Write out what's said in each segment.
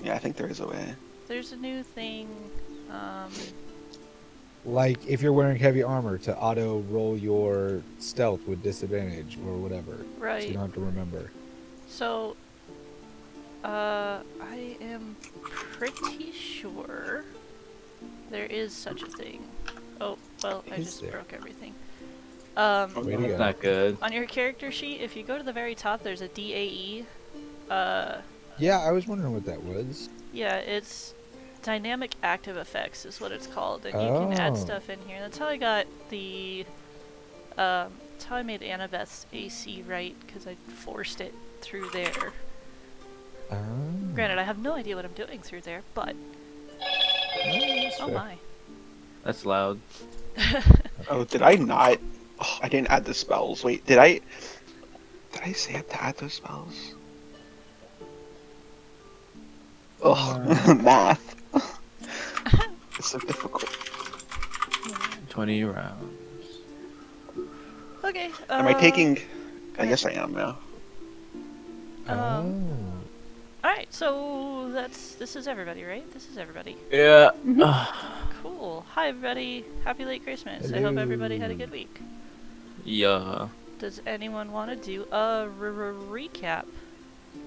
Yeah, I think there is a way. There's a new thing. Like if you're wearing heavy armor to auto roll your stealth with disadvantage or whatever. Right. So you don't have to remember. So, I am pretty sure there is such a thing. Oh, well, I just broke everything. Way to go. Not good. On your character sheet, if you go to the very top, there's a DAE. Yeah, I was wondering what that was. Yeah, it's dynamic active effects is what it's called, and you can add stuff in here. That's how I got the, that's how I made Annabeth's AC right, because I forced it through there. Granted, I have no idea what I'm doing through there, but... Oh my. That's loud. Oh, did I not? Oh, I didn't add the spells. Wait, did I say I have to add those spells? Oh, math. It's so difficult. 20 rounds. Okay. Am I taking? I guess I am now. Alright, so this is everybody, right? This is everybody. Yeah. Cool. Hi everybody. Happy late Christmas. I hope everybody had a good week. Yeah. Does anyone want to do a recap?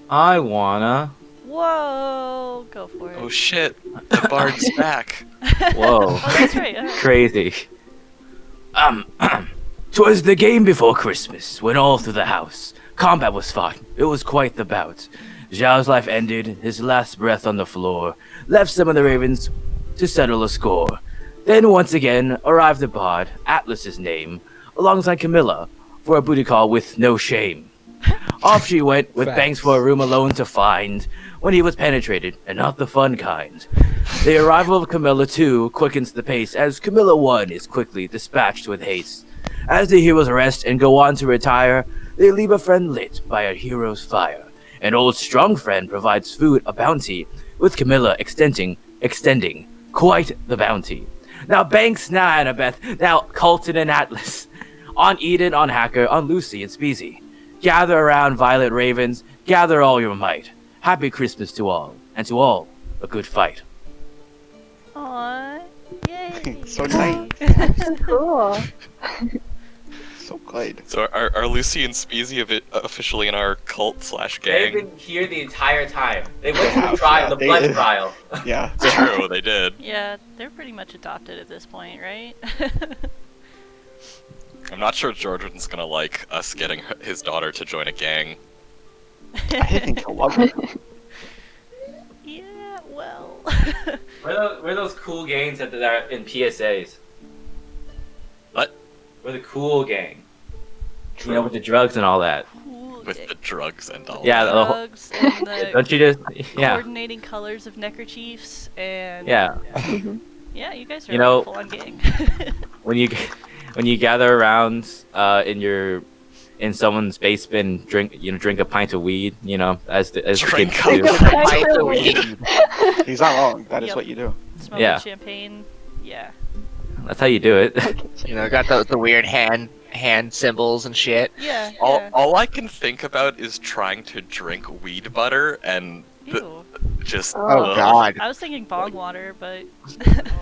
I wanna. Whoa! Go for it. Oh shit! The bard's back. Whoa. Oh, that's right. Crazy. 'Twas the game before Christmas, when all through the house combat was fought. It was quite the bout. Zhao's life ended, his last breath on the floor, left some of the ravens to settle a score. Then once again arrived the bard, Atlas's name, alongside Camilla, for a booty call with no shame. Off she went, with Banks for a room alone to find, when he was penetrated, and not the fun kind. The arrival of Camilla 2 quickens the pace, as Camilla 1 is quickly dispatched with haste. As the heroes rest and go on to retire, they leave a friend lit by a hero's fire. An old strong friend provides food a bounty, with Camilla extending quite the bounty. Now Banks, now Annabeth, now Colton and Atlas. On Eden, on Hacker, on Lucy and Speezy. Gather around Violet Ravens, gather all your might. Happy Christmas to all, and to all, a good fight. Aww. Yay. So nice. Cool. So good. So are Lucy and Speezy officially in our cult/gang? They've been here the entire time. They They went to the have, trial, yeah, the they blood did. trial. Yeah. It's true, they did. Yeah, they're pretty much adopted at this point, right? I'm not sure Jordan's gonna like us getting his daughter to join a gang. I think he'll love it. Yeah, well. Where are those cool gangs that are in PSAs? What? We're the cool gang. True. You know, with the drugs and all that. Cool With gang. the drugs and all Yeah, that. the whole- Drugs and the Don't you just... Yeah. coordinating colors of neckerchiefs and... Yeah. Yeah, you guys are You know- a full-on gang. When you gather around in someone's basement, drink a pint of weed, as the Drink kids a do. pint of weed. He's not wrong. That is Yep. what you do. Smoking Yeah. champagne. Yeah. That's how you do it. Got the weird hand symbols and shit. Yeah. yeah. All I can think about is trying to drink weed butter and Ew. just. Oh ugh. god. I was thinking bong water, but...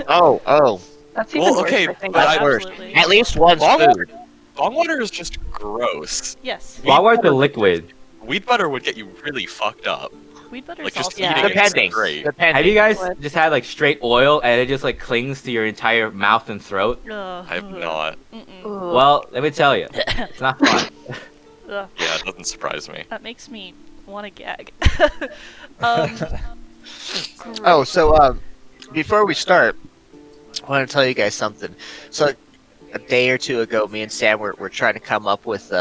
Oh. That's even Well, worse, okay, I think. but That's worse. Absolutely. At least one's Bong food. Bong water is just gross. Yes. Wawa's the liquid. Weed butter would get you really fucked up. Weed butter Like, is just also... eating good. it. Depending. Great. Depending. Have you guys What? just had like straight oil and it just like clings to your entire mouth and throat? Ugh. I have not. Mm-mm. Ooh. Well, let me tell you, it's not fun. Ugh. Yeah, it doesn't surprise me. That makes me want to gag. Oh, so before we start, I want to tell you guys something. So a day or two ago, me and Sam were trying to come up with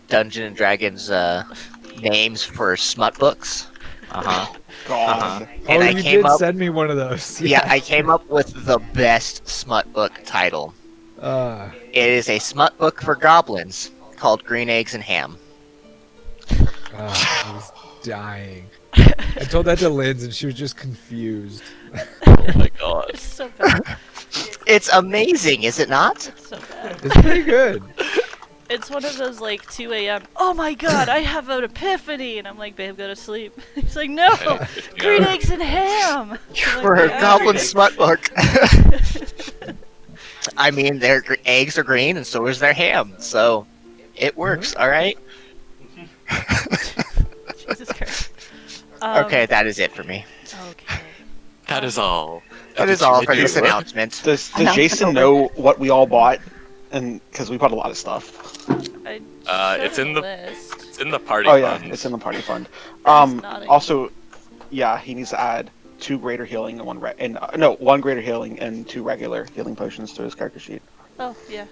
Dungeon and Dragons names for smut books. God. And I you came did up. send me one of those. Yeah, I came up with the best smut book title. Uh, It is a smut book for goblins called Green Eggs and Ham. I was dying. I told that to Linz and she was just confused. Oh my god. It's so bad. It's amazing, is it not? It's so bad. It's pretty good. It's one of those like 2 a.m. Oh my god, I have an epiphany, and I'm like, babe, go to sleep. He's like, no, green eggs and ham. I'm For like, a goblin smut book. I mean, their eggs are green, and so is their ham. So it works. All right. Jesus Christ. Okay, that is it for me. Okay. That is all. That is all for this announcement. Does Jason know what we all bought? And because we bought a lot of stuff. It's in the list. it's in the party. Oh yeah, funds. it's in the party fund. not Also, yeah, he needs to add 2 greater healing and 1 greater healing and 2 regular healing potions to his character sheet. Oh yeah.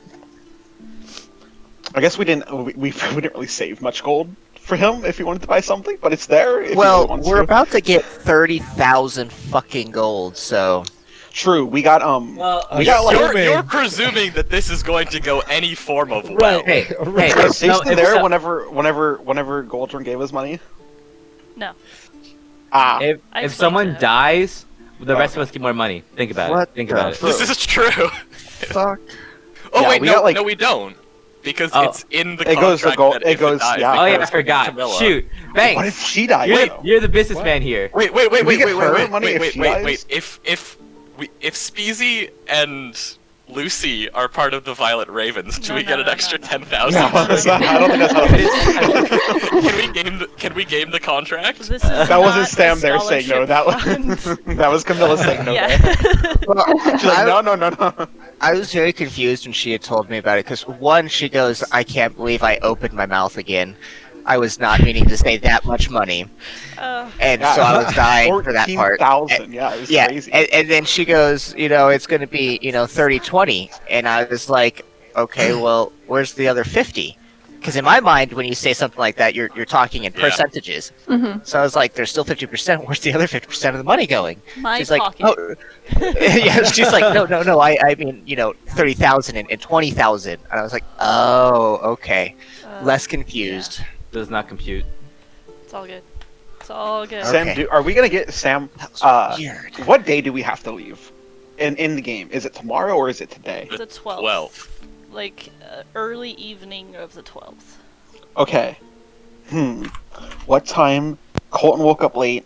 I guess we didn't really save much gold for him if he wanted to buy something, but it's there. If he Well, really wants we're to. about to get 30,000 fucking gold, so True, we got Well, we got like assuming- You're presuming that this is going to go any form of well. Right. hey, Right. hey, was Jason if there so- whenever Goldrun gave us money? No. Ah, If I if explained someone to him. dies, the rest of us get more money. Think about What it. Think the about it. fuck? This is true. fuck. Oh Yeah, wait, we no, got, like- no, we don't, because Oh. it's in the It goes to contract gold- that it if goes- dies, yeah. it Oh yeah, I goes to forgot. Camilla. Shoot, what Banks. if she died? You're the businessman here. Wait, Do we get her money if she dies? wait. If Speezy and Lucy are part of the Violet Ravens, do No, we no, get an no, extra no. 10,000? No, that's not, I don't think that's how it is. Can we game the contract? This is That wasn't not Sam a there saying no. That scholarship was that was Camilla saying no. Yeah. There. Well, She's like, I, no. I was very confused when she had told me about it because one, she goes, "I can't believe I opened my mouth again. I was not meaning to say that much money," and so I was dying for that part. 14,000, yeah, it was Yeah, crazy. and then she goes, it's going to be 30-20, and I was like, okay, well, where's the other 50? Because in my mind, when you say something like that, you're talking in Yeah. percentages. So I was like, there's still 50%. Where's the other 50% of the money going? My She's like, pocket. oh, yeah. She's like, no. I mean, 30,000 and 20,000. And I was like, oh, okay. Less confused. Does not compute. It's all good. It's all good. Sam, Okay. are we gonna get Sam? That was weird. What day do we have to leave? In the game, is it tomorrow or is it today? The 12th. 12th. Like early evening of the 12th. Okay. What time? Colton woke up late.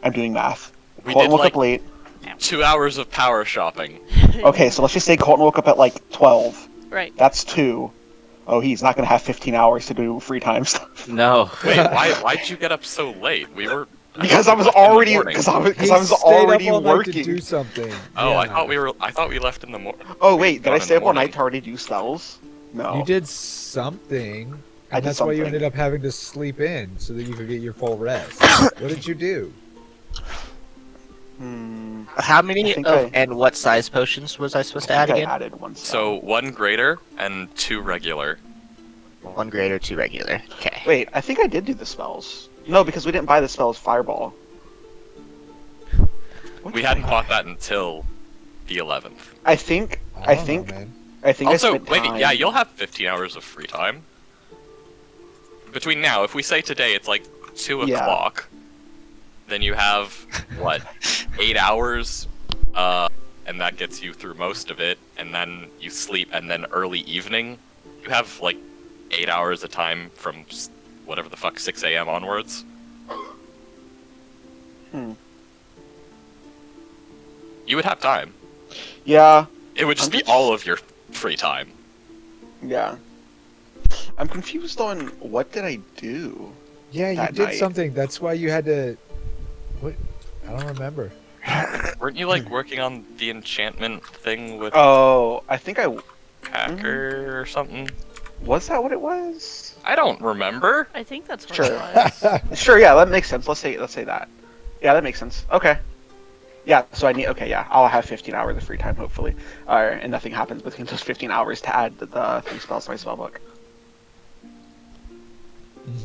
I'm doing math. We Colton did woke like up late. 2 hours of power shopping. Okay, so let's just say Colton woke up at like 12. Right. That's 2. Oh, he's not gonna have 15 hours to do free time stuff. No. Wait, why'd you get up so late? We were Because I was left in the already morning. because I was He already stayed up all night to do working. something. Oh, Yeah. I thought we left in the morning. Oh wait, did I Gone in stay the up all morning. night to already do spells? No. You did something, and I did that's why you something. ended up having to sleep in so that you could get your full rest. What did you do? How many I think and what size potions was I supposed to add I again? added one spell. So 1 greater and 2 regular. 1 greater, 2 regular. Okay. Wait, I think I did do the spells. No, because we didn't buy the spells Fireball. What We did hadn't I bought buy? that until the 11th. I think I don't know, man. I Also, spent wait, time. yeah, you'll have 15 hours of free time. Between now, if we say today it's like 2 Yeah. o'clock, then you have, what, 8 hours? And that gets you through most of it, and then you sleep, and then early evening, you have like 8 hours of time from whatever the fuck, 6 a.m. onwards. You would have time. Yeah, It would just I'm be just- all of your free time. yeah. I'm confused on what did I do? Yeah, you That did night. something. That's why you had to. What? I don't remember. Weren't you like working on the enchantment thing with Oh, I think I Hacker or something? was that what it was? I don't remember. I think that's what Sure. it was. Sure, yeah, that makes sense. Let's say that. Yeah, that makes sense. Okay. Yeah, so I'll have 15 hours of free time hopefully, and nothing happens between those 15 hours to add the 3 spells to my spell book.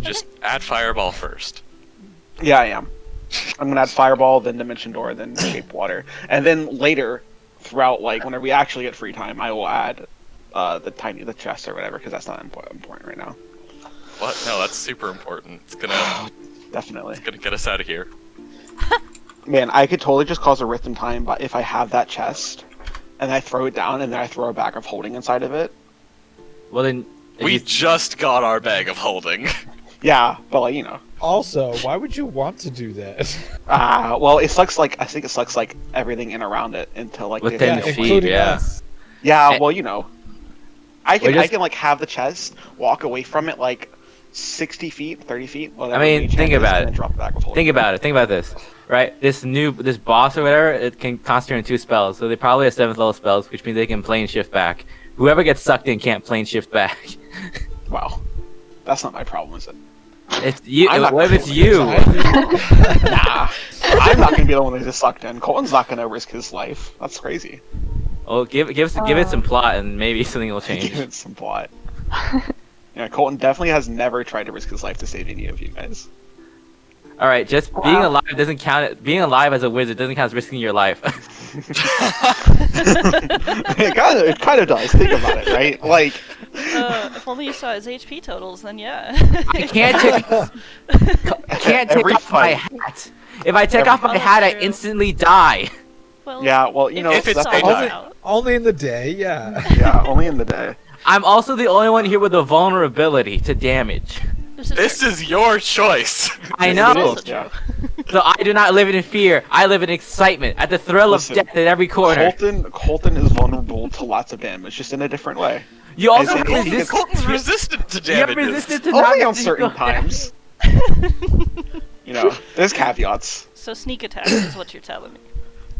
Just add Fireball first. Yeah, I am. I'm gonna add Fireball, then Dimension Door, then Shape Water, and then later, throughout like whenever we actually get free time, I will add the chest or whatever because that's not important right now. What? No, that's super important. It's gonna Definitely. get us out of here. Man, I could totally just cause a rift in time, but if I have that chest, and I throw it down, and then I throw a bag of holding inside of it. Well then, We just got our bag of holding. Yeah, but like Also, why would you want to do that? well, it sucks. Like I think it sucks like everything in around it until like Within Yeah, feet, including yeah. us. Yeah, Eh. well, I We just- can like have the chest, walk away from it like 60 feet, 30 feet. Whatever I mean, reach think hand is, about and it. then drop it back with holding. Think about it. Think about this, right? This boss or whatever, it can concentrate on 2 spells. So they probably have 7th level spells, which means they can plane shift back. Whoever gets sucked in can't plane shift back. Wow, that's not my problem, is it? It's you. I'm not What if it's gonna you? Nah, I'm not gonna be the one that gets sucked in. Colton's not gonna risk his life. That's crazy. Well, give it some plot, and maybe something will change. Give it some plot. Yeah, Colton definitely has never tried to risk his life to save any of you guys. All right, just being alive doesn't count. Being alive as a wizard doesn't count as risking your life. It kind of does. Think about it, right? Like, If only you saw his HP totals, then yeah. I can't take Every off my fight. hat. If I take off my Oh, hat, I true. instantly die. Well, yeah, well, If it's that's daytime. out. Only in the day, yeah. yeah, only in the day. I'm also the only one here with the vulnerability to damage. This is your choice. I It know. is, yeah. So I do not live in fear. I live in excitement at the thrill Listen, of death at every corner. Colton is vulnerable to lots of damage, just in a different way. You also Colton- have Colton- Colton's resistant to You have damages. resisted to not Only on getting certain go- times. There's caveats. So sneak attack is what you're telling me.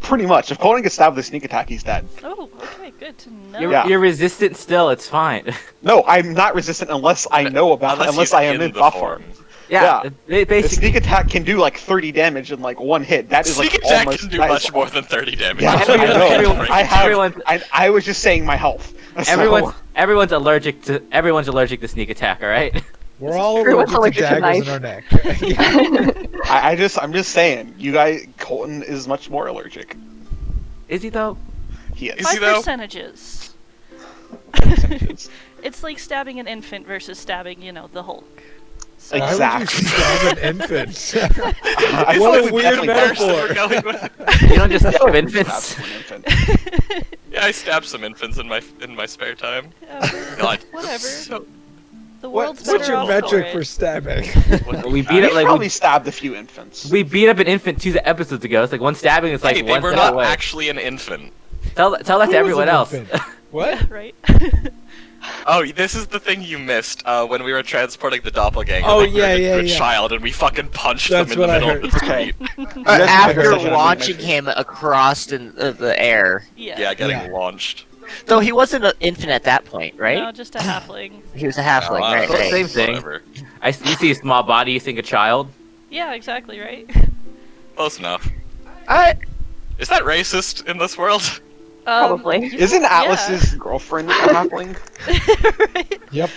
Pretty much. If Colton gets stabbed with a sneak attack, he's dead. Oh, okay, good to know. Yeah. You're resistant still. It's fine. No, I'm not resistant unless I know about it, unless he's I am in the buff form. form. Yeah. The Basically. sneak attack can do like 30 damage in like one hit. That is Sneak like attack almost can do that is much more than 30 damage. Yeah, Everyone- I know. everyone- I have. everyone- I was just saying my health. So- Everyone's allergic to sneak attack. All right. We're all Everyone's allergic to allergic to daggers in knife. our neck. I'm just saying. You guys, Colton is much more allergic. Is he though? He is. Is he 5 though? percentages. Percentages. It's like stabbing an infant versus stabbing, the Hulk. So, Like- Why would you Exactly. stab an infant? I What thought a we weird definitely metaphor. We're going with- You don't just stab stab infants. an infant. Yeah, I stabbed some infants in my spare time. yeah, God. whatever. So, The world's What's better your off metric for for it. stabbing? We beat He's up like probably stabbed a few infants. we beat up an infant 2 episodes ago. It's like one stabbing. It's like hey, they one were step not away. actually an infant. Tell that Who was to everyone an else. infant? What? Yeah, right. Oh, this is the thing you missed when we were transporting the doppelganger. Oh, they turned yeah, into yeah, a yeah. child, and we fucking punched That's them in the what I middle of the heard. street. guys After have such a launching metric. him across in the air. Yeah. Yeah, getting Yeah. launched. Though he wasn't an infant at that point, right? No, just a halfling. He was a halfling, Oh, I right? don't know. right. Same thing. Whatever. You see a small body, you think a child. Yeah, exactly, right? Close enough. I, Is that racist in this world? Probably. Isn't Atlas's girlfriend a halfling? right? Yep.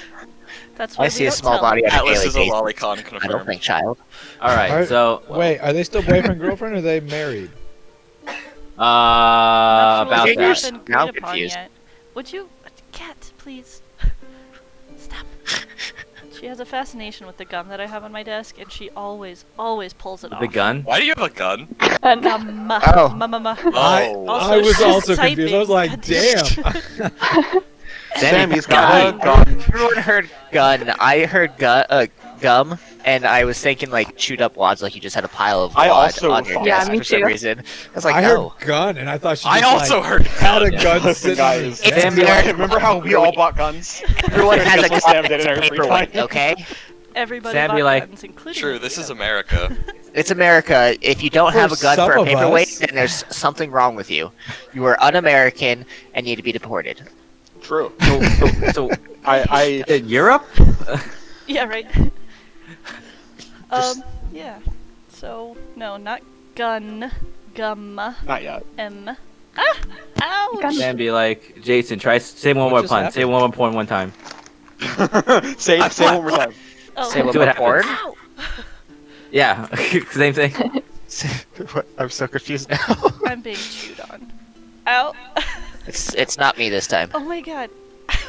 That's why I we see a don't small tell body them. on a Atlas daily is a basis. lolicon I don't confirmed. think child. All right, Are- so Wait, are they still boyfriend girlfriend or are they married? Not sure about what's that. been Now I'm agreed upon confused. yet. Would you, cat, please? Stop. She has a fascination with the gun that I have on my desk, and she always pulls it off. the gun. Why do you have a gun? And Gum. Oh. Ma. Oh. Also, I was she's also typing. confused. I was like, damn. Sammy's got a gun. Everyone heard gun. I heard gum, and I was thinking like chewed up wads, like you just had a pile of I wad also on your thought Yeah, desk me for some too. reason. I was like, I no. heard gun and I thought she I just, also like, heard had a gun. gun Listen, sitting on guys. his It's desk. Remember how we all bought guns? Everyone has a Just gun. Sam did It's in a our free paperweight, time. okay? Everybody Sam, bought be like, guns, including True, me. this is America. It's America. If you don't For have a gun some for a of paperweight, us. then there's something wrong with you. You are un-American and need to be deported. True. So I in Europe? Yeah, right. Just- Yeah. So no, not gun. Gum. not yet. M. Ah! Ouch! Gun. Then be like, Jason, say one What more just pun. happened? Say one more point one time. say it one more time. Oh, Say what Do it about porn? Ow! Yeah, same thing. I'm so confused now. I'm being chewed on. Ow! It's not me this time. Oh my god.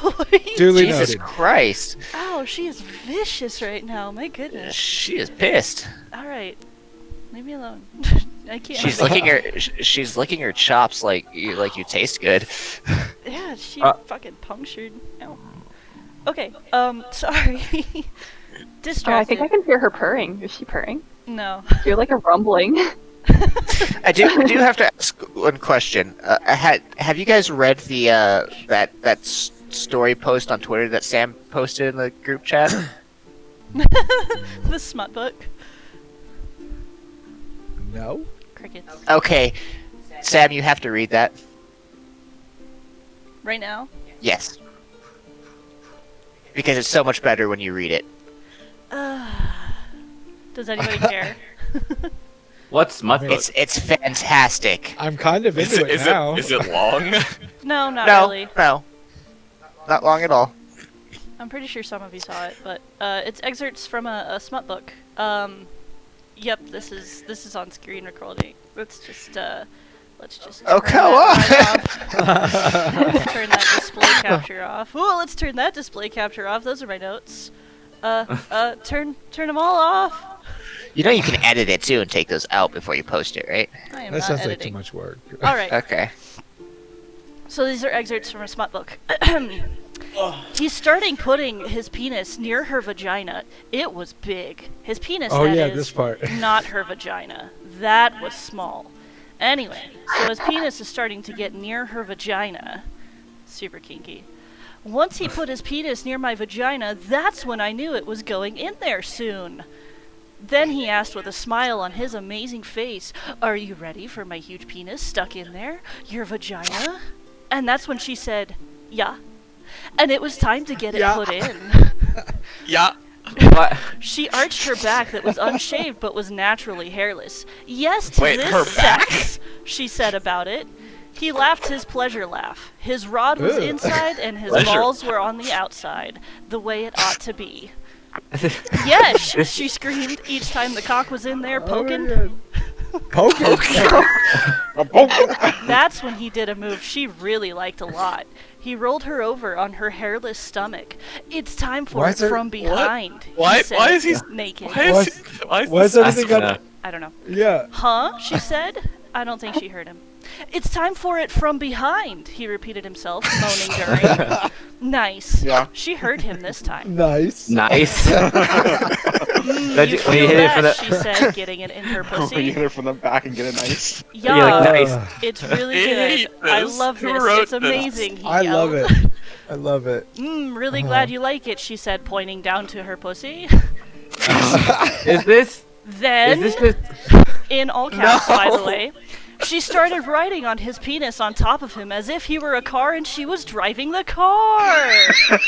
What are you Duly Jesus noted. Christ. Ow, she is vicious right now. My goodness. She is pissed. Alright. Leave me alone. I can't. She's licking her chops like you taste good. Yeah, she Uh, fucking punctured. Ow. Okay. Sorry. I Distracted. think I can hear her purring. Is she purring? No. I hear like a rumbling. I do have to ask one question. Have you guys read the that story post on Twitter that Sam posted in the group chat? The smut book. No. Crickets. Okay, Sam, you have to read that. Right now? Yes, because it's so much better when you read it. Does anybody care? What's smut book? It's fantastic. I'm kind of into it now. Is it long? No, not No, really. no, not long at all. I'm pretty sure some of you saw it, but it's excerpts from a smut book. Yep, this is on screen recording. Let's just Oh, turn come that on! right off. Turn that display capture off. Ooh, let's turn that display capture off. Those are my notes. Turn them all off. You know you can edit it too and take those out before you post it, right? I am That not sounds like too editing. much work. All right. Okay. So these are excerpts from a smut book. He's starting putting his penis near her vagina. It was big. His penis, Oh that yeah, is, this part. not her vagina. That was small. Anyway, so his penis is starting to get near her vagina. Super kinky. Once he put his penis near my vagina, that's when I knew it was going in there soon. Then he asked with a smile on his amazing face, "Are you ready for my huge penis stuck in there? Your vagina?" And that's when she said, "Yeah." And it was time to get it Yeah. put in. Yeah. What? She arched her back that was unshaved but was naturally hairless. "Yes to Wait, this her back? sex," she said about it. He laughed his pleasure laugh. His rod was Ugh. inside and his Pleasure. balls were on the outside, the way it ought to be. "Yes!" she screamed each time the cock was in there poking. Poking. That's when he did a move she really liked a lot. He rolled her over on her hairless stomach. "It's time for Why it is there- from behind." Why- he said, why is he- naked? Why Why is, is- why is Why is this- everything got? I don't know. Yeah. "Huh?" she said. I don't think she heard him. "It's time for it from behind," he repeated himself, moaning during. "Nice." Yeah. She heard him this time. Nice. Nice. "You you feel hit it that," for the- she said, getting it in her When you pussy. hit her from the back and get it nice. Yeah, You're like, nice. it's really I good. hate I this. love Who this. wrote It's this? amazing. He I love yelled. it. I love it. Really glad you like it," she said, pointing down to her pussy. Is this? Then, Is this? in all caps, by the way, she started riding on his penis on top of him as if he were a car and she was driving the car.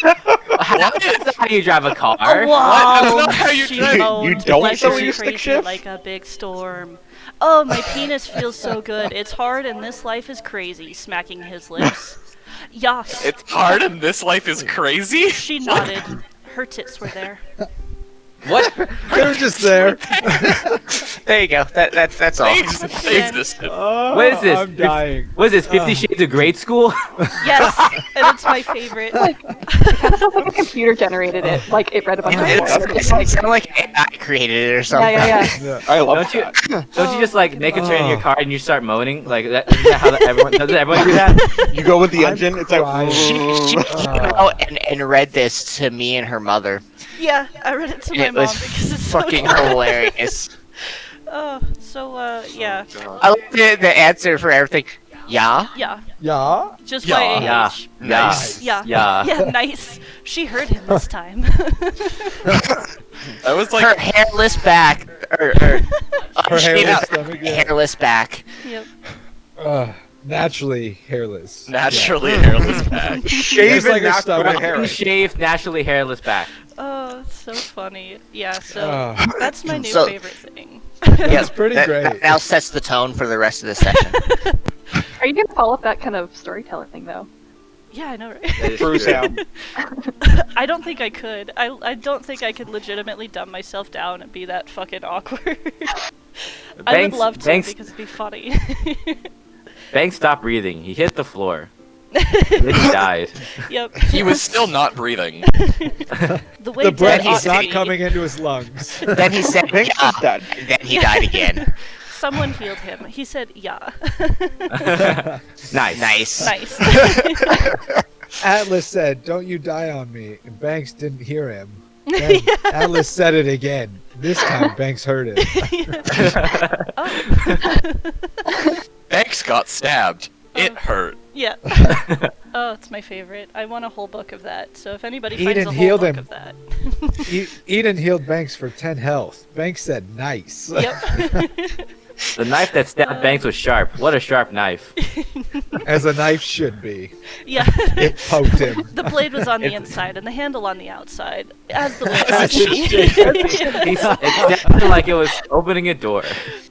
That's not how you drive a car. Wow, That's not how you she drive- moaned You don't like show a your stick crazy, shift? like a big storm. "Oh, my penis feels so good. It's hard and this life is crazy," smacking his lips. "Yas." It's hard and this life is crazy? She nodded. Her tits were there. What? They were just there. There you go. That's all. They Yeah. existed. Oh, What is this? I'm dying. What is this? 50 Shades of Grade School? Yes, and it's my favorite. It kind of sounds like a computer generated it. Like it read a bunch of It words. sounded like AI created it or something. Yeah. Yeah. I love Don't you? that. Don't you just like make a turn in your Oh. car and you start moaning? Like that? Isn't that how everyone doesn't everyone do that? You go with the I'm engine, it's like. crying. She came out and read this to me and her mother. Yeah, I read it to my It mom was because it's so fucking good. hilarious. Yeah. I love the answer for everything. Yeah. Yeah, Yeah. just Yeah. by Yeah. age. Nice. Yeah. Yeah. Yeah, nice. She heard him this time. That was Her like hairless back. Or, Her she hairless got stomach. Yeah. hairless back. Yep. Naturally hairless. naturally hairless back. It's Shaven like a natural stomach. hair. Unshaved, naturally hairless back. Oh, it's so funny. Yeah, so Oh. that's my new So- favorite thing. That's pretty That great. now sets the tone for the rest of the session. Are you gonna follow up that kind of storytelling thing though? Yeah, I know, right? That is True, true. Sam. I don't think I could. I don't think I could legitimately dumb myself down and be that fucking awkward. I would Banks- love to Banks- because it'd be funny. Banks stopped breathing. He hit the floor. Then he died. Yep. He was still not breathing. The way The breath dead ought is to not be. coming into his lungs. Then he said, Banks yeah, is dead. and then he died again. Someone healed him. He said, "Yeah." Nice. Nice. Nice. Atlas said, "Don't you die on me," and Banks didn't hear him. Then Atlas said it again. This time, Banks heard it. Oh. Banks got stabbed. It hurt. Yeah. Oh, it's my favorite. I want a whole book of that. So if anybody Eden finds a whole healed book him. of that. Eden healed Banks for 10 health. Banks said, "Nice." Yep. The knife that stabbed Banks was sharp. What a sharp knife. As a knife should be. Yeah. It poked him. The blade was on the inside and the handle on the outside, as the It's blade should it sounded like it was opening a door.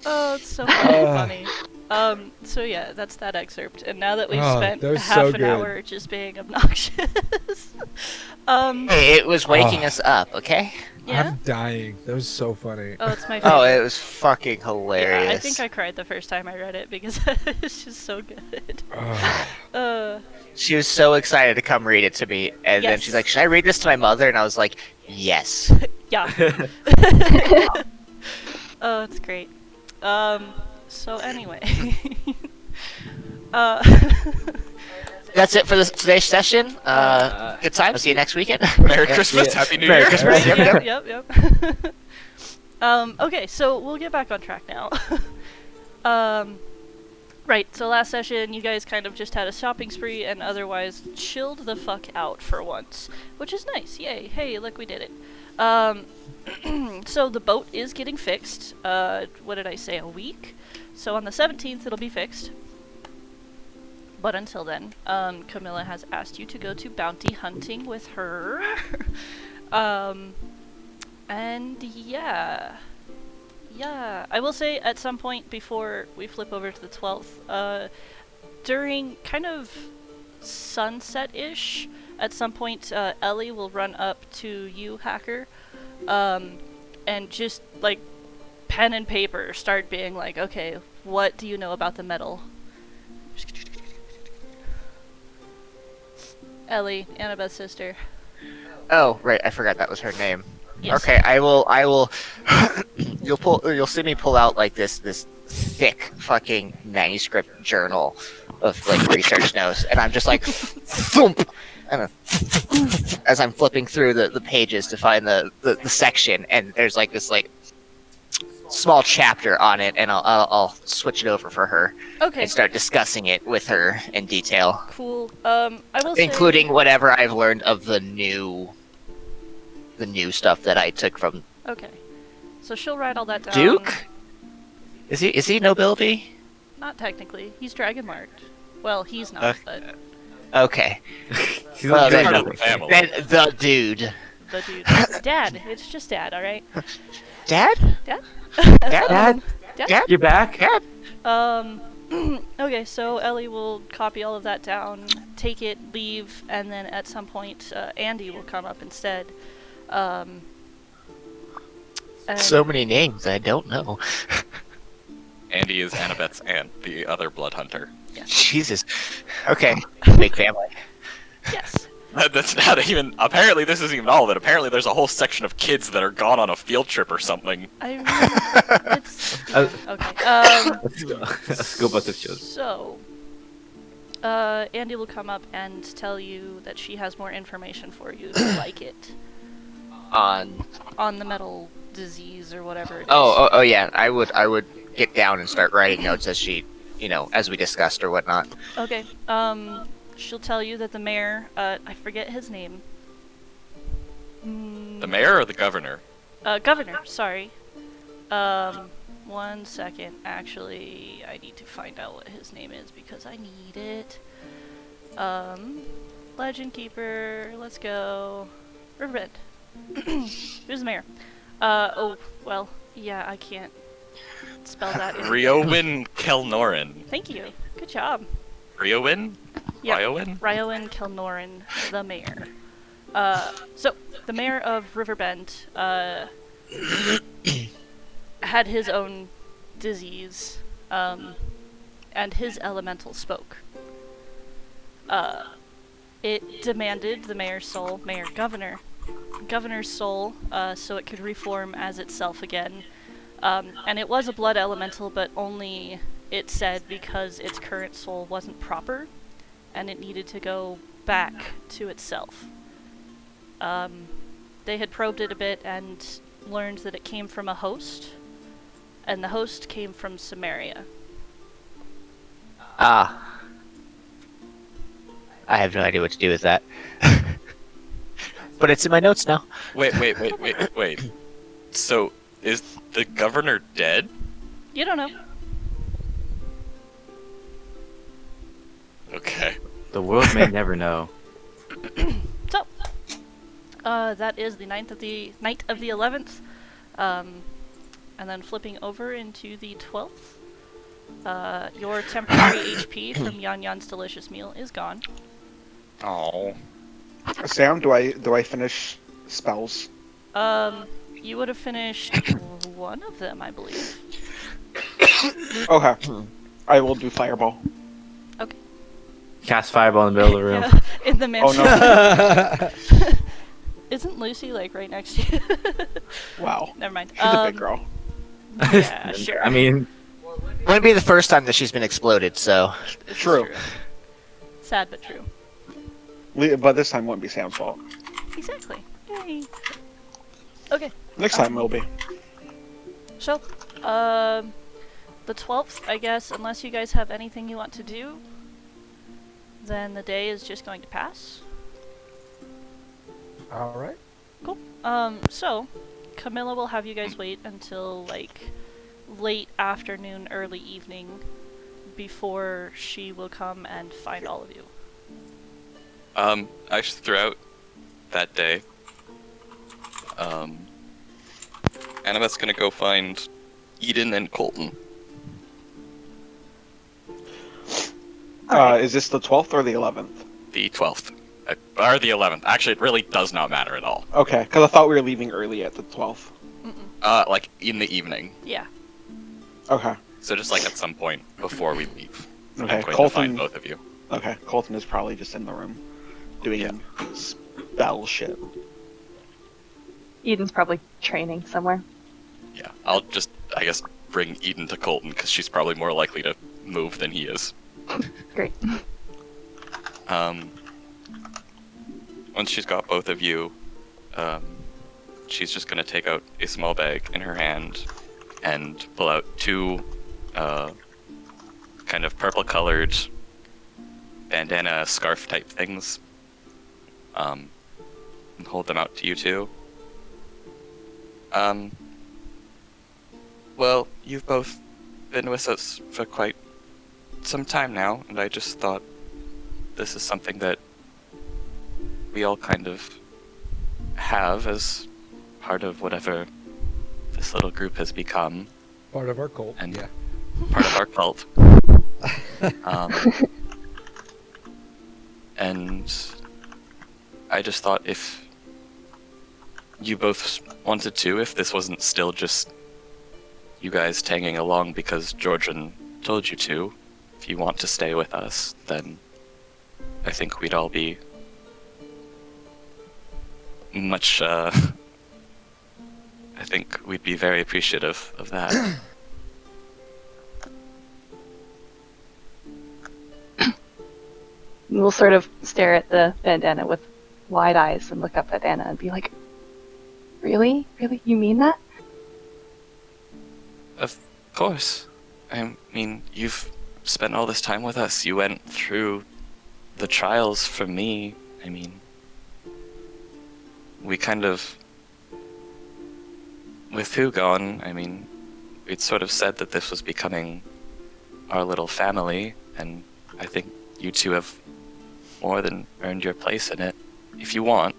Oh, it's so funny. So yeah, that's that excerpt. And now that we've spent that was half so an good. hour just being obnoxious, Hey, it was waking us up, okay? yeah. I'm dying. That was so funny. Oh, it's my favorite. Oh, it was fucking Yeah, hilarious. I think I cried the first time I read it because it's just so good. Oh. She was so excited to come read it to me, and then Yes. she's like, "Should I read this to my mother?" And I was like, "Yes." Yeah. Oh, it's great. So anyway. That's it for today's session. Good time. See you next weekend. Merry Christmas, Happy New Merry Year. Christmas. Right, Yep, yep. Okay, so we'll get back on track now. Right, so last session you guys kind of just had a shopping spree and otherwise chilled the fuck out for once, which is nice. Yay. Hey, look, we did it. So the boat is getting fixed. What did I say, a week? So on the 17th it'll be fixed. But until then, Camilla has asked you to go to bounty hunting with her. And yeah, I will say at some point before we flip over to the 12th, during kind of sunset-ish, at some point, Ellie will run up to you, Hacker, and just, like, pen and paper start being like, okay, what do you know about the metal? Ellie, Annabeth's sister. Oh, right. I forgot that was her name. Yes. Okay, I will. You'll see me pull out like this thick fucking manuscript journal of like research notes, and I'm just like, thump, and as I'm flipping through the pages to find the section, and there's like this like small chapter on it, and I'll switch it over for her Okay. and start discussing it with her in detail, Cool. I will say... including whatever I've learned of the new stuff that I took from Okay. So she'll write all that down. Duke. Is he nobility? Not technically. He's dragon marked. Well, he's not, but Okay. She's Well, not doing then- Part of the nothing. family. Then the dude. the dude. Dad. It's just Dad, alright? Dad? Dad? Dad? Dad, Dad? you're back? Dad? Okay, so Ellie will copy all of that down, take it, leave, and then at some point, Andy will come up instead. And So many names I don't know. Andy is Annabeth's aunt, the other blood hunter. Jesus. Okay. Big family. yes. That's not even. Apparently, this isn't even all of it. Apparently, there's a whole section of kids that are gone on a field trip or something. I mean, it's... Okay, A school bus of children. So, Andy will come up and tell you that she has more information for you if you like it. On the metal disease or whatever it is. Oh yeah. I would get down and start writing notes as she, as we discussed or whatnot. Okay, she'll tell you that the mayor, I forget his name. The mayor or the governor? Governor, sorry. 1 second, actually, I need to find out what his name is because I need it. Legend Keeper, let's go. Riverbend. Who's the mayor? Oh, well, yeah, I can't spell that. Riowin Kelnorin. Thank you. Good job. Riowin? Yeah. Riowin? Ryoan Kelnorin, the mayor. So, the mayor of Riverbend, had his own disease, and his elemental spoke. It demanded the mayor's soul, governor's soul, so it could reform as itself again. And it was a blood elemental, but only, it said, because its current soul wasn't proper, and it needed to go back to itself. They had probed it a bit and learned that it came from a host, and the host came from Samaria. Ah. I have no idea what to do with that. But it's in my notes now. Wait. So, is the governor dead? You don't know. Okay. The world may never know. So, that is the night of the 11th. And then flipping over into the 12th. Your temporary HP from Yan Yan's delicious meal is gone. Oh. Sam, do I finish spells? You would have finished one of them, I believe. Okay. I will do fireball. Okay. Cast fireball in the middle of the room. Yeah, in the Oh mansion. no. Isn't Lucy like right next to you? Wow. Never mind. She's a big girl. Yeah, sure. I mean, It wouldn't be the first time that she's been exploded, so. This is True. Sad but true. But this time won't be Sam's fault. Exactly. Yay. Okay. Next time will be. So, the 12th, I guess, unless you guys have anything you want to do, then the day is just going to pass. All right. Cool. So, Camilla will have you guys wait until, like, late afternoon, early evening, before she will come and find all of you. Actually, throughout that day, Annabeth's gonna go find Eden and Colton. Is this the 12th or the 11th? The 12th. Or the 11th. Actually, it really does not matter at all. Okay, because I thought we were leaving early at the 12th. Like, in the evening. Yeah. Okay. So just, like, at some point before we leave. Okay, I'm going to Colton. find both of you. Okay, Colton is probably just in the room doing Yeah. spell shit. Eden's probably training somewhere. Yeah, I'll just, I guess, bring Eden to Colton, because she's probably more likely to move than he is. Great. Once she's got both of you, she's just gonna take out a small bag in her hand and pull out two kind of purple-colored bandana scarf type things, and hold them out to you two. Well, you've both been with us for quite some time now, and I just thought this is something that we all kind of have as part of whatever this little group has become, Part of our cult. And- Yeah. part of our cult. And I just thought if you both wanted to, if this wasn't still just you guys tagging along because Georgian told you to, if you want to stay with us, then I think we'd all be much, I think we'd be very appreciative of that. We'll sort of stare at the bandana with wide eyes and look up at Anna and be like, really? Really? You mean that? Of course. I mean, you've spent all this time with us. You went through the trials for me. I mean, we kind of... With who gone, I mean, we'd sort of said that this was becoming our little family, and I think you two have more than earned your place in it. If you want,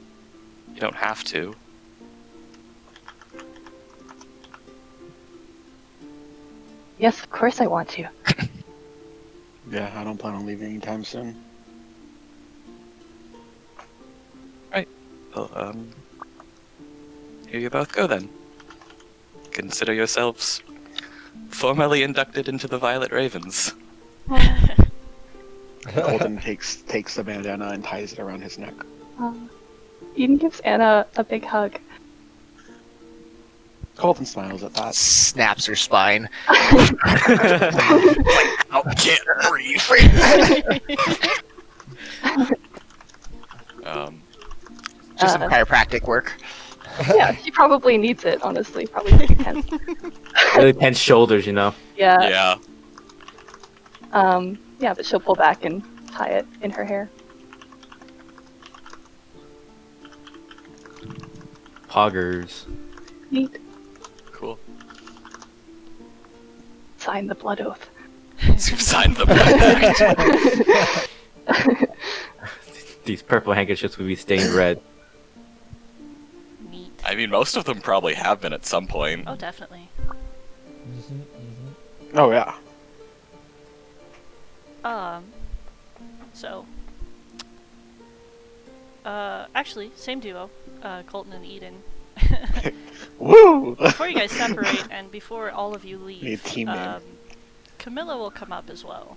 you don't have to. Yes, of course I want to. Yeah, I don't plan on leaving anytime soon. Well, here you both go then. Consider yourselves formally inducted into the Violet Ravens. Colton takes the bandana and ties it around his neck. Eden gives Anna a big hug. Colton smiles at that. Snaps her spine. I can't breathe. some chiropractic work. Yeah, she probably needs it, honestly. Probably pretty tense. Really tense shoulders, you know. Yeah. Yeah. Yeah, but she'll pull back and tie it in her hair. Poggers. Neat. Cool. Sign the blood oath. Signed the contract. These purple handkerchiefs would be stained red. Neat. I mean, most of them probably have been at some point. Oh, definitely. Oh yeah. So. Actually, same duo. Colton and Eden. Woo! Before you guys separate and before all of you leave, Need a team name. Camilla will come up as well.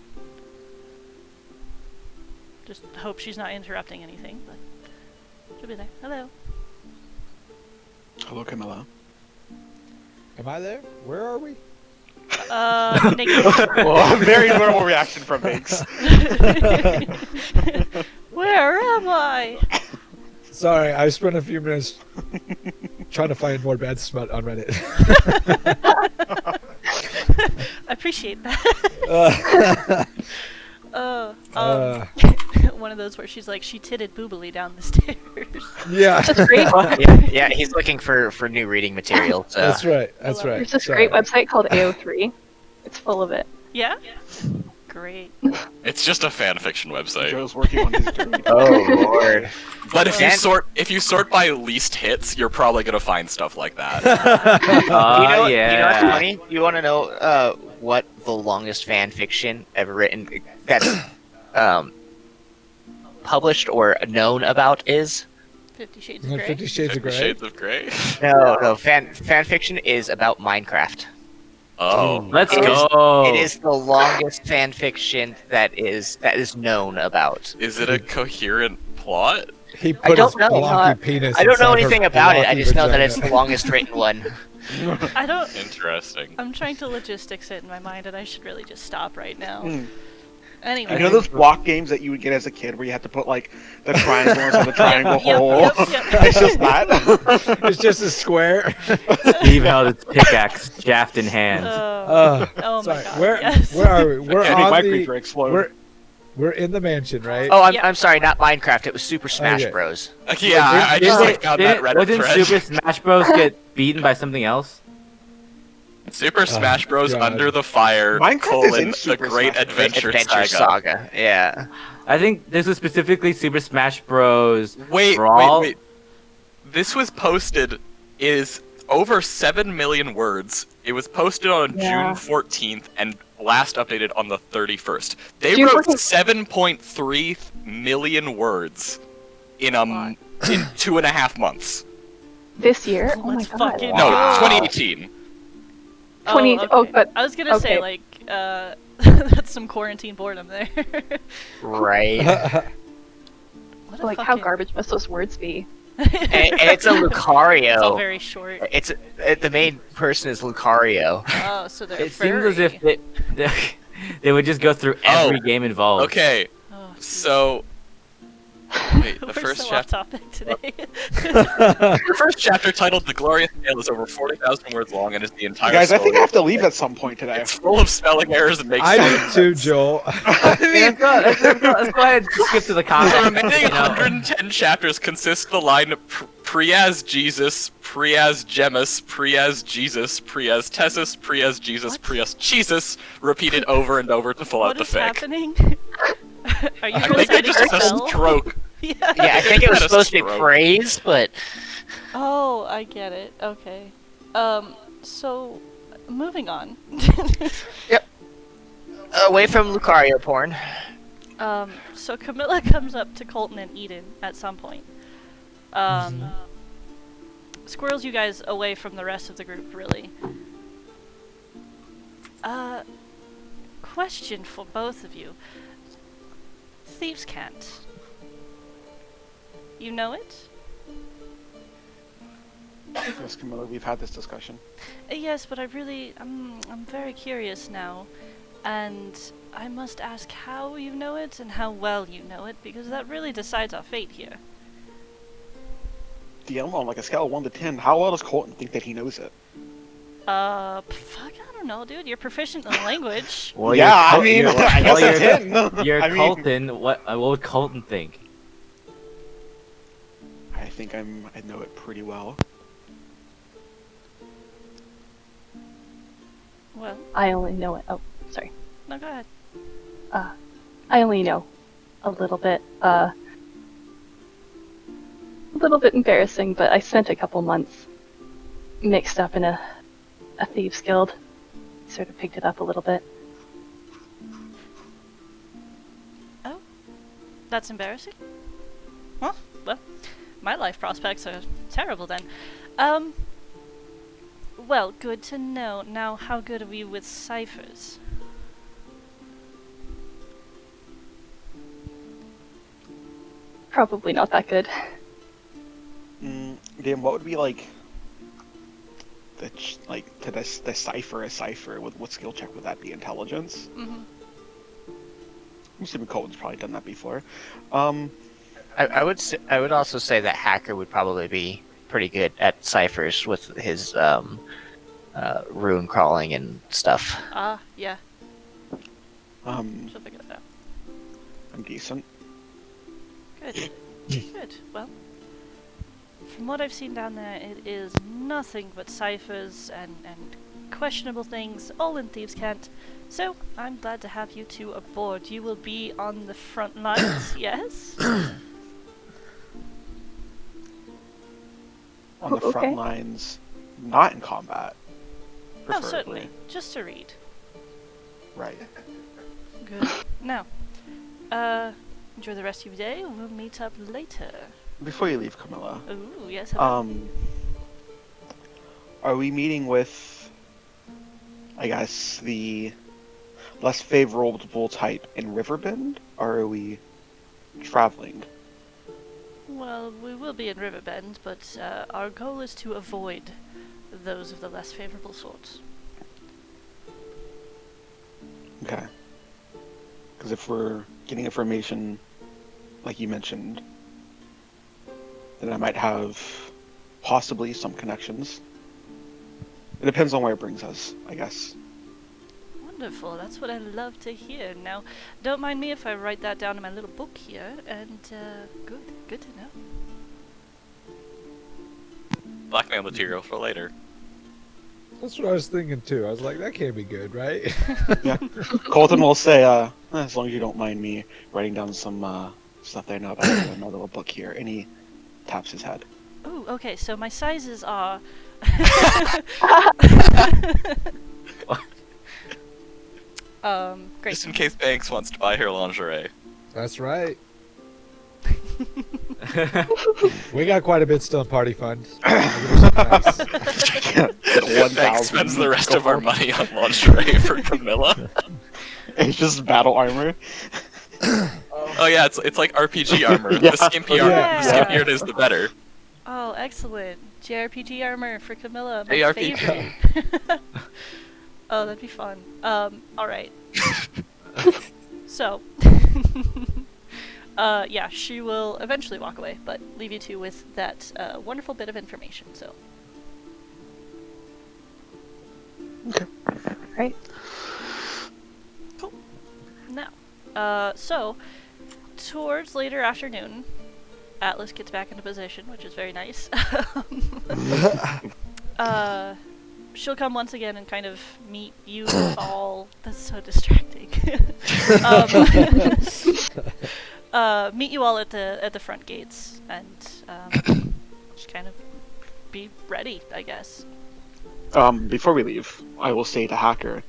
Just hope she's not interrupting anything, but she'll be there. Hello. Hello, Camilla. Am I there? Where are we? Naked. Well, very normal reaction from Binks. Where am I? Sorry, I spent a few minutes trying to find more bad smut on Reddit. I appreciate that. One of those where she's like, she titted boobily down the stairs. Yeah, That's great. Yeah, he's looking for new reading material. So. that's right. That's right. There's this Sorry. great website called AO3. It's full of it. Yeah? Great. It's just a fanfiction website. Joe's working on his journey. Oh lord. But if And- you sort by least hits, you're probably gonna find stuff like that. You know what's Yeah. funny? You want to know what the longest fan fiction ever written that's published or known about is? 50 Shades Isn't of it Grey. 50 Shades of 50 Grey? Shades of Grey. No. Fan fiction is about Minecraft. Oh. Let's It is- go. It is the longest fan fiction that is known about. Is it a coherent plot? He put don't his know. blocky penis. I don't know inside her anything about it. I blocky just know that it's vagina. the longest written one. I don't. Interesting. I'm trying to logistics it in my mind, and I should really just stop right now. Mm. Anyway. You know those block games that you would get as a kid where you had to put like the triangle inside the triangle Yep, hole? yep, yep. It's just that. It's just a square. Steve held his pickaxe, shaft in hand. Oh my Sorry, god. where Yes. where are we? We're Any on my the. creature explode. We're in the mansion, right? Oh, Yeah. I'm sorry, not Minecraft. It was Super Smash Okay. Bros. Yeah, I just like found that Reddit Didn't thread. Super Smash Bros get beaten by something else? Super Smash Bros. God. Under the Fire: Minecraft is in the Super Great Smash Bros. Adventure, Adventure Saga. Yeah. I think this was specifically Super Smash Bros. Wait, Brawl. wait. This was posted is over 7 million words. It was posted on Yeah. June 14th and last updated on the 31st. They June wrote 14th. 7.3 million words in in 2.5 months. This year? Oh my Let's god. fucking No, Wow. 2018. 20 oh, but I was gonna say okay. like that's some quarantine boredom there. Right. What a like how fucking- garbage must those words be? and it's a Lucario. It's all very short. It's the main person is Lucario. Oh, so they're It seems as furry. if they would just go through every game involved. Okay, Oh, so wait, the we're first so off chapter. topic today. The first chapter, titled "The Glorious Tale," is over 40,000 words long and is the entire Guys, I think I story. have to leave at some point today. It's full of spelling errors and makes I no did too, sense. Joel. Let's go ahead and skip to the The comments. remaining you know. 110 chapters consist of the line "Pre-as Jesus, pre-as Gemus, pre-as Jesus, pre-as Tessus, pre-as Jesus, What? pre-as Jesus," repeated over and over to fill out What the is fic. happening? Are you I think they reciting just had a spell? stroke. Yeah. Yeah, I think it was Had a supposed to be stroke. praise, but Oh, I get it. Okay. So moving on. away from Lucario porn. So Camilla comes up to Colton and Eden at some point. Squirrels you guys away from the rest of the group, really. Question for both of you. Thieves' Cant. You know it? Yes, Camilla, we've had this discussion. Yes, but I'm very curious now, and I must ask how you know it and how well you know it, because that really decides our fate here. DM, on like a scale of 1 to 10, how well does Colton think that he knows it? Fuck, I don't know, dude. You're proficient in the language. Well, Yeah, I Col- mean, you're- I guess well, a 10. You're I mean, Colton. What would Colton think? I think I know it pretty well. Well, I only know it. Oh, sorry. no, go ahead. I only know a little bit. A little bit embarrassing, but I spent a couple months mixed up in a thieves guild. Sort of picked it up a little bit. Oh, that's embarrassing. Huh? Well, my life prospects are terrible then. Well, good to know. Now, how good are we with ciphers? Probably not that good. Dan, what would be like to decipher a cipher? What skill check would that be? Intelligence? Mm-hmm. I'm assuming Colton's probably done that before. I would also say that hacker would probably be pretty good at ciphers with his rune crawling and stuff. Yeah. Um, She'll figure that out. I'm decent. Good. Good. Well, from what I've seen down there, it is nothing but ciphers and questionable things, all in Thieves' Cant. So, I'm glad to have you two aboard. You will be on the front lines, yes? On the Okay. front lines, not in combat. Oh, Preferably. certainly. Just to read. Right. Good. Now, enjoy the rest of your day. We'll meet up later. Before you leave, Camilla, Ooh, yes, hello. are we meeting with, I guess, the less favorable type in Riverbend, or are we traveling? Well, we will be in Riverbend, but our goal is to avoid those of the less favorable sorts. Okay. Because if we're getting information, like you mentioned, then I might have possibly some connections. It depends on where it brings us, I guess. Wonderful, that's what I love to hear. Now, don't mind me if I write that down in my little book here, and good to know. Blackmail material for later. That's what I was thinking too. I was like, that can't be good, right? Yeah. Colton will say, as long as you don't mind me writing down some stuff that I know about it in another little book here. And he taps his head. Ooh, okay, so my sizes are... Great. Just in case Banks wants to buy her lingerie. That's right. We got quite a bit still in party fund. Nice. Banks spends the rest of our money on lingerie for Camilla. It's just battle armor. Oh yeah, it's like RPG armor. Yeah. The skimpy armor, Yeah. the skimpier it is, the better. Oh, excellent. JRPG armor for Camilla, my JRPG. favorite. Oh, that'd be fun. Alright. So, yeah, she will eventually walk away, but leave you two with that wonderful bit of information, so. Right. Cool. Now, so, towards later afternoon, Atlas gets back into position, which is very nice. She'll come once again and kind of meet you all. That's so distracting. Meet you all at the front gates and just kind of be ready, I guess. Before we leave, I will say to Hacker,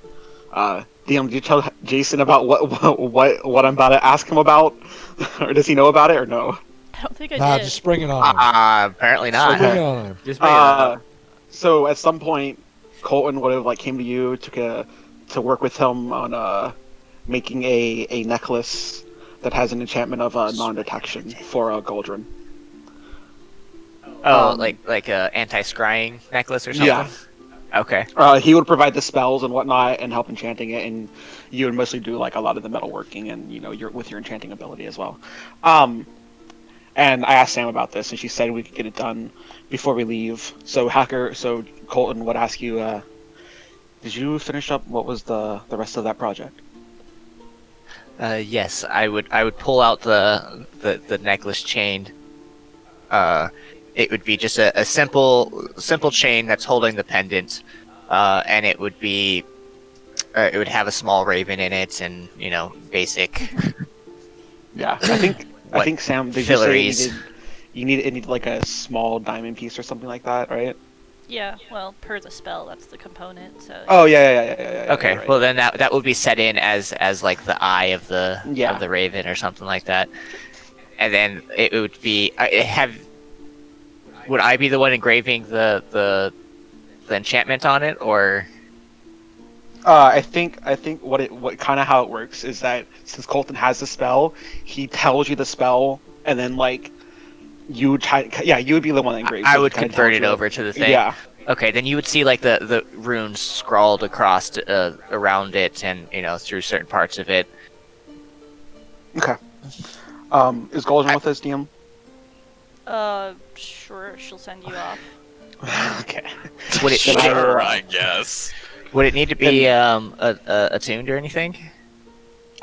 DM, did you tell Jason about what I'm about to ask him about, or does he know about it or no? I don't think I Nah, did. just spring it on him. Apparently Spring not. it on him. Just bring it up. So at some point, Colton would have came to you to work with him on making a necklace that has an enchantment of non-detection for a Goldrin. Oh, like a anti-scrying necklace or something? Yeah. Okay. He would provide the spells and whatnot and help enchanting it, and you would mostly do a lot of the metalworking and with your enchanting ability as well. And I asked Sam about this, and she said we could get it done before we leave. So Colton would ask you, did you finish up what was the rest of that project? Yes, I would pull out the necklace chain. It would be just a simple chain that's holding the pendant, and it would have a small raven in it, and basic. Yeah, I think Sam, did you say it needed like a small diamond piece or something like that, right? Yeah, well, per the spell, that's the component. So. Oh yeah. Okay, right. well then that would be set in as like the eye of the raven or something like that, and then it would be Would I be the one engraving the enchantment on it, or? I think what kind of how it works is that since Colton has the spell, he tells you the spell, and then like you would be the one that engraves. I would convert it over to the thing. Yeah. Okay, then you would see like the runes scrawled across around it, and through certain parts of it. Okay. Is Goldrin with us, DM? Sure. She'll send you off. Okay. Would it? Sure, I guess. Would it need to be attuned or anything?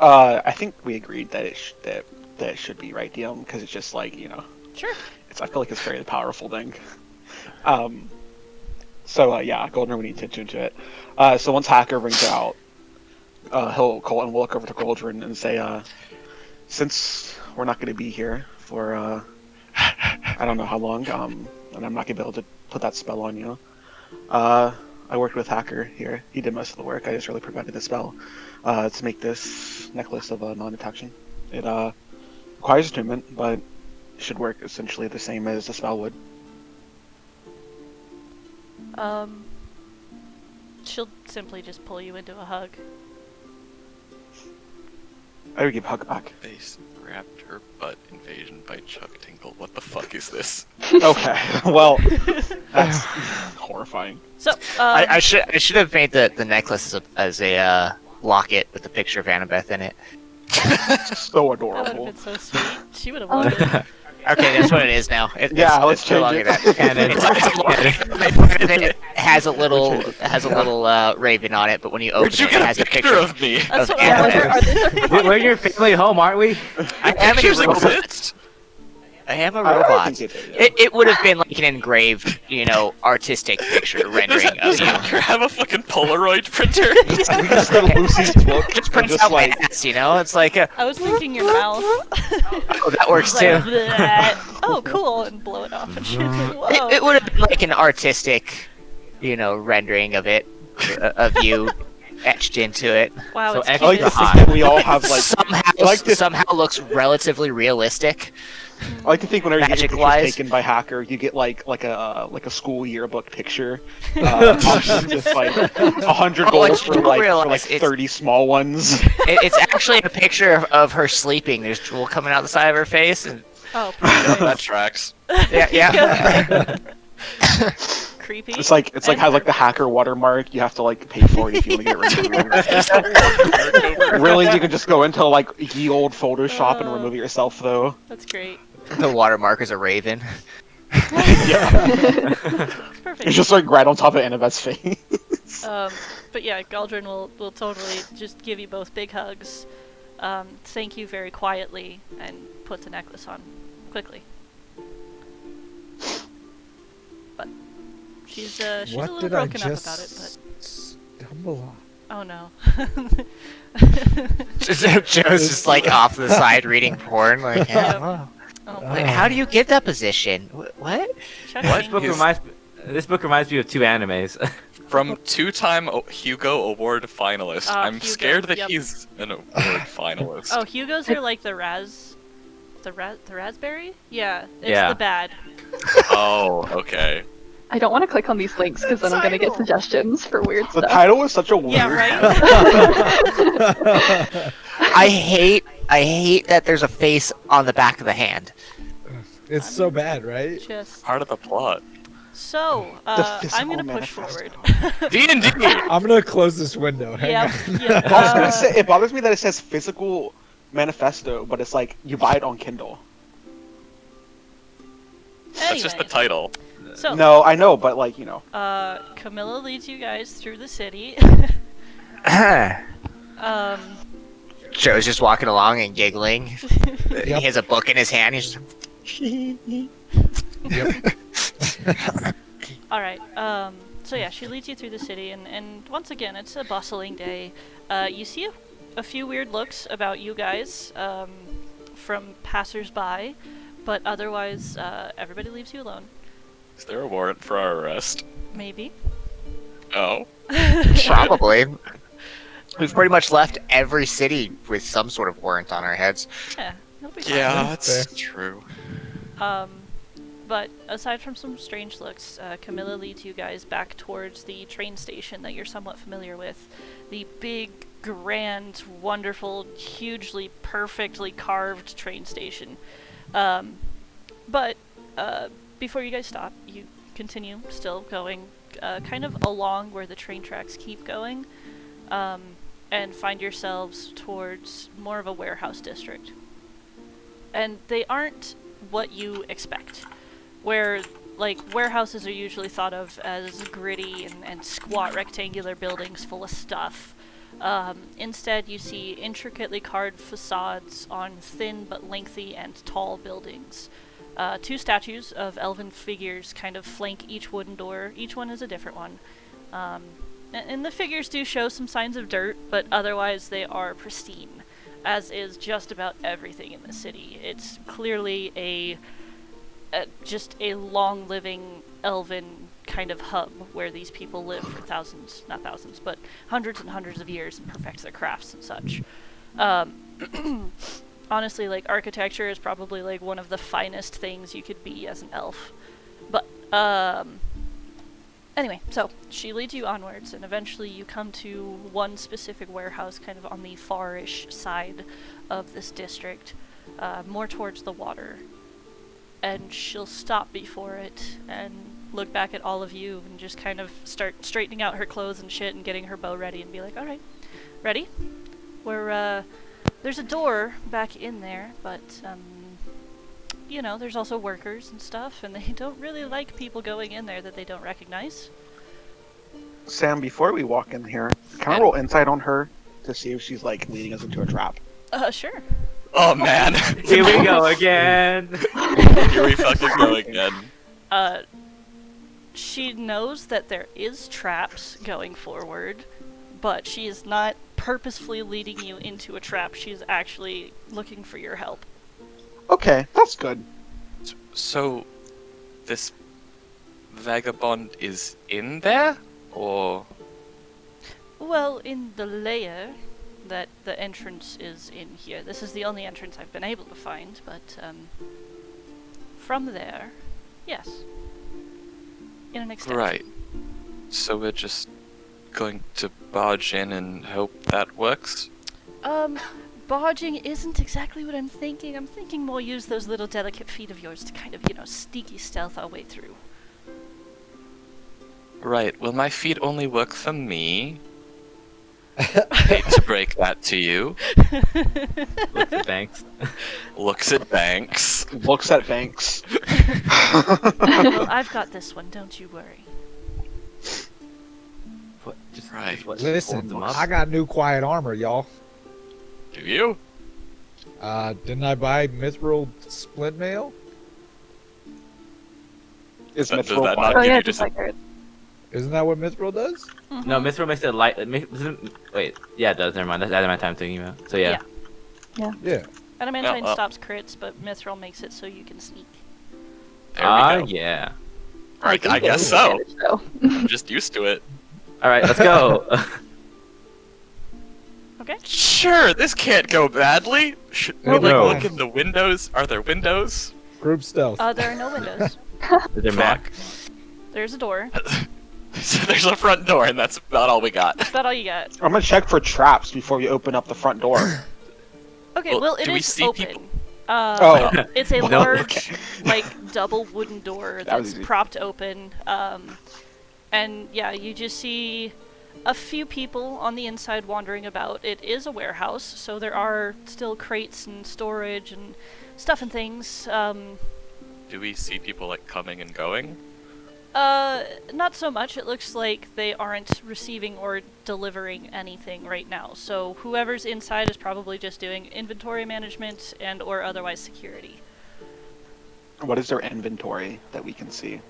I think we agreed that it should be right, DM, because it's just like Sure. I feel like it's a very powerful thing. Goldrin would need to attune to it. So once Hacker rings it out, Colton will look over to Goldrin and say, since we're not going to be here for I don't know how long, and I'm not going to be able to put that spell on you. I worked with Hacker here. He did most of the work. I just really provided the spell to make this necklace of non-detection. It requires attunement, but should work essentially the same as the spell would. She'll simply just pull you into a hug. I would give a hug back. Face grabbed her butt. Invasion by Chuck Tinkle. What the fuck is this? Okay, well, that's horrifying. So, I should have made the necklace as a locket with a picture of Annabeth in it. So that would adorable. have been so sweet. She would have loved it. Okay, that's what it is now. Let's change no it. It has a little raven on it, but when you open Where'd you it, get it has a picture of me? That's what Annabeth. We're your family at home, aren't we? I am a Pictures robot. exist? I am a I robot. think it is. It would have been like an engraved, artistic picture rendering of Does you. Hacker have a fucking Polaroid printer? We just go to Lucy's book Just and prints just out my like ass, It's like I was thinking your mouth. oh, that works Like, too. bleh. Oh, cool, and blow it off. And she's like, whoa. It would have been like an artistic, rendering of it, of you etched into it. Wow, So it's X- I like to cute. think that we all have like Somehow looks relatively realistic. I like to think whenever you get pictures Magic-wise. taken by Hacker, you get like a school yearbook picture. Just like 100 Oh, gold what you for don't like realize, it's- 30 small ones. It's actually a picture of her sleeping. There's drool coming out the side of her face. And, Oh, That tracks. yeah. creepy. It's like has like the Hacker watermark. You have to like pay for it if you want to get it removed. Really, you can just go into like ye old Photoshop and remove it yourself though. That's great. The watermark is a raven. It's perfect. It's just like right on top of Annabeth's face. But yeah, Galdrin will totally just give you both big hugs, thank you very quietly, and put the necklace on quickly. But she's a What little did I broken up just about it. But stumble on? oh no. Joe's just like off to the side reading porn. Like, Yep. wow. Oh, Wait, how do you get that position? What? Chuck This King. book reminds me of two animes. From two-time Hugo Award finalist. I'm Hugo, scared that yep. he's an award finalist. Oh, Hugo's are like the raspberry? Yeah, it's Yeah. the bad. Oh, okay. I don't want to click on these links because then I'm gonna get suggestions for weird The stuff. title was such a weird. Yeah, right? I hate that there's a face on the back of the hand. It's so bad, right? Just Part of the plot. so, The I'm gonna physical push forward. manifesto. D&D! I'm gonna close this window. Hang Yeah, on. yeah. I was gonna say, it bothers me that it says physical manifesto, but it's like you buy it on Kindle. That's just the Anyways, title. so No, I know, but like, you know. Camilla leads you guys through the city. Joe's just walking along and giggling. Yep. He has a book in his hand. He's Yep. All right. So yeah, she leads you through the city, and once again, it's a bustling day. You see a few weird looks about you guys from passersby, but otherwise, everybody leaves you alone. Is there a warrant for our arrest? Maybe. Oh. probably. We've pretty much left every city with some sort of warrant on our heads. Yeah. It'll be fine. Yeah, that's true. But aside from some strange looks, Camilla leads you guys back towards the train station that you're somewhat familiar with. The big, grand, wonderful, hugely, perfectly carved train station. But before you guys stop, you continue still going kind of along where the train tracks keep going, and find yourselves towards more of a warehouse district. And they aren't what you expect. Where, like, warehouses are usually thought of as gritty and squat rectangular buildings full of stuff. Instead, you see intricately carved facades on thin but lengthy and tall buildings. 2 statues of elven figures kind of flank each wooden door. Each one is a different one. And the figures do show some signs of dirt, but otherwise they are pristine, as is just about everything in the city. It's clearly just a long-living elven kind of hub where these people live for thousands, not thousands, but hundreds and hundreds of years and perfect their crafts and such. Honestly, like, architecture is probably like one of the finest things you could be as an elf. But anyway, so she leads you onwards, and eventually you come to one specific warehouse kind of on the far-ish side of this district, more towards the water. And she'll stop before it and look back at all of you and just kind of start straightening out her clothes and shit and getting her bow ready and be like, alright, ready? There's a door back in there, but, you know, there's also workers and stuff, and they don't really like people going in there that they don't recognize. Sam, before we walk in here, can I roll insight on her to see if she's, like, leading us into a trap? Sure. Oh man. Here we go again. Here we fucking go again. She knows that there is traps going forward, but she is not purposefully leading you into a trap. She's actually looking for your help. Okay, that's good. So, this vagabond is in there? Or... Well, in the layer that the entrance is in here. This is the only entrance I've been able to find, but from there, yes. In an extension. Right. So we're just going to barge in and hope that works? Barging isn't exactly what I'm thinking. I'm thinking more use those little delicate feet of yours to kind of, sneaky stealth our way through. Right, well my feet only work for me. Hate to break that to you. Look at Banks. Looks at Banks. Looks at Banks. Well, I've got this one, don't you worry. What? Just, Right. just what, Listen, hold them up? I got new quiet armor, y'all. Do you? Didn't I buy mithril splint mail? Is Does Mithril that quiet? not Oh give yeah, you just dis- like her. Isn't that what mithril does? No, Mithril makes it light. Wait, yeah, it does. Never mind. That's adamantine thinking about. So yeah. Yeah. Adamantine well. stops crits, but Mithril makes it so you can sneak. There we go. Yeah. I guess so. I'm just used to it. All right, let's go. Okay? Sure, this can't go badly. Should we No. look in the windows? Are there windows? Group stealth. There are no windows. Is there map? There's a door. So there's a front door, and that's about all we got. That's about all you got. I'm gonna check for traps before we open up the front door. Okay, Well, well, it do we is see open. people? Oh. It's a No. large, like, double wooden door That was that's easy. propped open. And yeah, you just see a few people on the inside wandering about. It is a warehouse, so there are still crates and storage and stuff and things. Do we see people like coming and going? Not so much. It looks like they aren't receiving or delivering anything right now. So whoever's inside is probably just doing inventory management and or otherwise security. What is their inventory that we can see?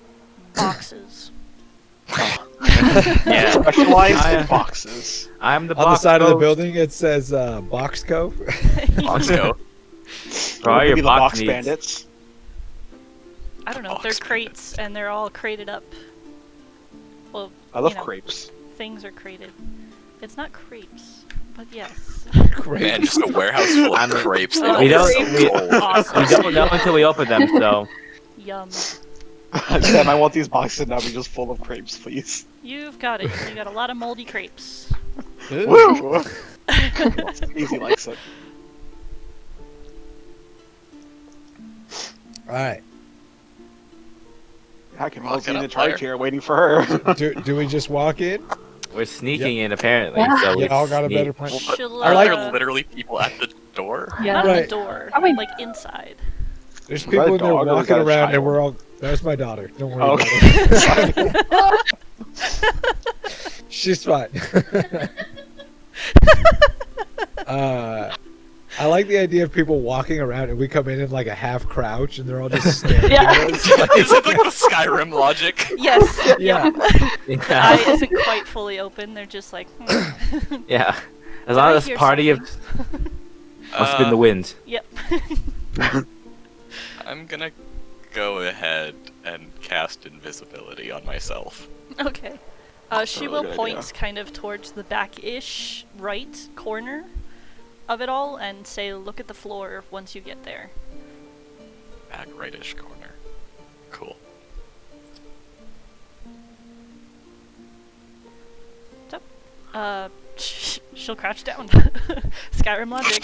Boxes. Yeah. Specialized in boxes. I'm the On the box side of the host. building, it says Boxco. Boxco. For all Maybe your the box box needs. bandits. I don't know. They're Box crates and they're all crated up. Well, I love you know, crepes. things are crated. It's not crepes, but yes. Man, just a warehouse full of crepes. They Oh, We don't don't- so we- cold. Awesome. We don't know until we open them, so Yum. Sam, I want these boxes now be just full of crepes, please. You've got it. You got a lot of moldy crepes. Woo! Easy likes it. All right. I can Walk almost it be in up the charge there. here waiting for her. Do we just walk in? we're sneaking in apparently. Yeah. So You we all got a sneak. better plan. She'll, Are there uh, literally people at the door? Yeah. not Right. at the door, I mean- like inside. There's Is that people a in there dog or is walking that a around, and child? we're all. That's my daughter. Don't worry Okay. about it. She's fine. I like the idea of people walking around, and we come in like a half crouch, and they're all just staring Yeah. at us. Is it like the Skyrim logic? Yes. Yeah. The eye Yeah. isn't quite fully open. They're just like. Yeah. As Did long I as hear party of something? must have been the wind. Yep. I'm gonna go ahead and cast invisibility on myself. Okay. She a will good point idea. kind of towards the back-ish right corner of it all and say, "Look at the floor once you get there." Back rightish corner. Cool. She'll crouch down. Skyrim logic.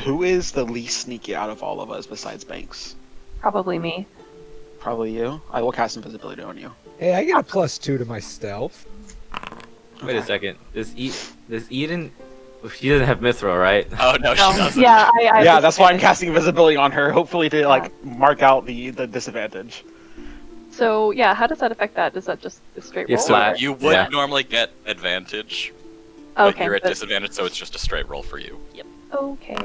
Who is the least sneaky out of all of us besides Banks? Probably me. Probably you. I will cast invisibility on you. Hey, I get a +2 to my stealth. Wait a second. Does Eden? She doesn't have Mithril, right? Oh no, she doesn't. Yeah, I Yeah, that's why I'm casting invisibility on her, hopefully to like mark out the disadvantage. So yeah, how does that affect that? Does that just a straight Yeah, roll? So flat. you would Yeah. normally get advantage, but Okay. you're at but- disadvantage, so it's just a straight roll for you. Okay.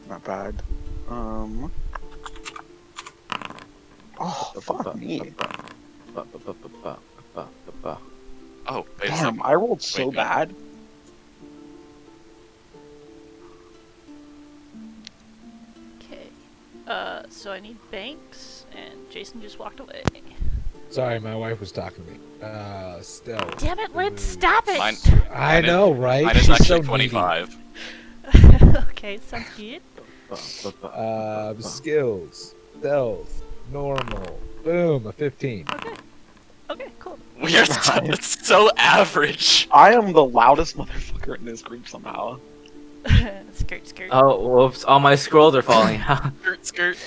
Not bad. Oh, fuck me. Oh, wait a Damn, second. I rolled so Wait, bad. Okay. So I need Banks, and Jason just walked away. Sorry, my wife was talking to me. Stealth. Damn it, Liz, stop it! Mine, I Mine is- know, right? mine is She's actually so needy. 25. Okay, sounds good. Skills, stealth, normal. Boom, a 15. Okay, cool. We are it's so average. I am the loudest motherfucker in this group somehow. Skirt, skirt. Oh, whoops! All my scrolls are falling out. Skirt, skirt.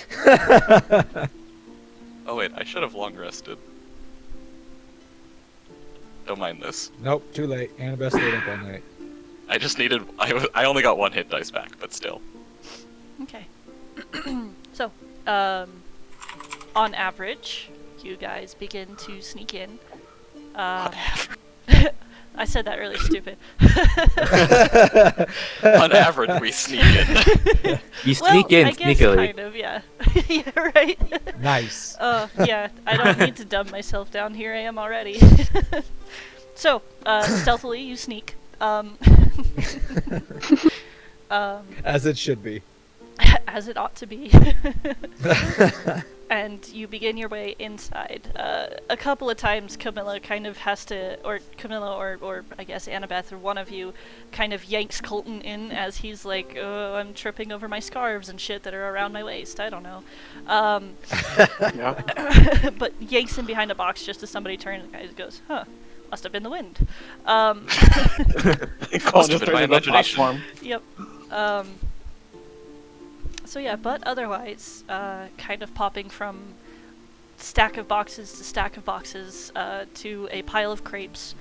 Oh wait, I should have long rested. Don't mind this. Nope, too late. Annabeth stayed up all night. I just needed. I only got one hit dice back, but still. Okay. So, on average, you guys begin to sneak in. Whatever. I said that really stupid. On average, we sneak in. You sneak in I guess sneakily. kind of, yeah. Yeah, right. Nice. Yeah, I don't need to dumb myself down. Here I am already. So, stealthily, you sneak. As it should be. As it ought to be. And you begin your way inside. A couple of times Camilla kind of has to, or Camilla or I guess Annabeth or one of you kind of yanks Colton in as he's like, oh, I'm tripping over my scarves and shit that are around my waist. I don't know. Yeah. But yanks him behind a box just as somebody turns and the guy goes, huh, must have been the wind. Colin Must have just been my turned into a imagination. platform. Yep. So yeah, but otherwise, kind of popping from stack of boxes to stack of boxes to a pile of crepes,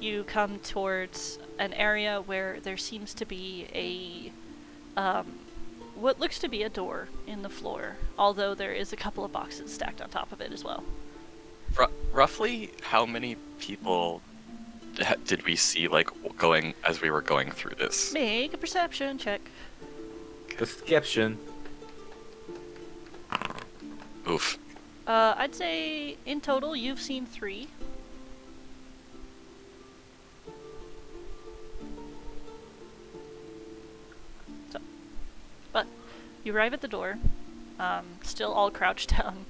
you come towards an area where there seems to be a what looks to be a door in the floor, although there is a couple of boxes stacked on top of it as well. Roughly, how many people did we see like going as we were going through this? Make a perception check. Perception. Oof. I'd say in total you've seen 3. So, but you arrive at the door, still all crouched down,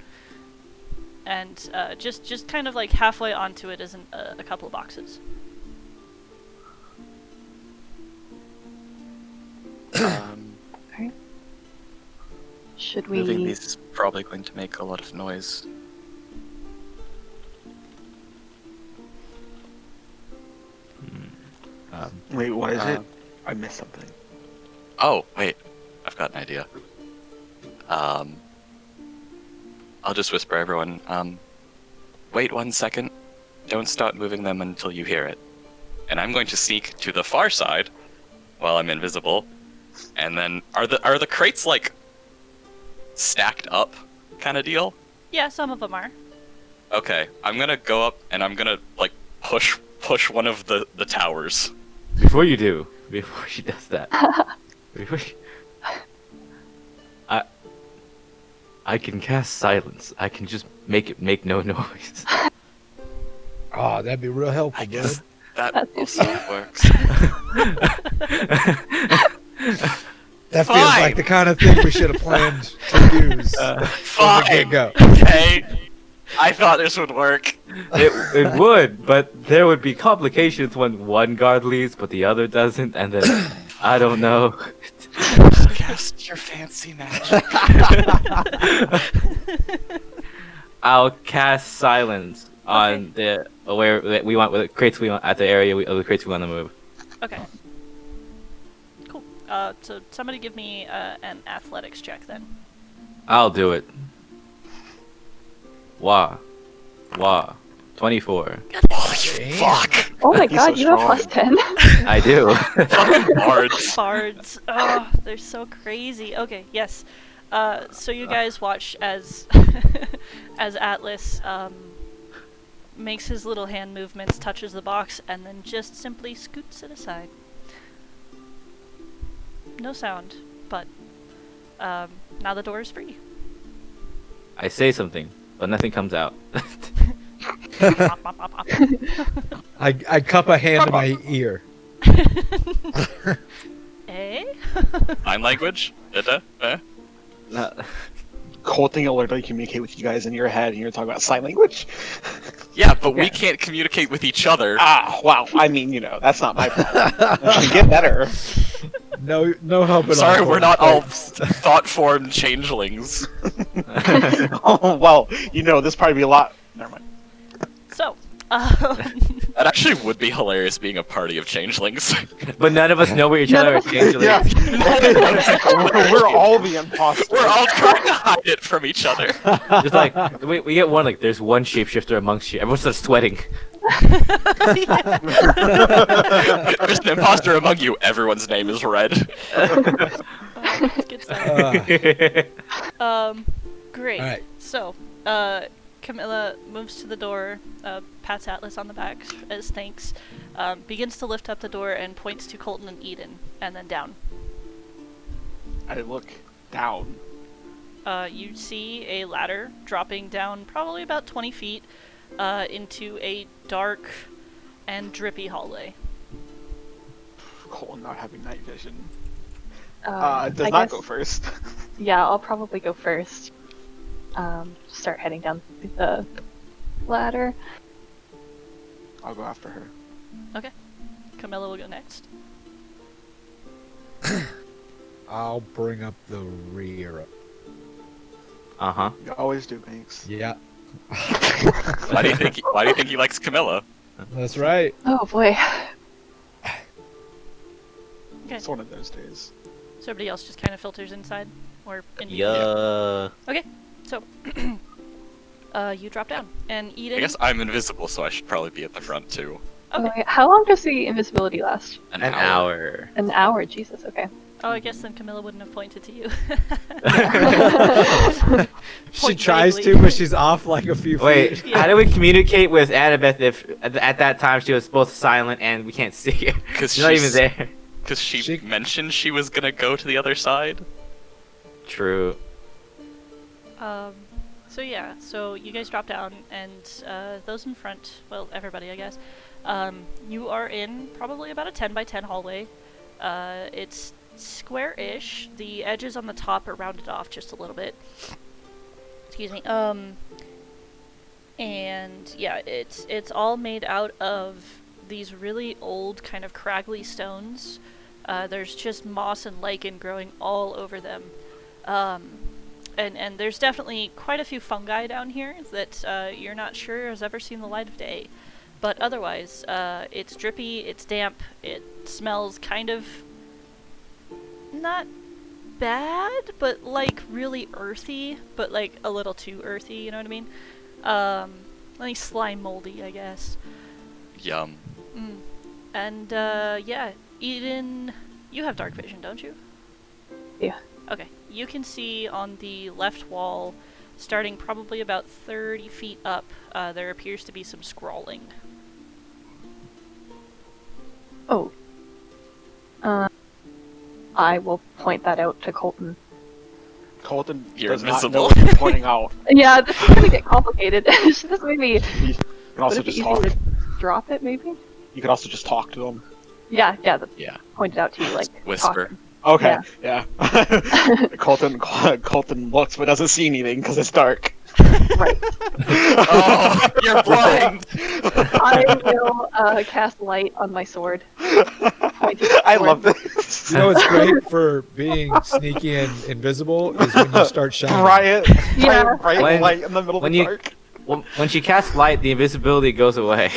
and just kind of like halfway onto it is a couple of boxes. Alright. Should we? Moving these is probably going to make a lot of noise. Wait, what is it? I missed something. Oh, wait. I've got an idea. I'll just whisper everyone, wait 1 second. Don't start moving them until you hear it. And I'm going to sneak to the far side while I'm invisible. And then are the crates like stacked up kind of deal? Yeah, some of them are. Okay, I'm gonna go up and I'm gonna like push one of the towers. Before she does that, I can cast silence. I can just make it make no noise. Oh, that'd be real helpful, I guess bud. that That's also works. That feels Fine. like the kind of thing we should have planned to use. From the Fine. get-go. Okay. I thought this would work. It would, but there would be complications when one guard leaves but the other doesn't, and then I don't know. Cast your fancy magic. I'll cast silence on the where we want the crates we want at the area of the crates we want to move. Okay. Cool. So somebody give me an athletics check then. I'll do it. Wah. 24. Holy fuck. Oh my He's god, so you have strong. +10. I do. Fucking bards. Bards. Oh, they're so crazy. Okay, yes. So you guys watch as as Atlas makes his little hand movements, touches the box, and then just simply scoots it aside. No sound, but now the door is free. I say something, but nothing comes out. Pop, pop, pop, pop. I cup a hand to my ear. Eh? Sign language? No. Whole thing will literally communicate with you guys in your head, and you're talking about sign language. Yeah, but we can't communicate with each other. Ah, wow. I mean, that's not my problem. I should get better. No help at all. Sorry, we're not all Thanks. thought-formed changelings. Oh, well, this probably be a lot. Never mind. So, That actually would be hilarious being a party of changelings. But none of us know where each other are changing. Yeah. We're all the imposters. We're all trying to hide it from each other. Just like we get one like there's one shapeshifter amongst you. Everyone starts sweating. There's an imposter among you. Everyone's name is red. good stuff. Great. Alright. So, Camilla moves to the door, pats Atlas on the back as thanks, begins to lift up the door and points to Colton and Eden, and then down. I look down. You see a ladder dropping down probably about 20 feet into a dark and drippy hallway. Colton not having night vision. I Does not guess- go first. Yeah, I'll probably go first. Start heading down the ladder. I'll go after her. Okay. Camilla will go next. I'll bring up the rear. Uh-huh. You always do, Banks. Yeah, Why do you think he likes Camilla? that's right. Oh boy. Okay. It's one of those days. So everybody else just kind of filters inside? Or in Yeah. Okay, so You drop down, and Eden. I guess I'm invisible, so I should probably be at the front too. Okay. How long does the invisibility last? An An hour. hour. An hour. Jesus. Okay. Oh, I guess then Camilla wouldn't have pointed to you. She Point tries vaguely. to, but she's off like a few Wait, feet. Yeah. how do we communicate with Annabeth if at that time she was both silent and we can't see her? Because She's not even there. Because she She- mentioned she was gonna go to the other side. True. So yeah, so you guys drop down, and those in front, well, everybody, I guess, you are in probably about a 10 by 10 hallway. It's square-ish. The edges on the top are rounded off just a little bit. Excuse me. And yeah, it's all made out of these really old, kind of craggy stones. There's just moss and lichen growing all over them. And there's definitely quite a few fungi down here that you're not sure has ever seen the light of day. But otherwise, it's drippy, it's damp, it smells kind of not bad, but like really earthy, but like a little too earthy, you know what I mean? Like slime moldy, I guess. Yum. And yeah, Eden, you have dark vision, don't you? Yeah. Okay, you can see on the left wall, starting probably about 30 feet up, there appears to be some scrawling. Oh. I will point that out to Colton. Colton You're does not know invisible. what you're pointing out. Yeah, this is gonna get complicated. This maybe. You can also Would it be just easier talk. to drop it, maybe? You could also just talk to him. Yeah, that's Yeah. pointed out to you, like Whisper. talking. Okay, yeah. Colton looks but doesn't see anything because it's dark. Right. Oh, you're blind. I will cast light on my sword. Pointing at the I sword. love this. You know what's great for being sneaky and invisible is when you start shining. Riot, Yeah. bright When- light in the middle of when the you- dark. When she casts light, the invisibility goes away.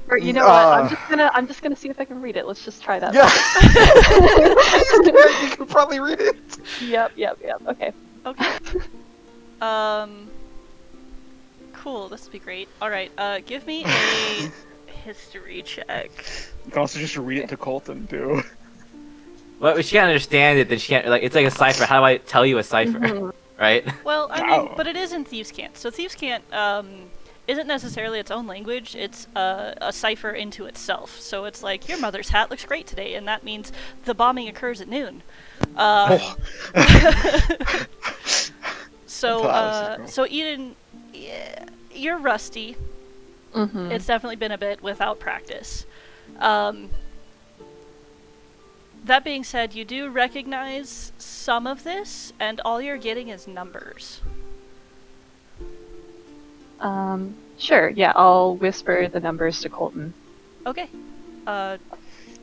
Or you know what? I'm just gonna see if I can read it. Let's just try that. Yeah. You can probably read it. Yep. Okay. Okay. Cool, this would be great. Alright, give me a history check. You can also just read it to Colton too. Well, if she can't understand it, then she can't. Like, it's like a cipher. How do I tell you a cipher? Mhm. Right? Well, I mean, Wow. but it is in Thieves' Cant. So Thieves' Cant isn't necessarily its own language, it's a cipher into itself. So it's like, your mother's hat looks great today, and that means the bombing occurs at noon. So Eden, yeah, you're rusty. Mhm. It's definitely been a bit without practice. That being said, you do recognize some of this, and all you're getting is numbers. Sure. Yeah, I'll whisper the numbers to Colton. Okay.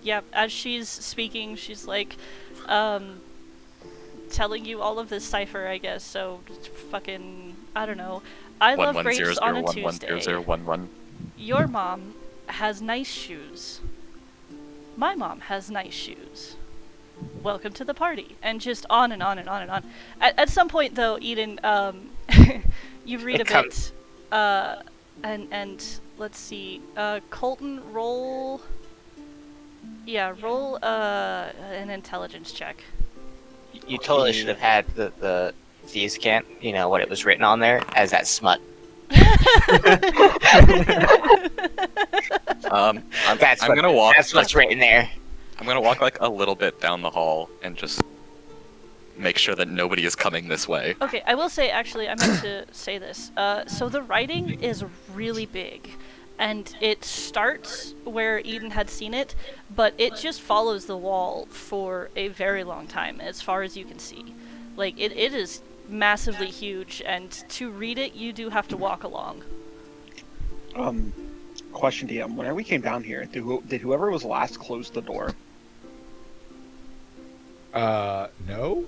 Yeah, as she's speaking, she's like, telling you all of this cipher, I guess, so fucking, I don't know. I love grapes on a Tuesday. 110011. Your mom has nice shoes. My mom has nice shoes. Welcome to the party. And just on and on and on and on. At some point, though, Eden, you read a bit, and let's see, Colton, roll an intelligence check. You totally should have had the Thieves' Cant, you know, what it was written on there, as that smut. That's I'm gonna walk. That's what's written there. I'm gonna walk like a little bit down the hall and just make sure that nobody is coming this way. Okay, I will say, actually, I meant to say this. So the writing is really big, and it starts where Eden had seen it, but it just follows the wall for a very long time, as far as you can see. Like, it is massively huge, and to read it, you do have to walk along. Question, DM. Whenever we came down here, did whoever was last close the door? No.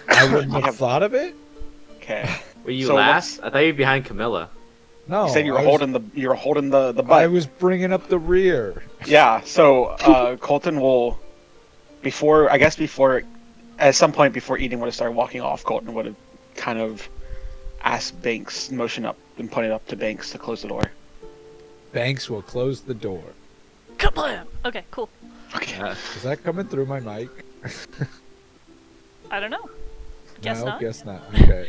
I wouldn't have thought of it. Okay. Were you So last? I thought you were behind Camilla. No. You said you were holding the I butt. was bringing up the rear. Yeah. So Colton will, at some point before Eden would have started walking off, Colton would have kind of ask Banks, motion up and point it up to Banks to close the door. Banks will close the door. Kablam! Okay, cool. Okay. Is that coming through my mic? I don't know. Guess no, not. guess not. Okay.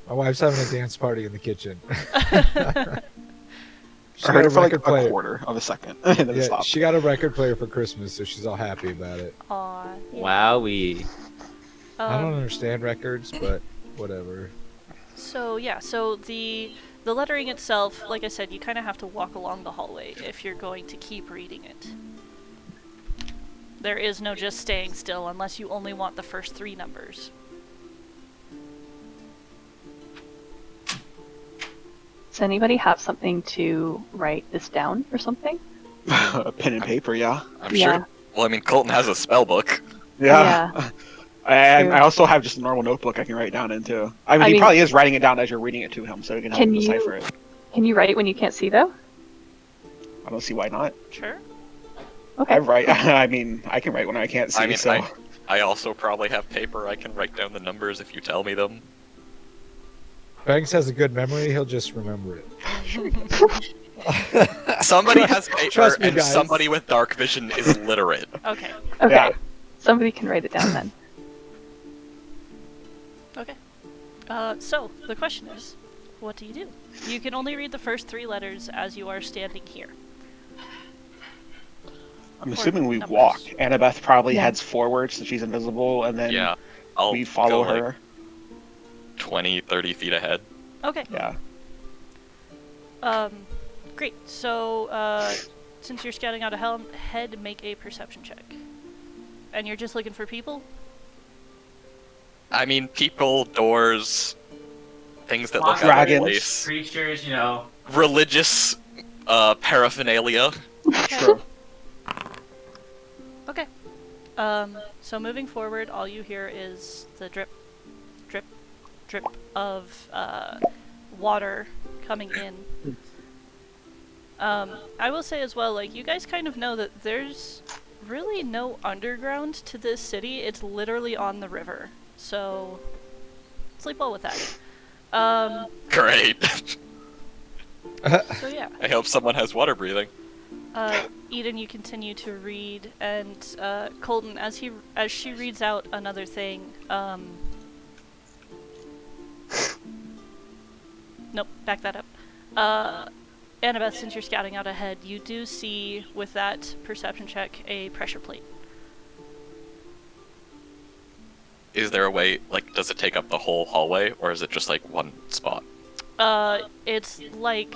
My wife's having a dance party in the kitchen. She I heard got it for like a player. quarter of a second, and then it Yeah, stopped. she got a record player for Christmas, so she's all happy about it. Aw. Yeah. Wowee. I don't understand records, but whatever. So yeah, so the lettering itself, like I said, you kind of have to walk along the hallway if you're going to keep reading it. There is no just staying still unless you only want the first 3 numbers. Does anybody have something to write this down or something? A pen and paper, yeah. I'm Yeah. sure. Well, I mean, Colton has a spell book. Yeah. And True. I also have just a normal notebook I can write down into. I mean, he probably is writing it down as you're reading it to him, so he can help Can him you- decipher it. Can you write when you can't see though? I don't see why not. Sure. Okay. I write. I mean, I can write when I can't see. I mean, so I also probably have paper. I can write down the numbers if you tell me them. Banks has a good memory. He'll just remember it. Somebody has paper, Trust me, and guys. somebody with dark vision is literate. Okay. Okay. Yeah. Somebody can write it down then. Okay. So the question is, what do you do? You can only read the first 3 letters as you are standing here. I'm assuming we numbers. walk. Annabeth probably Yeah. heads forward since she's invisible, and then Yeah, I'll we follow go, like, her. 20, 30 feet ahead. Okay. Yeah. Great. So, since you're scouting out ahead, make a perception check. And you're just looking for people? I mean, people, doors, things that look out of Dragons. place, Creatures, you know. religious paraphernalia. True. Okay. So moving forward, all you hear is the drip, drip, drip of water coming in. I will say as well, like, you guys kind of know that there's really no underground to this city. It's literally on the river. So, sleep well with that. Great. So yeah. I hope someone has water breathing. Eden, you continue to read, and Colton, as she reads out another thing, nope, back that up. Annabeth, since you're scouting out ahead, you do see, with that perception check, a pressure plate. Is there a way, like, does it take up the whole hallway, or is it just, like, one spot? It's like,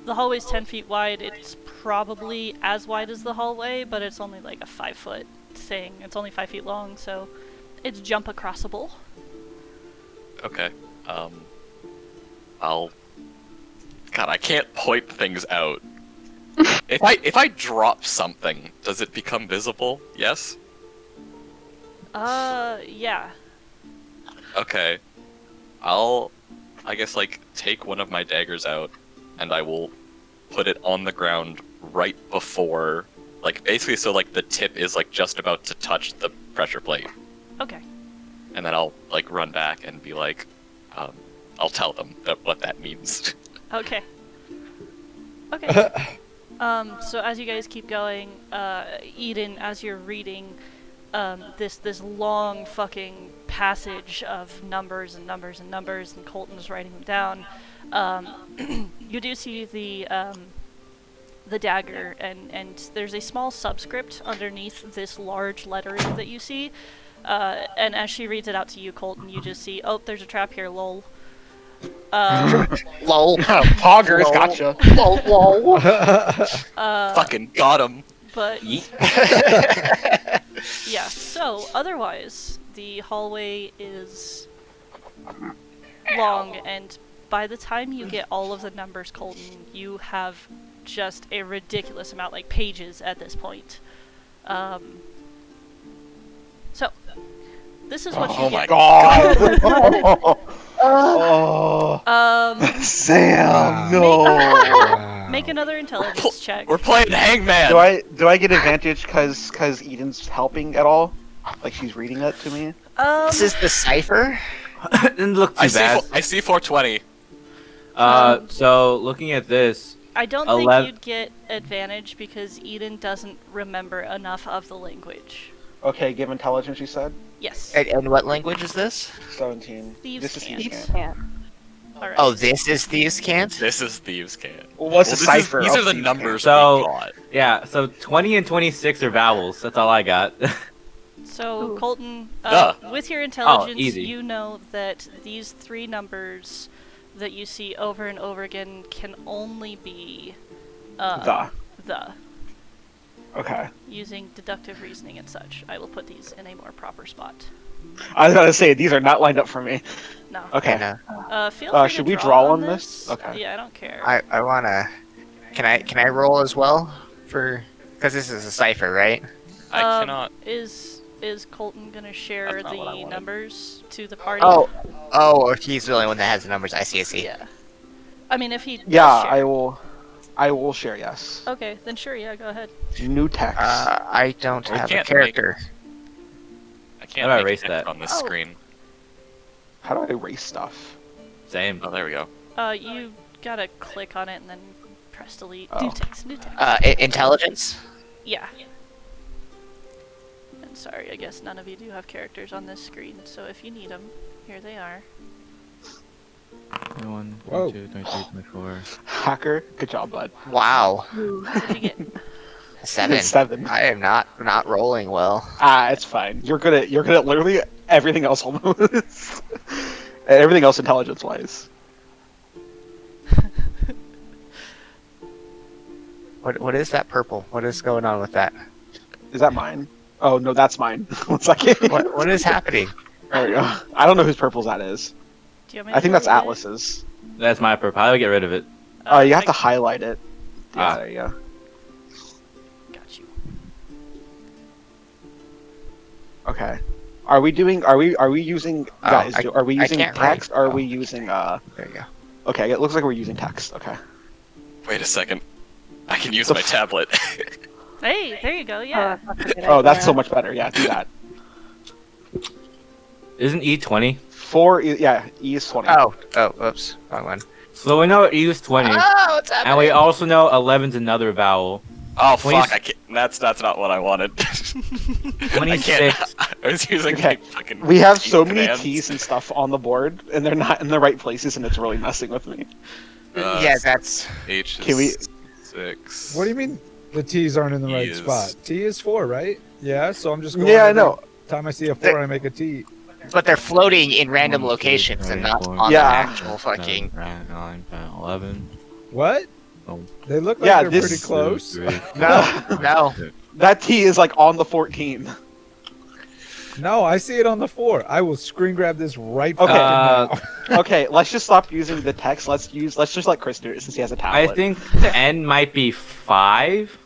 the hallway's 10 feet wide. It's probably as wide as the hallway, but it's only like a 5-foot thing. It's only 5 feet long, so it's jump acrossable. Okay. God, I can't point things out. If I drop something, does it become visible? Yes? Yeah. Okay. I guess, like, take one of my daggers out, and I will put it on the ground right before, like, basically so, like, the tip is, like, just about to touch the pressure plate. Okay. And then I'll, like, run back and be like, I'll tell them what that means. Okay. Okay. So as you guys keep going, Eden, as you're reading this long fucking passage of numbers and numbers and numbers, and Colton's writing them down, you do see the dagger, and there's a small subscript underneath this large lettering that you see. And as she reads it out to you, Colton, you just see, oh, there's a trap here, lol. Lol. Poggers, Lol. gotcha. Lol. Lol. Fucking got him. But yeah, so otherwise the hallway is long, and by the time you get all of the numbers, Colton, you have just a ridiculous amount, like pages at this point. So this is what you Oh my get. God. Oh, Sam, no. Wow. Make another intelligence check. We're playing Hangman! Do I get advantage because Eden's helping at all? Like she's reading it to me? This is the cipher. Didn't look too bad. I see 420. So looking at this, I don't think you'd get advantage because Eden doesn't remember enough of the language. Okay, give intelligence, you said? Yes. And what language is this? 17. Thieves This is can't. Thieves Can't. Alright. Oh, this is Thieves Can't? This is Thieves Can't. What's the This is- cipher? These of are the Thieves' numbers So- we got. yeah. So 20 and 26 are vowels. That's all I got. So, Ooh. Colton, Duh. with your intelligence, easy. you know that these three numbers that you see over and over again can only be The. Okay. using deductive reasoning and such. I will put these in a more proper spot. I was gonna say these are not lined up for me. No. Okay. And, Feel free should to we draw on this? this? Okay. Yeah, I don't care. I wanna. Can I roll as well for? Because this is a cipher, right? I cannot. Is Colton gonna share That's not what I the wanted. numbers to the party? Oh, he's the only one that has the numbers. I see. Yeah. I mean, if he does Yeah, share. I will share. Yes. Okay, then sure, yeah, go ahead. New text. I don't We have a can't character. I can't How do I make erase text that? on this Oh. screen. How do I erase stuff? Same. Oh, there we go. You gotta click on it and then press delete. Oh. New text, new text. Intelligence. Yeah. And sorry, I guess none of you do have characters on this screen, so if you need them, here they are. 21, Whoa. 22, 23, 24. Hacker. Good job, bud. Wow, What did you get? 7. 7. I am not rolling well. It's fine. You're good at literally everything else almost. Everything else intelligence wise. What is that purple? What is going on with that? Is that mine? Oh no, that's mine. 1 second. What is happening? There we go. I don't know whose purples that is. Do you want me I to think that's delete it? Atlas's. That's my purple. How do I get rid of it? Oh, you have I to highlight it. Yeah, Ah. there you go. Got you. Okay. Are we using guys? Are we I using can't text? write. Or are we using There you go. Okay, it looks like we're using text. Okay. Wait a second. I can use my tablet. Hey, there you go, yeah. that's a good Oh, that's idea. so much better. Yeah, do that. Isn't E20? 4. Yeah, E is 20. Oh, oops, wrong one. So we know E is 20, Oh, what's and happening? we also know 11's another vowel. Oh 20 fuck! I can't. That's not what I wanted. I 26. can't. I was using Okay. my fucking. We have key so many commands. T's and stuff on the board, and they're not in the right places, and it's really messing with me. Yeah, that's. H is Can we- 6. What do you mean the T's aren't in the right T is- spot? T is 4, right? Yeah, so I'm just going. Yeah, I every know. Time I see a 4, I make a T. But they're floating in random 1, 2, locations and 3, not 4, on Yeah. the actual fucking. 7, 9, 10, 11. What? Oh. They look like Yeah, they're this- pretty close. 2, 3, No. That T is like on the 14. No, I see it on the 4. I will screen grab this right Okay. fucking now. Okay, let's just stop using the text. Let's just let Chris do it since he has a tablet. I think the N might be 5.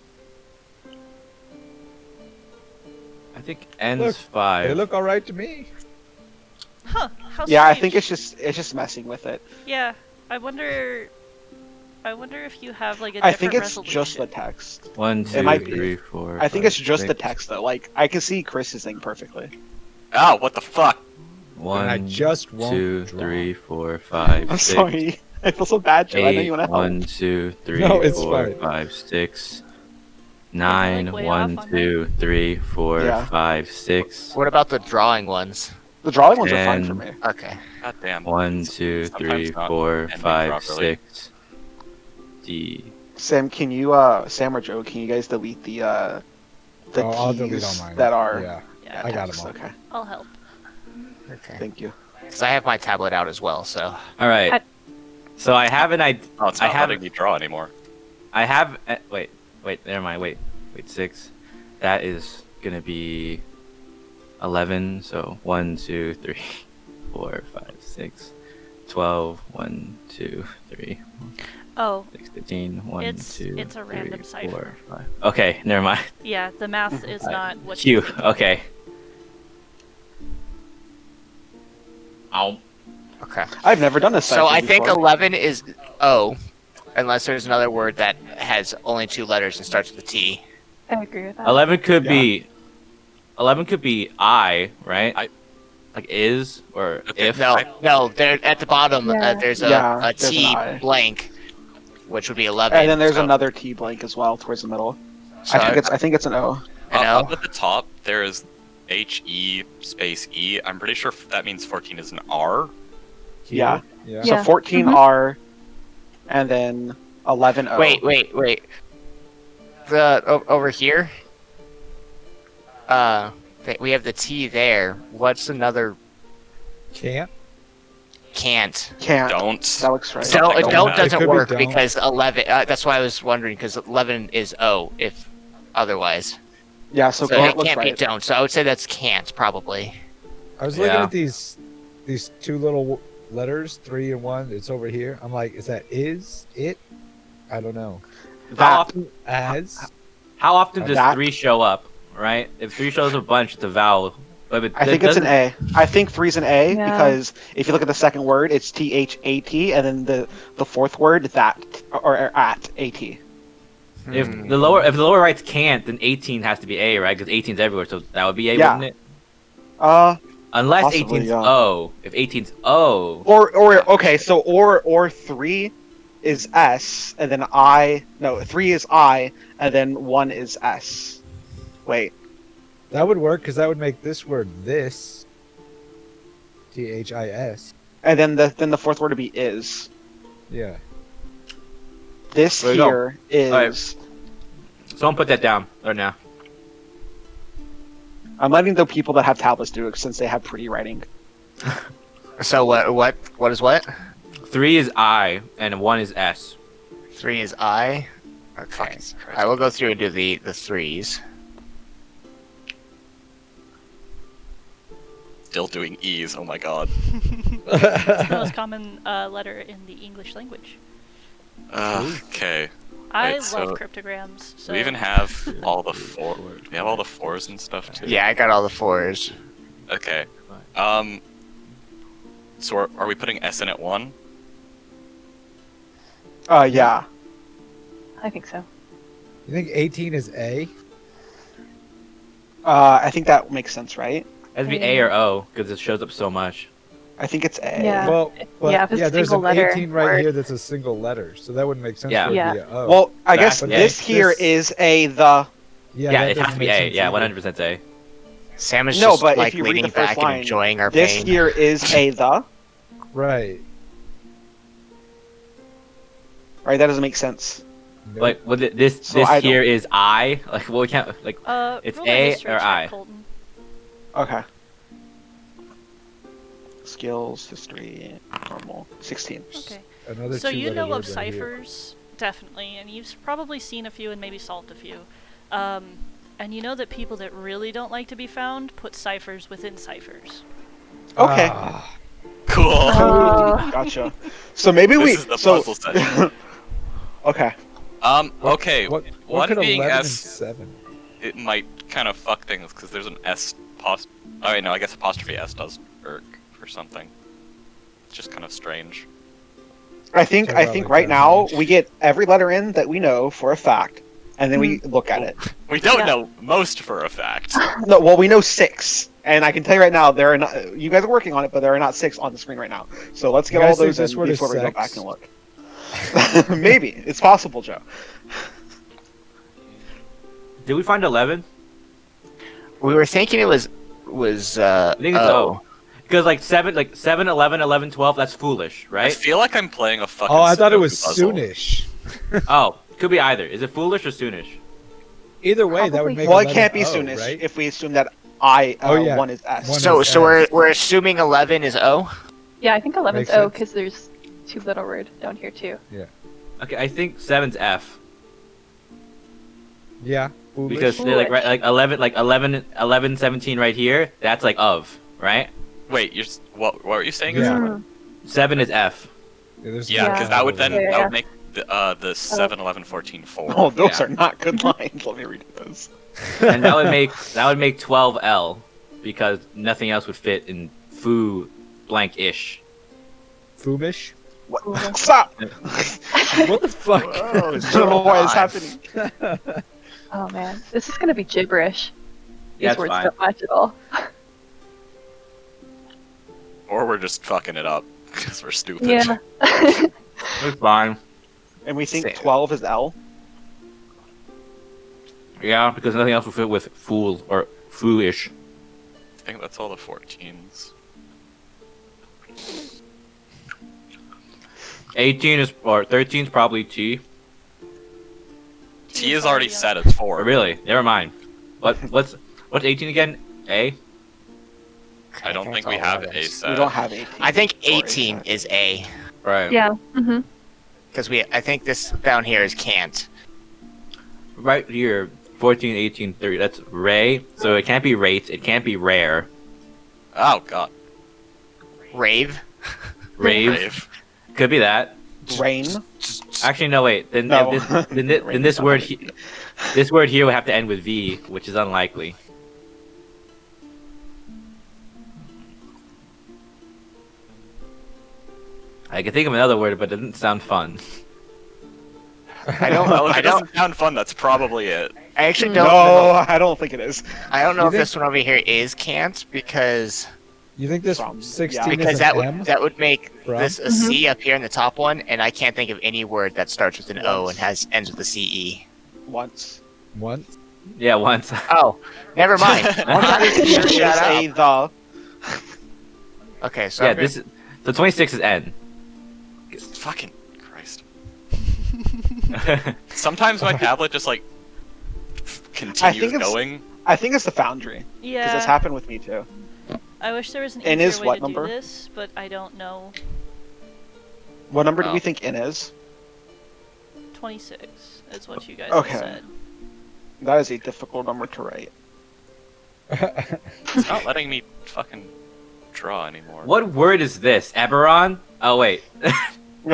I think N's Look, 5. They look all right to me. Huh, how Yeah, I strange. think it's just messing with it. Yeah, I wonder if you have like a I different think it's resolution. just the text. 1, 2, might be. 3, 4. I think 5, it's just the 6. text though. Like I can see Chris's thing perfectly. Oh, what the fuck? 1, And I just won't 2, draw. 3, 4, 5, I'm 6. sorry. I feel so bad, Joe. I know 8, you want to help. 1, 2, 3, No, it's 4, fine. 5, 6. 9, like, way 1, off on 2, 3, 4, Yeah. 5, 6. What about the drawing ones? The drawing ones are fine for 10. me. Okay. God damn. 1, 2, 3, Sometimes not 4, ending 5, properly. 6. D. Sam, can you Sam or Joe, can you guys delete the Oh, I'll delete all keys mine. that are Yeah, Yeah, I got text? 'em all. Okay, I'll help. Okay. thank you. Because I have my tablet out as well, so. All right. I- So I have an idea. Oh, it's I not have- letting me draw anymore. I have. Wait. Never mind. Wait. 6. That is gonna be 11. So 1, 2, 3, 4, 5, 6, 12. 1, 2, 3, Oh, 6, 15. 1, It's- 2, it's a 3, random 4, cipher. 5. Okay. Never mind. yeah, the math is not what Q. you think. Okay. Ow. Okay. I've never done this. So cipher I think before. 11 is O, unless there's another word that has only 2 letters and starts with a T. I agree with that. 11 could Yeah. be. 11 could be I, right? Like is or Okay, if? No, there at the bottom. Yeah. There's Yeah, a there's an T I. blank, which would be 11. And then there's so, another T blank as well towards the middle. So I think it's an O. an O. Up at the top, there is HE space E. I'm pretty sure that means 14 is an R. Yeah. Yeah. So Yeah. 14R, and then 11O. Wait. Over here. We have the T there. What's another? Can't. Can't. Can't. Don't. That looks right. Something like Don't that. It doesn't could be work don't. because 11. That's why I was wondering because 11 is O if otherwise. Yeah, so So can't it looks can't right. be don't. So I would say that's can't probably. I was looking Yeah. at these two little letters, 3 and 1. It's over here. I'm like, is that is it? I don't know. How That, often? As How often does That- 3 show up? Right? If 3 shows up a bunch, it's a vowel. But if I think it's an A. I think 3's an A Yeah. because if you look at the second word, it's THAT, and then the fourth word, that, or at AT. If the lower right's can't, then 18 has to be A, right? Because 18's everywhere, so that would be A, Yeah. wouldn't it? Unless Possibly, 18's yeah. O. If 18's O, Okay, so or 3 is S, and then 3 is I, and then 1 is S. Wait. that would work because that would make this word this. THIS. And then the fourth word would be is. Yeah. This There you go. here is. Alright. someone put that down right now. I'm letting the people that have tablets do it since they have pretty writing. So what is what? 3 is I, and 1 is S. 3 is I. Okay. I will go through and do the threes. Still doing E's. Oh my god. The most common letter in the English language. Okay. I Right, so love cryptograms. So We even have all the we have all the 4s and stuff too. Yeah, I got all the 4s. Okay. So are we putting S in at 1? Yeah. I think so. You think 18 is A? I think that makes sense, right? It has to be A or O, because it shows up so much. I think it's A. Yeah. Well, but yeah, if it's a there's single an letter 18 right word. here that's a single letter, so that wouldn't make sense Yeah. for it Yeah. to be a O. Well, I guess But this here this- is a the. yeah, Yeah, that it has doesn't to be make A. sense Yeah, either. 100% A. Sam is No, just but if like you read leaning the first back line, and enjoying our This pain. here is a the. Right. Right, that doesn't make sense. Nope. Like, with it, this So I here is I. Like, well, we can't. Like, it's roll a A history or check, I. Colton. Okay. Skills, history, normal, 16. Okay. Another So you two-letter know of word right here. ciphers, definitely, and you've probably seen a few and maybe solved a few. And you know that people that really don't like to be found put ciphers within ciphers. Okay. Ah, Cool. Gotcha. So maybe This we. is the so, puzzle session. okay. Okay. what one could being 11 and S, 7? it might kind of fuck things because there's an S post. Oh wait, no, I guess apostrophe S does work for something. It's just kind of strange. I think Turns out like right that now much. we get every letter in that we know for a fact, and then we look at it. We don't Yeah. know most for a fact. No, well, we know 6, and I can tell you right now there are not. You guys are working on it, but there are not 6 on the screen right now. So let's You get all guys think those this in word is before we go sex? back and look. Maybe it's possible, Joe. Did we find 11? We were thinking it was I think it's O. Because like 7, 11, 11, 12, that's foolish, I right? feel like I'm playing a fucking. Oh, I thought it was Sudoku puzzle. soonish. Oh, could be either. Is it foolish or soonish? Either way, that would Probably. make Well, it 11 can't be O, soonish right? if we assume that I Oh, yeah. 1 is S. One So is so S. we're assuming 11 is O. Yeah, I think 11's Makes O sense. because there's two little word down here too. Okay, I think 7's F. Yeah. Foolish. Because they're like, right, like 11, 17 right here, that's like of, right? Wait, what were you saying? Yeah. Mm. 7 is F. There's Yeah, no because Yeah. that would then Yeah. that would make the 7, 11, 14, 4. Oh, those Yeah. are not good lines. Let me read those. And that would make 12L because nothing else would fit in foo blank-ish. Foomish. What? Stop! What the fuck? Whoa, I don't know why it's happening. Oh man, this is gonna be gibberish. These Yeah, it's words fine. don't match at all. Or we're just fucking it up because we're stupid. Yeah. It's fine. And we think Same. 12 is L. Yeah, because nothing else will fit with fool or foolish. I think that's all the 14s. 18 is or 13 is probably T. T is already set as 4. Or really? Never mind. What's 18 again? A. I don't think we that's all have that A is. set. We don't have 18. I think or A 18 set. is A. Right. Yeah. Mhm. Because I think this down here is can't. Right here. 14, 18, 30. That's Ray. So it can't be rate. It can't be rare. Oh god. Rave. Rave. Rave. Could be that. Rain. Actually, no. Wait. Then No. then Rain this does not word have an this word here would have to end with V, which is unlikely. I can think of another word, but it doesn't sound fun. I don't. Well, if I it don't. doesn't sound fun, that's probably it. I actually don't. No, know. I don't think it is. I don't know You if think- this one over here is can't because You think this From- 16 yeah. is because an that M? would make From? this a C up here in the top one, and I can't think of any word that starts with an O Once. and ends with a CE. Once. Once? Yeah, once. Oh, never mind. Here is Shut up. a the. Okay, so Yeah, I'm gonna- this is the 26 is N. Fucking Christ. Sometimes my tablet just like continues it's- going. I think it's the foundry. Because it's Yeah. happened with me too. I wish there was an N easier is way what to number? do this, but I don't know. What number do Oh. we think N is? 26 is what you guys Okay. have said. That is a difficult number to write. It's not letting me fucking draw anymore. What word is this? Eberron? Oh wait. Yeah.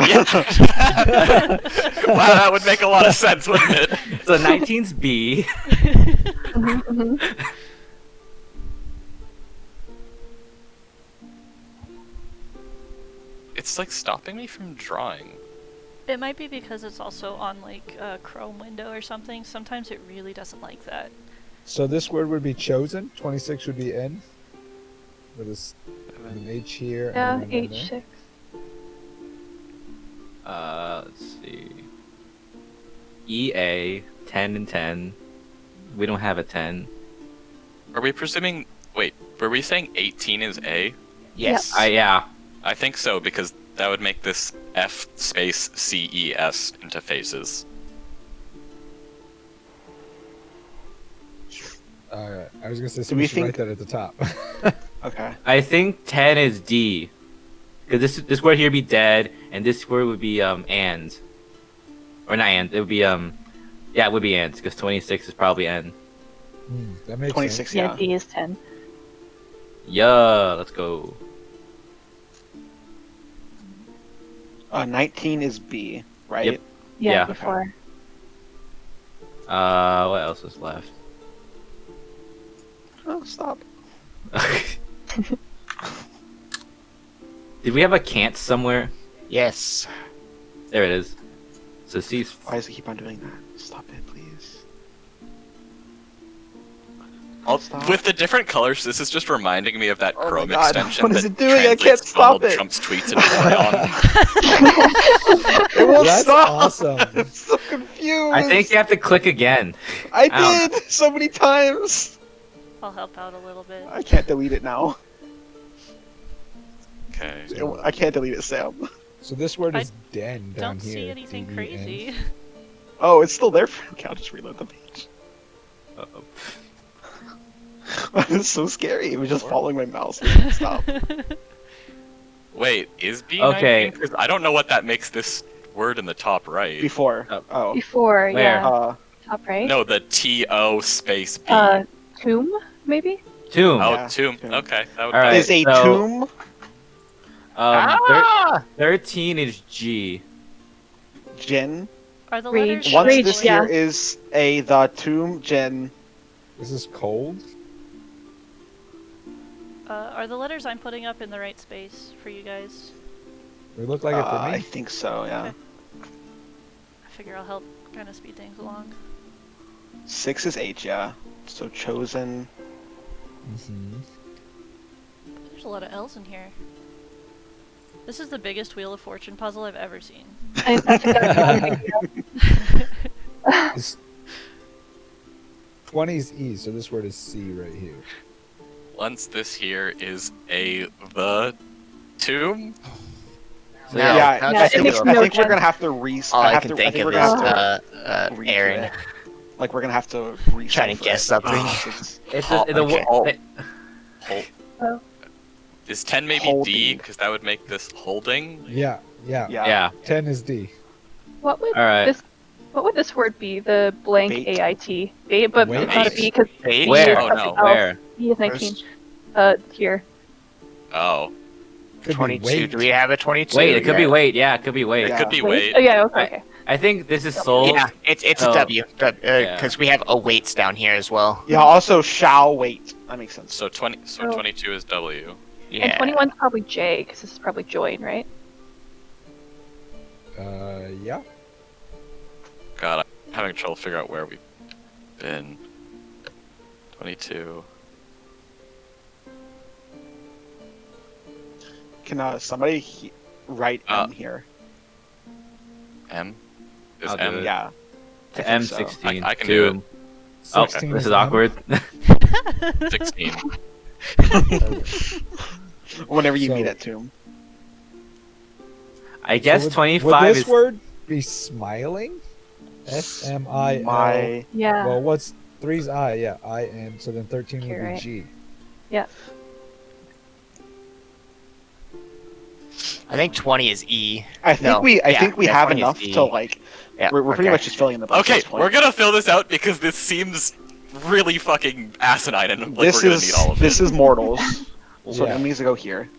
Wow, that would make a lot of sense, wouldn't it? So 19's B. Mhm, mhm. It's like stopping me from drawing. It might be because it's also on like a Chrome window or something. Sometimes it really doesn't like that. So this word would be chosen. 26 would be N. With an H here. Yeah. and then an N there. H6. Let's see. EA 10 and 10. We don't have a 10. Are we presuming? Wait, were we saying 18 is A? yes. Yeah. I think so because that would make this F space CES into faces. I was gonna say Do so we we should think- write that at the top. Okay. I think 10 is D. Because this word here would be dead, and this word would be and. Or not and. It would be yeah, it would be and because 26 is probably N. That makes 26, sense. Yeah. yeah. D is 10. Yeah, let's go. 19 is B, right? Yep. Yeah. Yeah. Before. What else is left? Oh, stop. Did we have a can't somewhere? Yes. There it is. So C's. Why does it keep on doing that? Stop it, please. Stop. With the different colors, this is just reminding me of that Oh my Chrome God, extension. what is that it doing? I can't translates stop Donald it. Trump's tweets into crayon. It won't That's stop. awesome. I'm so confused. I think you have to click again. I Ow. did so many times. I'll help out a little bit. I can't delete it now. Okay. I can't delete it, Sam. So this word I is den down Don't here. see anything D-E-N. crazy. Oh, it's still there. Okay, I'll just reload the page. Uh-oh. It's so scary. It was just following my mouse. Stop. Wait, is B Okay. 19? 'Cause I don't know what that makes this word in the top right. Before. Oh. Oh. Before. Where? Yeah. Top right. No, the TO space B. Tomb maybe. Tomb. Oh, Yeah, tomb. tomb. Okay, that would Alright. Is a so- tomb 13 is G. Jin? Are the Rage. letters Once Rage, this yeah. here is a the tomb Jin. This is cold. Are the letters I'm putting up in the right space for you guys? They look like it for I me. think so, yeah. Okay. I figure I'll help kind of speed things along. 6 is H, yeah. So chosen. Mm-hmm. There's a lot of L's in here. This is the biggest Wheel of Fortune puzzle I've ever seen. That's exactly what I think. It's 20 is E, so this word is C right here. Once this here is the tomb. So, No, yeah, no, Yeah, I it's think, makes a I no think we're sense. gonna have to re. All I have can to, think think of we're is gonna have to redo Aaron. it. Like we're gonna have to Trying to guess something. it's Oh, just, the okay. wo- Hold. Oh. Is 10 maybe D? Holding. Because that would make this holding. Yeah. yeah. 10 is D. What would All right. What would this word be? The blank Bait. AIT. Bait, but Wait. not a B because Bait? B Where? is Oh, something no. else. Where? B is 19. Where's Here. Oh. Could be 22. weight. Do we have a 22? Wait, it could be Yeah. weight. Yeah, it could be weight. It could be Wait. weight. Oh yeah. Okay. I- Okay. I think this is soul. Yeah, it's Oh. a W. Because Yeah. we have a weights down here as well. Yeah. Also, shall wait. That makes sense. So 22 is W. Yeah. And 21 is probably J because this is probably join, right? Yeah. God, I'm having trouble figuring out where we've been. 22. Can somebody write M here? M? Is I'll do M? it. Yeah. I think M16. I can do tomb. Oh, 16 this is M. awkward. 16. Whenever you So- meet at Tomb. I guess would 25 this is. word be smiling? SMIL. My. Yeah. Well, what's 3's I? Yeah, I and so then 13 would You're be right. G. Yeah. I think 20 is E. I think No, we. I yeah, think we yeah, have 20 is enough D. to like. Yeah, We're pretty okay. much just filling in the blanks. Okay, at this point. we're gonna fill this out because this seems really fucking asinine and like This we're gonna is need all of this it. is mortals. So Yeah. it needs to go here.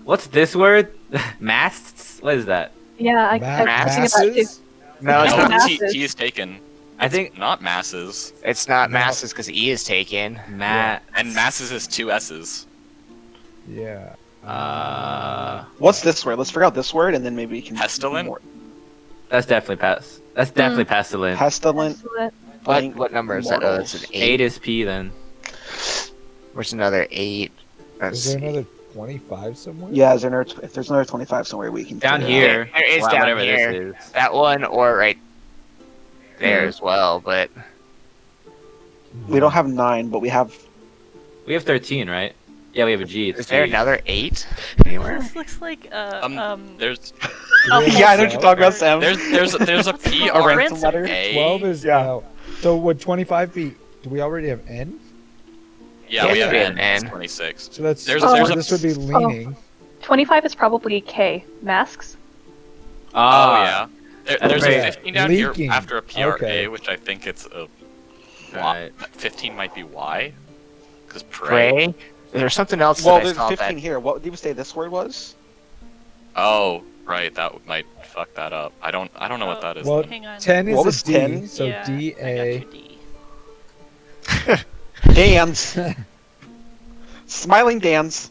What's this word? Masts? What is that? Yeah. I was thinking about it too. Masses? No, it's No. not. Masses. T is taken. I think Not masses. It's not No. masses because E is taken. Matt. And masses is 2 S's. Yeah. What's this word? Let's figure out this word and then maybe we can. Pestilent? more- That's definitely pass. That's definitely pestilent. Pestilent. Excellent. What number is that? Oh, it's an 8. 8 is P then. Where's another 8? Let's Is there see. another 25 somewhere? Yeah, is there another, if there's another 25 somewhere we can. Down figure it out. here. There is down whatever here. this is. That one or right there as well, but We don't have 9, but we have. We have 13, right? Yeah, we have a G. It's is there G. another 8 anywhere? This looks like There's Oh, Yeah, I know what you're talking about, Sam. there's a P, A R, ransom letter? A. 12 is so would 25 be? Do we already have N? Yeah, we have Yeah, N. man. It's 26. So that's There's- so there's a- this would be leaning. 25 is probably K. Masks. Oh Ah, yeah. There's a right. 15 down Leaking. here after a PRA, Okay. which I think it's a Y. Right. 15 might be Y. Because Pray. There's something else Well, that I there's saw 15 that. here. What did you say this word was? Oh, right. That might fuck that up. I don't know what that is. Well, hang on. 10 is What a was D, 10? so yeah, D I got A. your D. Dans. Smiling Dans.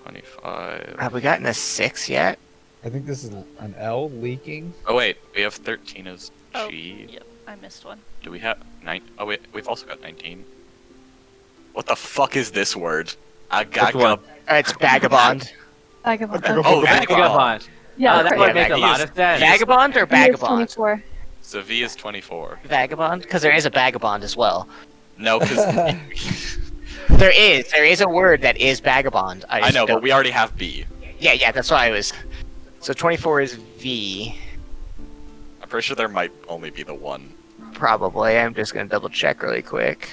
25. Have we gotten a 6 yet? I think this is an L leaking. Oh wait, we have 13 as Oh, G. yep, I missed one. Do we have 9? Oh wait, we've also got 19. What the fuck is this word? Which one? It's vagabond. Vagabond. Oh, Okay. vagabond. Yeah. Oh, that okay. would make a He lot is- of sense. Vagabond or He is vagabond? 24. So V is 24. Vagabond? Because there is a vagabond as well. No, because There is a word that is vagabond. I just know, don't- but we already have B. Yeah, that's why I was. So 24 is V. I'm pretty sure there might only be the one. Probably. I'm just gonna double check really quick.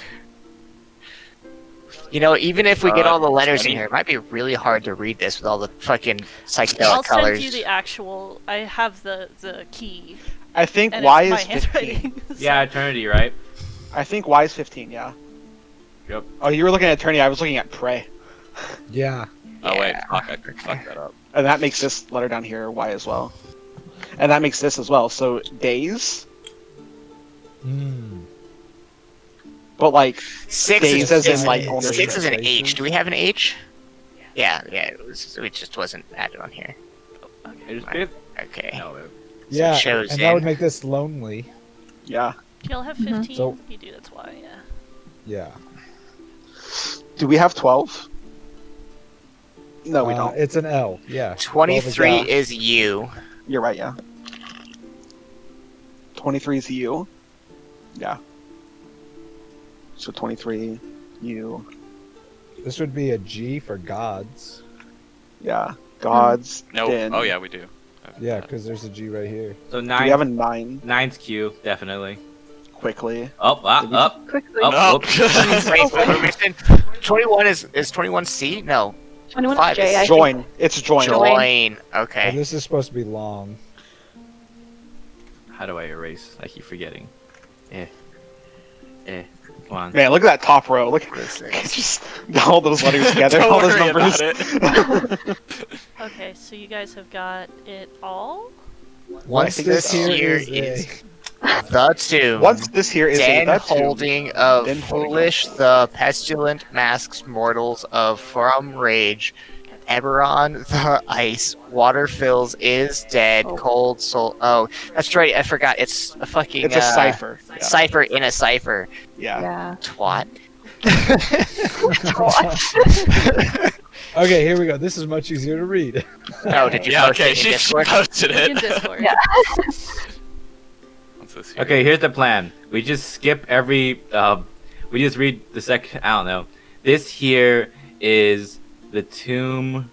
You know, even if we get all the letters 20. in here, it might be really hard to read this with all the fucking psychedelic I'll colors. send you the actual. I have the key. I think And Y it's is my 15. handwriting. Yeah, eternity, right? I think Y is 15, yeah. Yep. Oh, you were looking at Eternity, I was looking at Pray. Yeah. Oh wait, Yeah. fuck, I fucked that up. And that makes this letter down here Y as well. And that makes this as well. So days, Hmm. but like 6 days is, as in, like, ownership. 6 is an H. Do we have an H? Yeah, it just wasn't added on here. I just did. Okay. No, Yeah, shows and that would in. make this lonely. yeah. Do y'all have 15? So- You do, that's why, yeah. Yeah. Do we have 12? No, we don't. It's an L. Yeah. 23 Yeah. is you. You're right, yeah. 23 is you. Yeah. So 23, you. This would be a G for gods. Yeah. Gods. No. Din. Oh yeah, we do. Yeah, because there's a G right here. So Do we have a 9. 9? 9's Q, definitely. Quickly. Up. Quickly. Oh, Nope. whoops. Wait, 21 is 21 C? No. 21 5 J. is I think. Join. It's join. Join. And Okay. this is supposed to be long. How do I erase? I keep forgetting. Come on. Man, look at that top row. Look at This is- just all those letters together, Don't all those worry numbers. about it. Okay, so you guys have got it all? Once think this so. here Here is is the tomb. Once this here is Den a tomb. holding of Den holding foolish, the pestilent masks mortals of from rage. Eberron the ice, water fills is dead, Oh. cold soul. Oh, that's right. I forgot. It's a fucking. It's a cipher. Yeah. Cipher in a cipher. Yeah. Yeah. Twat. Okay, here we go. This is much easier to read. Oh, did you Yeah. post Okay. it in She Discord? posted In it. Discord. Yeah. What's this here? Okay, here's the plan. We just skip every. We just read the second. I don't know. This here is the tomb.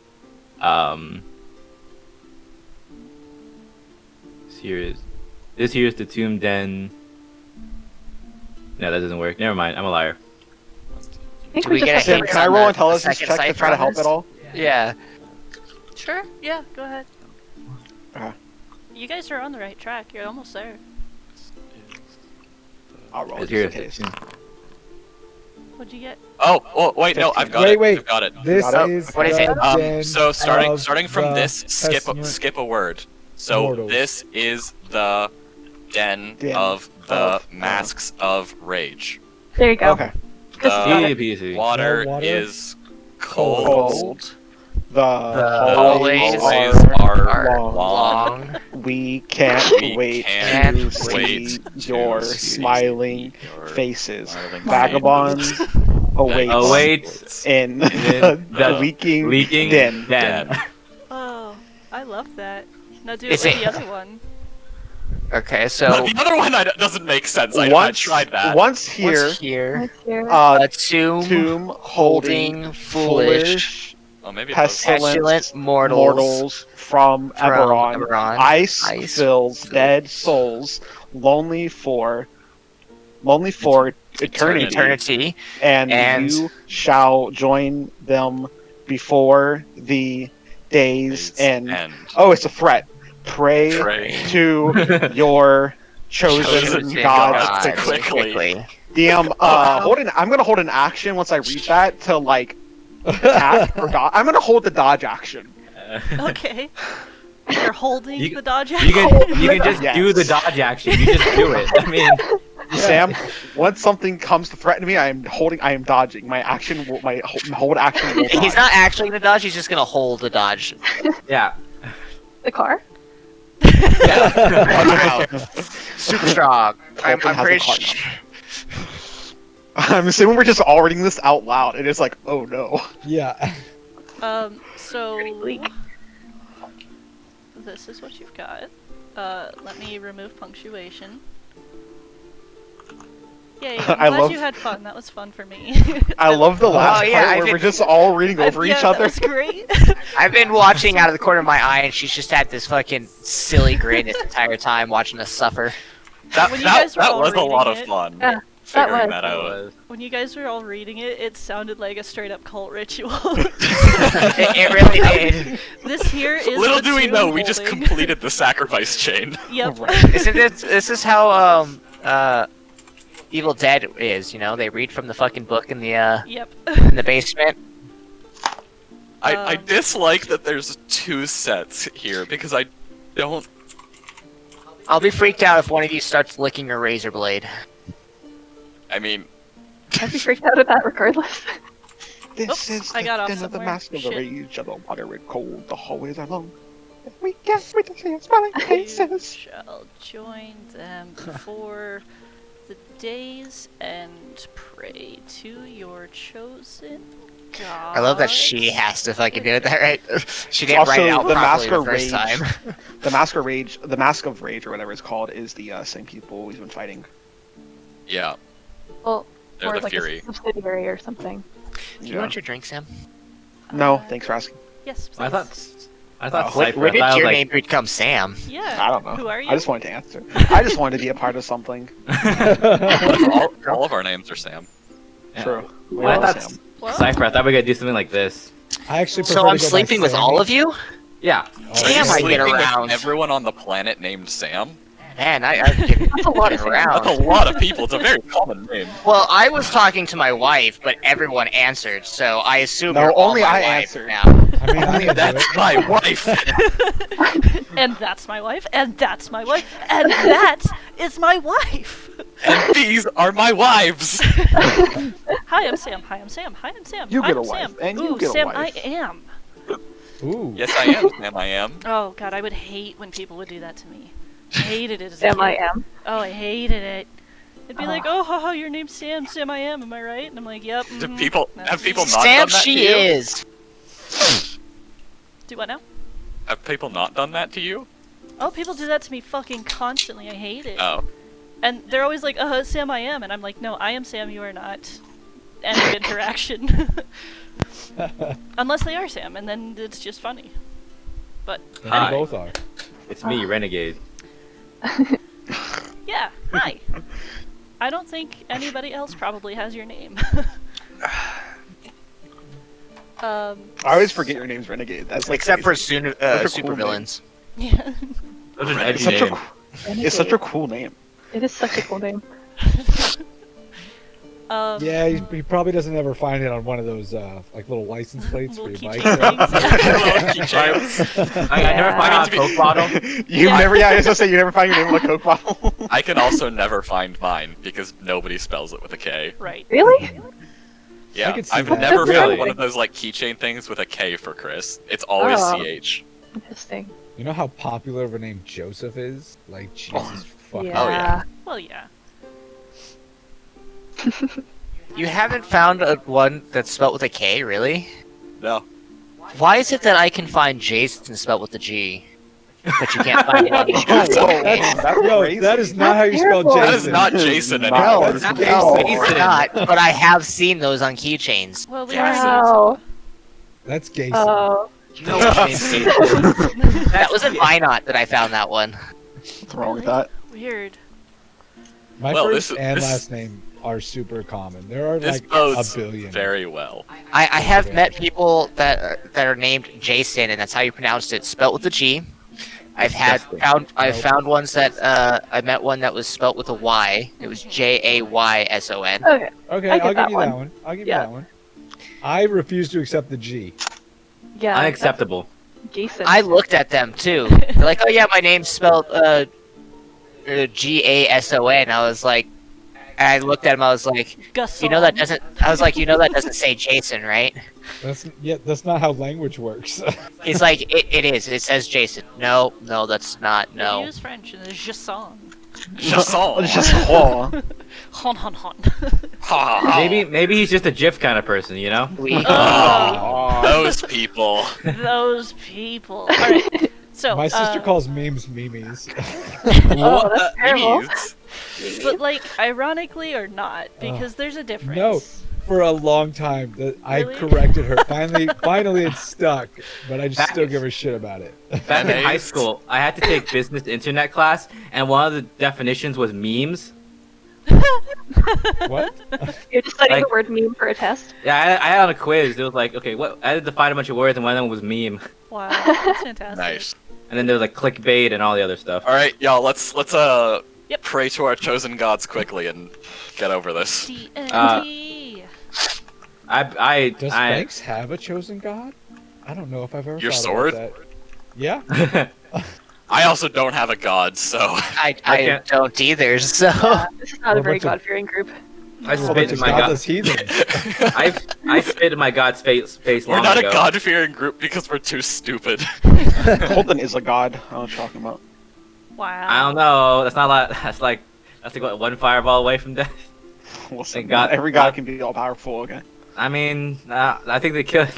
This here is the tomb den. No, that doesn't work. Never mind. I'm a liar. I think Do we we just get a have Sam, to hint can I on roll the intelligence second check to cipher try to on help this? at all? Yeah. Sure, yeah, go ahead. Okay. You guys are on the right track. You're almost there. I'll roll It's just here. in case. What'd you get? Oh, wait, no, I've got Wait, it. wait. I've got it. This Got it? is What is it? the den So starting of from the this, pestilent- skip a word. So mortals. this is the den Den of the of- masks of rage. There you go. Okay. This is got Easy it. peasy. Water, No water. is Cold. cold. The The hallways hallways are long. long. We can't We wait can't to wait see to your see smiling your faces. smiling Vagabonds await Awaits in in the leaking den. den. Oh, I love that. Now do Is it with it- the other one. Okay, so The other one doesn't make sense. I Once, tried that. once here, what's here? Right here. A tomb, tomb holding holding foolish, Oh, maybe it does. pestilent mortals from Eberron. Eberron. Ice, Ice fills dead souls, lonely for eternity. eternity. And you shall join them before the days end. Oh, it's a threat. Pray Pray. to your chosen Chosen gods gods quickly. DM, I'm gonna hold an action once I read that to like attack or dodge. I'm gonna hold the dodge action. Okay. You're holding You- the dodge You action? can just Yes. do the dodge action. You just do it. I mean, Sam, once something comes to threaten me, I am dodging. My hold action will He's dodge. not actually gonna dodge. He's just gonna hold the dodge. yeah. The car? Wow. Super strong. I'm Colton has pretty a card sure. I'm assuming we're just all reading this out loud, and it's like, oh no. Yeah. So bleak. this is what you've got. Let me remove punctuation. Yay, I'm I glad love- you had fun. That was fun for me. I love the last yeah, part I've where been- we're just all reading over yeah, each that other. was great. I've been watching out of the corner of my eye, and she's just had this fucking silly grin this entire time, watching us suffer. That, When you guys were that all was a lot of reading it- fun. Yeah, figuring was. that out. When you guys were all reading it, it sounded like a straight up cult ritual. It really did. This here is Little the do we tomb know, we just holding- completed the sacrifice chain. Yep. Isn't this is how Evil Dead is? You know, they read from the fucking book in the Yep. basement. I dislike that there's two sets here because I don't. I'll be freaked out if one of you starts licking a razor blade. I mean, I'd be freaked out at that regardless. This Oops, is I the got off den of the somewhere. mask of the Shit. rage, and the water is cold, the hallways are long. We can't wait to see your smiling You faces. shall join them before the days and pray to your chosen God. I love that she has to fucking do it that right. She didn't write it Also, out the properly Mask the of first Rage. time. The Mask of Rage, or whatever it's called, is the same people we've been fighting. Yeah, Well, they're or the like Fury. a subsidiary or something. Do you want your drink, Sam? No, thanks for asking. Yes, please. I thought Oh, Cypher. Where I thought did I your was name become Sam? Yeah. I don't know. Who are you? I just wanted to answer. I just wanted to be a part of something. all of our names are Sam. Yeah. True. Well, I thought Sam. What? Cypher. I thought we were gonna do something like this. I actually prefer So to I'm go by sleeping with Sammy. all of you? Yeah. Oh, Damn, Are I you get sleeping around. with everyone on the planet named Sam? Man, I get a lot of around. That's a lot of people. It's a very common name. Well, I was talking to my wife, but everyone answered, so I assume No, you're all only my I wife answered. now. I mean, I'm into That's it. my wife. And that's my wife, and that's my wife, and that is my wife. And these are my wives. Hi, I'm Sam. Hi, I'm Sam. Hi, I'm Sam. You get I'm a wife, Sam. and you Ooh, get a Sam, wife. I am. Ooh. Yes, I am. Sam, I am. Oh God, I would hate when people would do that to me. Hated it as a Sam, I kid. am. Oh, I hated it. It'd be like, oh, haha, your name's Sam. Sam, I am. Am I right? And I'm like, yep. Do mhm, people that's have me." people not Sam, done that to she you? is. Do what now? Have people not done that to you? Oh, people do that to me fucking constantly. I hate it. Oh. And they're always like, Sam, I am. And I'm like, no, I am Sam, you are not. End of interaction. Unless they are Sam, and then it's just funny. But, And Hi. we both are. It's me, Renegade. yeah, hi. I don't think anybody else probably has your name. I always forget your name's Renegade. That's like Except for crazy. Such a cool super name. villains. Yeah. Such an It's edgy such, name. it's such a cool name. It is such a cool name. Yeah, he probably doesn't ever find it on one of those like little license plates for Little your bike. keychain right? things. I never find out a Coke bottle. You Yeah. never, yeah, I was gonna say you never find your name on a Coke bottle. I can also never find mine because nobody spells it with a K. Right. Really? Yeah, could see I've that. never Really? found one of those like keychain things with a K for Chris. It's always Oh. CH. Interesting. You know how popular of a name Joseph is? Like Jesus fucking. Yeah. Oh, yeah. Well, yeah. You haven't found one that's spelled with a K, really? No. Why is it that I can find Jason spelled with a G, but you can't find any Whoa, Jason? that's Yo, crazy. that is not how you spell That's Jason. That is not Jason No, anymore. No, that's no, crazy. it's not. But I have seen those on keychains. Well, we Yeah. are Wow. That's Gason. Oh. No, that was in Minot that I found that one. What's wrong with that? weird. My well, first this- and this- last name are super common. There are This like bodes a billion. very well. I have met people that are named Jason, and that's how you pronounced it, spelt with a G. I've Nope. found ones that I met one that was spelt with a Y. It was Jayson. Okay. Okay, I get I'll give that you one. that one. I'll give Yeah. you that one. I refuse to accept the G. Yeah. Unacceptable. Jason. I looked at them too. They're like, "Oh yeah, my name's spelled Gason." I was like, and I looked at him. I was like, Gus. "You know that doesn't." I was like, "You know that doesn't say Jason, right?" That's not how language works. He's like, "It is. It says Jason." No, that's not. We No. use French and it's Jasson. Jasson. It's just oh. Hon hon hon. Maybe he's just a GIF kind of person, you know? We. Oh, Those people. those people. Alright. So, My sister calls memes memes. Oh, that's terrible. Memes. but like, ironically or not, because there's a difference. No, for a long time that I Really? corrected her. Finally it's stuck, but I just Back- still give a shit about it. Back in high Nice. school, I had to take business internet class, and one of the definitions was memes. What? You're just studying Like- the word meme for a test. Yeah, I had on a quiz. It was like, okay, what? I had to define a bunch of words, and one of them was meme. Wow, that's fantastic. Nice. And then there was like clickbait and all the other stuff. All right, y'all. Let's Yep. pray to our chosen gods quickly and get over this. TNT. Does I Banks have a chosen god? I don't know if I've ever Your thought sword? about that. Yeah. I also don't have a god, so I can't- don't either. So. Yeah, this is not Well, a very bunch of- God-fearing group. I Well, spit bunch in of my god. godless heathens. I spit in my god's face we're long not ago. a god-fearing group because we're too stupid. Holden is a god. I don't know what you're talking about. Wow. I don't know. That's not a lot. That's like what, one fireball away from death. Listen, Thank God. every god can be all powerful. Okay. I mean, I think they could.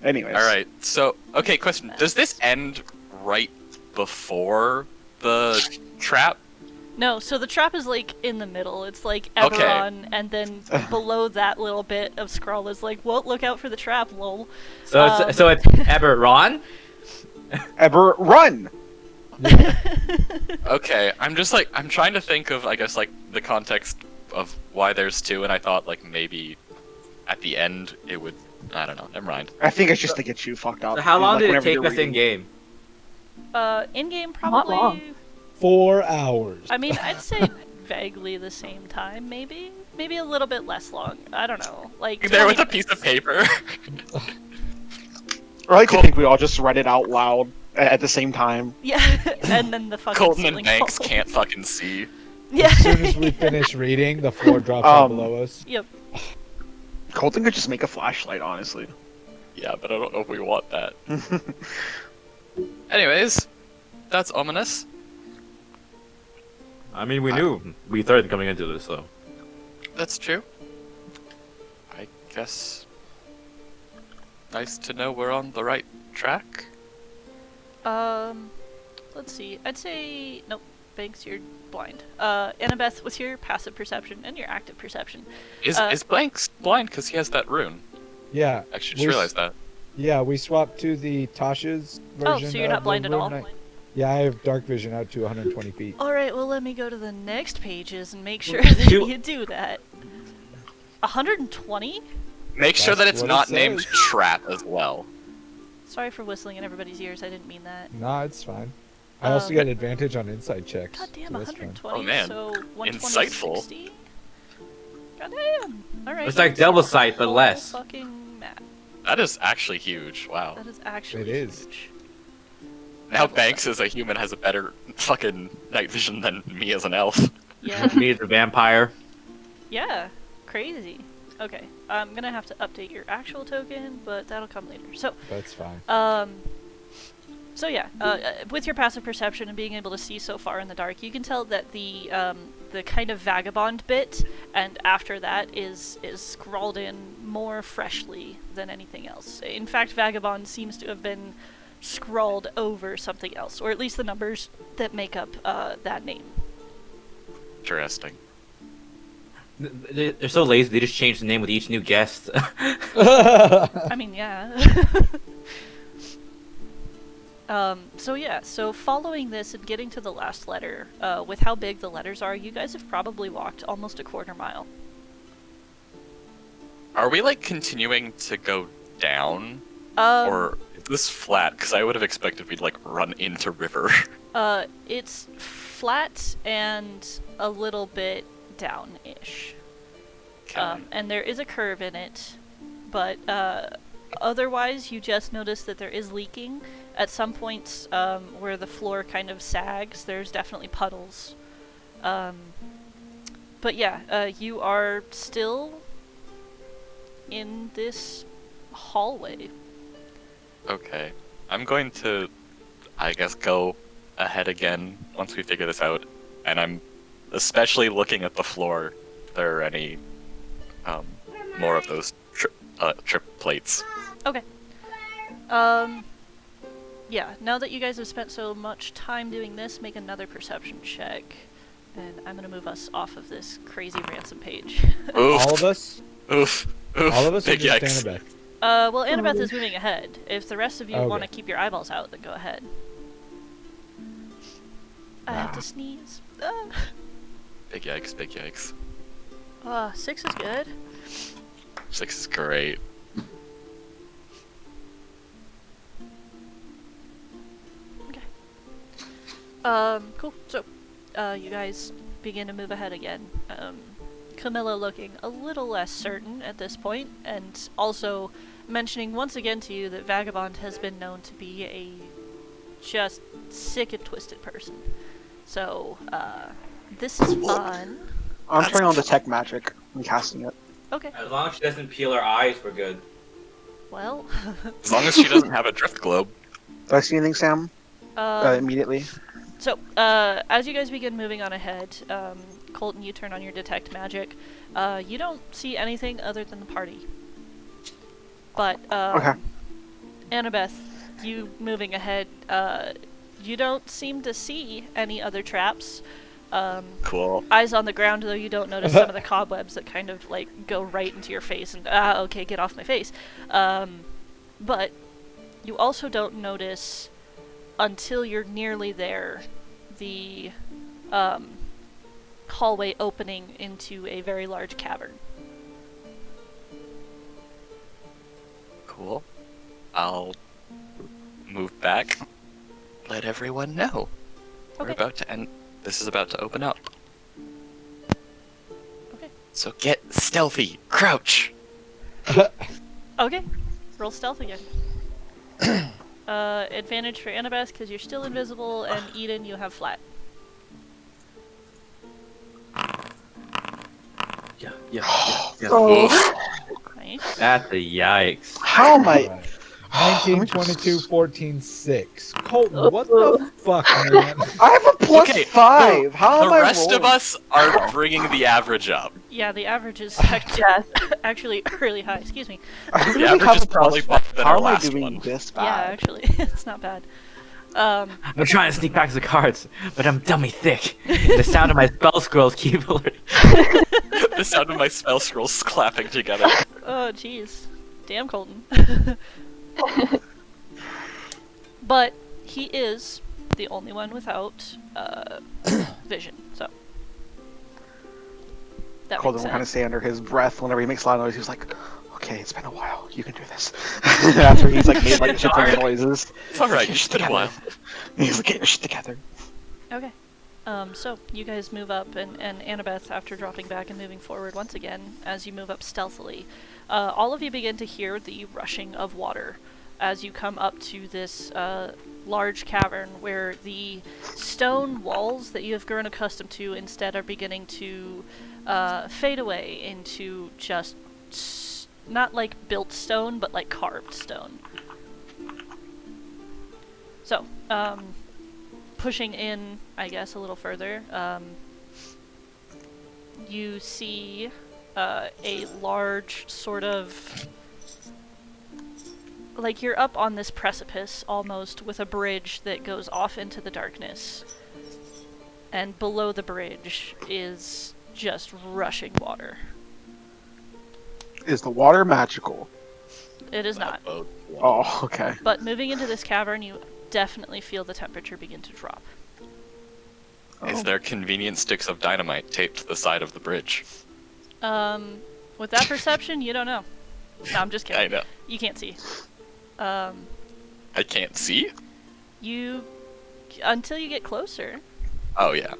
Anyways. All right. So, okay, question: does this end right before the trap? No, so the trap is like in the middle. It's like Okay. Eberron, and then below that little bit of scroll is like, well, look out for the trap, lol. So it's Eberron. Ever run. Okay, I'm trying to think of, I guess, like the context of why there's two, and I thought like maybe at the end it would. I don't know. Never mind. I think it's just to get you fucked up. So how long Like, did it whenever take you're us in reading. game? In-game Not probably... long. 4 hours. I mean, I'd say vaguely the same time, maybe? Maybe a little bit less long. I don't know. Like, There with 20 a piece of paper. I like to think we all just read it out loud at the same time. Yeah, and then the fucking Colton and ceiling Banks falls. can't fucking see. Yeah. As soon as we finish reading, the floor drops out below us. Yep. Colton could just make a flashlight, honestly. Yeah, but I don't know if we want that. Anyways, that's ominous. I mean, we knew we started coming into this, so. That's true. I guess. Nice to know we're on the right track. Let's see. I'd say nope. Banks, you're blind. Annabeth, what's your passive perception and your active perception? Is Blanks blind because he has that rune? Yeah. I just we realized that. Yeah, we swapped to the Tasha's version. Oh, so you're of not the blind at Rune all? Knight. Yeah, I have dark vision out to 120 feet. All right. Well, let me go to the next pages and make sure that you do that. 120? Make sure that That's it's what it not named says. Trap as well. Sorry for whistling in everybody's ears. I didn't mean that. Nah, it's fine. I also get advantage on insight checks. God damn, so that's fine. 120. Oh, man. So 120, Insightful. 60? God damn. All right. It's like double sight, but Whole less. Fucking map. That is actually huge. Wow. That is actually It is. huge. Now Banks as a human has a better fucking night vision than me as an elf. Yeah. Me as a vampire. Yeah. Crazy. Okay. I'm gonna have to update your actual token, but that'll come later. So, That's fine. So yeah, with your passive perception and being able to see so far in the dark, you can tell that the kind of vagabond bit, and after that is scrawled in more freshly than anything else. In fact, vagabond seems to have been scrawled over something else, or at least the numbers that make up that name. Interesting. They're so lazy, they just change the name with each new guest. I mean, yeah. So yeah, so following this and getting to the last letter, with how big the letters are, you guys have probably walked almost a quarter mile. Are we like continuing to go down? Or is this flat? Because I would have expected we'd like run into river. It's flat and a little bit down-ish. Okay. And there is a curve in it, but otherwise you just notice that there is leaking. At some points where the floor kind of sags, there's definitely puddles. But yeah, you are still in this hallway. Okay. I'm going to, I guess, go ahead again once we figure this out. And I'm especially looking at the floor. If there are any more of those trip plates. Okay. Yeah, now that you guys have spent so much time doing this, make another perception check. And I'm gonna move us off of this crazy ransom page. Oof. All of us? Oof. Oof. All of us or Big just yikes. Annabeth? Well, Annabeth is moving ahead. If the rest of you Okay. want to keep your eyeballs out, then go ahead. I have to sneeze. Big yikes, big yikes. 6 is good. 6 is great. Cool. So, you guys begin to move ahead again. Camilla looking a little less certain at this point, and also mentioning once again to you that Vagabond has been known to be a just sick and twisted person. So, this is fun. I'm turning on the tech magic and casting it. Okay. As long as she doesn't peel her eyes, we're good. Well, As long as she doesn't have a drift globe. Do I see anything, Sam? Immediately. So, as you guys begin moving on ahead, Colton, you turn on your detect magic. You don't see anything other than the party. But Okay. Annabeth, you moving ahead, you don't seem to see any other traps. Cool. Eyes on the ground, though, you don't notice some of the cobwebs that kind of like go right into your face and okay, get off my face. But you also don't notice until you're nearly there the hallway opening into a very large cavern. Cool. I'll move back. Let everyone know. We're Okay. about to end. This is about to open up. Okay. So get stealthy. Crouch. Okay. Roll stealth again. Advantage for Annabeth because you're still invisible, and Eden, you have flat. Yeah, yeah. Nice. That's a yikes. How am I? Alright. 19, 22, 14, 6. Colton, what the fuck, man? I have a plus Okay, 5. How am The I rest of rolling? us are bringing the average up. Yeah, the average is actually, Yes. actually really high. Excuse me. I The really average have is a probably plus better than How our am I last doing one. this Yeah, bad? actually, it's not bad. I'm trying to sneak packs of cards, but I'm dummy thick. The sound of my spell scrolls keep alerting. The sound of my spell scrolls clapping together. Oh, jeez. Damn, Colton. But he is the only one without vision, so. That Colton makes will kind of sense. stay under his breath whenever he makes a lot of noise. He's like, "Okay, it's been a while. You can do this." After he's like made like a shit ton of noises. It's alright, Get it's your been a shit while. together. He's like, "Get your shit together." Okay. So you guys move up, and Annabeth, after dropping back and moving forward once again, as you move up stealthily, all of you begin to hear the rushing of water as you come up to this large cavern where the stone walls that you have grown accustomed to instead are beginning to fade away into just not like built stone, but like carved stone. So, pushing in, I guess, a little further, you see a large sort of... Like, you're up on this precipice, almost, with a bridge that goes off into the darkness. And below the bridge is just rushing water. Is the water magical? It is not. Oh, okay. But moving into this cavern, you definitely feel the temperature begin to drop. Is there convenient sticks of dynamite taped to the side of the bridge? With that perception, you don't know. No, I'm just kidding. I know. You can't see. I can't see? Until you get closer. Oh, yeah.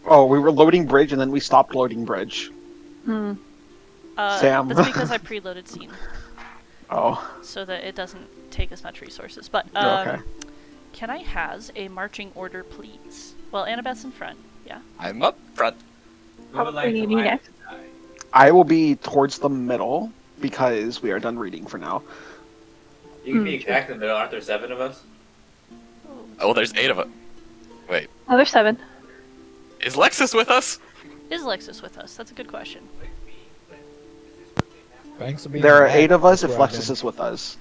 Oh, we were loading bridge and then we stopped loading bridge. Hmm. Sam. That's because I preloaded scene, Oh, so that it doesn't take as much resources. But, okay. can I has a marching order, please? Well, Annabeth's in front, yeah? I'm up front. Probably need me next. I will be towards the middle because we are done reading for now. You can be exact in the middle. Aren't there 7 of us? Oh, there's 8 of us. Wait, Oh, there's 7. is Lexus with us? Is Lexus with us? That's a good question. Banks will be There in are the back. 8 of us if That's where I've Lexus been. is with us.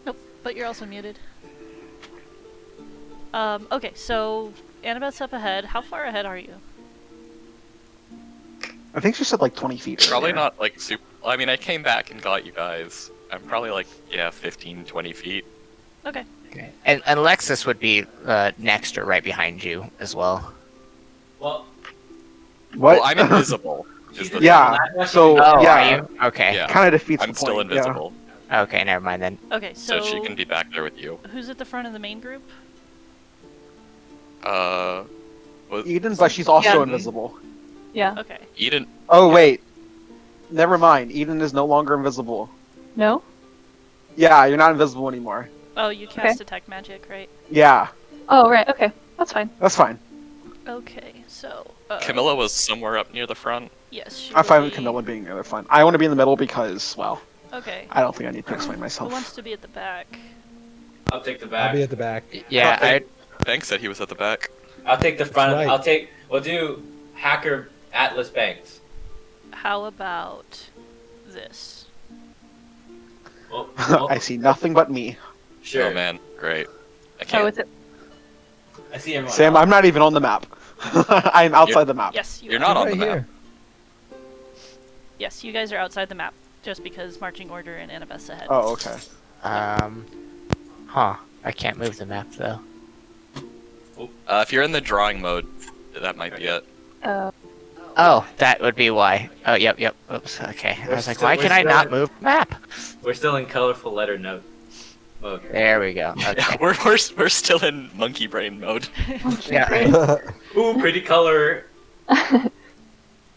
Nope, but you're also muted. Okay, so Annabeth's up ahead. How far ahead are you? I think she said like 20 feet. Probably earlier. not like super. I mean, I came back and got you guys. I'm probably like, yeah, 15, 20 feet. Okay. Okay. And Lexus would be next or right behind you as well. Well, What? Well, I'm invisible. Is the Yeah, so Oh, yeah, are you? Okay. Yeah. kind of defeats I'm the still point. invisible. Okay, never mind then. Okay, So so, she can be back there with you. who's at the front of the main group? Was Yeah. Eden, but she's also Yeah. invisible. Yeah. Okay. Eden. Oh wait, never mind. Eden is no longer invisible. No? Yeah, you're not invisible anymore. Oh, you cast detect magic, right? Yeah, Oh, right. Okay. That's fine. that's fine. Okay, so, Camilla was somewhere up near the front. yes, she I'm will fine with be- Camilla being there. Fine. I want to be in the middle because, well, Okay. I don't think I need to explain Who myself. wants to be at the back? I'll take the I'll back. be at the back. Yeah, Okay. Banks said he was at the back. I'll take the front. right. We'll do Hacker Atlas Banks. How about this? Well, I see nothing but me. Sure. Oh man, great. I Oh, can't. is it? I see everyone. Sam, else. I'm not even on the map. I'm outside the map. Yes, you You're are. not on right the map. here. Yes, you guys are outside the map, just because marching order and Annabeth's ahead. Oh, okay. Huh. I can't move the map though. If you're in the drawing mode, that might be it. Oh, that would be why. Oh, yep. Oops. Okay. I was like, why can I not move the map? We're still in colorful letter note mode. There we go. Okay. Yeah, we're still in monkey brain mode. Yeah. Ooh, pretty color.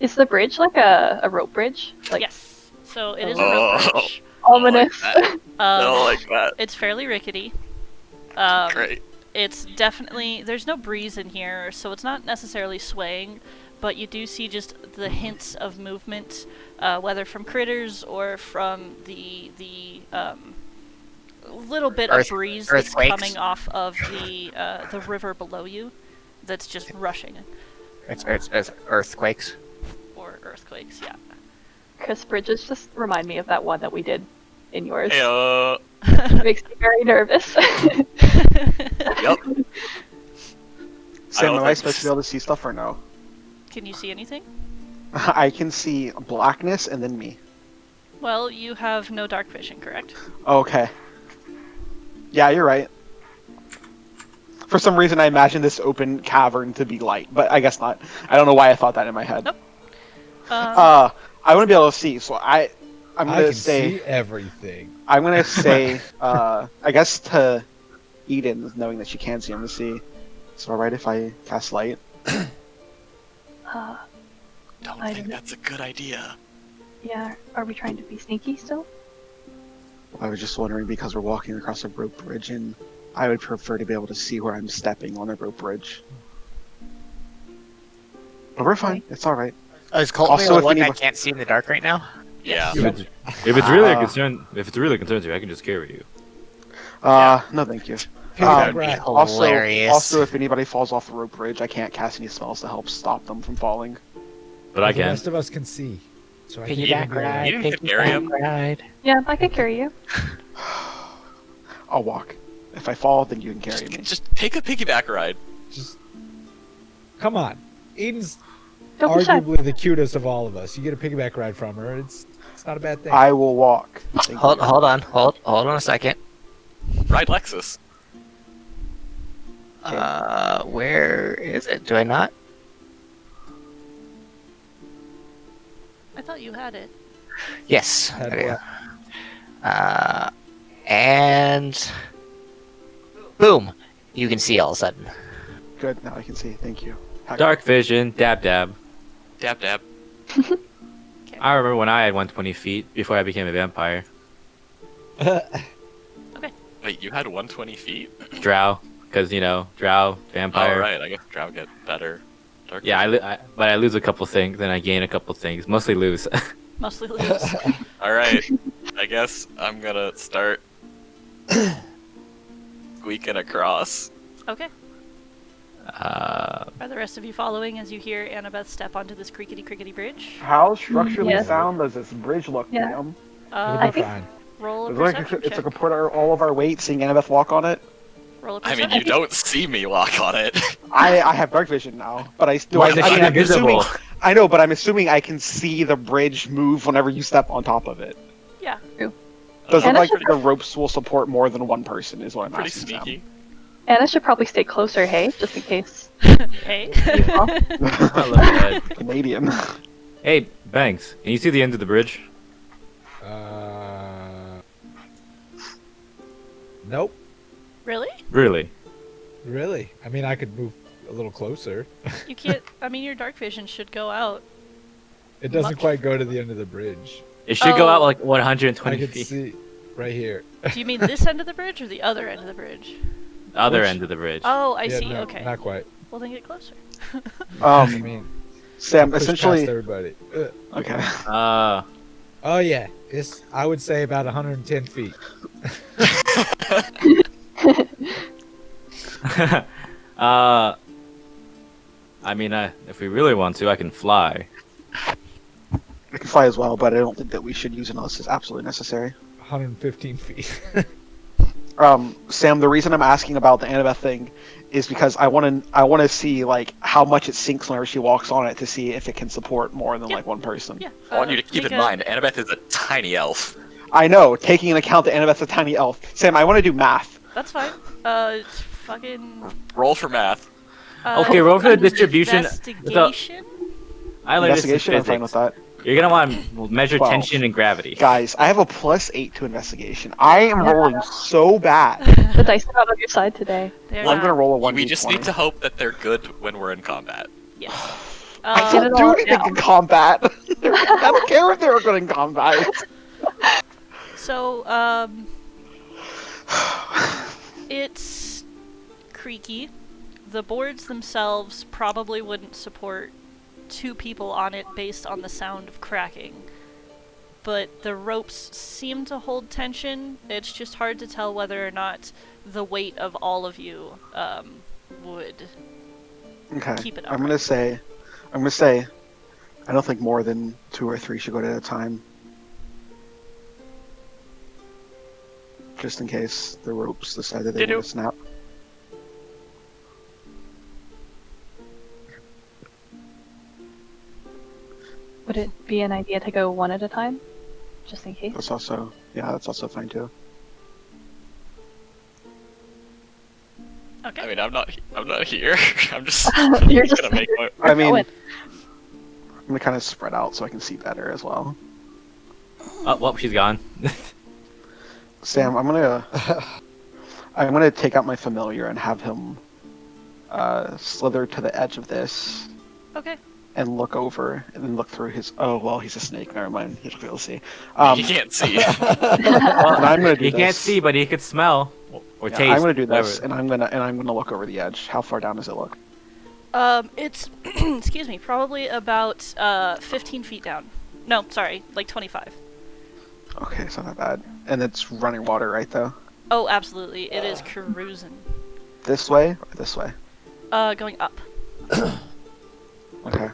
Is the bridge like a rope bridge? Like Yes. So it is a Oh. rope bridge. ominous. I don't like that. It's fairly rickety. Great. It's definitely there's no breeze in here, so it's not necessarily swaying, but you do see just the hints of movement, whether from critters or from the little bit of breeze that's earthquakes? coming off of the river below you, that's just rushing, It's earthquakes. or earthquakes. Yeah. Chris, bridges just remind me of that one that we did in yours. Hey, It makes me very nervous. yep. Sam, don't am I think- supposed to be able to see stuff or no? Can you see anything? I can see blackness and then me. Well, you have no dark vision, correct? Okay. Yeah, you're right. For some reason, I imagined this open cavern to be light, but I guess not. I don't know why I thought that in my head. Nope. I want to be able to see, so I'm I gonna can say see everything. I'm gonna say I guess to Eden, knowing that she can see, I'm gonna see. Is it alright if I cast light? Don't I think don't- that's a good idea. Yeah, are we trying to be sneaky still? I was just wondering because we're walking across a rope bridge, and I would prefer to be able to see where I'm stepping on the rope bridge. But we're fine. It's alright. Oh, is Colton Also, the if one I anybody- can't see in the dark right now? Yeah. If it's really a concern, if it's really concerns you, I can just carry you. No, thank you. That would be Right. hilarious. Also, if anybody falls off the rope bridge, I can't cast any spells to help stop them from falling. But I The can. rest of us can see. So I think Piggyback it'll be alright. ride, You didn't carry him. piggyback ride. Yeah, I can carry you. I'll walk. If I fall, then you can carry me. Just take a piggyback ride. Just come on. Eden's Don't be shy. arguably the cutest of all of us. You get a piggyback ride from her. It's not a bad thing. I will walk. Thank Hold you. on a second. Ride Lexus. Where is it? Do I not? I thought you had it. Yes. Had There we what? go. And boom, you can see all of a sudden. Good. Now I can see. Thank you. Dark vision, dab dab. Dab dab. I remember when I had 120 feet before I became a vampire. Wait, you had 120 feet? Drow, because you know, Drow, vampire. Oh, right. I guess Drow get better. Dark Yeah, vision. but I lose a couple things, then I gain a couple things. Mostly lose. Mostly lose. Alright. I guess I'm gonna start squeaking across. Okay. Are the rest of you following as you hear Annabeth step onto this crickety bridge? How structurally Yeah. sound does this bridge look, Yeah. ma'am? It'll I be think- fine. Roll a It's like perception it's check. like a put all of our weight seeing Annabeth walk on it. Roll a I perception. mean, you don't see me walk on it. I have dark vision now, but I still. Why I is mean, it I'm assuming, invisible? I know, but I'm assuming I can see the bridge move whenever you step on top of it. Yeah. Does it Anna like should- the ropes will support more than one person? Is what I'm Pretty asking. Sam. sneaky. Anna should probably stay closer, hey, just in case. Hey. You fall. I love that. Canadian. Hey, Banks, can you see the end of the bridge? Nope. Really? Really? Really? I mean, I could move a little closer. You can't. I mean, your dark vision should go out. It doesn't Much- quite go to the end of the bridge. It should go out Oh. like I 120 can feet. see right here. Do you mean this end of the bridge or the other end of the bridge? The other Which- end of the bridge. Oh, I Yeah, see. no, Okay. Not quite. Well, then get closer. I Um, mean, Sam, push past essentially. everybody. Okay. Oh yeah, it's I would say about 110 feet. I mean, if we really want to, I can fly. We can fly as well, but I don't think that we should use it unless it's absolutely necessary. 115 feet. Sam, the reason I'm asking about the Annabeth thing is because I want to see like how much it sinks whenever she walks on it to see if it can support more than like one person. Yeah. I want you to keep in mind, Annabeth is a tiny elf. I know, taking into account that Annabeth's a tiny elf. Sam, I want to do math. That's fine. Fucking. Roll for math. Okay, roll for the distribution. Investigation. I learned this in Investigation, I'm fine with physics. that. You're gonna want to measure 12. tension and gravity. Guys, I have a +8 to investigation. I am rolling so bad. The dice are not on your side today. They're I'm gonna not- roll a 1d20. We just need to hope that they're good when we're in combat. Yes. I Get don't it do all anything out. in combat. I don't care if they're good in combat. So, it's creaky. The boards themselves probably wouldn't support 2 people on it based on the sound of cracking. But the ropes seem to hold tension. It's just hard to tell whether or not the weight of all of you would Okay. keep it I'm upright. gonna say, I don't think more than 2 or 3 should go at a time. Just in case the ropes decide that they Did want you- to snap. Would it be an idea to go one at a time? Just in case? That's also fine too. Okay. I mean, I'm not here. I'm just You're just gonna make my. I mean, going. I'm gonna kind of spread out so I can see better as well. Oh, well, she's gone. Sam, I'm gonna take out my familiar and have him slither to the edge of this Okay. and look over and then look through his. Oh well, he's a snake. Never mind. He'll be able to see. He can't see. And I'm gonna do He this. can't see, but he could smell or Yeah, taste. I'm gonna do this, whatever. and I'm gonna look over the edge. How far down does it look? It's excuse me, probably about 15 feet down. No, sorry, like 25. Okay, it's not that bad. And it's running water, right though? Oh, absolutely. It is cruising. This way or this way? Going up. Okay.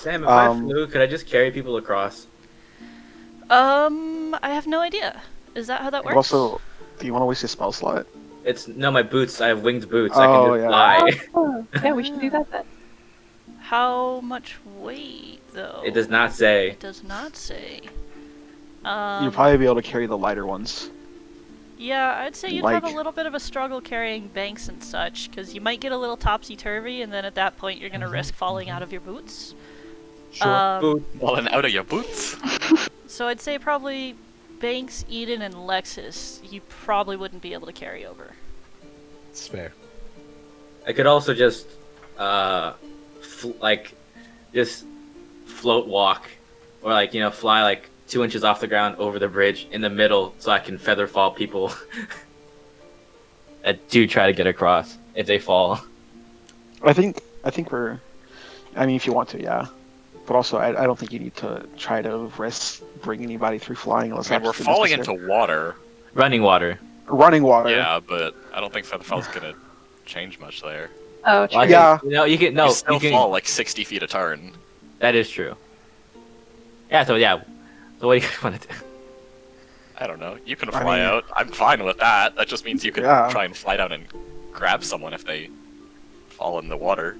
Sam, if I Um, flew, could I just carry people across? I have no idea. Is that how that works? Also, do you want to waste a spell slot? It's no, my boots. I have winged boots. I Oh, can just yeah. fly. Oh, yeah, we should do that then. How much weight, though? It does not say. It does not say. You'll probably be able to carry the lighter ones. Yeah, I'd say you'd have a like- little bit of a struggle carrying banks and such, because you might get a little topsy-turvy, and then at that point you're going to risk falling out of your boots. Boot. Falling out of your boots. So I'd say probably Banks, Eden, and Lexus, you probably wouldn't be able to carry over. It's fair. I could also just, just float walk, or fly like 2 inches off the ground over the bridge in the middle, so I can feather fall people that do try to get across if they fall. I think we're. I mean, if you want to, yeah. But also, I don't think you need to try to risk bringing anybody through flying unless I mean, we're absolutely falling necessary. into water. Running water. Running water. Yeah, but I don't think Featherfall's gonna change much there. Oh, true. Well, Yeah. You can no. You still You can, fall like 60 feet a turn. That is true. Yeah. So yeah. So what do you want to do? I don't know. You can I fly mean- out. I'm fine with that. That just means you can Yeah. try and fly down and grab someone if they fall in the water.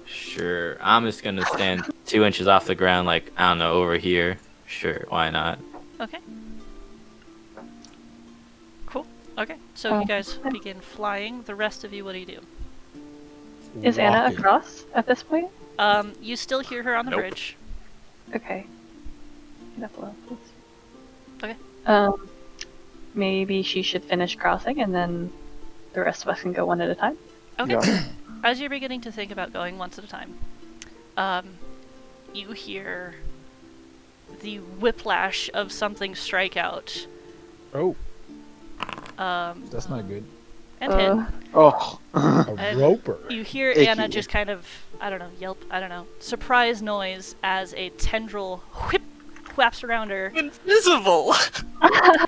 Sure. I'm just gonna stand 2 inches off the ground, like I don't know, over here. Sure. Why not? Okay. Cool. Okay, so you guys Oh. begin flying. The rest of you, what do you do? Is Anna Walking. across at this point? You still hear her on the Nope. bridge. Okay. Get up a little, please. Okay. Maybe she should finish crossing and then the rest of us can go one at a time. Okay. Yeah. As you're beginning to think about going once at a time, you hear the whiplash of something strike out. Oh, Um, that's not good. and hit. Oh. A And roper. You hear Icky. Anna just kind of, I don't know, yelp, I don't know, surprise noise as a tendril whaps around her. Invisible!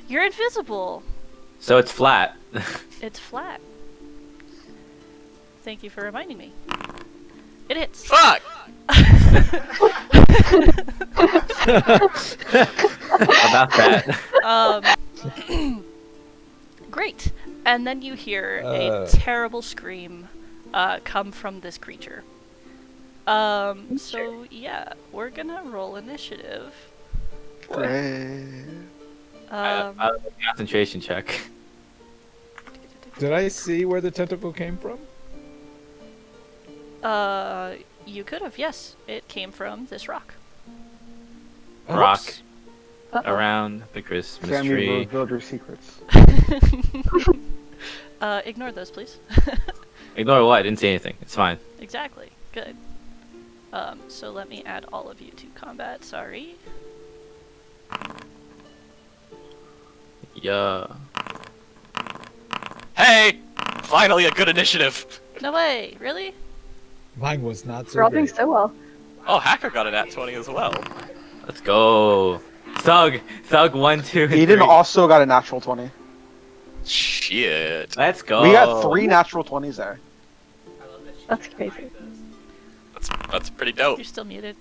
You're invisible. So it's flat. It's flat. Thank you for reminding me. It hits. Fuck! About that. Great. And then you hear a Uh. terrible scream come from this creature. So yeah, we're gonna roll initiative. Concentration check. Did I see where the tentacle came from? You could have, yes. It came from this rock. Rock Oops. around the Christmas Sammy tree. revealed your secrets. Ignore those, please. Ignore what? I didn't say anything. It's fine. Exactly. Good. So let me add all of you to combat. Sorry. Yeah. Hey! Finally a good initiative! No way. Really? Mine was not so We're all doing great. so well. Oh, Hacker got an at 20 as well. Let's go. Thug 1, 2, and Eden 3. also got a natural 20. Shit. Let's go. We got 3 natural 20s there. That's crazy. That's pretty dope. You're still muted.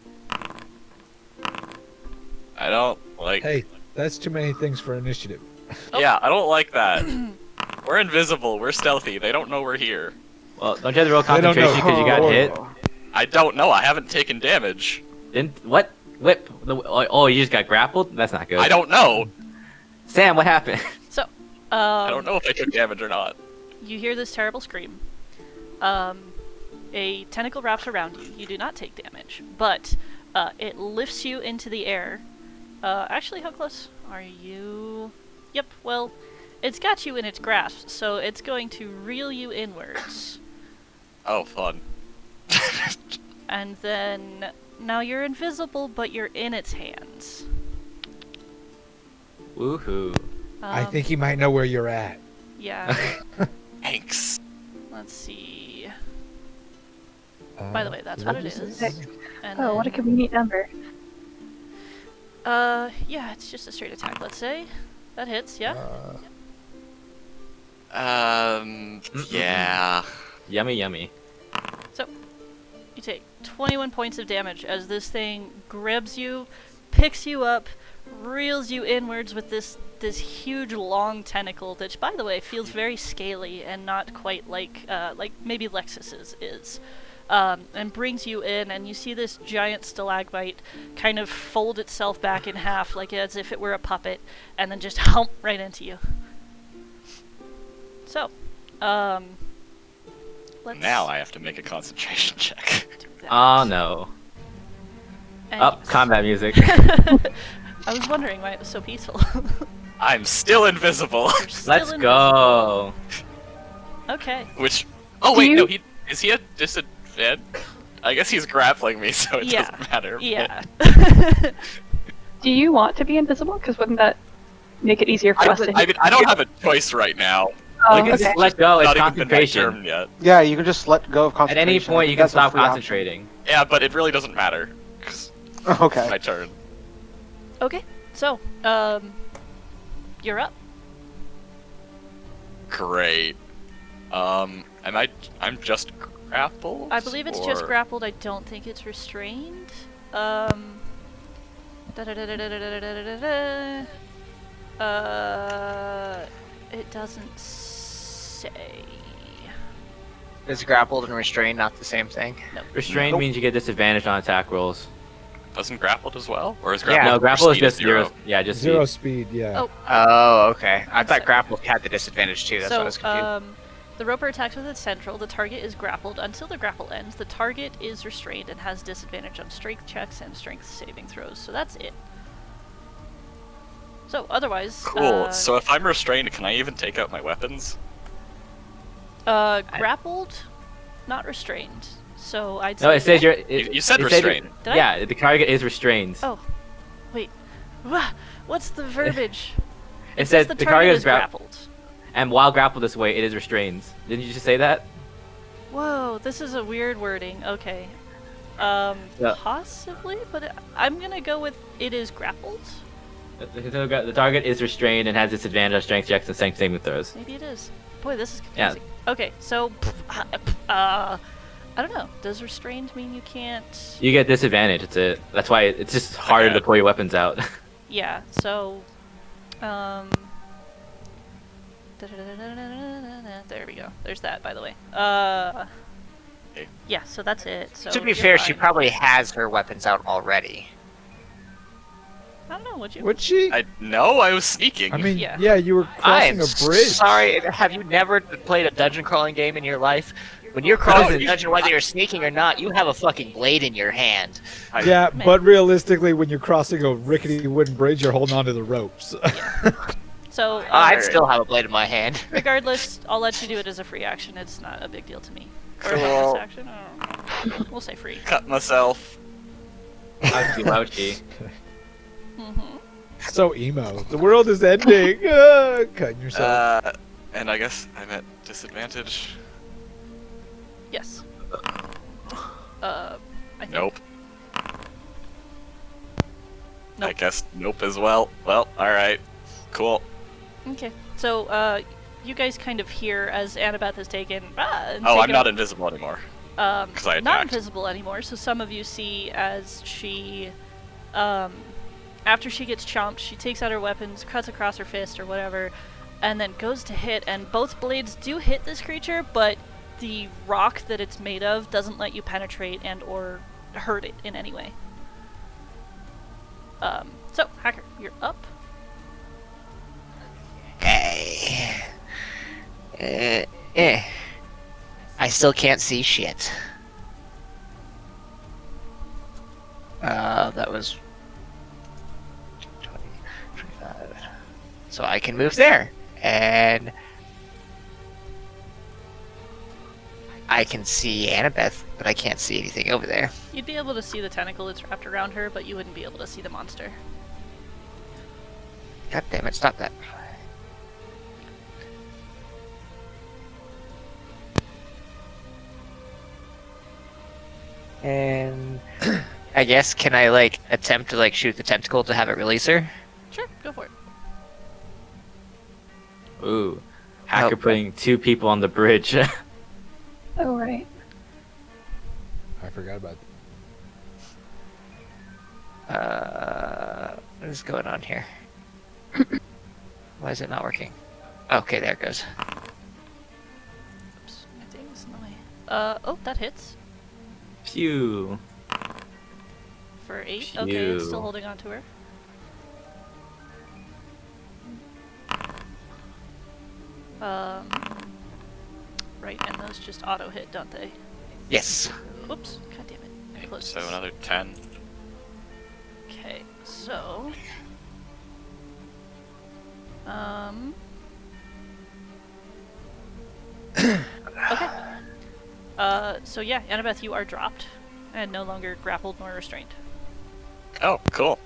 I don't like. Hey, that's too many things for initiative. Yeah, I don't like that. We're invisible. We're stealthy. They don't know we're here. Well, don't you have to roll They don't know concentration because you got who- hit? I don't know. I haven't taken damage. Didn't what? Whip? Oh, you just got grappled? That's not good. I don't know. Sam, what happened? So, I don't know if I took damage or not. you hear this terrible scream. A tentacle wraps around you. You do not take damage, but it lifts you into the air. Actually, how close are you? Yep, well, it's got you in its grasp, so it's going to reel you inwards. Oh, fun. And then, now you're invisible, but you're in its hands. Woohoo. I think he might know where you're at. Yeah, Thanks. let's see. By the way, that's what it is. Six. And Oh, what a then- convenient number. yeah, it's just a straight attack, let's say. That hits, yeah? Yeah. Yummy, yummy. You take 21 points of damage as this thing grabs you, picks you up, reels you inwards with this huge long tentacle, which, by the way, feels very scaly and not quite like maybe Lexus's is. And brings you in, and you see this giant stalagmite kind of fold itself back in half, like as if it were a puppet, and then just hump right into you. So, let's Now I have to make a concentration check. do that. Oh no. And Up, yes. combat music. I was wondering why it was so peaceful. I'm still invisible. You're still Let's invisible. go. Okay. Which. Oh Do wait, you- no. Is he a disadvantage? I guess he's grappling me, so it Yeah. doesn't matter. Yeah. Do you want to be invisible? Because wouldn't that make it easier for us to hit? I don't have a choice right now. Oh, You can okay. just let go. It's Not even been my concentration. turn yet. Yeah, you can just let go of At concentration. any point, you can That's a stop free option. concentrating. Yeah, but it really doesn't matter. 'Cause it's Okay. my turn. Okay. So, you're up. Great. I'm just grappled? I believe it's just or- grappled. I don't think it's restrained. It doesn't say. Is grappled and restrained not the same thing? Restrained Nope. means you get disadvantage on attack rolls. Doesn't grappled as well? Or is Yeah. grappled No, grapple is speed just zero? zero. Yeah, just Zero speed. speed, yeah. Oh. Oh, okay. I thought second. grapple had the disadvantage too. That's why I was confused. The roper attacks with its central. The target is grappled. Until the grapple ends, the target is restrained and has disadvantage on strength checks and strength saving throws. So that's it. So otherwise, Cool. So if I'm restrained, can I even take out my weapons? grappled, not restrained. So I'd say No, it says yeah. you're. You said it restrained. Did I? Yeah, the target is restrained. Oh, wait. What's the verbiage? It says the target is grappled. and while grappled this way, it is restrained. Didn't you just say that? Whoa, this is a weird wording. Okay. Yeah. Possibly, but I'm gonna go with it is grappled. The target is restrained and has disadvantage on strength checks and strength saving throws. Maybe it is. Boy, this is Yeah. confusing. Okay, so I don't know. Does restrained mean you can't? You get disadvantage. That's why it's just harder to pull your weapons out. Yeah. So, there we go. There's that, by the way. Yeah. So that's it. So To be you're fair, she fine. probably has her weapons out already. I don't know. Would you? Would she? No, I was sneaking. I mean, Yeah. yeah, you were crossing I'm a bridge. sorry. Have you never played a dungeon crawling game in your life? When you're crossing a dungeon, whether you're sneaking or not, you have a fucking blade in your hand. Yeah, Man. but realistically, when you're crossing a rickety wooden bridge, you're holding onto the ropes. So I'd still have a blade in my hand. regardless, I'll let you do it as a free action. It's not a big deal to me. Or a Cool. bonus action. I don't know. We'll say free. Cut myself. Ouchie, ouchie. Mm-hmm. So emo. The world is ending. Cutting yourself. And I guess I'm at disadvantage. Yes. I think. Nope. Nope. I guess nope as well. Well, alright. Cool. Okay. So, you guys kind of hear as Annabeth has taken. And Oh, I'm taken not invisible anymore. 'cause I not attacked. invisible anymore. So some of you see as she, after she gets chomped, she takes out her weapons, cuts across her fist or whatever, and then goes to hit. And both blades do hit this creature, but the rock that it's made of doesn't let you penetrate and or hurt it in any way. So Hacker, you're up. Hey. I still can't see shit. That was 20, 25. So I can move there, and I can see Annabeth, but I can't see anything over there. You'd be able to see the tentacle that's wrapped around her, but you wouldn't be able to see the monster. God damn it! Stop that. And I guess can I like attempt to like shoot the tentacle to have it release her? Sure, go for it. Ooh. Hacker Oh. putting 2 people on the bridge. Oh, right. I forgot about What is going on here? Why is it not working? Okay, there it goes. Oops, my thing's in the way. Oh, that hits. Phew. For 8. Okay, it's still Phew. holding on to her. Right, and those just auto hit, don't they? Yes. Whoops, god damn it. I closed So this. another 10. Okay, so... okay. So yeah, Annabeth, you are dropped, and no longer grappled nor restrained. Oh, cool.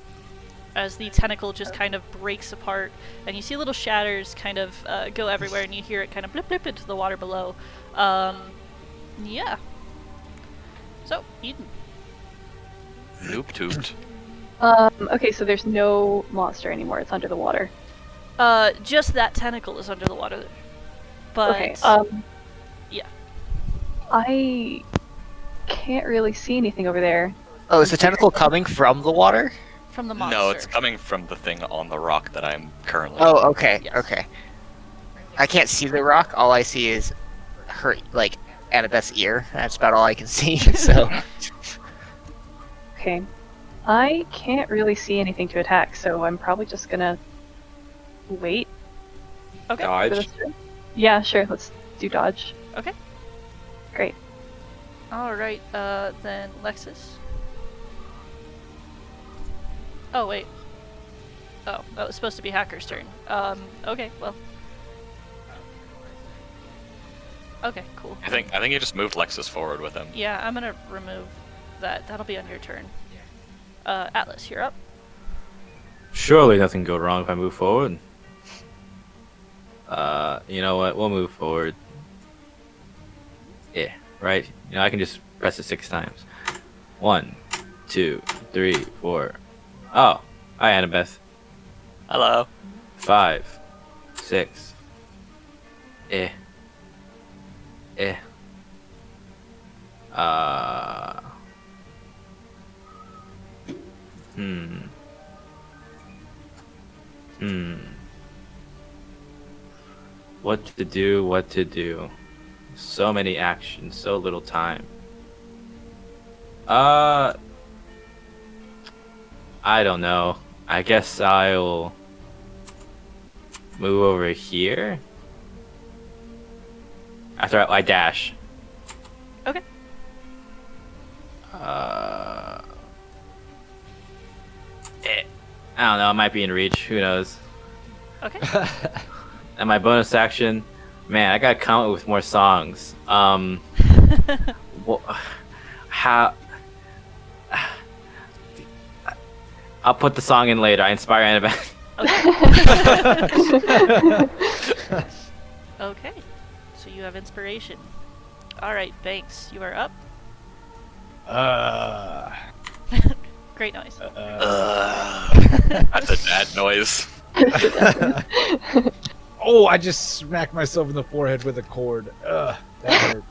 As the tentacle just kind of breaks apart, and you see little shatters kind of go everywhere, and you hear it kind of blip blip into the water below. Yeah. So, Eden. Noop tooped. Okay, so there's no monster anymore. It's under the water. Just that tentacle is under the water. But, Okay. yeah. I can't really see anything over there. Oh, is the tentacle coming from the water? From the monster. No, it's coming from the thing on the rock that I'm currently. Oh, okay, Yes. okay. I can't see the rock. All I see is her, like, Annabeth's ear. That's about all I can see. So, Okay. I can't really see anything to attack, so I'm probably just gonna wait Okay. for this. Yeah, sure. Let's do dodge. Okay. Great. Alright, then Lexus. Oh, wait. Oh, that was supposed to be Hacker's turn. Okay, well. Okay, cool. I think you just moved Lexus forward with him. Yeah, I'm gonna remove that. That'll be on your turn. Atlas, you're up. Surely nothing can go wrong if I move forward. You know what? We'll move forward. Yeah, right? You know, I can just press it 6 times. 1, 2, 3, 4. Oh, hi, Annabeth. Hello. 5, 6. Eh. What to do? So many actions, so little time. I don't know. I guess I'll move over here. After I dash. Okay. I don't know, I might be in reach, who knows. Okay. And my bonus action, man, I gotta come up with more songs. How? I'll put the song in later. I inspire Annabeth. Okay. So you have inspiration. Alright, Banks, you are up. Great noise. That's a dad noise. Oh, I just smacked myself in the forehead with a cord. Ugh, that hurt.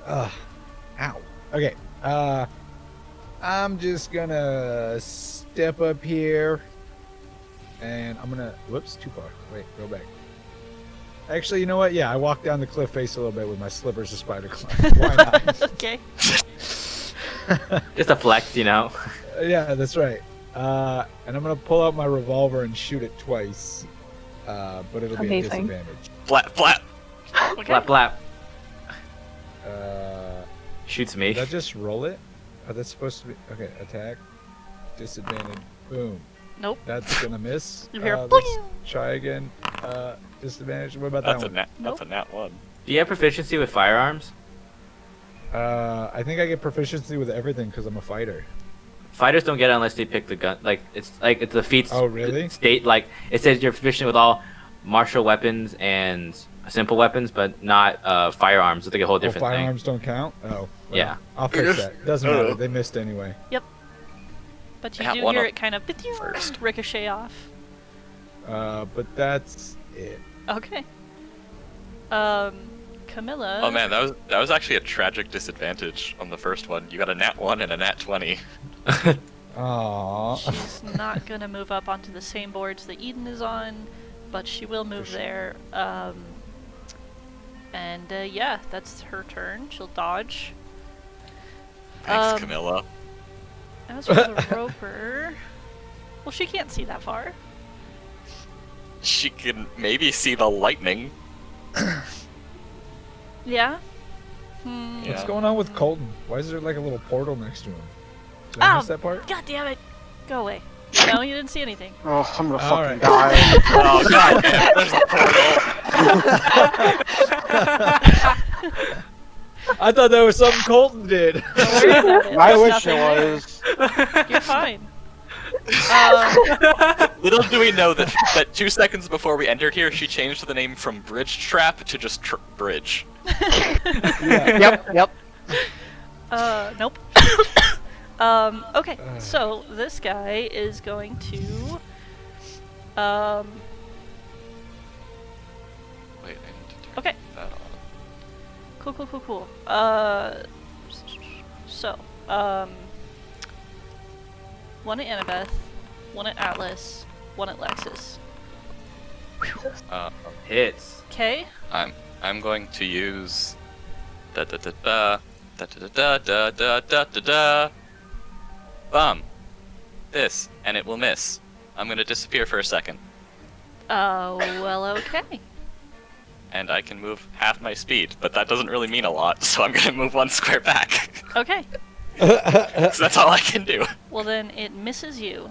Ugh. Ow. Okay. I'm just gonna step up here, and I'm gonna. Whoops, too far. Wait, go back. Actually, you know what? Yeah, I walked down the cliff face a little bit with my slippers of spider climb. Why not? Okay. Just a flex, you know. Yeah, that's right. And I'm gonna pull out my revolver and shoot it twice. But it'll be a Amazing. disadvantage. Flap, flap. Okay. Flap, flap. Uh, Shoots me. did I just roll it? Oh, that's supposed to be okay. Attack, disadvantage. Boom. Nope. That's gonna miss. You hear a Let's boing. try again. Disadvantage. What about That's that a one? nat. That's a nat one. Do you have proficiency with firearms? I think I get proficiency with everything because I'm a fighter. Fighters don't get it unless they pick the gun. Like it's a feat. Oh, really? State like it says you're proficient with all martial weapons and simple weapons, but not firearms. It's like a whole different thing. Firearms don't count. Oh. Well, Yeah. I'll fix that. Doesn't matter. They missed anyway. But you Nat do one hear up it kind of first. ricochet off. But that's it. Okay. Camilla. Oh man, that was actually a tragic disadvantage on the first one. You got a nat 1 and a nat 20. Aww. She's not gonna move up onto the same boards that Eden is on, but she will move sure. there. Yeah, that's her turn. She'll dodge. Thanks, Camilla. As for the roper, well, she can't see that far. She can maybe see the lightning. Yeah. Yeah. What's going on with Colton? Why is there like a little portal next to him? Did I miss Oh, that part? God damn it! Go away. No, you didn't see anything. Oh, I'm gonna All fucking right. die. Oh god damn, there's a portal. I thought that was something Colton did. Don't worry about it. I There's wish nothing it there. was. You're fine. Little do we know that 2 seconds before we entered here, she changed the name from Bridge Trap to just Bridge. Yep. Nope. Okay, so this guy is going to, Wait, I need to turn okay, that on. cool. One at Annabeth, one at Atlas, one at Lexus. Hits. Okay, I'm going to use da da da da da da da da da da da da. Bum. This, and it will miss. I'm gonna disappear for a second, well, okay. and I can move half my speed, but that doesn't really mean a lot, so I'm gonna move 1 square back. Okay, So that's all I can do. well then it misses you.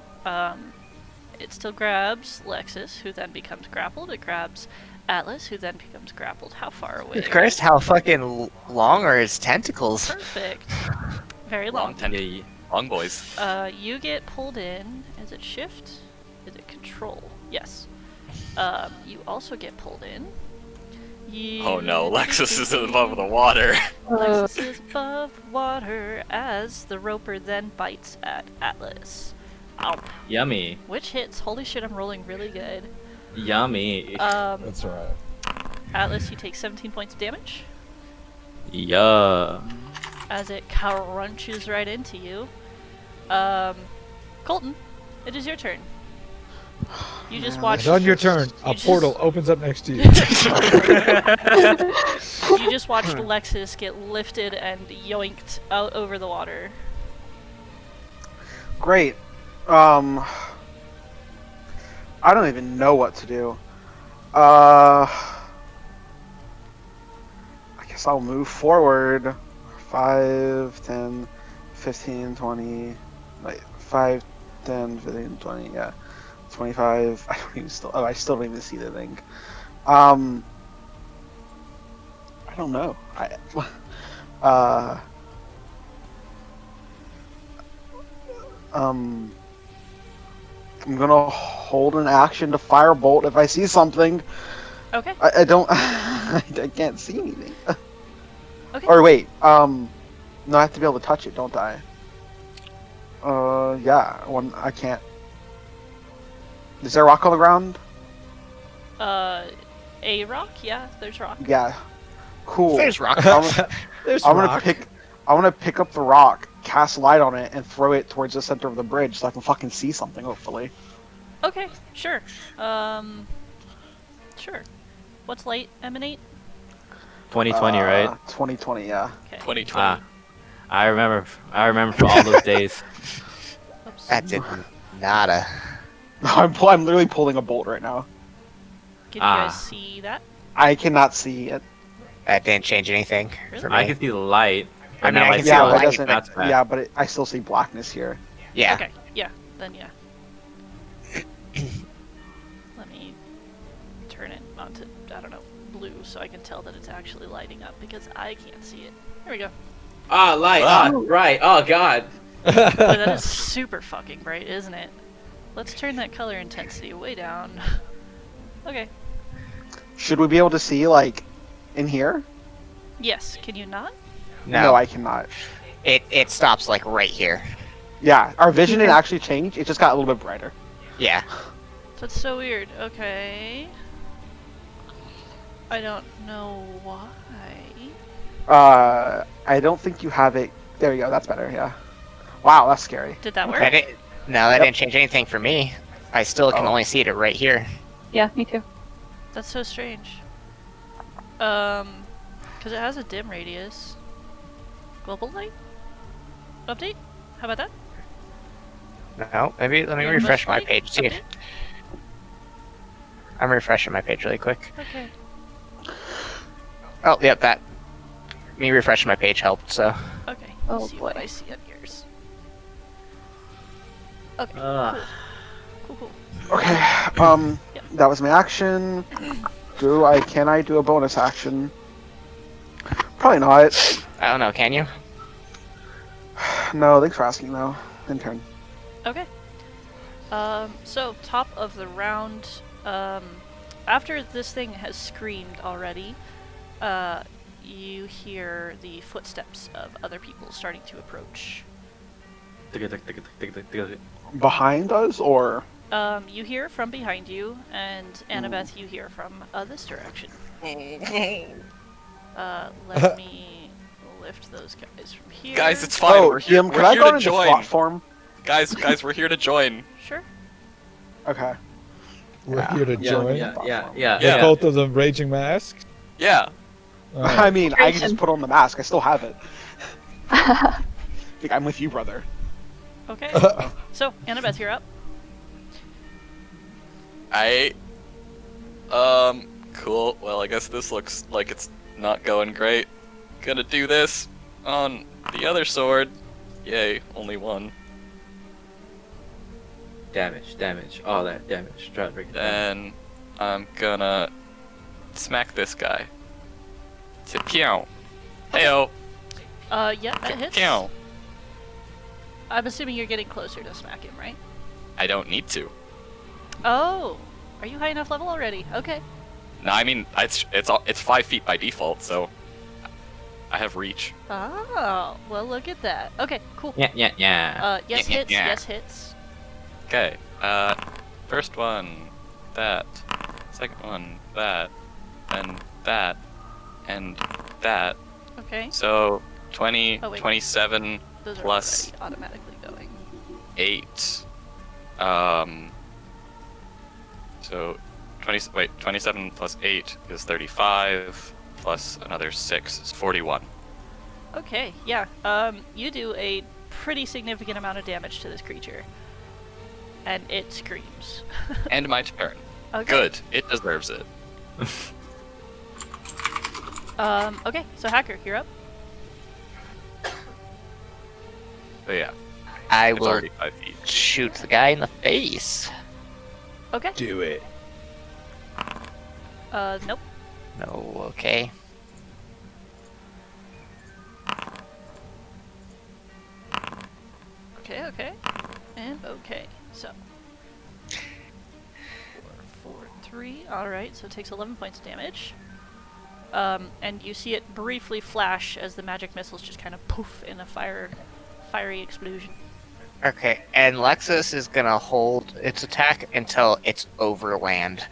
It still grabs Lexus, who then becomes grappled. It grabs Atlas, who then becomes grappled. How far away? Jesus Christ, how fucking long are his tentacles? Perfect. Very long. Long boys. You get pulled in. Is it shift? Is it control? Yes. You also get pulled in. Oh no, Lexus is above the water. Lexus is above water as the roper then bites at Atlas. Ow. Yummy. Which hits? Holy shit, I'm rolling really good. Yummy. That's right. Atlas, you take 17 points of damage Yeah. as it crunches right into you. Colton, it is your turn. You just Man, watched. And on your turn, a just- portal opens up next to you. You just watched Lexus get lifted and yoinked out over the water. Great. I don't even know what to do. I guess I'll move forward. 5, 10, 15, 20. Like 5, 10, 15, 20. Yeah, 25. I don't even still. Oh, I still don't even see the thing. I don't know. I'm gonna hold an action to firebolt if I see something. Okay. I don't. I can't see anything. Okay. Or wait. No, I have to be able to touch it, don't I? Yeah. One. I can't. Is there rock on the ground? A rock? Yeah, there's rock. Yeah. Cool. There's rock. There's I'm rock. gonna pick up the rock, cast light on it, and throw it towards the center of the bridge so I can fucking see something. Hopefully. Okay, sure. Sure. What's light emanate? 2020, right? 2020. Yeah. Okay. 2020. Ah, I remember for all those days. Oops. That did nada. I'm literally pulling a bolt right now. Can you guys see that? I cannot see it. That didn't change anything for me. I can see the light. I mean, That I light's can see Yeah, the but it light, doesn't. That's bad. Yeah, but I still see blackness here. Yeah. Okay, yeah, then yeah. Let me turn it onto, I don't know, blue so I can tell that it's actually lighting up because I can't see it. There we go. Ah, light. Ah. Right. Oh god. Boy, that is super fucking bright, isn't it? Let's turn that color intensity way down. Okay. Should we be able to see like in here? Yes, can you not? No, I cannot. it stops like right here. Yeah, our vision didn't actually change. It just got a little bit brighter. Yeah. That's so weird. Okay. I don't know why. I don't think you have it. There you go. That's better. Yeah. Wow, that's scary. Did that work? That didn't, no, that Yep. didn't change anything for me. I still can Oh. only see it right here. Yeah, me too. That's so strange. Because it has a dim radius. Global light? Update? How about that? No, maybe let me Universe refresh my light? page. See, Update? I'm refreshing my page really quick. Okay. Oh, yep, that. Me refreshing my page helped. So Okay. Oh, Let's see what boy. I see on yours. Okay. Ugh. Cool. Cool. Okay. Yep. That was my action. Can I do a bonus action? Probably not. I don't know. Can you? No, thanks for asking though. In turn. Okay. So top of the round. After this thing has screamed already, you hear the footsteps of other people starting to approach. Behind us or? You hear from behind you, and Annabeth, you hear from this direction. Let me lift those guys from here. Guys, it's fine. Oh, we're here, Jim, we're can I here go to into join. SWAT form? Guys, we're here to join. Sure. Okay. We're here to join. Yeah. With both of them raging masks. Yeah. Alright. I mean, I can Grayson. just put on the mask. I still have it. Like, I'm with you, brother. Okay. So, Annabeth, you're up. Cool. Well, I guess this looks like it's not going great. Gonna do this on the other sword. Yay, only one. Damage. All that damage. Try to break it down. Then I'm gonna smack this guy. Pew. Heyo. Yeah, that hits. Pew. I'm assuming you're getting closer to smack him, right? I don't need to. Oh, are you high enough level already? Okay. No, I mean it's 5 feet by default, so I have reach. Oh, well, look at that. Okay, cool. Yeah. Yes Yeah. hits. Yes hits. Okay. First one, that. Second one, that. And that. And that. Okay. So 20, Oh, wait. 27 Those are plus already automatically going. 8. So 27 plus 8 is 35, plus another 6 is 41. Okay, yeah. You do a pretty significant amount of damage to this creature. And it screams. And my turn. Okay. Good. It deserves it. Okay, so Hacker, you're up. But yeah, I it's will already 5 feet. shoot the guy in the face. Okay. Do it. Nope. No, okay. Okay, okay. And okay. So 4, 3. Alright, so it takes 11 points of damage. And you see it briefly flash as the magic missiles just kind of poof in a fiery explosion. Okay, and Lexus is gonna hold its attack until it's over land.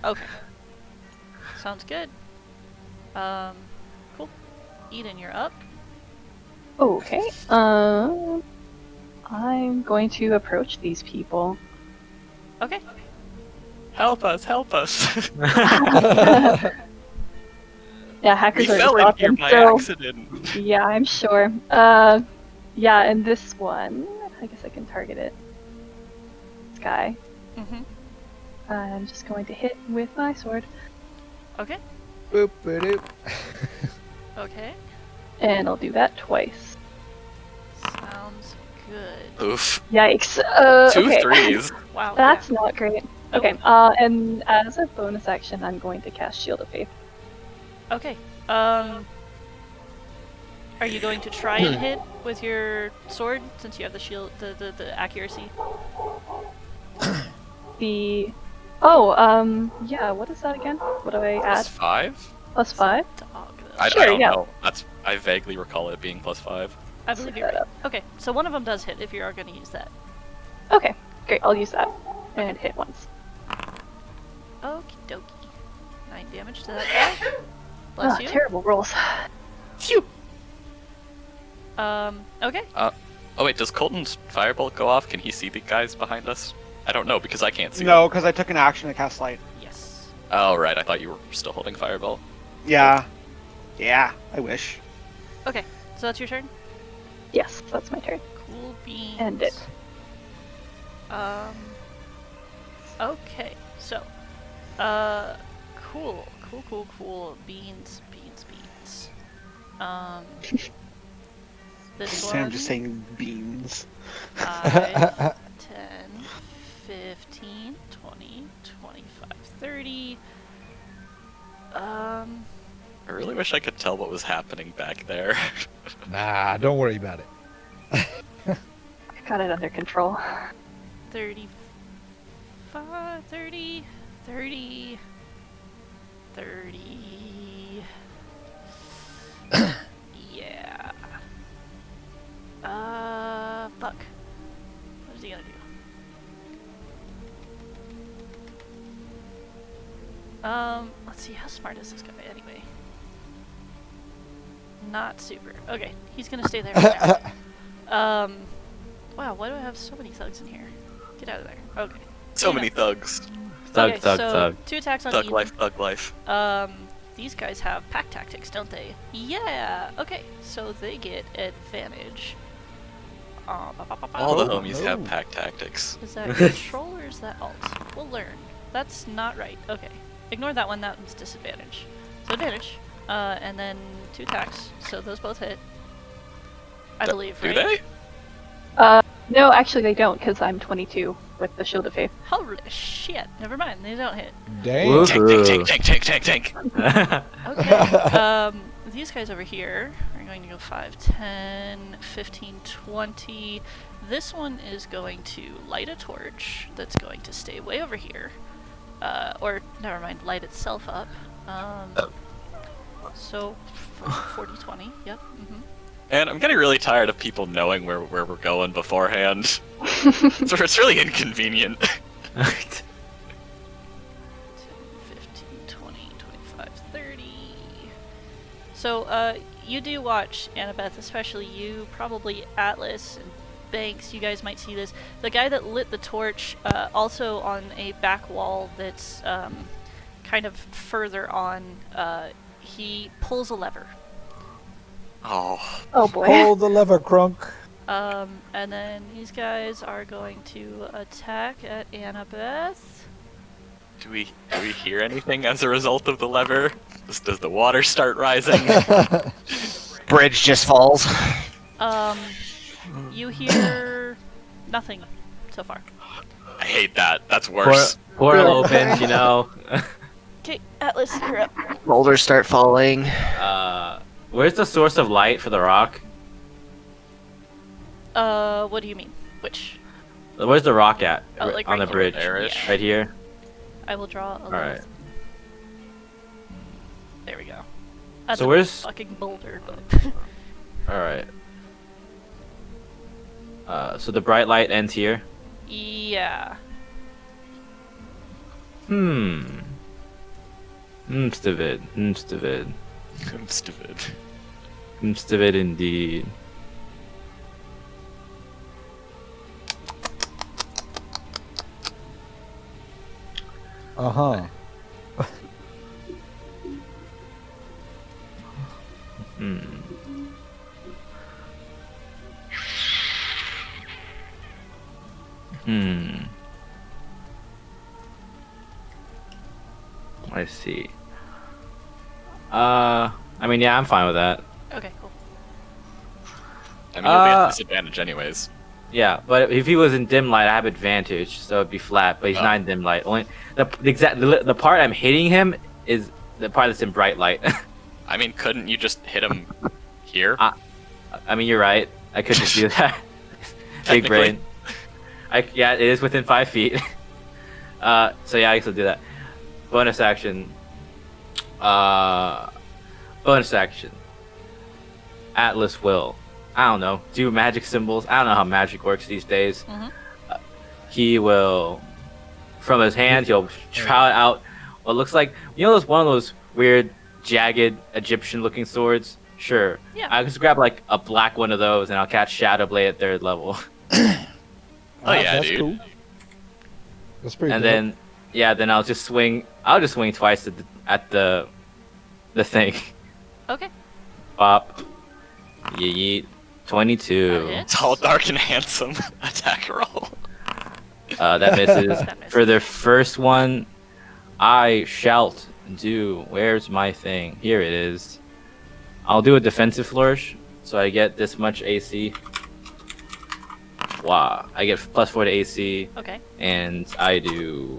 Okay. Sounds good. Cool. Eden, you're up. Okay. I'm going to approach these people. Okay. Help us, help us. Yeah, We hackers are fell in here by accident. Yeah, I'm sure. Yeah, and this one, I guess I can target it. This guy. Mm-hmm. I'm just going to hit with my sword. Okay. Boop, boop. Okay. And I'll do that twice. Sounds good. Oof. Yikes. 2 okay. 3s. Wow. That's not great. Nope. Okay, and as a bonus action, I'm going to cast Shield of Faith. Okay. Are you going to try and hit with your sword since you have the shield, the accuracy? Yeah, what is that again? What do I add? Plus 5? Plus 5? Dog. I Sure, don't yeah. know. I vaguely recall it being plus 5. I believe you're right. Okay, so one of them does hit if you are going to use that. Okay, great, I'll use that. And hit once. Okie dokie. 9 damage to that guy. Bless you. Terrible rolls. Phew. Okay. Oh wait, does Colton's firebolt go off? Can he see the guys behind us? I don't know because I can't see No, them. because I took an action to cast light. Yes. Oh right, I thought you were still holding fireball. Yeah. Yeah, I wish. Okay, so that's your turn? Yes, that's my turn. Cool beans. End it. Okay, so, cool. Beans. This Sam one. just saying beans. 5, 10, 15, 20, 25, 30. I really wish I could tell what was happening back there. Nah, don't worry about it. I got it under control. 35, 30, 30, 30. Yeah. Fuck. What is he gonna do? Let's see, how smart is this guy anyway? Not super. Okay, he's gonna stay there for now. Wow, why do I have so many thugs in here? Get out of there. Okay. So You many know. thugs. Thug, Okay, thug, so thug. 2 attacks on Thug Eden. life, thug life. These guys have pack tactics, don't they? Yeah. Okay, so they get advantage. All the homies have Oh. pack tactics. Is that control or is that alt? We'll learn. That's not right. Okay. Ignore that one. That one's disadvantage. So advantage. And then 2 attacks. So those both hit. I believe, Do right? they? No, actually they don't, because I'm 22 with the Shield of Faith. Holy shit. Never mind. They don't hit. Dang. Woohoo. Tank. Okay. These guys over here are going to go 5, 10, 15, 20. This one is going to light a torch that's going to stay way over here. Or, never mind, light itself up. So, 40, 20, yep. And I'm getting really tired of people knowing where we're going beforehand. So it's really inconvenient. 10, 15, 20, 25, 30. So, you do watch, Annabeth, especially you, probably Atlas and Banks, you guys might see this. The guy that lit the torch, also on a back wall that's kind of further on, he pulls a lever. Oh. Oh boy. Pull the lever, Crunk. And then these guys are going to attack at Annabeth. Do we hear anything as a result of the lever? Does the water start rising? Bridge just falls. You hear nothing so far. I hate that. That's worse. Portal opens, you know. Okay, Atlas, you're up. Boulders start falling. Where's the source of light for the rock? What do you mean? Which? Where's the rock at? Oh, like on right the here. bridge. There-ish. Right here? I will draw a Alright. Lilith. There we go. That's So a where's- fucking boulder, but Alright. So the bright light ends here? yeah. Mstivid. I'm stupid. Mstivid indeed. Uh-huh. I see. I mean, yeah, I'm fine with that. Okay, cool. I mean, you'll be at disadvantage anyways. Yeah, but if he was in dim light, I have advantage, so it'd be flat. But he's Oh. not in dim light. Only the part I'm hitting him is the part that's in bright light. I mean, couldn't you just hit him here? I mean, you're right. I could just do that. Big brain. Yeah, it is within 5 feet. So yeah, I can do that. Bonus action. Bonus action. Atlas will. I don't know. Do magic symbols. I don't know how magic works these days. Mhm. He will, from his hand, he'll try out what looks like, you know, one of those weird, jagged Egyptian-looking swords. Sure. Yeah. I'll just grab like a black one of those, and I'll catch Shadow Blade at 3rd level. Oh, yeah, that's dude. cool. That's pretty And dope. then, yeah, then I'll just swing. I'll just swing twice at the thing. Okay. Bop. Yeet. 22. That hits. Tall, dark, and handsome attack roll. That misses. That misses. For the first one, I shalt do. Where's my thing? Here it is. I'll do a defensive flourish, so I get this much AC. Wow. I get +4 to AC, Okay. and I do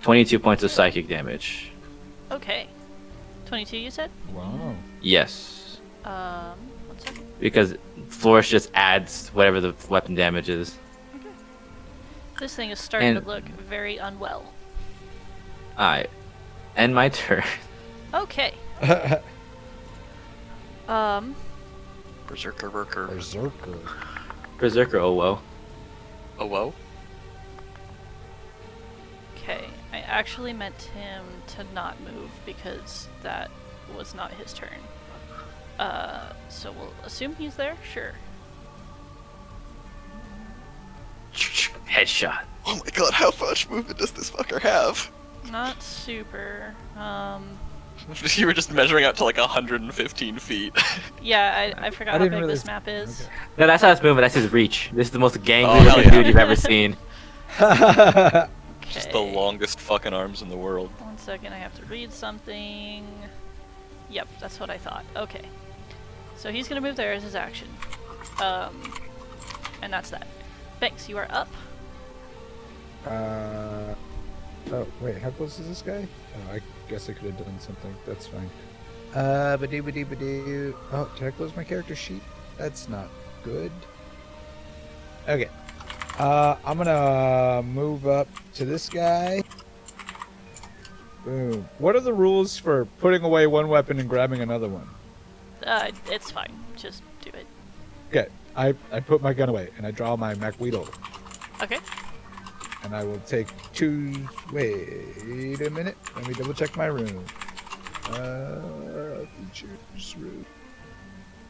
22 points of psychic damage. Okay. 22, you said? Wow. Yes. 1 second. Because flourish just adds whatever the weapon damage is. This thing is starting And- to look very unwell. Alright. End my turn. Okay. Berserker worker. Berserker. Berserker, oh whoa. Oh, whoa. Okay. I actually meant him to not move because that was not his turn. So we'll assume he's there? Sure. Headshot. Oh my god, how much movement does this fucker have? Not super. You were just measuring out to like 115 feet. Yeah, I forgot I how didn't big really- this map is. Okay. No, that's not his movement, that's his reach. This is the most gangly Oh, hell looking yeah. dude you've ever seen. Just the Okay. longest fucking arms in the world. 1 second, I have to read something. Yep, that's what I thought. Okay. So he's gonna move there as his action. And that's that. Banks, you are up. Oh, wait, how close is this guy? Oh, I guess I could have done something. That's fine. Ba-doo-ba-doo-ba-doo. Oh, did I close my character sheet? That's not good. Okay. I'm gonna move up to this guy. Boom. What are the rules for putting away one weapon and grabbing another one? It's fine. Just do it. Okay, I put my gun away and I draw my MacWeedle. Okay. And I will take 2. Wait a minute. Let me double check my room. Features room.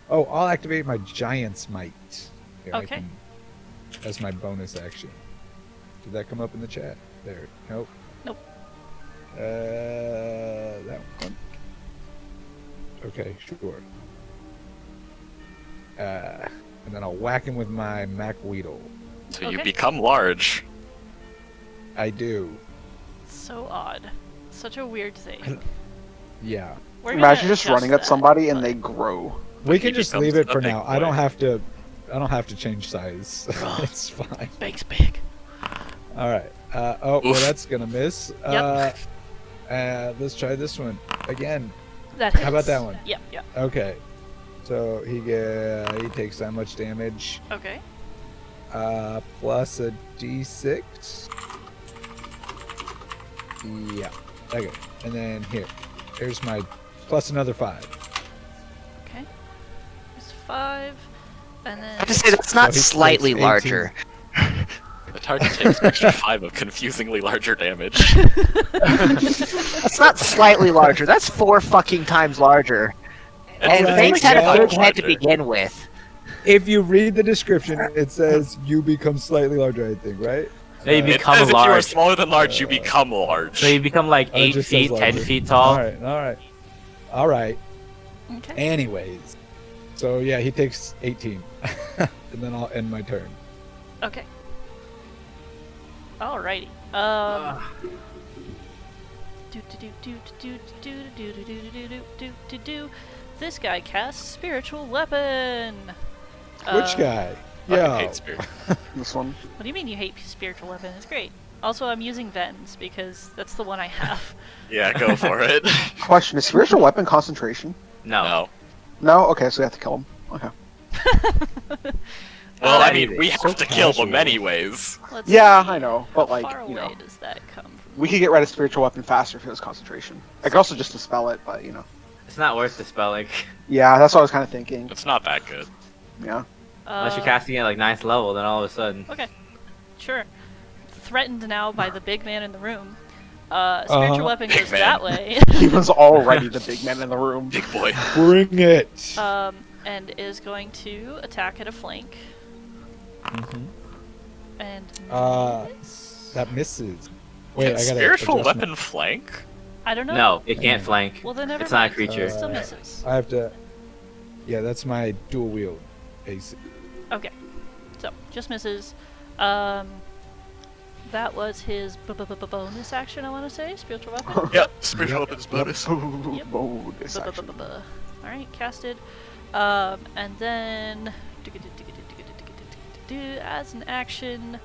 Oh, I'll activate my Giant's Might. Here, Okay. As my bonus action. Did that come up in the chat? There. Nope. Nope. That one. Okay, sure. And then I'll whack him with my MacWeedle. So you Okay. become large. I do. So odd. Such a weird thing. Yeah. We're gonna Imagine just adjust running at that, somebody and but- they grow. We He can just becomes leave it a for big now. I don't boy. have to. I don't have to change size. It's fine. Bakes big. All right. Oh, well, Oof. that's gonna miss. Let's try this one again. That How about hits. that one? Yep. Yep. Okay. So he takes that much damage. Okay. Plus a d6. Yeah. Okay. And then here's my plus another 5. Okay. It's 5, and then I have to say that's not So he slightly takes 18. larger. It's hard to take an extra 5 of confusingly larger damage. That's not slightly larger. That's 4 fucking times larger. And Right, things had a yeah. big head to begin with. If you read the description, it says you become slightly larger. I think, right? So you It become says if you are large. smaller than large, you become large. So you become like Oh, it 8 just feet, says 10 larger. feet tall. All right. okay. Anyways, so yeah, he takes 18, and then I'll end my turn. Okay. Alrighty. This guy casts spiritual weapon. Which guy? Fucking Yeah. hate spirit. This one. What do you mean you hate spiritual weapon? It's great. Also, I'm using Vens because that's the one I have. Yeah, go for it. Question: is spiritual weapon concentration? No. No. No. Okay, so we have to kill him. Okay. Well, I Alrighty. mean, we So have to kill them casual. anyways. Let's Yeah, see. I know, but How like, far you away know, does that come from? we could get rid of spiritual weapon faster if it was concentration. I could also just dispel it, but you know. It's not worth the spelling. Yeah, that's what I was kind of thinking. It's not that good. Yeah. Unless you're casting it at like 9th level, then all of a sudden. Okay, sure. Threatened now by the big man in the room. Spiritual weapon Big goes man. that way. He was already the big man in the room. Big boy. Bring it. And is going to attack at a flank. Mhm. And miss? That misses. Wait, I gotta. Spiritual adjust my- weapon flank? I don't know. No, it can't flank. Well, then never It's not a mind. creature. It still misses. I have to. Yeah, that's my dual wield AC. Okay, so just misses. That was his bonus action. I want to say spiritual weapon. Yep. Spiritual weapon is bonus. Yep. Bonus action. All right, casted. And then as an action,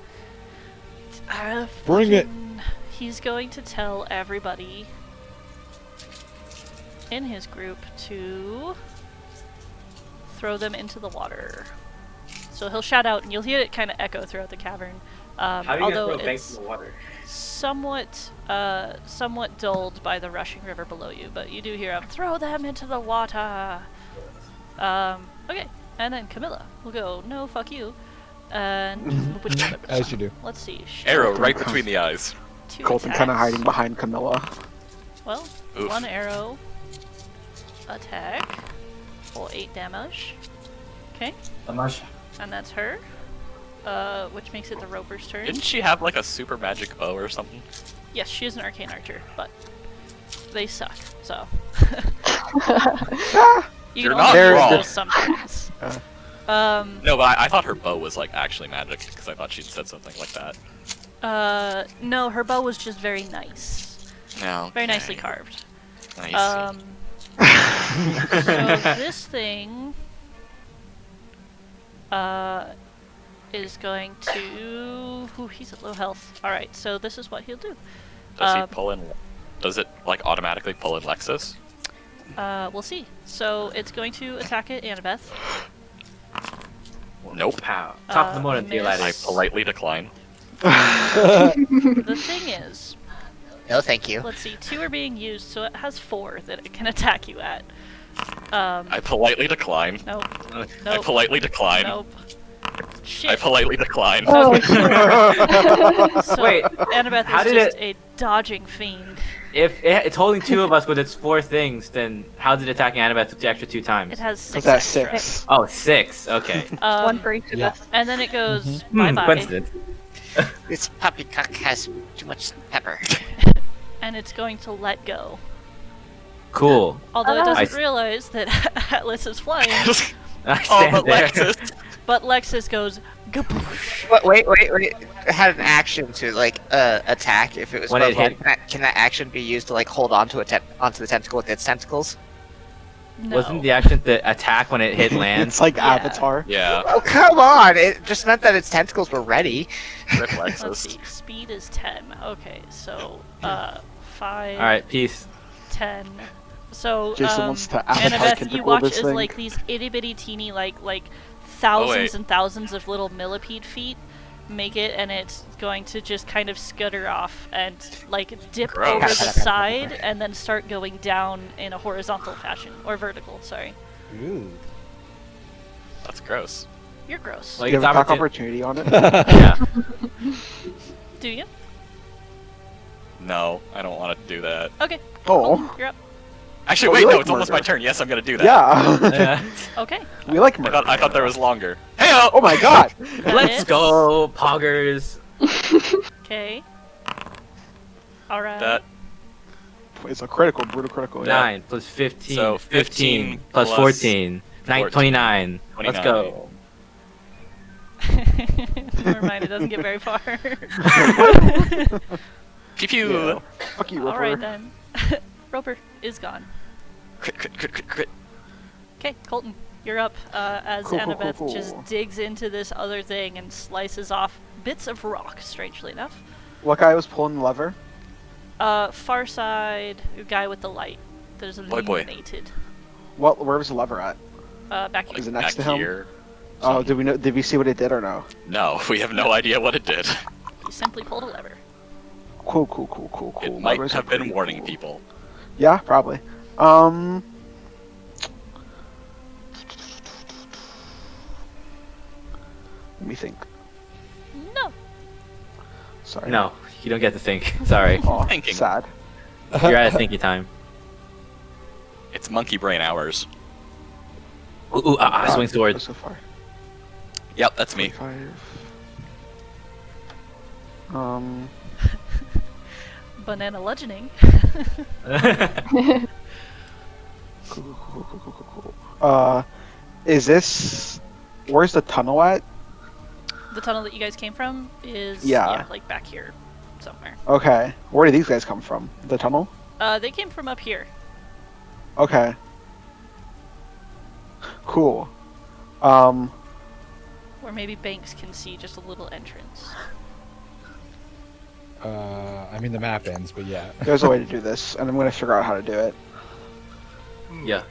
Bring it. he's going to tell everybody in his group to throw them into the water. So he'll shout out, and you'll hear it kind of echo throughout the cavern. Although it's water? somewhat dulled by the rushing river below you, but you do hear him throw them into the water. Okay, and then Camilla will go, no, fuck you, and As you do. Let's see. Arrow right between the eyes. 2 Colton kind of attacks. hiding behind Camilla. Well, Oof. 1 arrow attack for 8 damage. Okay, and that's her. Which makes it the Roper's turn. Didn't she have like a super magic bow or something? Yes, she is an arcane archer, but they suck. So you You're can not only use wrong. those sometimes. No, but I thought her bow was like actually magic because I thought she'd said something like that. No, her bow was just very nice, No. very nicely carved. Nice. So this thing is going to. Ooh, he's at low health. All right, so this is what he'll do. Does he pull in? Does it like automatically pull in Lexus? We'll see. So it's going to attack at Annabeth. Nope. Pow. Top of the morning, dear miss. I ladies. politely decline. The thing is, No, thank you. let's see, 2 are being used, so it has 4 that it can attack you at. I politely decline. Nope. I Nope. politely decline. Nope. Shit. I politely decline. Oh, So, Wait, Annabeth how is did just a dodging fiend. If it's holding 2 of us with its 4 things, then how's it attacking Annabeth the extra 2 times? It has 6 That's extra. 6. Oh, 6. Okay. one for each of yeah. us. And then it goes bye-bye. Coincidence. This poppycock has too much pepper. And it's going to let go. Cool. Although it Oh. doesn't realize that Atlas is flying, I Oh, stand but there. Lexus. but Lexus goes gaboosh. Wait. It had an action to like attack if it was When it above level. hit- Can that action be used to like hold onto onto the tentacle with its tentacles? No. Wasn't the action to attack when it hit land? It's like Yeah. Avatar. Yeah. Oh come on! It just meant that its tentacles were ready. Rip Let's Lexus. see. Speed is 10. Okay, so 5, Alright, peace. 10. So Jason wants to Avatar Annabeth, you tentacle watch this as thing. like these itty bitty teeny like thousands wait. and thousands of little millipede feet make it, and it's going to just kind of scutter off and like dip Gross. over the side and then start going down in a horizontal fashion or vertical. Sorry, Ooh. That's gross. you're gross. Like, Do you it's have attack opportun- opportunity on it? Yeah. Do you? No, I don't want to do that. Okay. Oh. You're up. Actually, Oh, wait, we no, like it's almost my murder. turn. Yes, I'm gonna do that. Yeah. Yeah. Okay. We like I murder. thought there was longer. Hey, Oh my god. Let's hits. go, poggers. Okay. All right. That It's a critical, brutal critical. Yeah. 9 plus 15. So 15 plus plus 14. 14. 29. Let's 29. go. Never mind. It doesn't get very far. pew pew. Yeah. Fuck you, All right Ripper. then. Roper is gone. Crit, crit, crit, crit, crit. Okay, Colton, you're up as Cool, cool, Annabeth cool, just cool. digs into this other thing and slices off bits of rock, strangely enough. What guy was pulling the lever? Far side, guy with the light that is Boy, boy. illuminated. Where was the lever at? Back here. Is it next Back to him? here. Oh, did we see what it did or no? No, we have no idea what it did. You simply pulled a lever. Cool. It might Levers are have been pretty warning cool. people. Yeah, probably. Let me think. No. Sorry. No, you don't get to think. Sorry. Oh, Thinking. sad. You're out of thinking time. It's monkey brain hours. Ooh, swing sword. So far. Yep, that's me. 25. Banana bludgeoning. Cool. Is this? Where's the tunnel at? The tunnel that you guys came from is Yeah. like back here somewhere. Okay. Where did these guys come from? The tunnel? They came from up here. Okay. Cool. Or maybe Banks can see just a little entrance. I mean, the map ends, but yeah. There's a way to do this, and I'm gonna figure out how to do it. Yeah.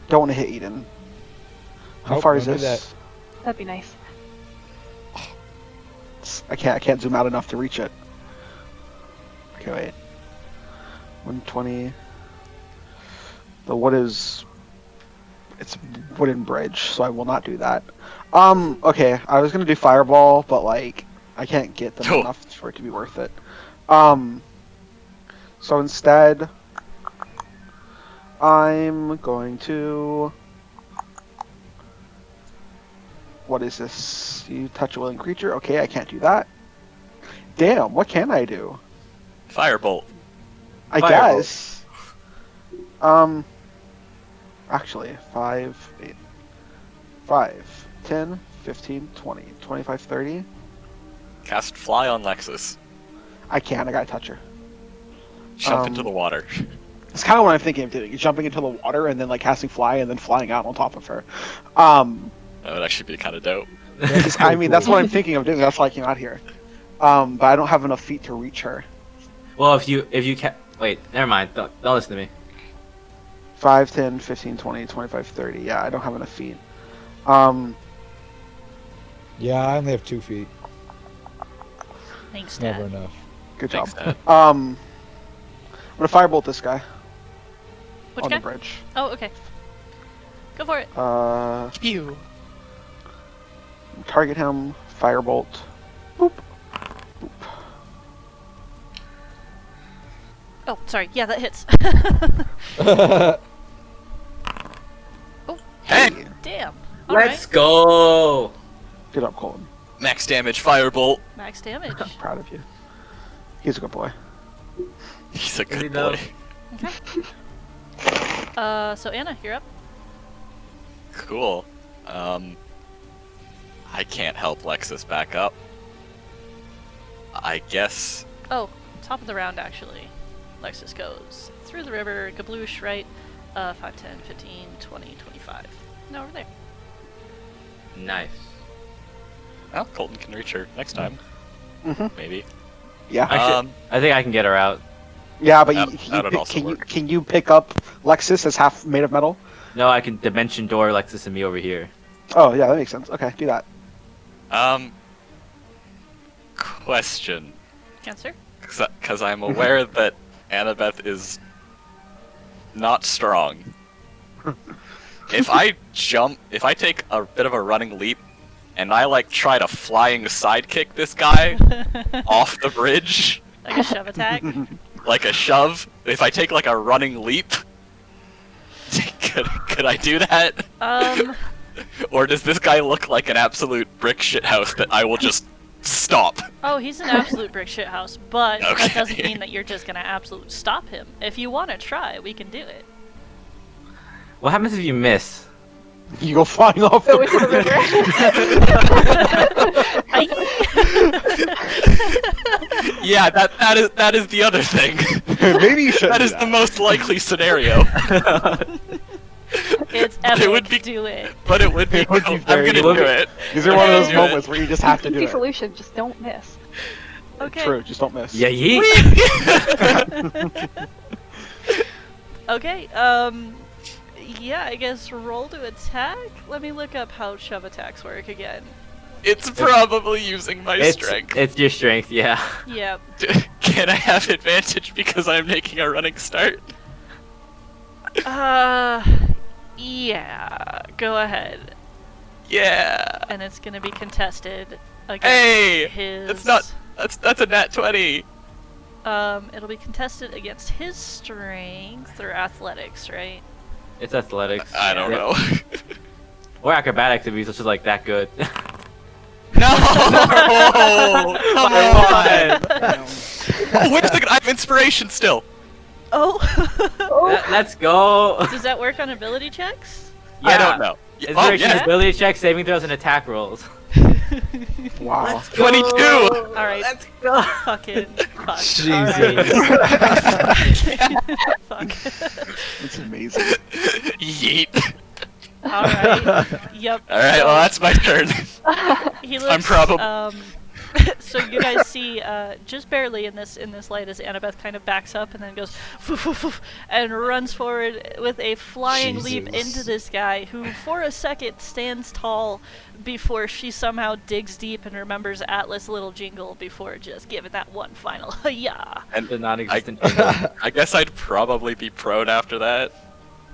Don't want to hit Eden. How Nope, far is don't do this? That'd be nice. I can't zoom out enough to reach it. Okay, wait. 120. The wood is. It's wooden bridge, so I will not do that. Okay, I was gonna do fireball, but like I can't get them Oh. enough for it to be worth it. So instead, I'm going to. What is this? You touch a willing creature? Okay, I can't do that. Damn, what can I do? Firebolt. I Firebolt. guess. Actually, 5, 8, 5, 10, 15, 20, 25, 30. Cast fly on Lexus. I can't, I gotta touch her. Jump into the water. It's kind of what I'm thinking of doing. Jumping into the water and then like casting fly and then flying out on top of her. That would actually be kind of dope. I mean, that's what I'm thinking of doing. That's why I came out here. But I don't have enough feet to reach her. Well, if you wait, never mind. Don't listen to me. 5, 10, 15, 20, 25, 30. Yeah, I don't have enough feet. Yeah, I only have 2 feet. Thanks, It's never Dad. enough. Good job. Thanks, Dad. I'm gonna firebolt this guy Which on guy? the bridge. Oh, okay. Go for it. Pew. Target him. Firebolt. Boop. Boop. Oh, sorry. Yeah, that hits. Oh, Hey. damn. Let's Alright. go. Good job, Colton. Max damage, firebolt. Max damage. I'm proud of you. He's a good boy. He's a he good know? boy. Okay. So Anna, you're up. Cool. I can't help Lexus back up. I guess. Oh, top of the round, actually. Lexus goes through the river, Gabloosh, right? 5, 10, 15, 20, 25. No, over there. Nice. Well, Colton can reach her next time. Mhm. Maybe. Yeah. Actually, I think I can get her out. Yeah, but That'd also work. can you pick up Lexus as half made of metal? No, I can dimension door Lexus and me over here. Oh yeah, that makes sense. Okay, do that. Question. Answer? Because I'm aware that Annabeth is not strong. If I take a bit of a running leap, and I like try to flying sidekick this guy off the bridge, Like a shove attack? like a shove, if I take like a running leap, could I do that? Or does this guy look like an absolute brick shithouse that I will just stop? Oh, he's an absolute brick shit house, but Okay. that doesn't mean that you're just gonna absolute stop him. If you want to try, we can do it. What happens if you miss? You go flying off Go the into the river. Yeah, that is the other thing. Maybe you should. That is the most likely scenario. It's But epic. it would be- Do it. But it would be. It would be I'm very gonna good. do it. These are one of those Do it. moments where you just have to do Easy it. solution, just don't miss. Okay. True, just don't miss. Yeah, yeet. Okay. Yeah, I guess roll to attack. Let me look up how shove attacks work again. It's probably using my strength. It's your strength, yeah. Yep. Can I have advantage because I'm making a running start? Yeah. Go ahead. Yeah. And it's gonna be contested against Hey, his. it's not. That's a nat 20. It'll be contested against his strength or athletics, right? It's athletics. I don't know. Or acrobatics if he's just like that good. No! Come on! Oh, wait a second. I have inspiration still. Oh. Let's go. Does that work on ability checks? Yeah. I don't know. It's Oh, very yeah. ability check, saving throws, and attack rolls. Wow. 22. All right. Let's go. Fucking fuck. Jesus. Fuck. It's amazing. Yeet. All right. Yep. All right. Well, that's my turn. He looks, I'm probably. so you guys see just barely in this light as Annabeth kind of backs up and then goes "Foof, foof, foof," and runs forward with a flying leap Jesus. into this guy who for a second stands tall before she somehow digs deep and remembers Atlas' little jingle before just giving that one final yeah. The non-existent. I guess I'd probably be prone after that.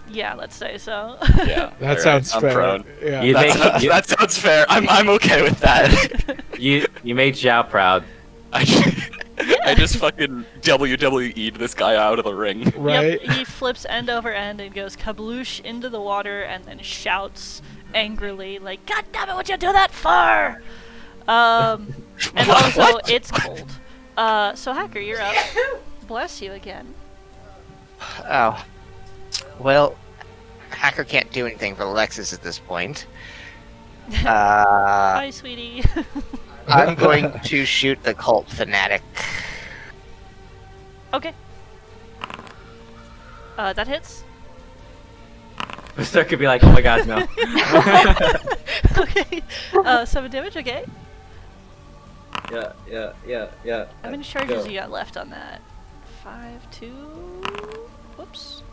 Yeah, let's say so. Yeah. That alright, sounds I'm fair. prone. Yeah. You think That sounds fair. I'm okay with that. you made Zhao proud. I just fucking WWE'd this guy out of the ring. Right? Yep, he flips end over end and goes kabloosh into the water and then shouts angrily like, "God damn it, what'd you do that for?" And also, What? it's cold. So Hacker, you're up. Bless you again. Oh. Well, Hacker can't do anything for Lexus at this point. Bye, sweetie. I'm going to shoot the cult fanatic. Okay. That hits. Sir could be like, oh my god, no. Okay. 7 damage, okay. Yeah. How many charges you got left on that? 5, 2... Whoops.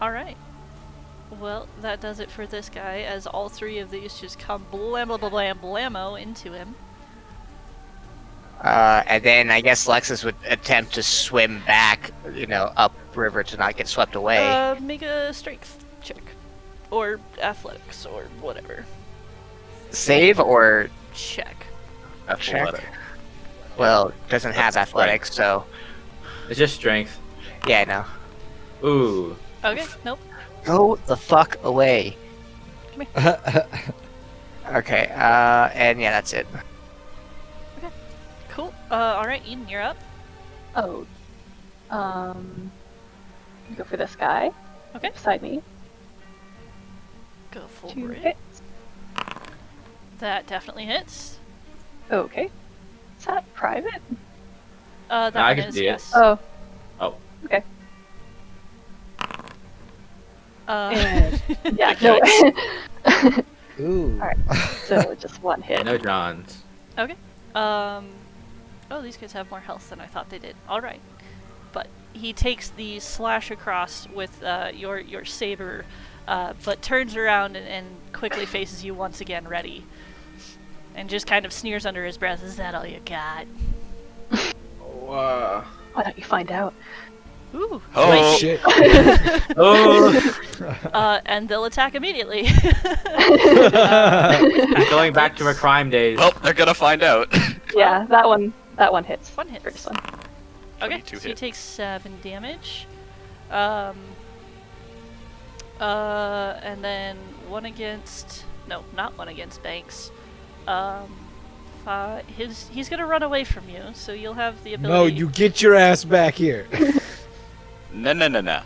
Alright. Well, that does it for this guy, as all three of these just come blam blam blam blammo into him. And then I guess Lexus would attempt to swim back, upriver to not get swept away. Make a strength check. Or athletics, or whatever. Save or Check. Athletic. well, doesn't have That's athletics, so It's just strength. yeah, I know. Ooh. Okay, nope. Go the fuck away. Okay, and yeah, that's it. Cool. Alright, Eden, you're up. Oh. Go for this guy. Okay. Beside me. Go for 2 it. hits. That definitely hits. Okay. Is that private? That I one can is, see it. yes. Oh. Oh. Okay. Uh, Yeah, no. Ooh. Alright. So just 1 hit. No Johns. okay. Oh, these guys have more health than I thought they did. Alright. But he takes the slash across with your saber, but turns around and quickly faces you once again, ready. And just kind of sneers under his breath, is that all you got? Wow. Why don't you find out? Ooh. Oh. Shit. Oh. And they'll attack immediately. Going back to our crime days. Well, they're gonna find out. Yeah, that one hits. One hits. First one. Okay, 22 so he hit. takes 7 damage. And then one against... No, not one against Banks. He's gonna run away from you, so you'll have the ability... No, you get your ass back here. No.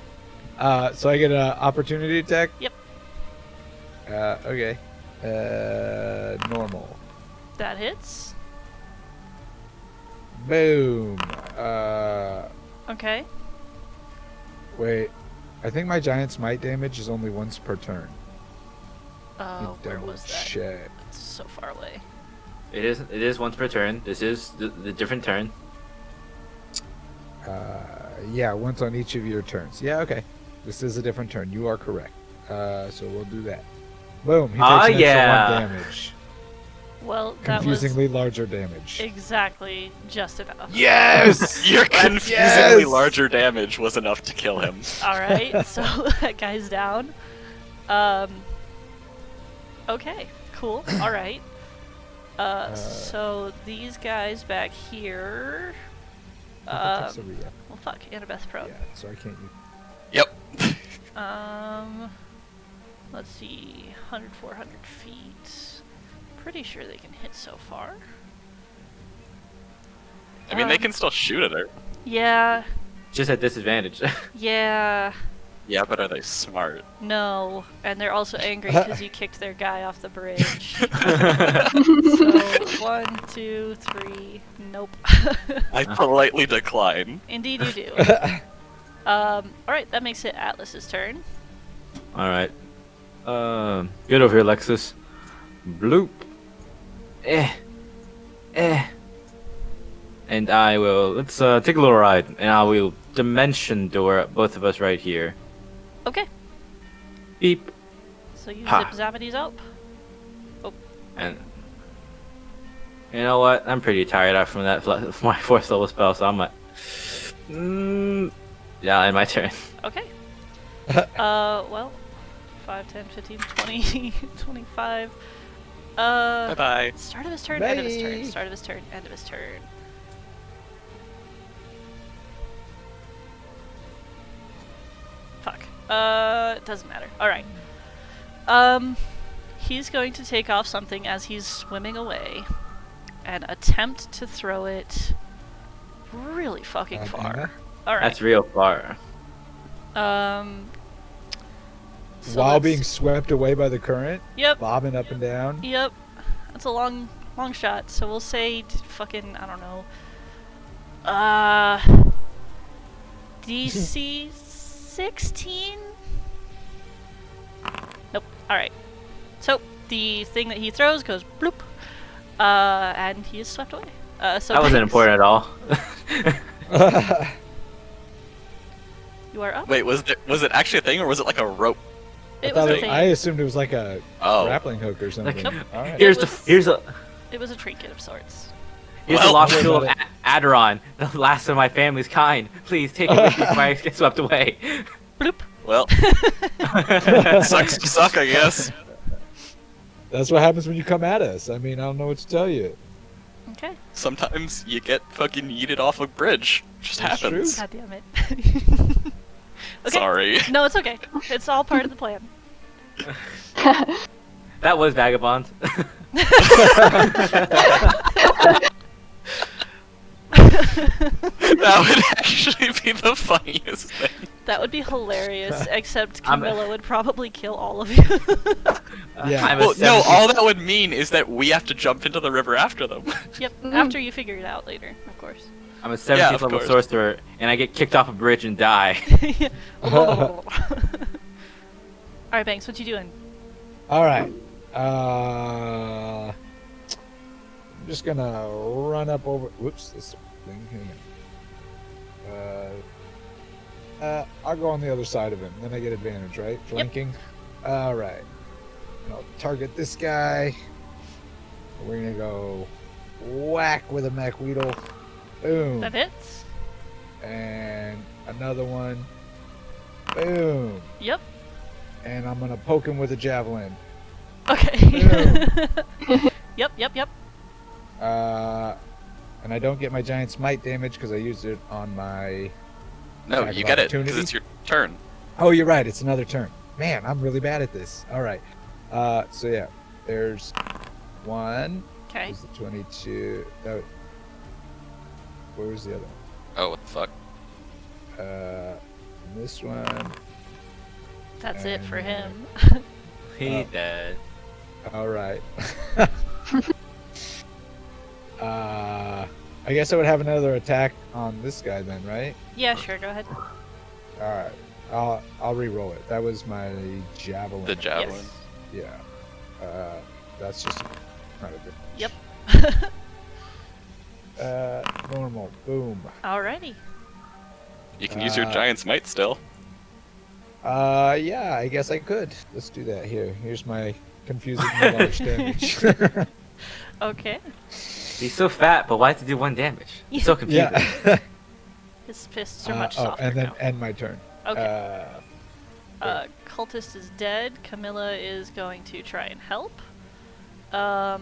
So I get an opportunity attack? Yep. Okay. Normal. That hits. Boom. Okay. Wait. I think my giant smite damage is only once per turn. Let me Where double was that? check. It's so far away. It is once per turn. This is the different turn. Yeah, once on each of your turns. Yeah, okay. This is a different turn. You are correct. So we'll do that. Boom. He takes Ah, an extra yeah. 1 damage. Well, that was Confusingly larger damage. exactly just enough. Yes! Your confusingly larger damage was enough to kill him. Alright, so that guy's down. Okay, cool. Alright. So these guys back here... well, fuck, Annabeth Pro. Yeah, so I can't use... Yep. Let's see, 100, 400 feet. Pretty sure they can hit so far. I mean, they can still shoot at her. Yeah, Just at disadvantage. yeah, Yeah, but are they smart? no. And they're also angry because you kicked their guy off the bridge. So, 1, 2, 3, nope. I politely decline. Indeed you do. Alright, that makes it Atlas's turn. All right. Get over here, Lexus. Bloop. And I will. Let's take a little ride, and I will dimension door both of us right here. Okay, Beep. so you Ha. zip Zavity's up. And you know what? I'm pretty tired out from that my 4th level spell, so I'm like, yeah, in my turn. Okay. Well, 5, 10, 15, 20, 25. Bye-bye. Start of his turn, end of his turn, Bye. start of his turn, end of his turn. Fuck. It doesn't matter. Alright. He's going to take off something as he's swimming away and attempt to throw it really fucking far. Anna? Alright. That's real far. So While let's- being swept away by the current, Yep. bobbing up and down. Yep. That's a long shot. So we'll say fucking, I don't know. DC 16? Nope. Alright. So the thing that he throws goes bloop. And he is swept away. So That wasn't Banks, important at all. You are up. Wait, was it actually a thing, or was it like a rope? It was a I thing. assumed it was like a Oh. grappling hook or something. Nope. All right. Here's was- here's a. It was a trinket of sorts. Here's Well- the lost Don't jewel worry of about Aderon, the last of my family's kind. Please take it with you before I get swept away. Bloop. Well, sucks to suck, I guess. That's what happens when you come at us. I mean, I don't know what to tell you. Okay. Sometimes you get fucking yeeted off a bridge. Just That's happens. God damn it. Okay. Sorry. No, it's okay. It's all part of the plan. That was Vagabond. That would actually be the funniest thing. That would be hilarious, except I'm- Camilla would probably kill all of you. Yeah. I'm a Well, no, 17 all that would mean is that we have to jump into the river after them. Yep, after you figure it out later, of course. I'm a 17th Yeah, of level course. sorcerer, and I get kicked off a bridge and die. Alright, Banks, what you doing? All right. I'm just gonna run up over. Whoops, this thing. Hang on. I'll go on the other side of him. Then I get advantage, right? Flanking. All right. And I'll target this guy. We're gonna go whack with a mech weedle. Boom. That hits? And another one. Boom. Yep. And I'm gonna poke him with a javelin. Okay. Yep. And I don't get my giant smite damage because I used it on my. No, Attack you of get it, because opportunity? it's your turn. Oh, you're right. It's another turn. Man, I'm really bad at this. All right. So yeah, there's one. Okay. There's the 22. That, where was the other one? Oh, what the fuck? This one. That's it for him. He dead. All right. I guess I would have another attack on this guy then, right? Yeah, sure, go ahead. All right. I'll re-roll it. That was my javelin. The javelin. Yes. Yeah. That's just not a good. Yep. Normal. Boom. Alrighty. You can use your giant smite still. Yeah, I guess I could. Let's do that here. Here's my confusing large damage. Okay. He's so fat, but why does he do 1 damage? It's so confusing. yeah. His fists are much softer and then now. end my turn. Okay. Cultist is dead. Camilla is going to try and help. Well,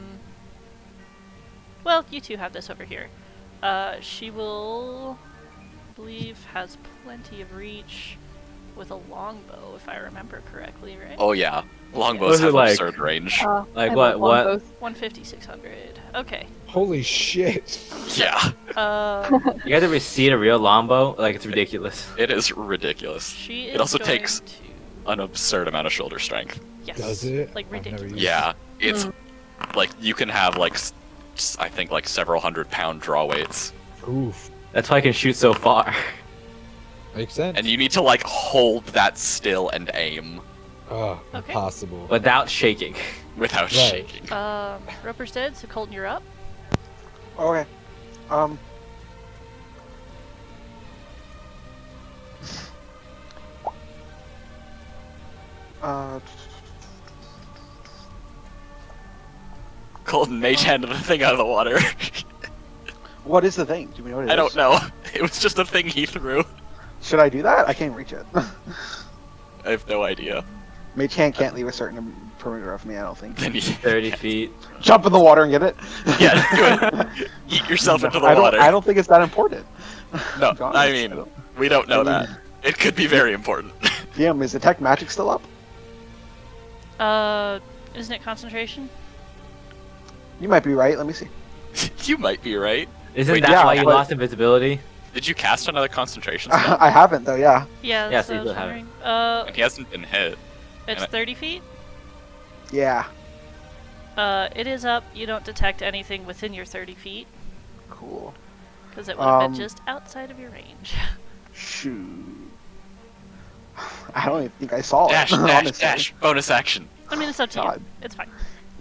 you two have this over here. She will, I believe, has plenty of reach with a longbow, if I remember correctly, right? Oh yeah, What longbows is it have like? absurd range. Like I what? love What? longbows. 150, 600. Okay. Holy shit. Yeah, You guys ever see a real lombo? Like it's ridiculous. it is ridiculous. she is It also going takes to... an absurd amount of shoulder strength. Yes. Does it? Like I've never ridiculous. used Yeah, it's like you can have like I think like several 100-pound draw weights, Oof. That's why I can shoot so far. Makes sense. and you need to like hold that still and aim Oh, Okay. impossible. Without shaking. without Right. shaking. Roper's dead, so Colton, you're up. Okay. Uh, Colton mage handed the thing out of the water. what is the thing? Do we know what it is? I don't know. It was just a thing he threw. Should I do that? I can't reach it. I have no idea. Mage hand can't leave a certain perimeter of me, I don't think. Then you 30 feet. Jump in the water and get it. Yeah, do it. Eat yourself into the I don't, water. I don't think it's that important. No, To be honest, I mean, we don't know that. It could be very important. Damn, is Detect Magic still up? Isn't it concentration? You might be right. Let me see. You might be right. Isn't Wait, that yeah, why you but- lost invisibility? Did you cast another concentration spell? I haven't though. Yeah. Yeah, Yeah, that's so what I you was do have wondering. And he hasn't been hit. It's and I- 30 feet. Yeah. It is up. You don't detect anything within your 30 feet, Cool. because it would have been Um, just outside of your range. Shoot. I don't even think I saw Dash, it. dash, honestly. dash. Bonus action. I mean, it's up to God. you. It's fine.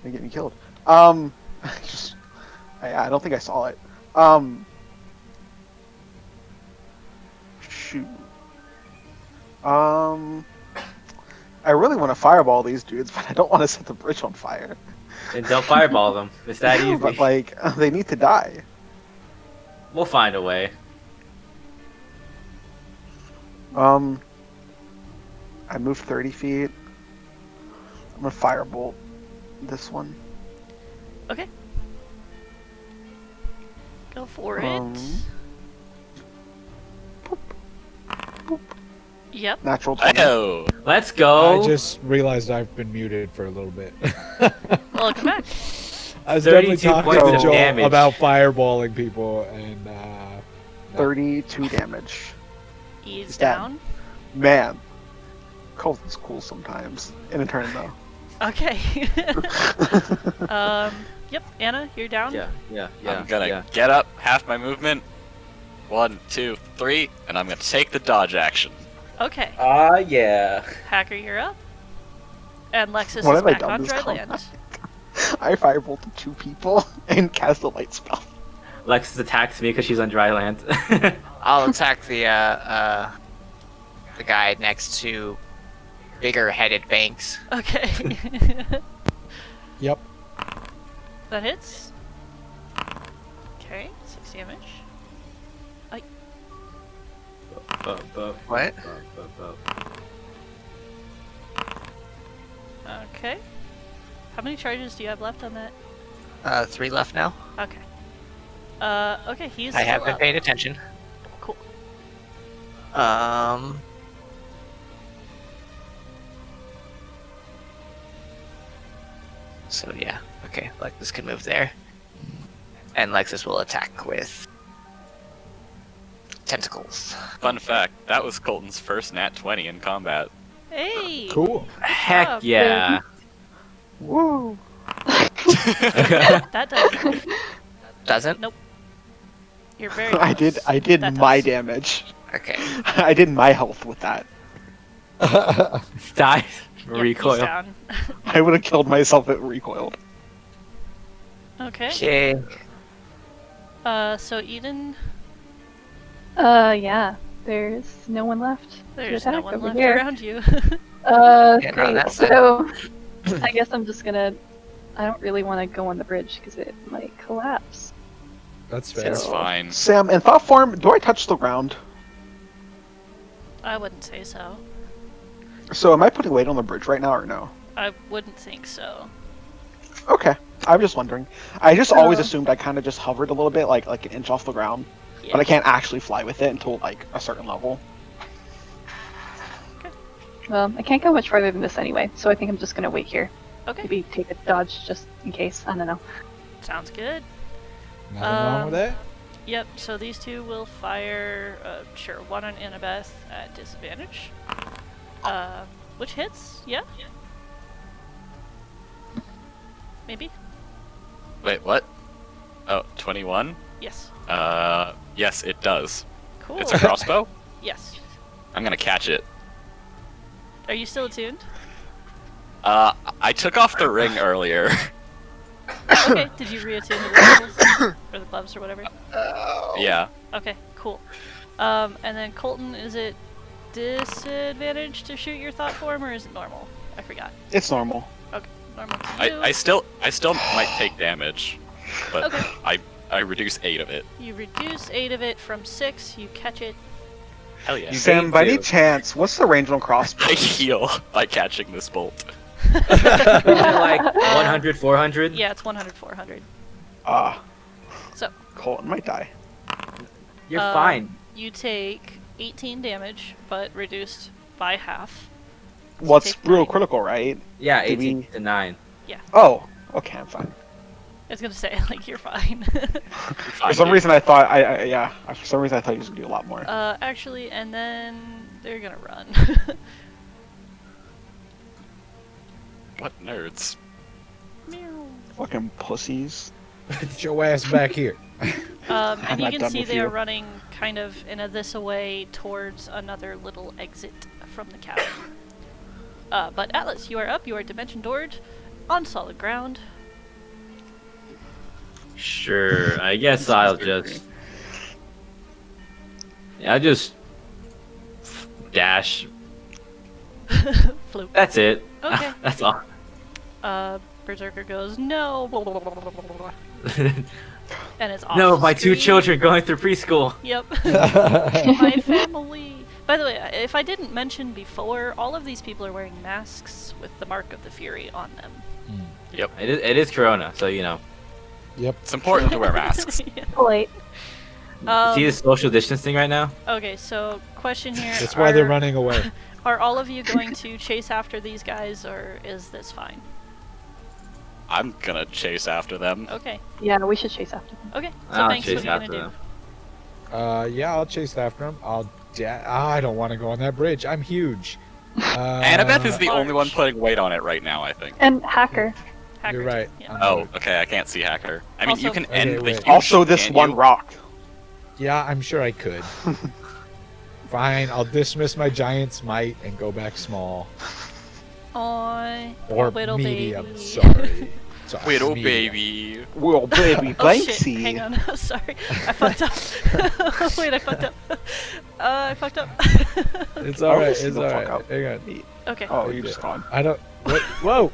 You're getting killed. Just, I don't think I saw it. Shoot. I really want to fireball these dudes, but I don't want to set the bridge on fire. Then don't fireball them. It's that easy. But like, they need to die. We'll find a way. I moved 30 feet. I'm gonna firebolt this one. Okay. Go for it. Yep. Natural 20. Oh, Let's go. I just realized I've been muted for a little bit. Welcome back. I was definitely 32 talking points to of Joel damage. about fireballing people, and 32 damage. Ease He's dead. down. Man, Colton's cool sometimes. In a turn though. Okay. Yep, Anna, you're down. Yeah. I'm gonna get up, half my movement. 1, 2, 3, and I'm gonna take the dodge action. Okay. Yeah. Hacker, you're up. And Lexus What is have I back done on this dry combat? land. I firebolted 2 people and cast a light spell. Lexus attacks me because she's on dry land. I'll attack the guy next to bigger-headed Banks. Okay. yep. That hits. Okay, 6 damage. What? Okay. How many charges do you have left on that? 3 left now. Okay. Okay, he's I have still been up. paying attention. Cool. So yeah, okay. Lexus can move there, and Lexus will attack with tentacles. Fun fact, that was Colton's first nat 20 in combat. Hey! Cool. Heck job. yeah. Woo! That does. Doesn't? Nope. You're very I close. did That my does. damage. Okay. I did my health with that. Die. Yep, he's Recoil. down. I would have killed myself if it recoiled. Okay. Okay. So Eden, Yeah. There's no one left. to there's no attack one over left here. around you. Yeah, not Great. that side. So, I guess I'm just gonna. I don't really want to go on the bridge because it might collapse. That's fair. It's fine. Sam, in thought form, do I touch the ground? I wouldn't say so. So am I putting weight on the bridge right now or no? I wouldn't think so. Okay. I'm just wondering. I just always Oh. assumed I kind of just hovered a little bit, like an inch off the ground. Yeah. But I can't actually fly with it until like a certain level. Well, I can't go much farther than this anyway, so I think I'm just gonna wait here. Okay. Maybe take a dodge just in case. I don't know. Sounds good. Nothing wrong with that. Yep, so these two will fire, sure, one on Annabeth at disadvantage. Which hits? Yeah? Maybe? Wait, what? Oh, 21? Yes. Yes, it does. Cool. It's a crossbow? Yes. I'm gonna catch it. Are you still attuned? I took off the ring earlier. Okay, did you reattune the whistles? Or the gloves or whatever? Yeah. Okay, cool. And then Colton, is it disadvantage to shoot your thought form, or is it normal? I forgot. It's normal. Okay, normal to you. I still might take damage, but Okay. I reduce 8 of it. You reduce 8 of it from 6, you catch it. Hell yeah. You Sam, gain by 2. any chance, what's the range on crossbow? I heal by catching this bolt. Isn't it like 100, 400? Yeah, it's 100, 400. So, Colton might die. You're fine. you take 18 damage, but reduced by half. What's take real 9. critical, right? Yeah, did 18 we- to 9. Oh, okay, I'm fine. I was gonna say, like, you're fine. For some reason, I thought For some reason, I thought he was gonna do a lot more. Actually, and then they're gonna run. What nerds? Meow. Fucking pussies. Get your ass back here. And I'm you not can done see with they are you. running kind of in a this-a-way towards another little exit from the cabin. But Atlas, you are up. You are dimension doored on solid ground. Sure, I guess I'll just... Yeah, I'll just... dash. Floop. That's it. Okay. That's all. Berserker goes, no. Blah, blah, blah, blah, blah, blah. And it's off No, my two screen. children going through preschool. Yep. My family. By the way, if I didn't mention before, all of these people are wearing masks with the mark of the Fury on them. Yep. It is Corona, so you know. Yep. It's important to wear masks. Yeah. Polite. See the social distancing right now? Okay, so question here. That's why they're running away. Are all of you going to chase after these guys, or is this fine? I'm gonna chase after them. Okay. Yeah, we should chase after them. Okay. So I'll thanks. What chase are you after gonna them. do? Yeah, I'll chase after him. I don't want to go on that bridge. I'm huge. Annabeth is the only one March. putting weight on it right now, I think. And Hacker. Hacker You're right. Yeah. Oh, okay, I can't see Hacker. I mean, you Also- can end Okay, the wait. huge, Also, this can't one you? rock. Yeah, I'm sure I could. Fine, I'll dismiss my giant's might and go back small. Aw, Or little medium, baby. sorry. Sorry, Widow medium. baby. Well, baby, Oh shit! Banksy. Hang on. Sorry, I fucked up. Wait, I fucked up. I fucked up. It's alright, listen it's the fuck alright. up. Hang on. Okay. Oh, you're just gone. I don't. What? Whoa!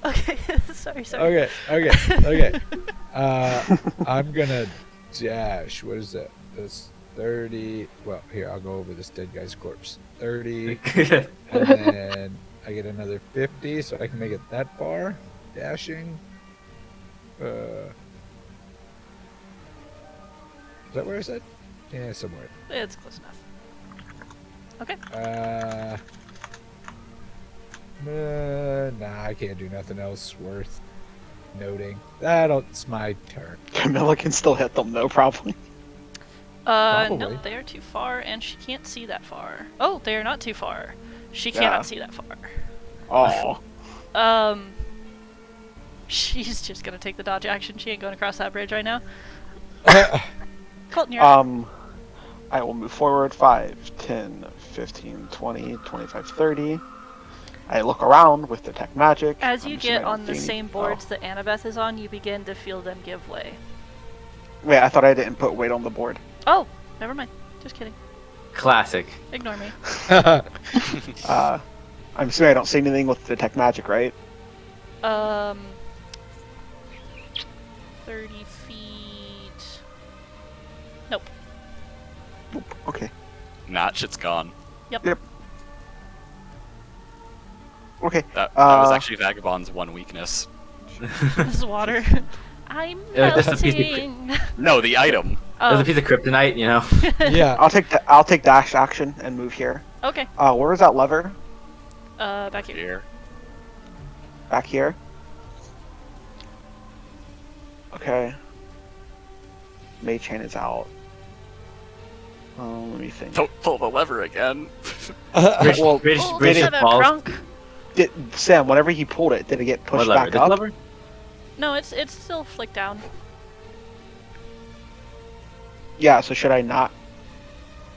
Okay. Sorry. Okay. I'm gonna dash. What is that? That's 30. Well, here, I'll go over this dead guy's corpse. 30. And then I get another 50, so I can make it that far. Dashing. Is that where I said? Yeah, somewhere. It's close enough. Okay. Nah, I can't do nothing else worth noting. It's my turn. Camilla can still hit them, no problem. Probably. No, they are too far, and she can't see that far. Oh, they are not too far. She Yeah. cannot see that far. Oh, She's just gonna take the dodge action. She ain't going across that bridge right now. Colton, you're up. I will move forward 5, 10, 15, 20, 25, 30. I look around with detect magic. As I'm you assuming get I don't on the see any- same boards that Annabeth is on, you begin to feel them give way. Wait, I thought I didn't put weight on the board. Oh, never mind. Just kidding. Classic. Ignore me. I'm assuming I don't see anything with detect magic, right? 30 feet. Nope. Nope. Okay. Notch, it's gone. Yep. Okay. That was actually Vagabond's one weakness. This is water. I'm Yeah, that's a piece of melting. No, the item. There's Oh, a piece of kryptonite, you know. Yeah. I'll take dash action and move here. okay. Where is that lever? Back here. Here. Back here. Okay. Mage Chain is out. Let me think. Don't pull the lever again. Bridge, Well, bridge, Oh, bridge shut that up, falls. drunk. Sam, whenever he pulled it, did it get What pushed lever? back This up? lever? No, it's still flicked down. Yeah, so should I not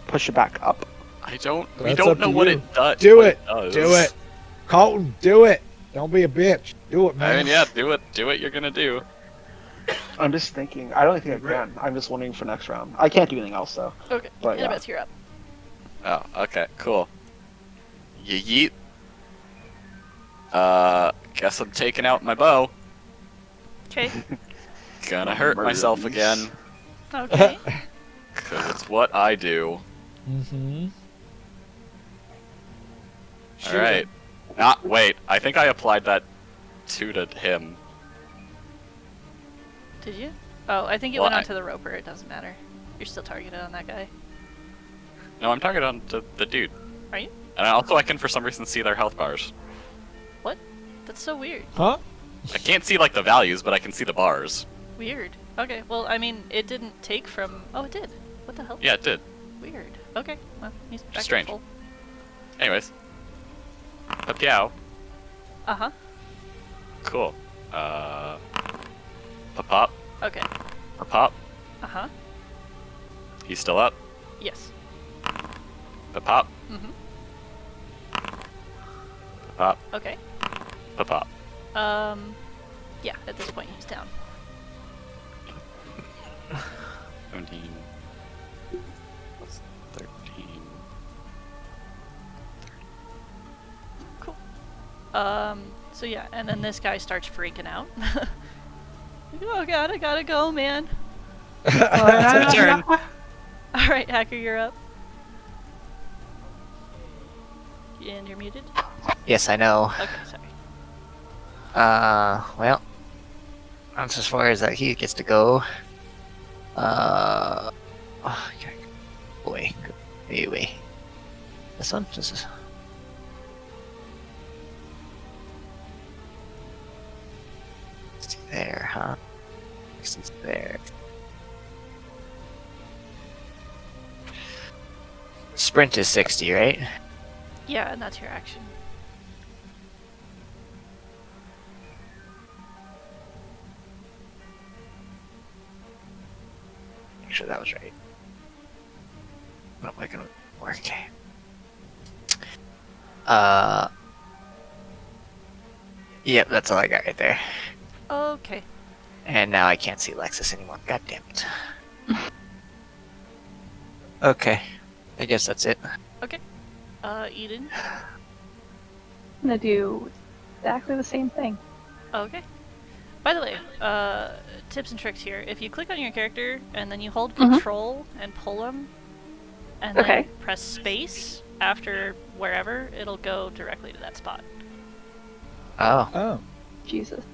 push it back up? We That's don't up know to what you. it does. Do what it. does. Do it. Colton, do it. Don't be a bitch. Do it, man. I mean, yeah, do it. Do what you're gonna do. I'm just thinking. I don't think I can. I'm just wondering for next round. I can't do anything else though. Okay. But, yeah. Annabeth, you're up. Oh, okay, cool. Yeet. Guess I'm taking out my bow. Okay. Gonna hurt myself Murders. again, Okay. cause it's what I do. Mm-hmm. All right. Wait. I think I applied that 2 to him. Did you? Oh, I think it Well, went I- onto the roper. It doesn't matter. You're still targeted on that guy. No, I'm targeted on the dude. Are you? And also, I can for some reason see their health bars. What? That's so weird. Huh? I can't see like the values, but I can see the bars. Weird. Okay. Well, I mean, it didn't take from. Oh, it did. What the hell? Yeah, it did. Weird. Okay. Well, he's back to Strange. full. Anyways. Papiao. Uh huh. Cool. Pop. Okay. Pop. Uh huh. He's still up. Yes. Pop. Mhm. Pop. Okay. Pop. Yeah. At this point, he's down. 17. Plus 13. Cool. So yeah, and then this guy starts freaking out. Oh god, I gotta go, man. It's your turn. Alright, Hacker, you're up. And you're muted? Yes, I know. Okay, sorry. Well, that's as far as that he gets to go. Oh, okay. Boy, anyway, this one, this is. Let's see there, huh? This is there. Sprint is 60, right? Yeah, and that's your action. Make sure that was right. What am I gonna work? Yep, that's all I got right there. Okay. And now I can't see Lexus anymore. God damn it. Okay. I guess that's it. Eden. I'm gonna do exactly the same thing. Okay. By the way, tips and tricks here. If you click on your character and then you hold Mhm. control and pull him, and then Okay. press space after wherever, it'll go directly to that spot. Oh. Oh. Jesus.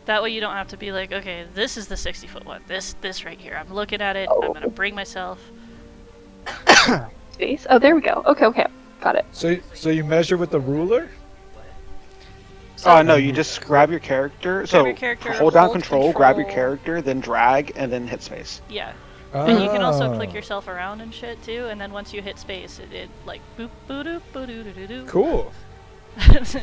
That way you don't have to be like, okay, this is the 60-foot one. This right here. I'm looking at it. Oh. I'm gonna bring myself. Space? Oh, there we go. Okay. Got it. So you measure with the ruler? So, No, you just grab your character. So your character, hold down hold control, grab your control. character, then drag, and then hit space. Yeah. And you can also Oh. click yourself around and shit too, and then once you hit space, it like boop boo doo boo doo doo doo doo. Cool. That's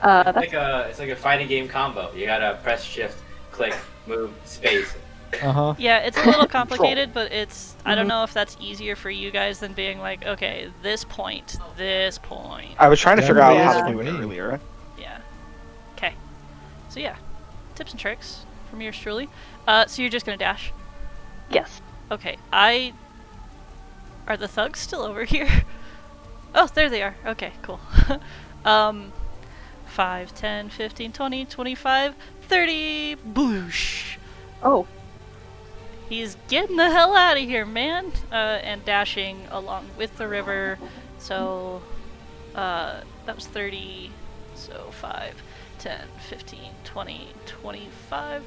It's like a fighting game combo. You gotta press shift, click, move, space. Uh-huh. Yeah, it's a little complicated, but it's I don't know if that's easier for you guys than being like, okay, this point. I was trying to figure out Definitely how to is do for it me. earlier. Yeah. Okay. So yeah, tips and tricks from yours truly. So you're just gonna dash. yes. Okay. Are the thugs still over here? Oh, there they are. Okay, cool. 5, 10, 15, 20, 25, 30. Boosh. Oh, He's getting the hell out of here, man! And dashing along with the river. So, that was 30. So, 5, 10, 15, 20, 25.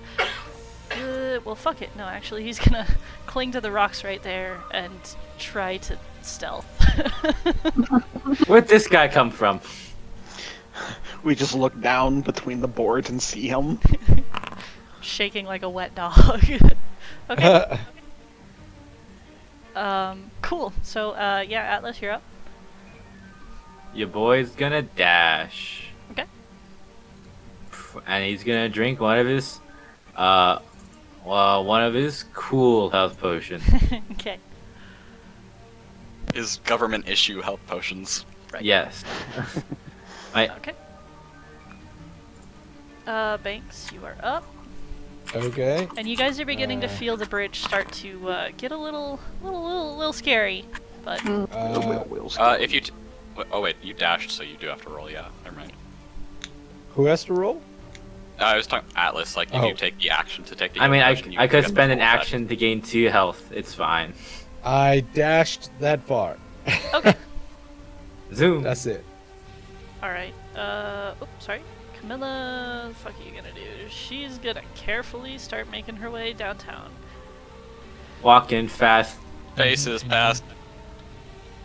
Well, fuck it. No, actually, he's gonna cling to the rocks right there and try to stealth. Where'd this guy come from? We just look down between the boards and see him. Shaking like a wet dog. Okay. Cool. So, yeah, Atlas, you're up. Your boy's gonna dash. Okay. And he's gonna drink one of his cool health potions. Okay. Is government issue health potions. Yes. Okay. Banks, you are up. Okay. And you guys are beginning to feel the bridge start to get a little scary, but If you. Oh wait, you dashed, so you do have to roll. Yeah, never mind. Who has to roll? I was talking Atlas. Like if Oh. you take the action to take the. I mean, potion, you I could get spend the an full effect. action to gain 2 health. It's fine. I dashed that far. okay. Zoom. That's it. All right. Sorry. Camilla, the fuck are you gonna do? She's gonna carefully start making her way downtown. Walking fast. Faces past.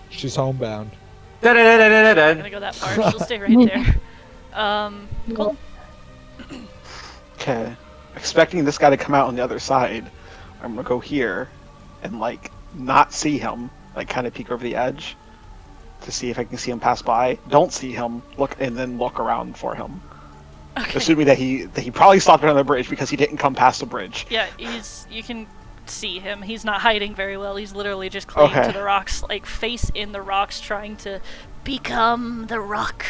She's homebound. I'm Da-da-da-da-da-da. gonna go that far. She'll stay right there. Cool. Okay. Expecting this guy to come out on the other side, I'm gonna go here and like not see him, like kind of peek over the edge to see if I can see him pass by. Don't see him, look, and then look around for him. Okay. Assuming that he probably stopped on the bridge because he didn't come past the bridge. Yeah, you can see him. He's not hiding very well. He's literally just clinging Okay. to the rocks, like face in the rocks, trying to become the rock.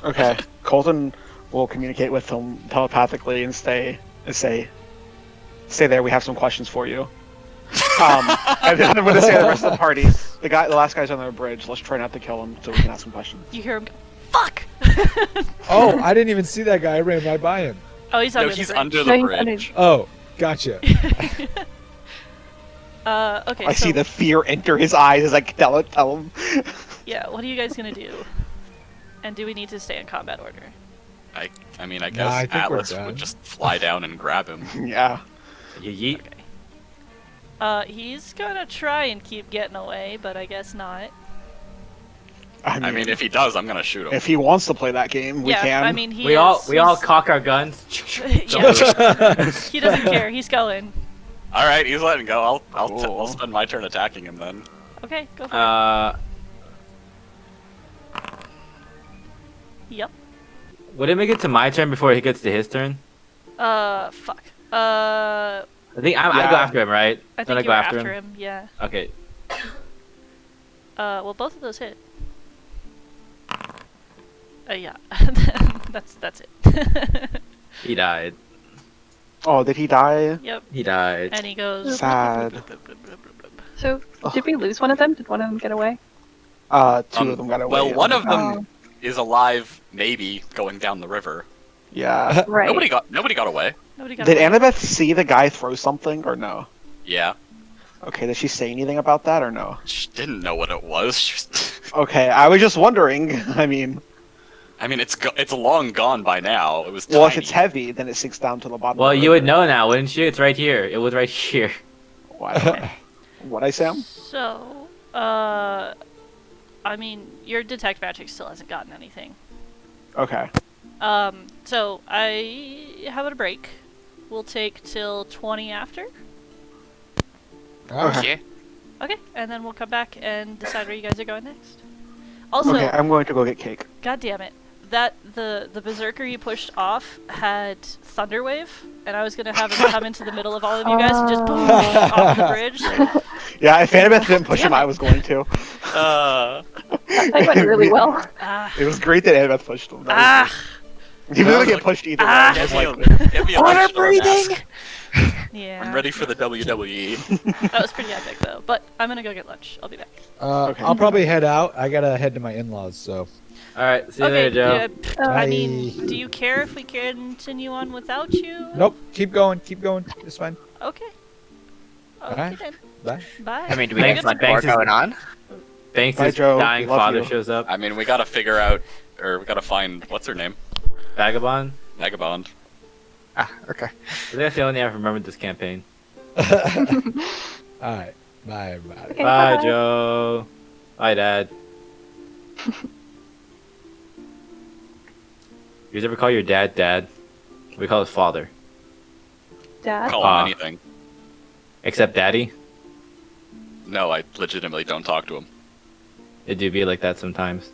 Okay. Colton will communicate with him telepathically and say, stay there. We have some questions for you. And then I'm gonna say to the rest of the party, the last guy's on the bridge. Let's try not to kill him so we can ask some questions. You hear him go, fuck! Oh, I didn't even see that guy. I ran right by him. Oh, he's No, under he's the bridge. under No, the he's under- bridge. Oh, gotcha. Okay, I so see the fear enter his eyes as I tell him. yeah, what are you guys gonna do? And do we need to stay in combat order? I mean, I Nah, guess I think we're Atlas done. would just fly down and grab him. Yeah. Yeet. He's gonna try and keep getting away, but I guess not. I mean, if he does, I'm gonna shoot him. if he wants to play that game, we yeah, can. I mean, We all cock our guns. yeah, he doesn't care. He's going. All right, he's letting go. I'll Cool. spend my turn attacking him then. Okay, go for it. Yep. Would it make it to my turn before he gets to his turn? Fuck. I think I go Yeah. after him, right? I Don't think go you're after after him? him. Yeah. Okay. Well, both of those hit. Yeah. that's it. He died. Oh, did he die? Yep. He died. And he goes. Sad. So, did we lose one of them? Did one of them get away? Two of them got away. Well, one of them Oh. is alive, maybe going down the river. Yeah. Right. Nobody got away. Nobody got Did away. Annabeth see the guy throw something or no? Yeah, Okay, did she say anything about that or no? she didn't know what it was. Okay, I was just wondering. I mean, it's long gone by now. It was well, if tiny. it's heavy, then it sinks down to the bottom. Well, of the you would river. know now, wouldn't you? It's right here. It was right here. Why? What I Sam? So, I mean, your detect magic still hasn't gotten anything. Okay. So how about a break? We'll take till 20 after. Okay. Okay, and then we'll come back and decide where you guys are going next. Also, Okay, I'm going to go get cake. God damn it, that the berserker you pushed off had Thunderwave, and I was gonna have him come into the middle of all of you guys and just boom off the bridge. Yeah, if Annabeth didn't push him, Damn it. I was going to. That went really well. Ah, It was great that Annabeth pushed him. That was ah, good. He doesn't get pushed either. Ah. way. It's Give me like- a- give me a lunch mask. yeah. I'm ready for the WWE. That was pretty epic though. But I'm gonna go get lunch. I'll be back. Okay. I'll probably head out. I gotta head to my in-laws, so. All right. See you Okay. later, Joe. I Bye. mean, do you care if we continue on without you? Nope. Keep going. Keep going. It's fine. Okay. Okay Alright. then. Bye. Bye. I mean, do we Thanks- have much more thanks is- going on? Thanks. Bye, His Joe. dying Love father you. shows up. I mean, we gotta figure out, or we gotta find what's her name, Vagabond. Vagabond. Ah, okay. I think that's the only thing I've remembered this campaign. All right. Bye, everybody. Okay, Bye, bye-bye. Joe. Bye, Dad. You guys ever call your dad Dad? We call his father. Dad? Call Ah. him anything. Except Daddy. No, I legitimately don't talk to him. It do be like that sometimes.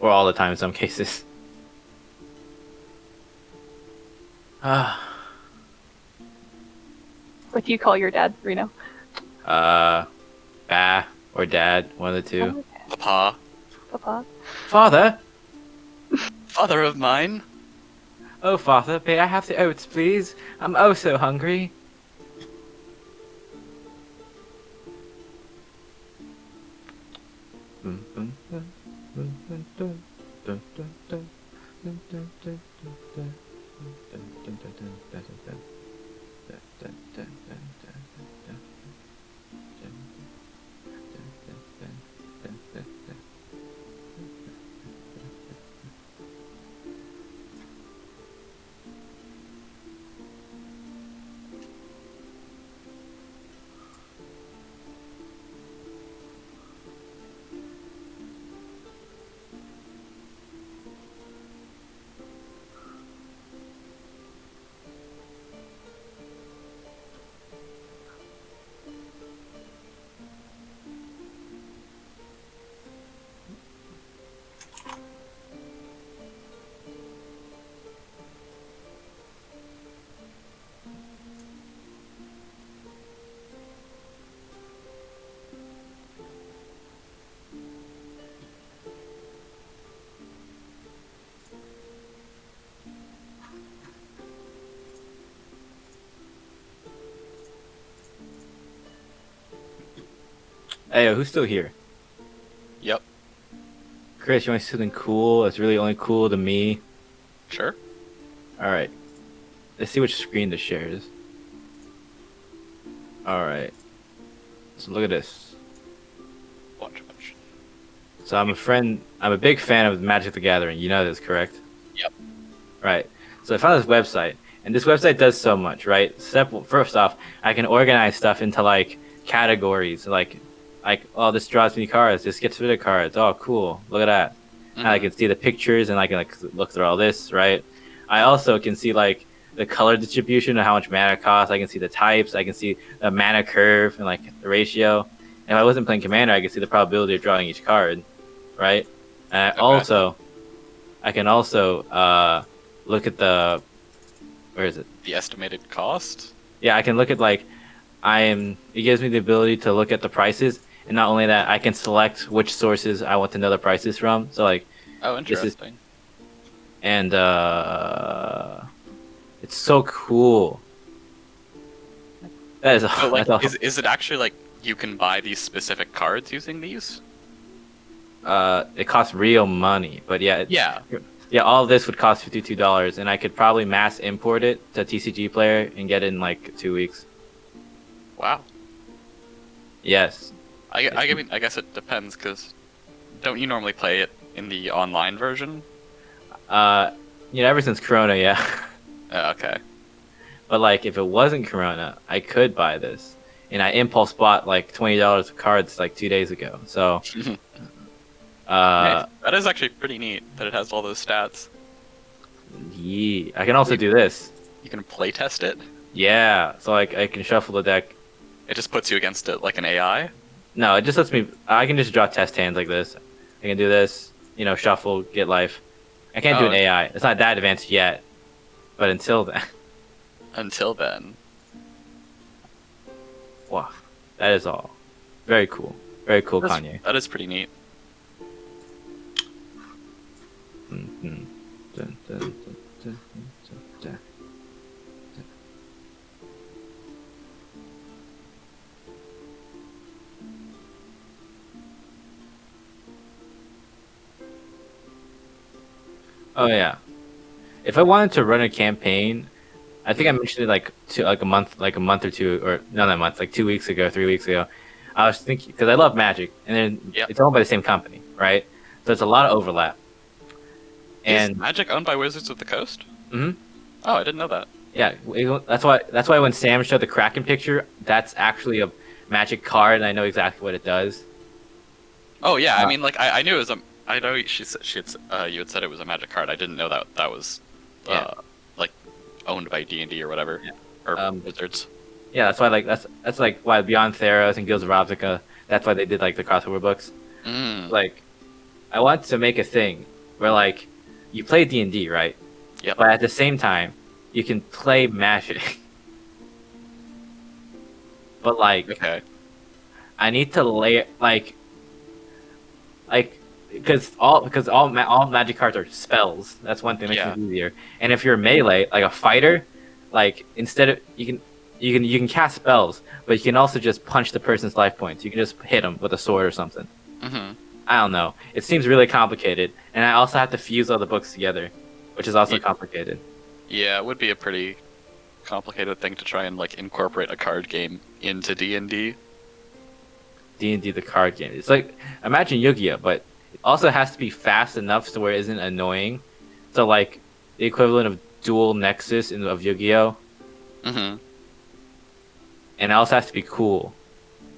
Or all the time in some cases. Ah. What do you call your dad, Reno? Bah or Dad, one of the two. Papa, Papa? Father? father of mine. Oh, Father, may I have the oats, please? I'm oh so hungry. Hey, who's still here? Yep, Chris, you want to see something cool that's really only cool to me? sure. All right. Let's see which screen to share is. All right. So look at this. Watch. So I'm a big fan of Magic the Gathering. You know this, correct? Yep. Right. So I found this website, and this website does so much, right? First off, I can organize stuff into like categories, like oh, this draws me cards, this gets rid of cards. Oh, cool. Look at that. And I can see the pictures, and I can like look through all this, right? I also can see like the color distribution and how much mana it costs. I can see the types. I can see the mana curve and like the ratio. And if I wasn't playing Commander, I could see the probability of drawing each card, right? And I can also look at the, where is it? The estimated cost? Yeah, I can look at like, it gives me the ability to look at the prices, and not only that, I can select which sources I want to know the prices from. So like, Oh, interesting. And it's so cool. That is So, like, that's is it actually like you can buy these specific cards using these? it costs real money, but yeah, Yeah. all of this would cost $52, and I could probably mass import it to TCG Player and get it in like 2 weeks. Wow. Yes. I mean, I guess it depends, because don't you normally play it in the online version? Ever since Corona, yeah. Okay. But like, if it wasn't Corona, I could buy this, and I impulse bought like $20 of cards like 2 days ago. So, Nice. That is actually pretty neat that it has all those stats. yeah. I can also do this. You can play test it. Yeah. So like, I can shuffle the deck. It just puts you against it like an AI. No, it just lets me. I can just draw test hands like this. I can do this. Shuffle, get life. I can't do an AI. It's not that advanced yet. But until then. Until then. Wow. That is all. Very cool. Very cool, Kanye. That is pretty neat. Mm-hmm. Dun, dun, dun, dun, dun, dun. Oh yeah. If I wanted to run a campaign, I think I mentioned it like a month or two, or not that month, like 2 weeks ago, 3 weeks ago. I was thinking, because I love Magic, and then it's owned by the same company, right? So there's a lot of overlap. Is Magic owned by Wizards of the Coast? Mm-hmm. Oh, I didn't know that. Yeah, that's why when Sam showed the Kraken picture, that's actually a Magic card, and I know exactly what it does. Oh yeah, I mean, like I knew it was a. I know you had said it was a Magic card. I didn't know that was, like, owned by D&D or whatever, or Wizards. Yeah, that's why that's like why Beyond Theros and Guilds of Ravnica. That's why they did like the crossover books. Like, I want to make a thing where like you play D&D, right? Yeah. But at the same time, you can play Magic. But like, okay, I need to lay like because all Magic cards are spells. That's one thing that makes it easier. And if you're melee, like a fighter, like instead of you can cast spells, but you can also just punch the person's life points. You can just hit them with a sword or something. Mm-hmm. I don't know. It seems really complicated, and I also have to fuse all the books together, which is also complicated. Yeah, it would be a pretty complicated thing to try and like incorporate a card game into D&D. D&D, the card game. It's like, imagine Yu-Gi-Oh, but it also has to be fast enough so where it isn't annoying. So like the equivalent of Dual Nexus of Yu-Gi-Oh. Mm-hmm. And it also has to be cool.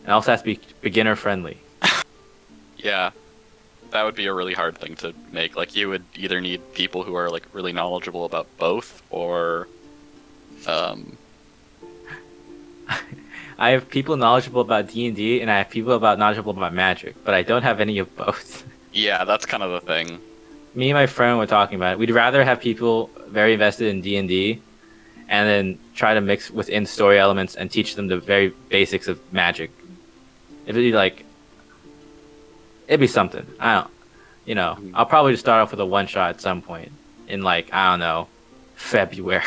It also has to be beginner friendly. Yeah, that would be a really hard thing to make. Like, you would either need people who are like really knowledgeable about both, or I have people knowledgeable about D&D, and I have people knowledgeable about Magic, but I don't have any of both. Yeah, that's kind of the thing. Me and my friend were talking about it. We'd rather have people very invested in D&D, and then try to mix within story elements and teach them the very basics of Magic. It'd be like, it'd be something. I'll probably just start off with a one-shot at some point in like, I don't know, February.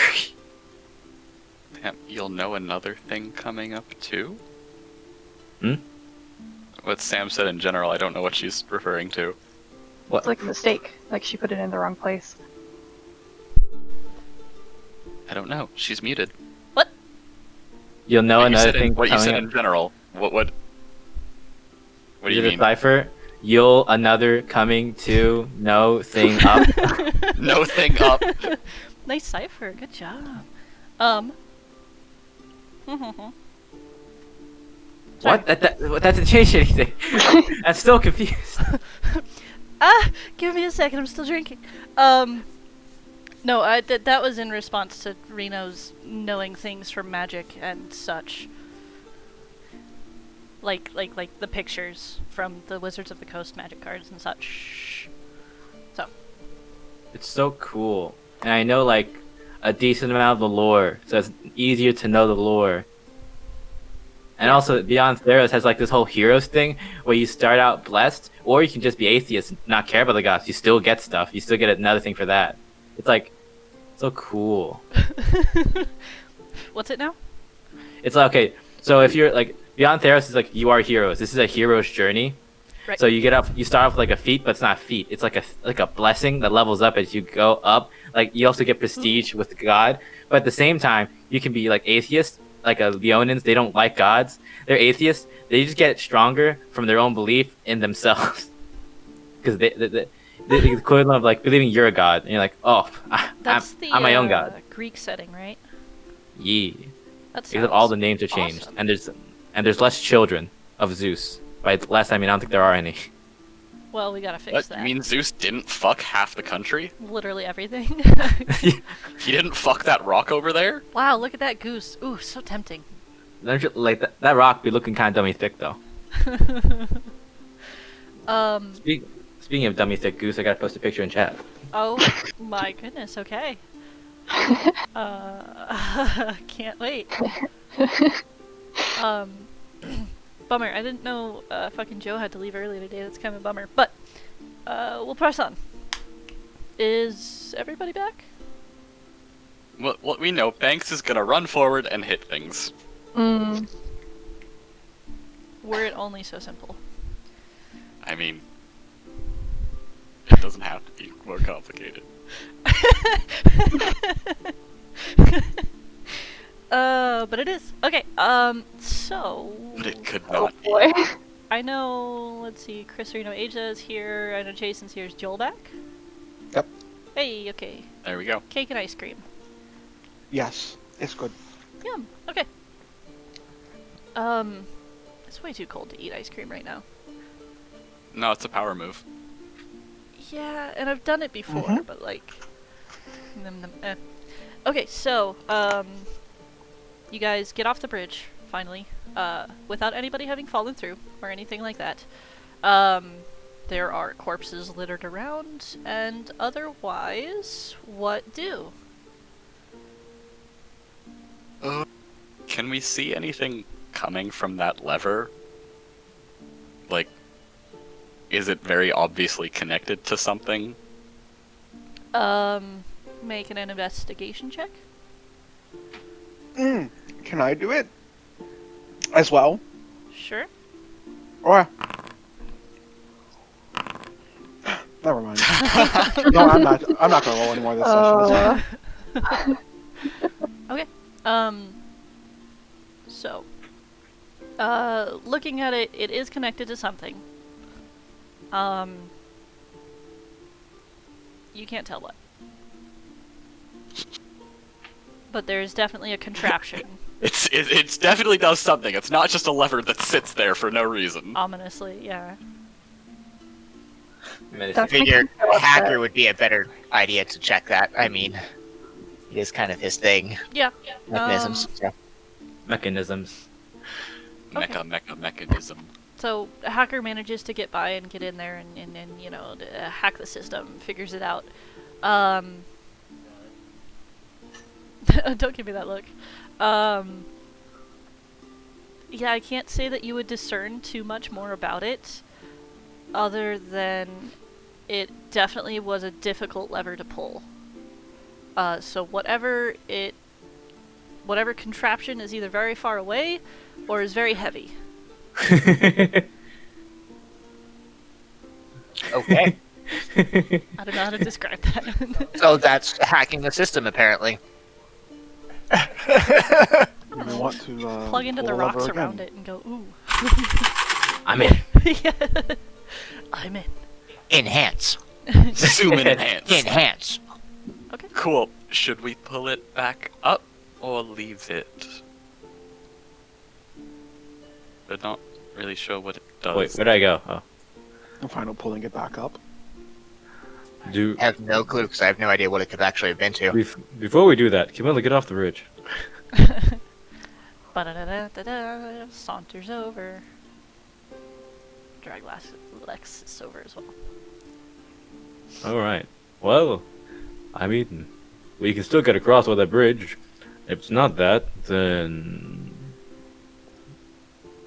Damn, you'll know another thing coming up too? Hmm? What Sam said in general, I don't know what she's referring to. It's like a mistake. Like she put it in the wrong place. I don't know. She's muted. You'll know What you another said in- thing What you coming said up. in general. What do Is you it a mean? cipher? You'll another coming to no thing up. No thing up. Nice cipher. Good job. What? That doesn't change anything. I'm still confused. Give me a second. I'm still drinking. No, that was in response to Reno's knowing things from magic and such. Like the pictures from the Wizards of the Coast magic cards and such. So. It's so cool. And I know like a decent amount of the lore, so it's easier to know the lore. And also, Beyond Theros has like this whole heroes thing where you start out blessed, or you can just be atheist and not care about the gods. You still get stuff. You still get another thing for that. It's like so cool. What's it now? It's like, okay, so if you're like Beyond Theros is like you are heroes. This is a hero's journey. Right. So you start off with like a feat, but it's not a feat. It's like a blessing that levels up as you go up. Like you also get prestige with God, but at the same time you can be like atheist. Like Leonins, they don't like gods. They're atheists. They just get stronger from their own belief in themselves. Because the equivalent of like believing you're a god, and you're like, oh, I'm my own god. Greek setting, right? Yeah. That's Because all the names are changed, awesome. and there's less children of Zeus. By last time, I don't think there are any. Well, we gotta fix What? that. You mean Zeus didn't fuck half the country? Literally everything. He didn't fuck that rock over there? Wow, look at that goose. Ooh, so tempting. Like that rock be looking kind of dummy thick though. Speaking of dummy thick goose, I gotta post a picture in chat. Oh my goodness, okay. Can't wait. Bummer, I didn't know fucking Joe had to leave early today. That's kind of a bummer. But we'll press on. Is everybody back? Well, we know Banks is gonna run forward and hit things. Mm. Were it only so simple. I mean, it doesn't have to be more complicated. But it is. Okay, so... But it could Oh not be. boy. I know, let's see, Chris Reno Asia is here, I know Jason's here. Is Joel back? Yep. Hey, okay. There we go. Cake and ice cream. Yes, it's good. Yum, okay. It's way too cold to eat ice cream right now. No, it's a power move. Yeah, and I've done it before, but like... Okay, so, you guys get off the bridge, finally, without anybody having fallen through, or anything like that. There are corpses littered around, and otherwise, what do? Can we see anything coming from that lever? Like, is it very obviously connected to something? Make an investigation check? Can I do it as well? Sure. Or never mind. No, I'm not gonna roll anymore this session. Okay. So, looking at it, it is connected to something. You can't tell what. But there's definitely a contraption. It definitely does something. It's not just a lever that sits there for no reason. Ominously, yeah. I figure a hacker would be a better idea to check that. I mean, it is kind of his thing. Yeah. Mechanisms. So. Mechanisms. Okay. Mechanism. So a hacker manages to get by and get in there and you know, hack the system, figures it out. Don't give me that look. Yeah, I can't say that you would discern too much more about it, other than it definitely was a difficult lever to pull. So whatever contraption is either very far away or is very heavy. Okay. I don't know how to describe that. So that's hacking the system, apparently. We want to Plug into pull the lever rocks again. around it and go, ooh. I'm in. Yeah. I'm in. Enhance. Zoom and enhance. Enhance. Okay. Cool. Should we pull it back up or leave it? We're not really sure what it does. Wait, where'd I go? Oh. I'm fine with pulling it back up. Do I have no clue because I have no idea what it could actually have been to. before we do that, Camilla, get off the ridge. Ba-da-da-da-da-da. Saunters over. Drag Lexus over as well. All right. Well, I mean, we can still get across with that bridge. If it's not that, then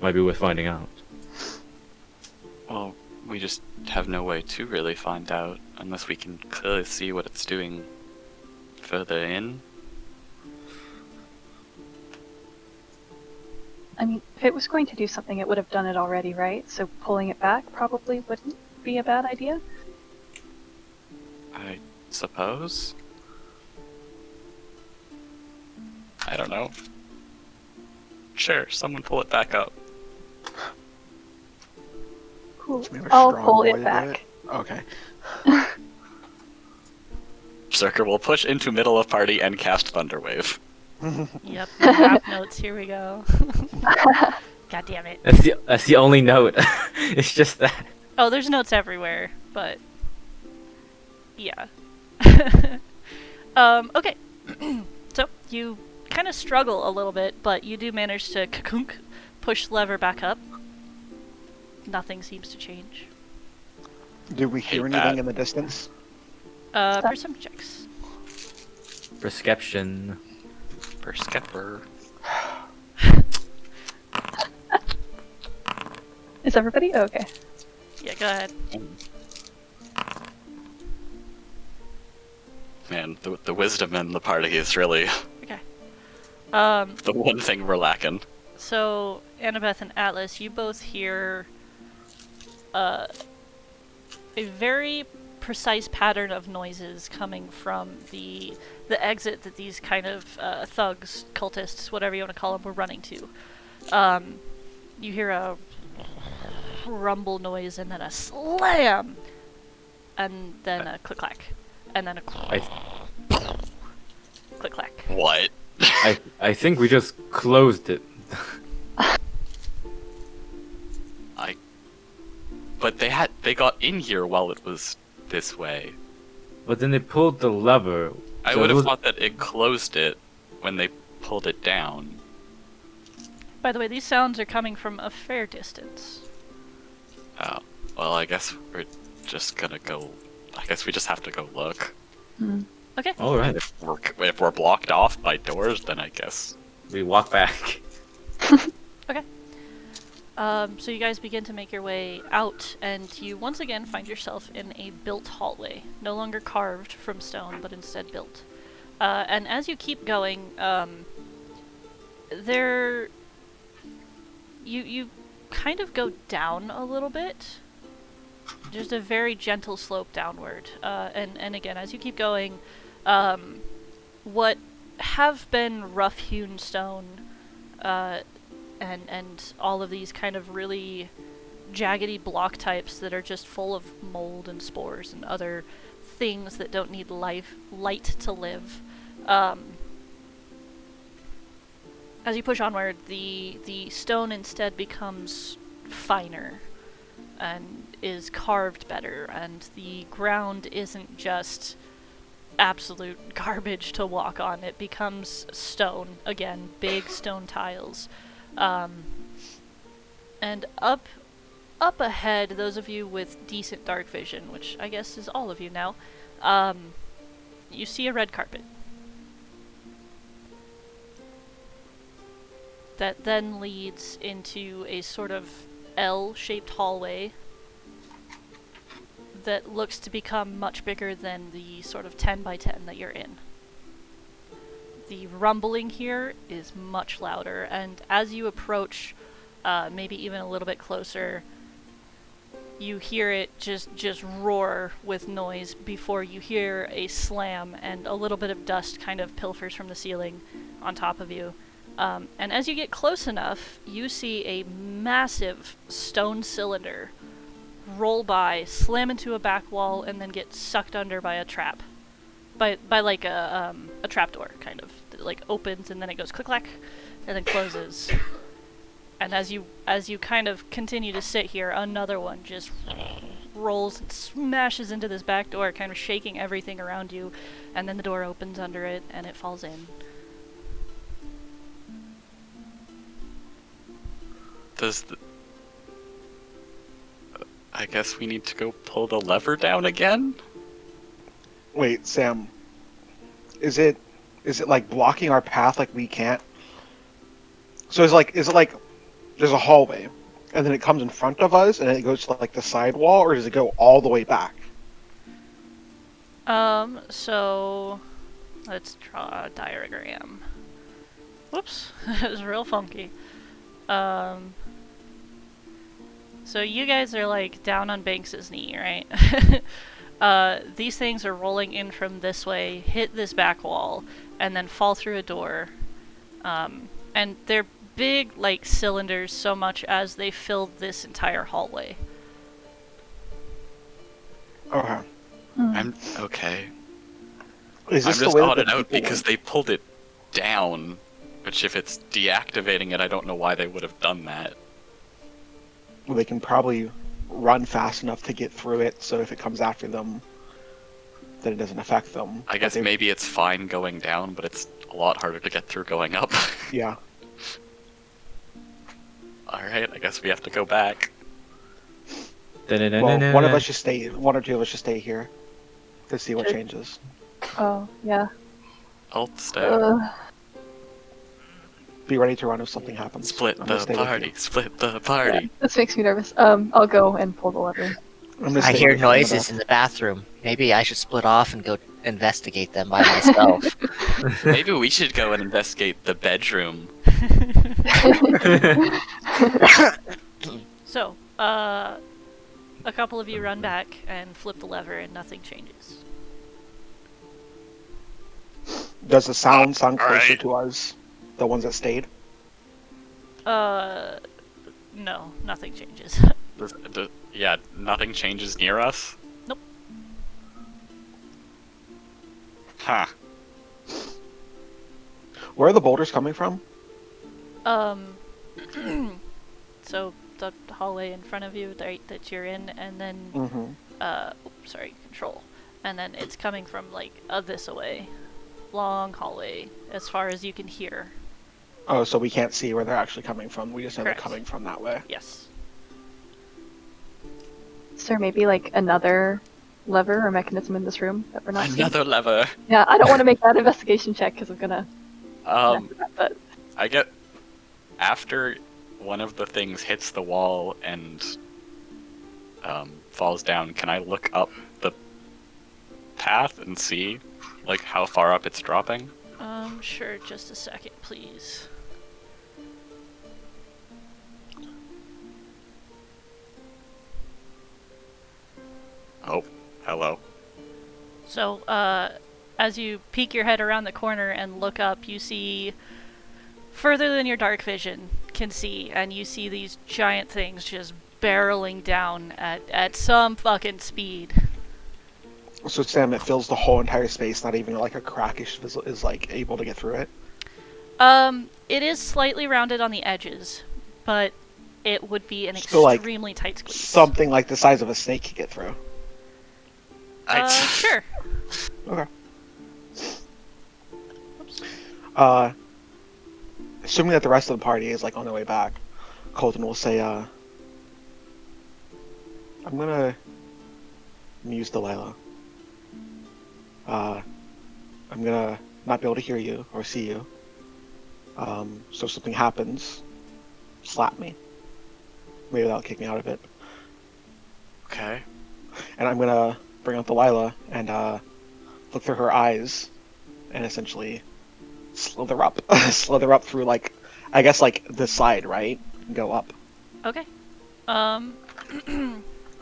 might be worth finding out. Well, we just have no way to really find out unless we can clearly see what it's doing further in. I mean, if it was going to do something, it would have done it already, right? So pulling it back probably wouldn't be a bad idea. I suppose? I don't know. Sure, someone pull it back up. Cool. We have a I'll strong pull way it to do back. Okay. Zerker will push into middle of party and cast Thunderwave. Yep, map notes, here we go. God damn it. That's the only note. It's just that. Oh, there's notes everywhere, but yeah. Okay. So you kind of struggle a little bit, but you do manage to push lever back up. Nothing seems to change. Do we hear Hate anything that. in the distance? Perception checks. Perception. Per skepper. Is everybody? Oh, okay. Yeah, go ahead. Man, the wisdom in the party is really Okay. the one thing we're lacking. So Annabeth and Atlas, you both hear a very precise pattern of noises coming from the exit that these kind of thugs, cultists, whatever you want to call them, were running to. You hear a rumble noise and then a slam, and then a click clack, and then a click clack. What? I think we just closed it. But they got in here while it was this way. But then they pulled the lever. I so would it have was- thought that it closed it when they pulled it down. By the way, these sounds are coming from a fair distance. Oh, well, I guess we're just gonna go. I guess we just have to go look. Okay. All right. If we're blocked off by doors, then I guess. We walk back. Okay. So you guys begin to make your way out, and you once again find yourself in a built hallway, no longer carved from stone, but instead built. And as you keep going, you kind of go down a little bit. Just a very gentle slope downward. And again, as you keep going, what have been rough-hewn stone, and all of these kind of really jaggedy block types that are just full of mold and spores and other things that don't need light to live. As you push onward, the stone instead becomes finer and is carved better, and the ground isn't just absolute garbage to walk on. It becomes stone again, big stone tiles. And up ahead, those of you with decent dark vision, which I guess is all of you now, you see a red carpet. That then leads into a sort of L-shaped hallway that looks to become much bigger than the sort of 10 by 10 that you're in. The rumbling here is much louder, and as you approach, maybe even a little bit closer, you hear it just roar with noise before you hear a slam, and a little bit of dust kind of pilfers from the ceiling on top of you. And as you get close enough, you see a massive stone cylinder roll by, slam into a back wall, and then get sucked under by a trap. By like a trapdoor, kind of. It, like, opens, and then it goes click-clack, and then closes. And as you kind of continue to sit here, another one just rolls and smashes into this back door, kind of shaking everything around you, and then the door opens under it, and it falls in. I guess we need to go pull the lever down again? Wait, Sam. Is it like blocking our path like we can't? So is it like there's a hallway and then it comes in front of us and then it goes to like the side wall, or does it go all the way back? So let's draw a diagram. Whoops, it was real funky. So you guys are like down on Banks's knee, right? These things are rolling in from this way, hit this back wall, and then fall through a door. And they're big, like, cylinders so much as they fill this entire hallway. Okay. I'm okay. Is this I'm just the way odd that it the out people because they pulled it down, which if it's deactivating it, I don't know why they would have done that. they can probably run fast enough to get through it, so if it comes after them, then it doesn't affect them. I guess maybe it's fine going down, but it's a lot harder to get through going up. Yeah. Alright, I guess we have to go back. Well, one of us should stay. One or two of us should stay here to see what changes. Oh, yeah. I'll stay. Be ready to run if something happens. Split I'm gonna the stay with party, you. split the party. Yeah, this makes me nervous. I'll go and pull the lever. I'm gonna I stay hear with you, Annabelle. noises in the bathroom. Maybe I should split off and go investigate them by myself. Maybe we should go and investigate the bedroom. So, a couple of you run back and flip the lever, and nothing changes. Does the sound sound closer Alright. to us? The ones that stayed? No, nothing changes. Yeah, nothing changes near us? Nope. Huh. Where are the boulders coming from? So the hallway in front of you, right, that you're in, and then, Mm-hmm. control. And then it's coming from, like, this away. Long hallway, as far as you can hear. Oh, so we can't see where they're actually coming from. We just know Correct. they're coming from that way. Yes. Is there maybe like another lever or mechanism in this room that we're not seeing? Another lever. Yeah, I don't want to make that investigation check because I'm gonna. But I get after one of the things hits the wall and falls down. Can I look up the path and see, like, how far up it's dropping? Sure. Just a second, please. Oh, hello. So, as you peek your head around the corner and look up, you see further than your dark vision can see, and you see these giant things just barreling down at some fucking speed. So Sam, it fills the whole entire space. Not even like a crackish is like able to get through it. It is slightly rounded on the edges, but it would be an So, like, extremely tight squeeze. Something like the size of a snake could get through. Sure. Okay. Assuming that the rest of the party is like on their way back, Colton will say, I'm gonna use Delilah. I'm gonna not be able to hear you or see you. So if something happens, slap me. Maybe that'll kick me out of it. Okay. And I'm gonna bring out Delilah and look through her eyes and essentially slither up. Slither up through, like, I guess, like, the side, right? And go up. Okay.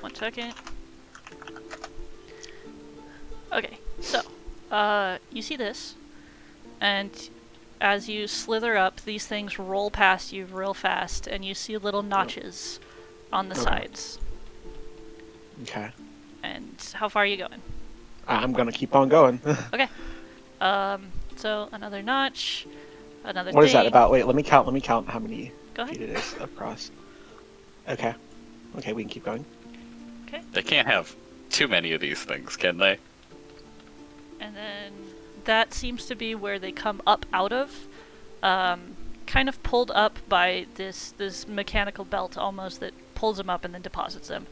1 second. Okay, so, you see this, and as you slither up, these things roll past you real fast, and you see little notches on the sides. Okay. And how far are you going? I'm gonna keep on going. Okay. So another notch, another What is that thing. about? Wait, let me count how many Go ahead. feet it is across. Okay. Okay, we can keep going. Okay. They can't have too many of these things, can they? And then that seems to be where they come up out of, kind of pulled up by this mechanical belt almost that pulls them up and then deposits them.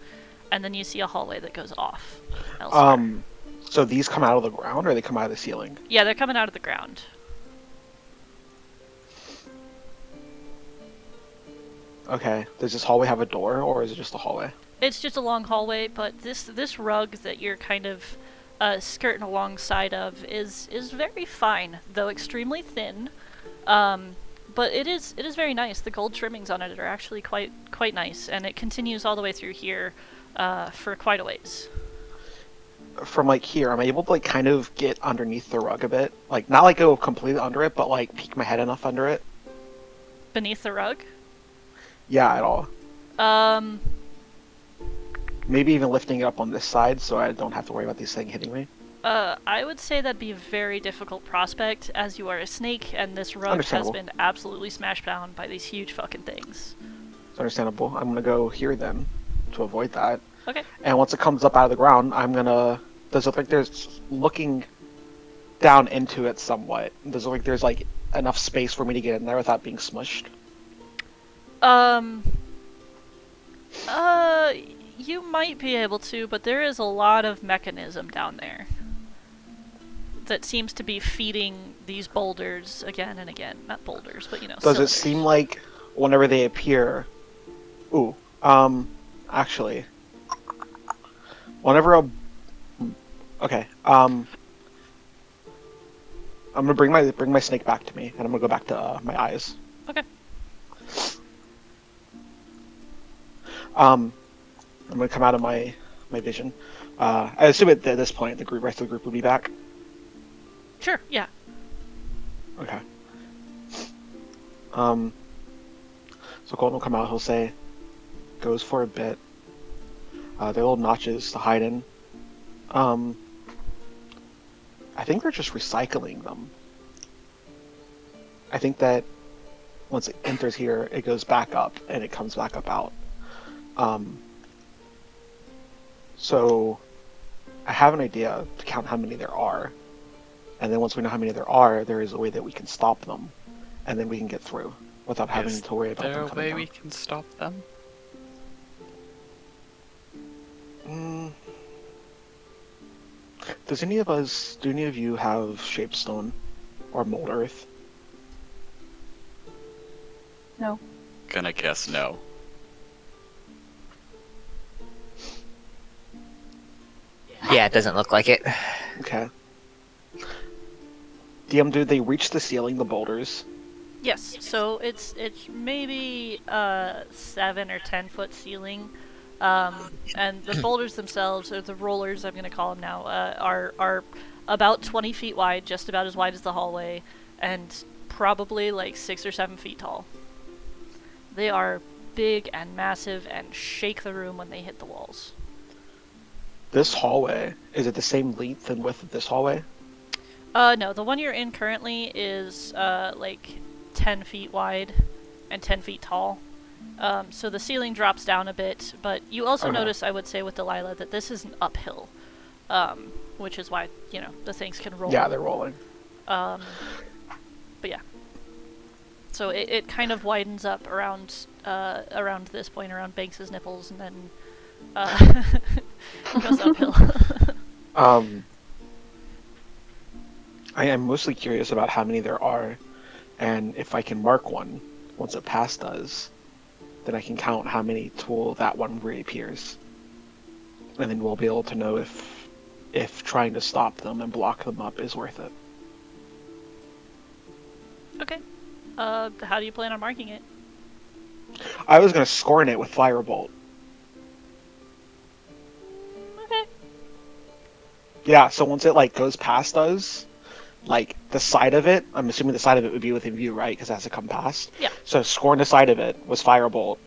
And then you see a hallway that goes off elsewhere. So these come out of the ground or they come out of the ceiling? Yeah, they're coming out of the ground. Okay. Does this hallway have a door or is it just a hallway? It's just a long hallway, but this rug that you're kind of skirting alongside of is very fine, though extremely thin. But it is very nice. The gold trimmings on it are actually quite nice, and it continues all the way through here for quite a ways. From like here, I'm able to like kind of get underneath the rug a bit. Like not like go completely under it, but like peek my head enough under it. Beneath the rug? Yeah, at all. Um, Maybe even lifting it up on this side so I don't have to worry about these things hitting me. I would say that'd be a very difficult prospect, as you are a snake, and this rug has Understandable. been absolutely smashed down by these huge fucking things. It's understandable. I'm gonna go here then to avoid that. Okay. And once it comes up out of the ground, I'm gonna. Does it look like there's looking down into it somewhat? Does it look like there's like enough space for me to get in there without being smushed? You might be able to, but there is a lot of mechanism down there that seems to be feeding these boulders again and again. Not boulders, but Does cylinders. it seem like whenever they appear? Ooh, actually, whenever a okay, I'm gonna bring my snake back to me, and I'm gonna go back to my eyes. Okay. I'm gonna come out of my vision. I assume at this point the rest of the group would be back. Sure, yeah. Okay. So Golden will come out. He'll say, "Goes for a bit. They're little notches to hide in. I think they're just recycling them. I think that once it enters here, it goes back up and it comes back up out. So I have an idea to count how many there are, and then once we know how many there are, there is a way that we can stop them, and then we can get through without having to worry about Is them there a coming way down. we can stop them? Do any of you have Shapestone or Mold Earth? No. Gonna guess no. Yeah, it doesn't look like it. Okay. DM, do they reach the ceiling, the boulders? Yes, so it's maybe 7 or 10 foot ceiling, and the boulders themselves, or the rollers I'm gonna call them now, are about 20 feet wide, just about as wide as the hallway, and probably like 6 or 7 feet tall. They are big and massive and shake the room when they hit the walls. This hallway, is it the same length and width of this hallway? No, the one you're in currently is like 10 feet wide and 10 feet tall. So the ceiling drops down a bit, but you also Okay. notice, I would say, with Delilah, that this is an uphill, which is why, the things can roll. Yeah, they're rolling. But yeah. So it kind of widens up around this point, around Banks's nipples, and then goes uphill. I am mostly curious about how many there are, and if I can mark one, once it past us, then I can count how many till that one reappears. And then we'll be able to know if trying to stop them and block them up is worth it. Okay. How do you plan on marking it? I was going to scorn it with Firebolt. Yeah, so once it like goes past us, like the side of it, I'm assuming the side of it would be within view, right? Because it has to come past. Yeah. So scoring the side of it was firebolt,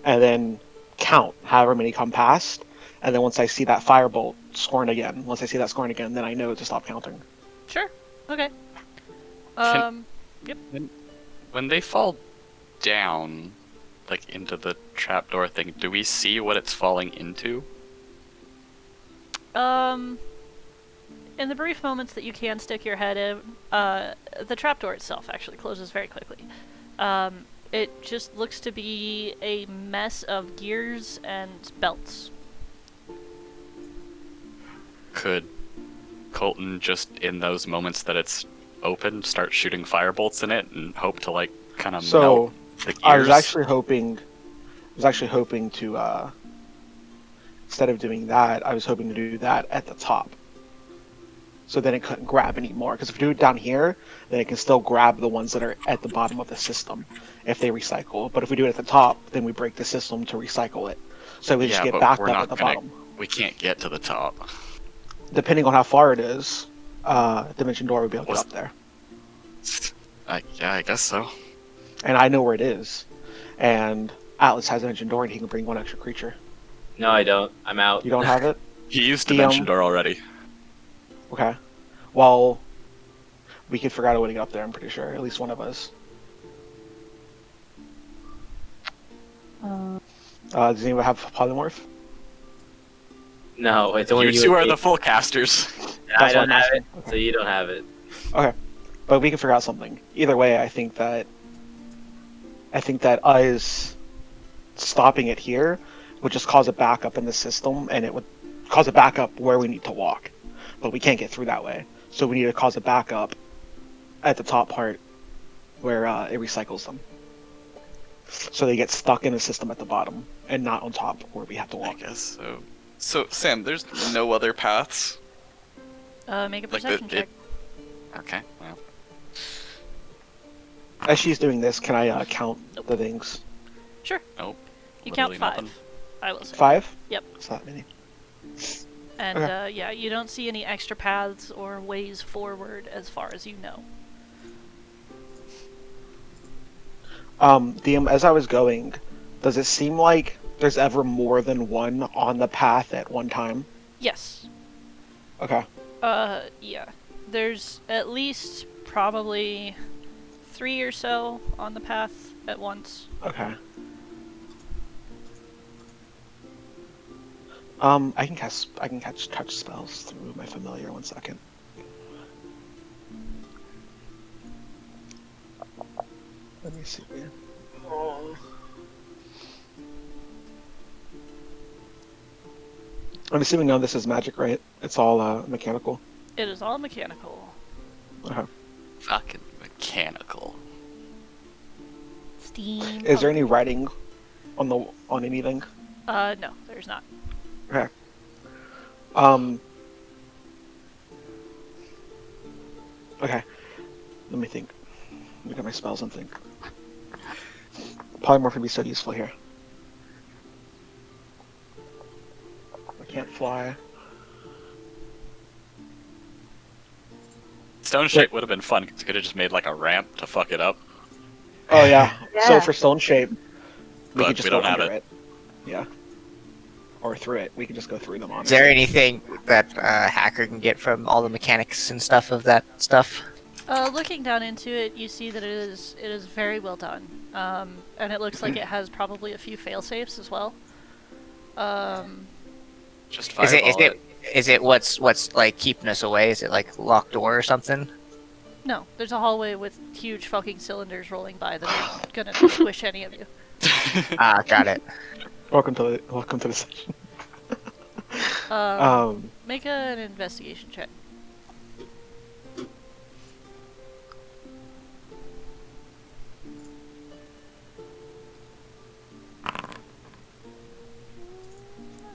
and then count however many come past, and then once I see that firebolt scoring again, once I see that scoring again, then I know to stop counting. Sure. Okay. Yep. When they fall down, like into the trapdoor thing, do we see what it's falling into? In the brief moments that you can stick your head in, the trapdoor itself actually closes very quickly. It just looks to be a mess of gears and belts. Could Colton just, in those moments that it's open, start shooting firebolts in it and hope to like kind of So melt the gears? I was actually hoping to instead of doing that, I was hoping to do that at the top. So then it couldn't grab anymore. Because if we do it down here, then it can still grab the ones that are at the bottom of the system if they recycle. But if we do it at the top, then we break the system to recycle it. So we just Yeah, get but backed we're up not at the gonna- bottom. We can't get to the top. Depending on how far it is, Dimension Door would be able to get up there. Yeah, I guess so. And I know where it is. And Atlas has Dimension Door and he can bring one extra creature. No, I don't. I'm out. You don't have it? He used DM. Dimension Door already. Okay. Well, we could figure out a way to get up there, I'm pretty sure. At least one of us. Does anyone have polymorph? No, it's only Oh, You two and are me. the full casters. I That's don't what I'm have it, asking. so you don't have it. Okay. But we can figure out something. Either way, I think that us stopping it here would just cause a backup in the system, and it would cause a backup where we need to walk. But we can't get through that way. So we need to cause a backup at the top part where it recycles them. So they get stuck in the system at the bottom and not on top where we have to I walk. guess so. So, Sam, there's no other paths? Make a Like perception the- check. Okay, well. As she's doing this, can I count the things? Sure. Nope. You Literally count 5. nothing. I will say. 5? Yep. It's not many. And Okay. yeah, you don't see any extra paths or ways forward as far as you know. DM, as I was going, does it seem like there's ever more than one on the path at one time? Yes. Okay. Yeah. There's at least probably 3 or so on the path at once. Okay. I can catch touch spells through my familiar. 1 second. Let me see. I'm assuming none of this is magic, right? It's all mechanical. It is all mechanical. Okay. Fucking mechanical. Steam. Is there any writing on anything? No, there's not. Okay. Okay. Let me think. Look at my spells and think. Polymorph would be so useful here. I can't fly. Stone shape would have been fun, because you could have just made like a ramp to fuck it up. Oh yeah. So Yeah. for stone shape, we But could just we go don't have under it. it. Yeah. Or through it. We could just go through them on Is there anything that hacker can get from all the mechanics and stuff of that stuff? Looking down into it, you see that it is very well done, and it looks like it has probably a few fail-safes as well. Just Is it fireball is it what's like keeping us away? Is it like locked door or something? No, there's a hallway with huge fucking cylinders rolling by that are gonna squish any of you. Ah, got it. Welcome to the session. Make an investigation check.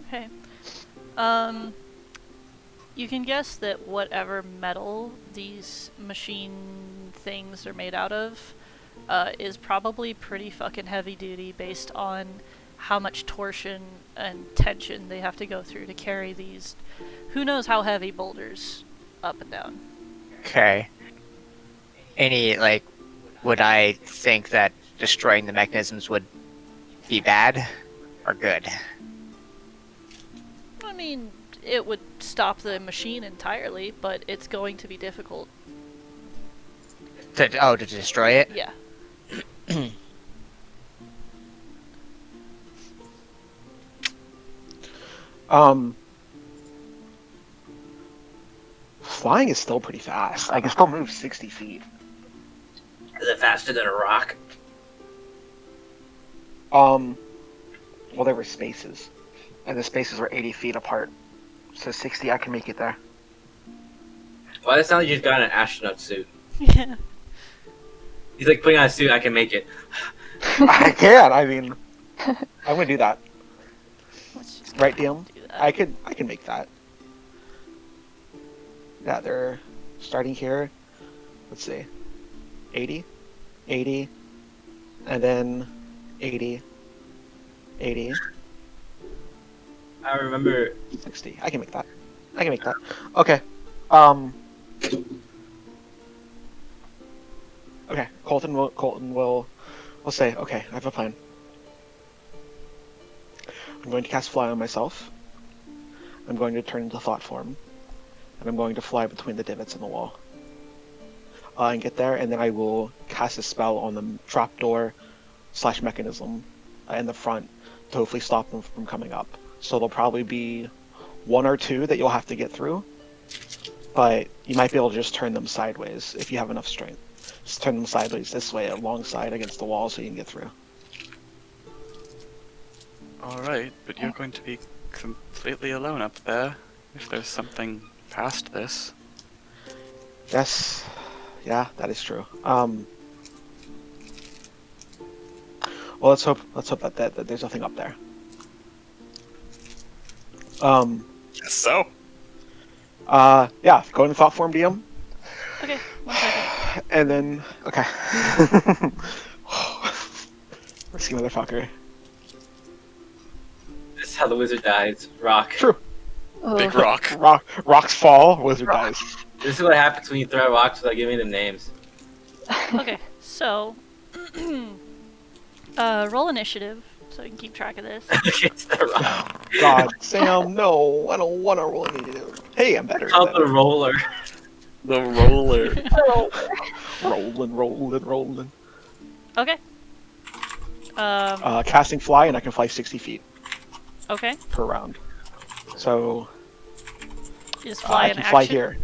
Okay. You can guess that whatever metal these machine things are made out of is probably pretty fucking heavy duty based on how much torsion and tension they have to go through to carry these who knows how heavy boulders up and down. Okay. Any, like, would I think that destroying the mechanisms would be bad or good? I mean, it would stop the machine entirely, but it's going to be difficult. To destroy it? Yeah. Flying is still pretty fast. I can still move 60 feet. Is it faster than a rock? Well, there were spaces, and the spaces were 80 feet apart. So 60, I can make it there. Why does it sound like you just got an astronaut suit? Yeah. He's like putting on a suit. I can make it. I can. I mean, I'm gonna do that. Let's just Right, DM? do that. I can make that. Yeah, they're starting here. Let's see. 80, 80, and then 80, 80, I remember. 60. I can make that. I can make that. Okay. Okay. Colton will say, okay, I have a plan. I'm going to cast Fly on myself. I'm going to turn into thought form. And I'm going to fly between the divots in the wall. And get there, and then I will cast a spell on the trapdoor / mechanism in the front to hopefully stop them from coming up. So there'll probably be 1 or 2 that you'll have to get through, but you might be able to just turn them sideways if you have enough strength. Just turn them sideways this way, alongside against the wall, so you can get through. Alright, but you're going to be completely alone up there if there's something past this. Yes, yeah, that is true. Well, let's hope that there's nothing up there. Guess so. Yeah, go into thought form, DM, Okay, 1 second. and then okay. Risky motherfucker. This is how the wizard dies. Rock. True. Big Oh, rock. Rocks fall. Wizard dies. This is what happens when you throw rocks without giving them names. Okay, so roll initiative so I can keep track of this. It's the rock. God, Sam, no, I don't want to roll initiative. Hey, I'm better. Called the roller. The roller. Rolling. Okay. Casting fly, and I can fly 60 feet Okay. per round. So You just fly I in can action. fly here.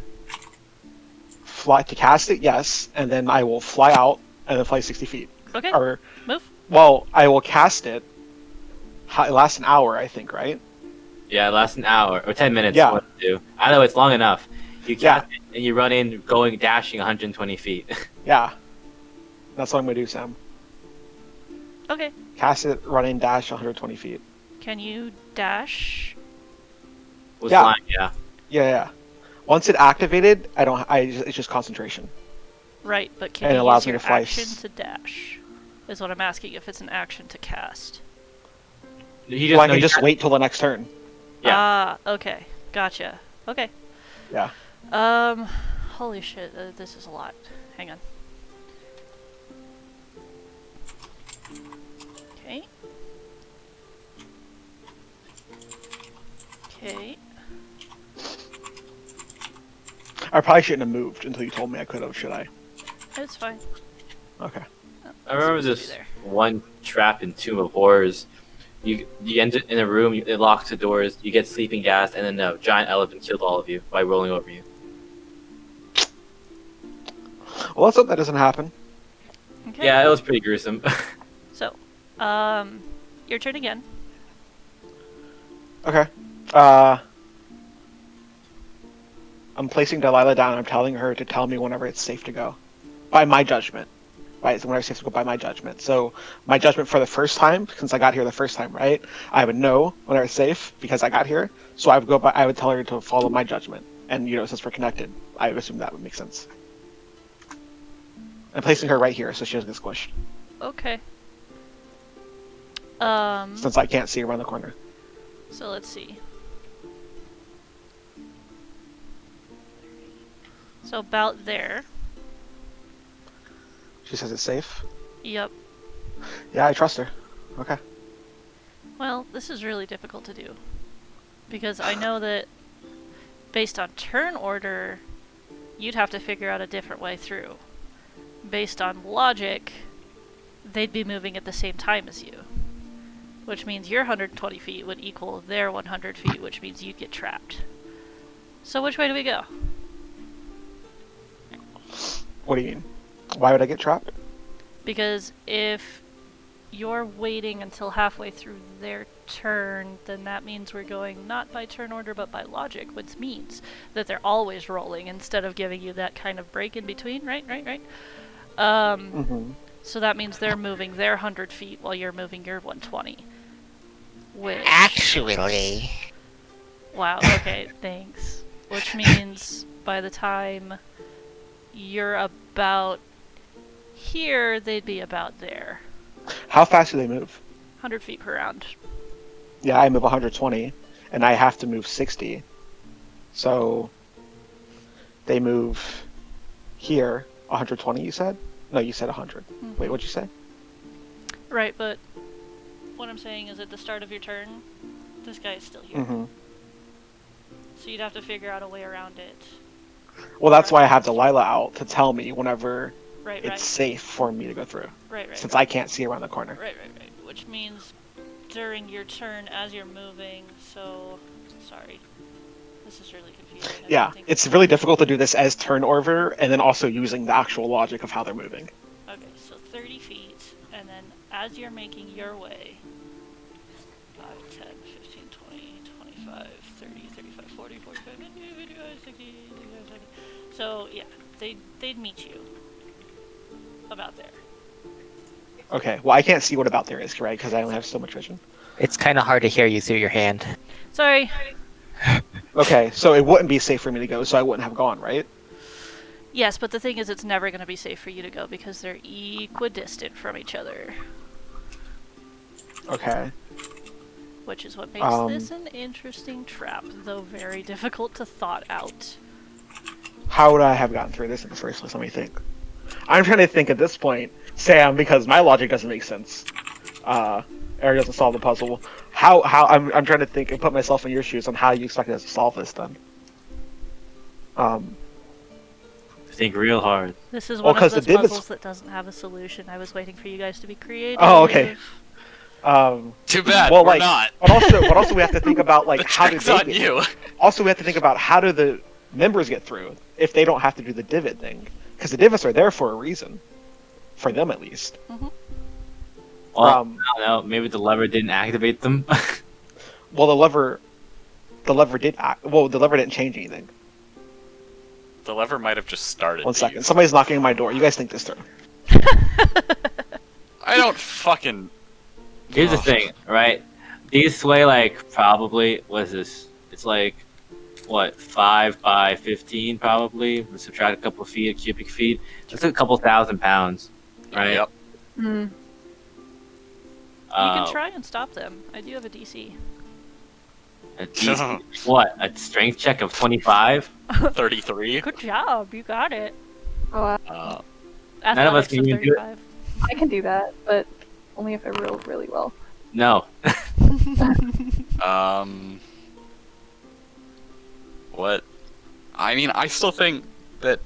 Fly to cast it, yes, and then I will fly out and then fly 60 feet. Okay. Or, Move. well, I will cast it. It lasts an hour, I think, right? Yeah, it lasts an hour or 10 minutes. Yeah. What to do. I know it's long enough. You Yeah. cast it and you run in, dashing 120 feet. Yeah. That's what I'm gonna do, Sam. Okay. Cast it, run in, dash 120 feet. Can you dash? Was Yeah. flying, yeah. Yeah. Once it activated, it's just concentration. Right, but can And it you allows use me your to fly action to dash? Is what I'm asking, if it's an action to cast. He Well, I no, can you just can't- wait till the next turn. Yeah. Ah, okay. Gotcha. Okay. Yeah. Holy shit, this is a lot. Hang on. Okay. Okay. I probably shouldn't have moved until you told me I could have, should I? It's fine. Okay. Oh, I remember it's supposed to be this there. one trap in Tomb of Horrors. You end it in a room, it locks the doors, you get sleeping gas, and then a giant elephant killed all of you by rolling over you. Well, let's hope that doesn't happen. Okay. Yeah, it was pretty gruesome. So, your turn again. Okay. I'm placing Delilah down. I'm telling her to tell me whenever it's safe to go. By my judgment. Right? Whenever it's safe to go by my judgment. So, my judgment for the first time, since I got here the first time, right? I would know whenever it's safe because I got here. So, I would tell her to follow my judgment. And, since we're connected, I would assume that would make sense. I'm placing her right here so she doesn't get squished. Okay. Since I can't see around the corner. So let's see. So about there. She says it's safe. Yep. Yeah, I trust her. Okay. Well, this is really difficult to do. Because I know that based on turn order, you'd have to figure out a different way through. Based on logic, they'd be moving at the same time as you. Which means your 120 feet would equal their 100 feet, which means you'd get trapped. So which way do we go? What do you mean? Why would I get trapped? Because if you're waiting until halfway through their turn, then that means we're going not by turn order but by logic, which means that they're always rolling instead of giving you that kind of break in between, right? So that means they're moving their 100 feet while you're moving your 120. Which... Actually. Wow, okay, thanks. Which means by the time you're about here, they'd be about there. How fast do they move? 100 feet per round. Yeah, I move 120, and I have to move 60. So they move here 120. You said? No, you said 100. Wait, what'd you say? Right, but what I'm saying is at the start of your turn, this guy is still here. So you'd have to figure out a way around it. Well, that's why I have Delilah out to tell me whenever Right. it's safe for me to go through. Right. Since I can't see around the corner. Right. Which means during your turn as you're moving, so... Sorry. This is really confusing. Yeah, it's really difficult to do this as turn order, and then also using the actual logic of how they're moving. Okay, so 30 feet, and then as you're making your way... 5, 10, 15, 20, 25, 30, 35, 40, 45, 50, 55, 60, 65, 70. So, yeah, they'd meet you. About there. Okay, well I can't see what about there is, right? Because I only have so much vision. It's kind of hard to hear you through your hand. Sorry. Okay, so it wouldn't be safe for me to go, so I wouldn't have gone, right? Yes, but the thing is it's never going to be safe for you to go because they're equidistant from each other. Okay. Which is what makes this an interesting trap, though very difficult to thought out. How would I have gotten through this in the first place? Let me think. I'm trying to think at this point, Sam, because my logic doesn't make sense. Eric doesn't solve the puzzle. How I'm trying to think and put myself in your shoes on how you expect us to solve this then. Think real hard. This is one of those the puzzles that doesn't have a solution. I was waiting for you guys to be creative. Oh, okay. Too bad. Well, we're like, not. but also we have to think about like how do Trick's they on get, you. Also, we have to think about how do the members get through if they don't have to do the divot thing, because the divots are there for a reason, for them at least. Well, I don't know. Maybe the lever didn't activate them. Well, the lever did. The lever didn't change anything. The lever might have just started. 1 second. Somebody's knocking on my door. You guys think this through. I don't fucking. Here's the thing, right? These sway like probably it's like what 5 by 15 probably. We subtract a couple of feet, cubic feet. That's a couple 1,000 pounds, right? Yep. You can try and stop them. I do have a DC. A DC, what? A strength check of 25? 33. Good job, you got it. Oh, None of us can even do it. I can do that, but only if I roll really well. No. What? I mean, I still think that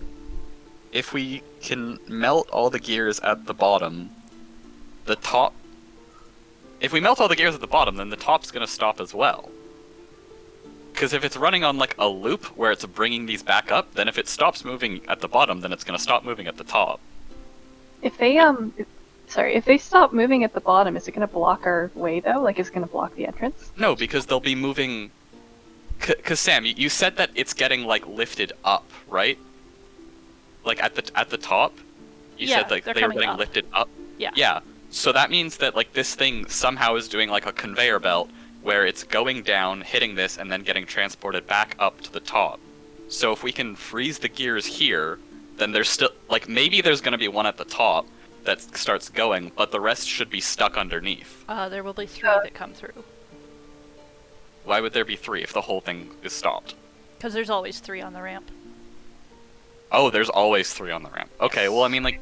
if we can melt all the gears at the bottom, the top... If we melt all the gears at the bottom, then the top's gonna stop as well. Because if it's running on, like, a loop where it's bringing these back up, then if it stops moving at the bottom, then it's gonna stop moving at the top. If they, if they stop moving at the bottom, is it gonna block our way, though? Like, is it gonna block the entrance? No, because they'll be moving... Because, Sam, you said that it's getting, like, lifted up, right? Like, at the top? You said, like, they were getting up. lifted up? Yeah. Yeah. So that means that, like, this thing somehow is doing, like, a conveyor belt where it's going down, hitting this, and then getting transported back up to the top. So if we can freeze the gears here, then there's still... Like, maybe there's gonna be one at the top, that starts going, but the rest should be stuck underneath. There will be 3 that come through. Why would there be 3 if the whole thing is stopped? Because there's always 3 on the ramp. Oh, there's always 3 on the ramp. Okay, well, I mean, like,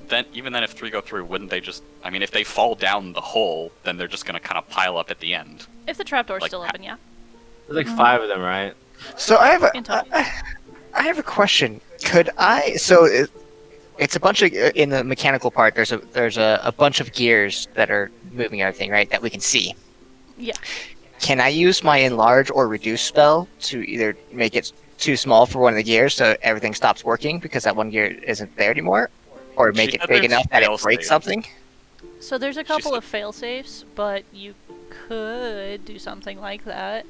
then even then, if 3 go through, wouldn't they just? I mean, if they fall down the hole, then they're just gonna kind of pile up at the end. If the trapdoor's Like still open, yeah. There's like 5 of them, right? So I have In total. I have a question. Could I? So it's a bunch of in the mechanical part. There's a bunch of gears that are moving everything, right? That we can see. Yeah. Can I use my enlarge or reduce spell to either make it too small for one of the gears so everything stops working because that one gear isn't there anymore, or make it big enough that it breaks something? So there's a couple of fail-safes, but you could do something like that.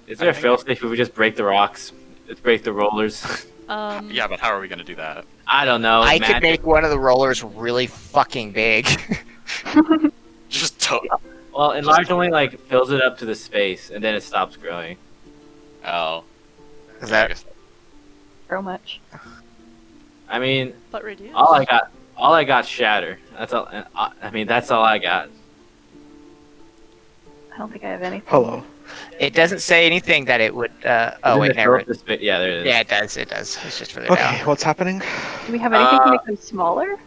Is there a failsafe if we just break the rocks? Let's break the rollers. Yeah, but how are we gonna do that? I don't know. I magic. could make one of the rollers really fucking big. Just Well, enlarge only like fills it up to the space, and then it stops growing. Oh. Is that? So much. I mean, But reduce. all I got shatter. That's all. I mean, that's all I got. I don't think I have anything. Hello. It doesn't say anything that it would. Oh wait, never. Yeah, there it is. Yeah, it does. It does. It's just further Okay, down. what's happening? Do we have anything to make them smaller?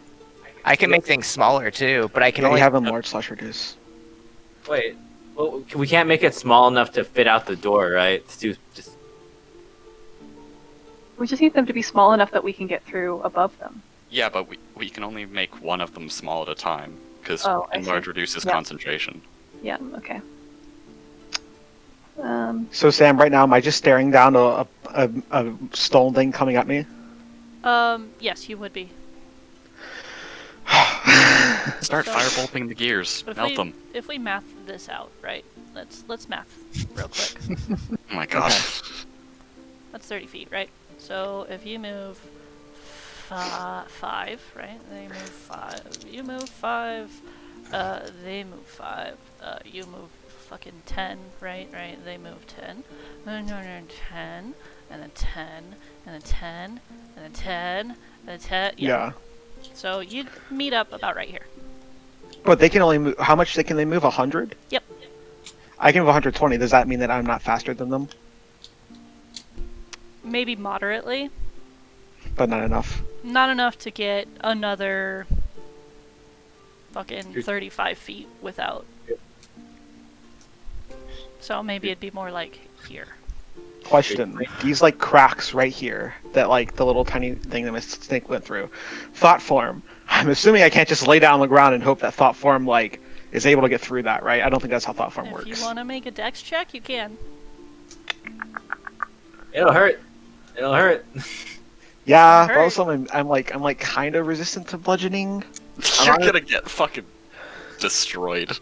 I can make things smaller too, but I can Yeah, only you have enlarge/reduce. Wait. Well, we can't make it small enough to fit out the door, right? It's too just. We just need them to be small enough that we can get through above them. Yeah, but we can only make one of them small at a time because Oh, I enlarge see. reduces Yeah. concentration. Yeah, okay. So Sam, right now, am I just staring down a stone thing coming at me? Yes, you would be. Start So- firebolting the gears. But Melt them. if we math this out, right? Let's math real quick. Oh my god. That's 30 feet, right? So if you move 5, right? They move 5. You move 5. They move 5. You move fucking 10, right? Right? They move 10. And then 10. And then 10. And then 10. And then 10. And then 10. Yeah. So you'd meet up about right here. But they can only move. How much can they move? 100? Yep. I can move 120. Does that mean that I'm not faster than them? Maybe moderately. But not enough. Not enough to get another fucking 35 feet without. So maybe it'd be more like here. Question. These like cracks right here that like the little tiny thing that my snake went through. Thought form. I'm assuming I can't just lay down on the ground and hope that thought form like is able to get through that, right? I don't think that's how thought form If works. you want to make a dex check, you can. It'll hurt. It'll hurt. Yeah, but Hurt. also I'm like kind of resistant to bludgeoning. You're gonna get fucking destroyed.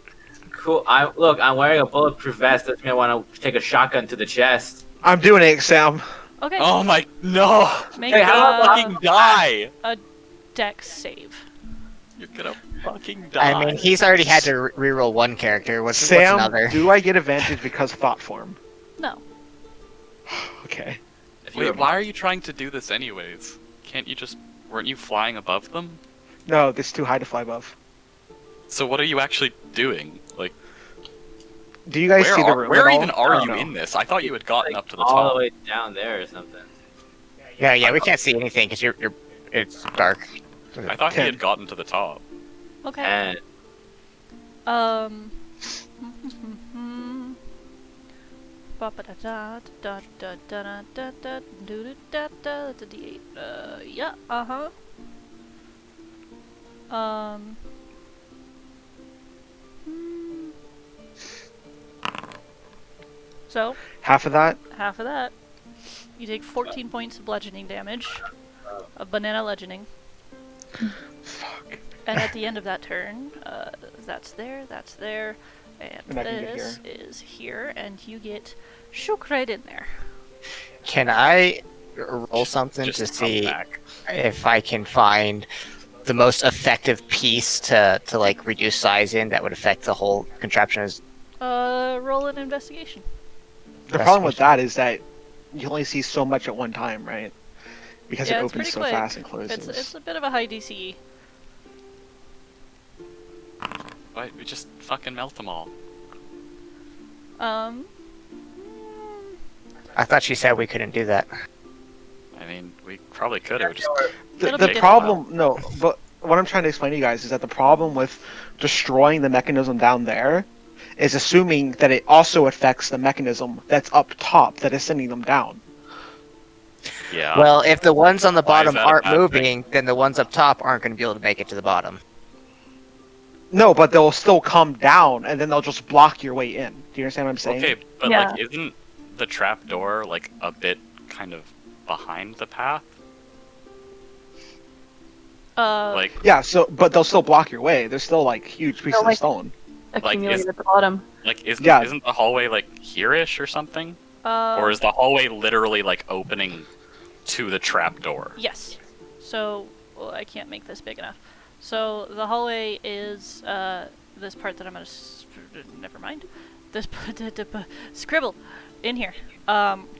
Cool. I'm wearing a bulletproof vest. That's me. I want to take a shotgun to the chest. I'm doing it, Sam. Okay. Oh my no! Make Hey, You're gonna a fucking die! dex save. You're gonna fucking die. I mean, he's already had to reroll one character. What's Sam, another? do I get advantage because thought form? No. Okay. If you Wait, were- why are you trying to do this anyways? Can't you just... Weren't you flying above them? No, it's too high to fly above. So what are you actually doing? Like, Do you guys see the room where at all? even are Oh, you no. in this? I thought you had gotten like, up to the all top. the way down there or something. Yeah, we can't see anything because it's dark. I thought he 10. had gotten to the top. Okay. And That's a D8. Yeah, uh-huh. So, Half of that? half of that. You take 14 points of bludgeoning damage. Of banana bludgeoning. Fuck. And at the end of that turn, that's there, and And I can get this is here, and you get shook right in there. Can I roll something Just to come see back. if I can find the most effective piece to like reduce size in that would affect the whole contraption? Roll an investigation. The problem with that is that you only see so much at one time, right? because Yeah, it it's opens pretty so quick. fast and closes. It's a bit of a high DC. Why we just fucking melt them all? Um, I thought she said we couldn't do that. I mean, we probably could have just. It'll The be problem, no, but what I'm trying to explain to you guys is that the problem with destroying the mechanism down there is assuming that it also affects the mechanism that's up top that is sending them down. Yeah. Well, if the ones on the Why is bottom that a aren't bad thing? moving, then the ones up top aren't going to be able to make it to the bottom. No, but they'll still come down, and then they'll just block your way in. Do you understand what I'm saying? Okay, but Yeah. like, isn't the trapdoor like a bit kind of behind the path? Like, Yeah, but they'll still block your way. They're still like huge pieces like- of stone. Accumulated is- at the bottom. isn't Yeah. isn't the hallway like here-ish or something? Or is the hallway literally like opening to the trapdoor? yes. So, well, I can't make this big enough. So the hallway is this part that I'm gonna never mind. This scribble in here.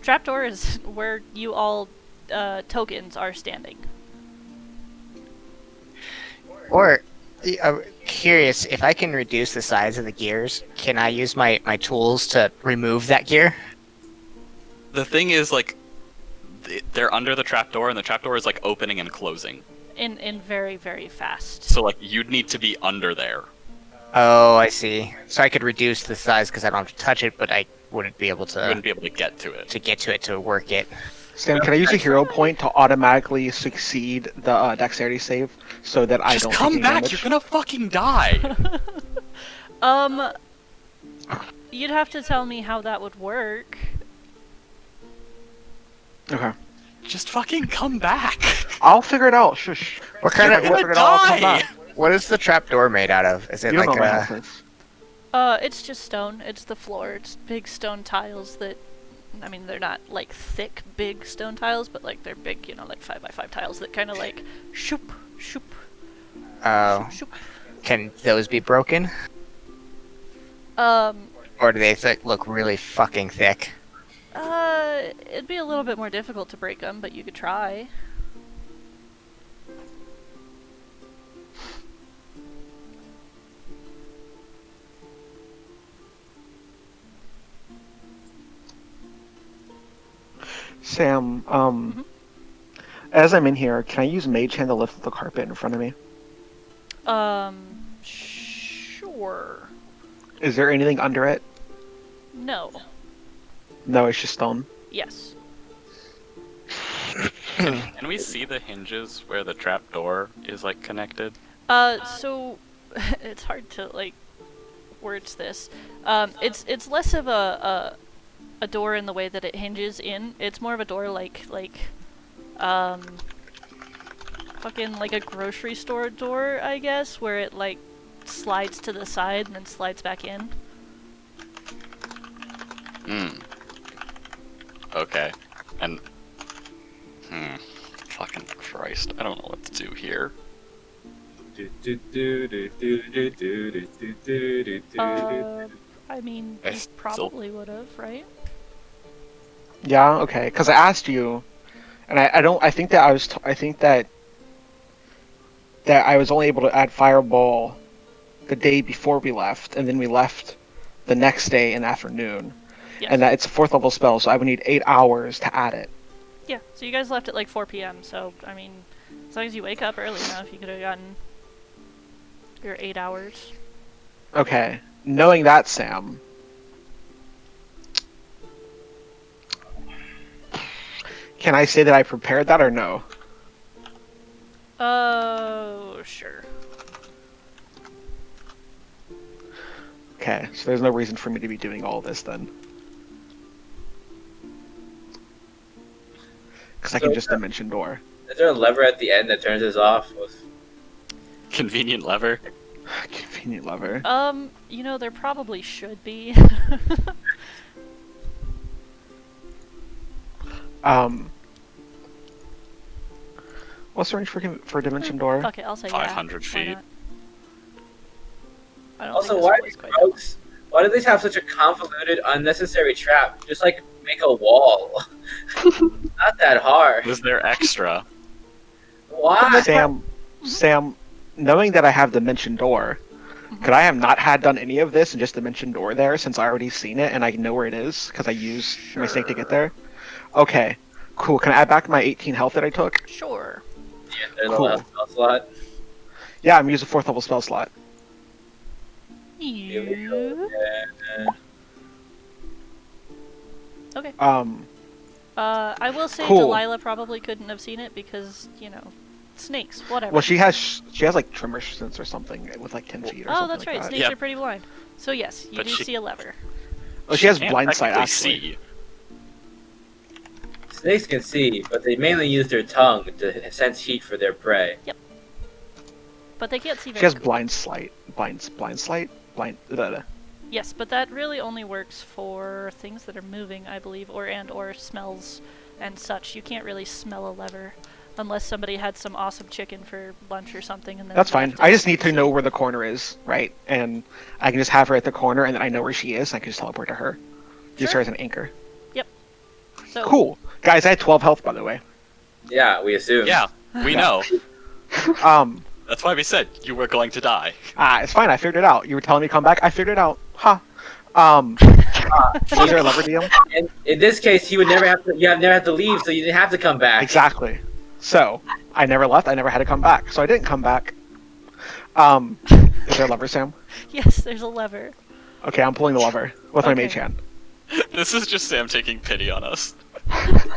Trapdoor is where you all tokens are standing. Or, I'm curious, if I can reduce the size of the gears, can I use my tools to remove that gear? The thing is, like, they're under the trapdoor, and the trapdoor is like opening and closing. In very, very fast. So like, you'd need to be under there. Oh, I see. So I could reduce the size because I don't have to touch it, but I wouldn't be able You wouldn't to be able to get to it. get to it to work it. Sam, can I use a hero point to automatically succeed the dexterity save so that I Just don't come take any back! damage? You're gonna fucking die. You'd have to tell me how that would work. Okay. Just fucking come back. I'll figure it out. Shush. What kind If of I can't figure it out, I'll come die! back. what is the trapdoor made out of? Is it You don't like know my a health is. It's just stone. It's the floor. It's big stone tiles that, I mean, they're not like thick, big stone tiles, but like they're big, you know, like 5x5 tiles that kind of like shoop, shoop, oh? shoop. Can those be broken, Um, or do they look really fucking thick? it'd be a little bit more difficult to break them, but you could try. Sam, as I'm in here, can I use Mage Hand to lift the carpet in front of me? Sure. Is there anything under it? No. No, it's just stone. Yes. Can we see the hinges where the trapdoor is like connected? So it's hard to like words this. It's less of a door in the way that it hinges in. It's more of a door like fucking like a grocery store door, I guess, where it like slides to the side and then slides back in. Okay. And fucking Christ, I don't know what to do here. I mean, I you still- probably would have, right? Yeah, okay. Because I asked you, and I think that I think that I was only able to add Fireball the day before we left, and then we left the next day in the afternoon, Yes. and that it's a 4th level spell, so I would need 8 hours to add it. Yeah, so you guys left at like 4 p.m., so, I mean, as long as you wake up early enough, you could have gotten your 8 hours. Okay. Knowing that, Sam, can I say that I prepared that or no? Oh, sure. Okay, so there's no reason for me to be doing all this then. Because I can just dimension door. Is there a lever at the end that turns this off? Convenient lever. Convenient lever. You know, there probably should be. What's the range for dimension door? Fuck it, I'll say 500 yeah. feet. Why not? I don't Also, think why this do was quite done. why do they have such a convoluted, unnecessary trap? Just like make a wall. Not that hard. Was there extra? Why? Sam, knowing that I have Dimension Door, could I have not had done any of this and just Dimension Door there since I already seen it and I know where it is because I used my snake to get there? Okay, cool. Can I add back my 18 health that I took? Sure. Yeah, there's Cool. a last spell slot. Yeah, I'm using a 4th level spell slot. Here we go. Yeah. Okay. I I will say Cool. Delilah probably couldn't have seen it because, snakes, whatever. Well, she has like tremor sense or something with like 10 feet or Oh, something that's like right. that. Snakes Yeah. are pretty blind. So yes, you But do she- see a lever. Oh, she has can't blind sight technically actually. see. Snakes can see, but they mainly use their tongue to sense heat for their prey. But they can't see She very has cl- blind sight. Blind sight. Yes, but that really only works for things that are moving, I believe, or smells and such. You can't really smell a lever unless somebody had some awesome chicken for lunch or something. And then That's fine. left I it just need to empty. know where the corner is, right? And I can just have her at the corner, and then I know where she is. And I can just teleport to her. Use Sure. her as an anchor. So Cool, guys. I had 12 health, by the way. Yeah, we assume. Yeah, we know. Um, That's why we said you were going to die. it's fine. I figured it out. You were telling me to come back. I figured it out. Ha. Was there a lever deal? And in this case, you would never have to. You have never have to leave, so you didn't have to come back. Exactly. So I never left. I never had to come back. So I didn't come back. Is there a lever, Sam? yes, there's a lever. Okay, I'm pulling the lever with my Okay. mage hand. This is just Sam taking pity on us.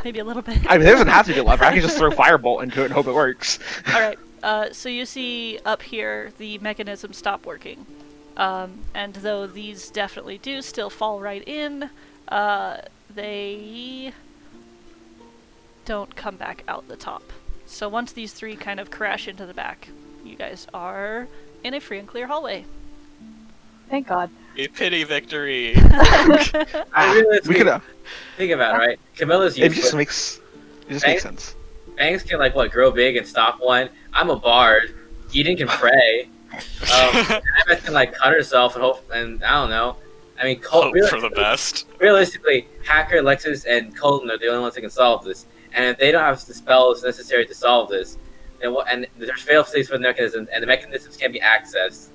Maybe a little bit. I mean, there doesn't have to be a lever. I can just throw firebolt into it and hope it works. All right. So you see up here the mechanism stop working, and though these definitely do still fall right in, they don't come back out the top. So once these three kind of crash into the back, you guys are in a free and clear hallway. Thank God. A pity victory. I really We could. think about it, right? Camilla's It useless. just makes. It just makes sense. Fangs can grow big and stop one. I'm a bard. Eden can pray. Annabeth can cut herself and hope. And I don't know. I mean, Hope for the best. realistically, Hacker, Lexus, and Colton are the only ones that can solve this. And if they don't have the spells necessary to solve this, then and there's fail states for the mechanisms, and the mechanisms can be accessed.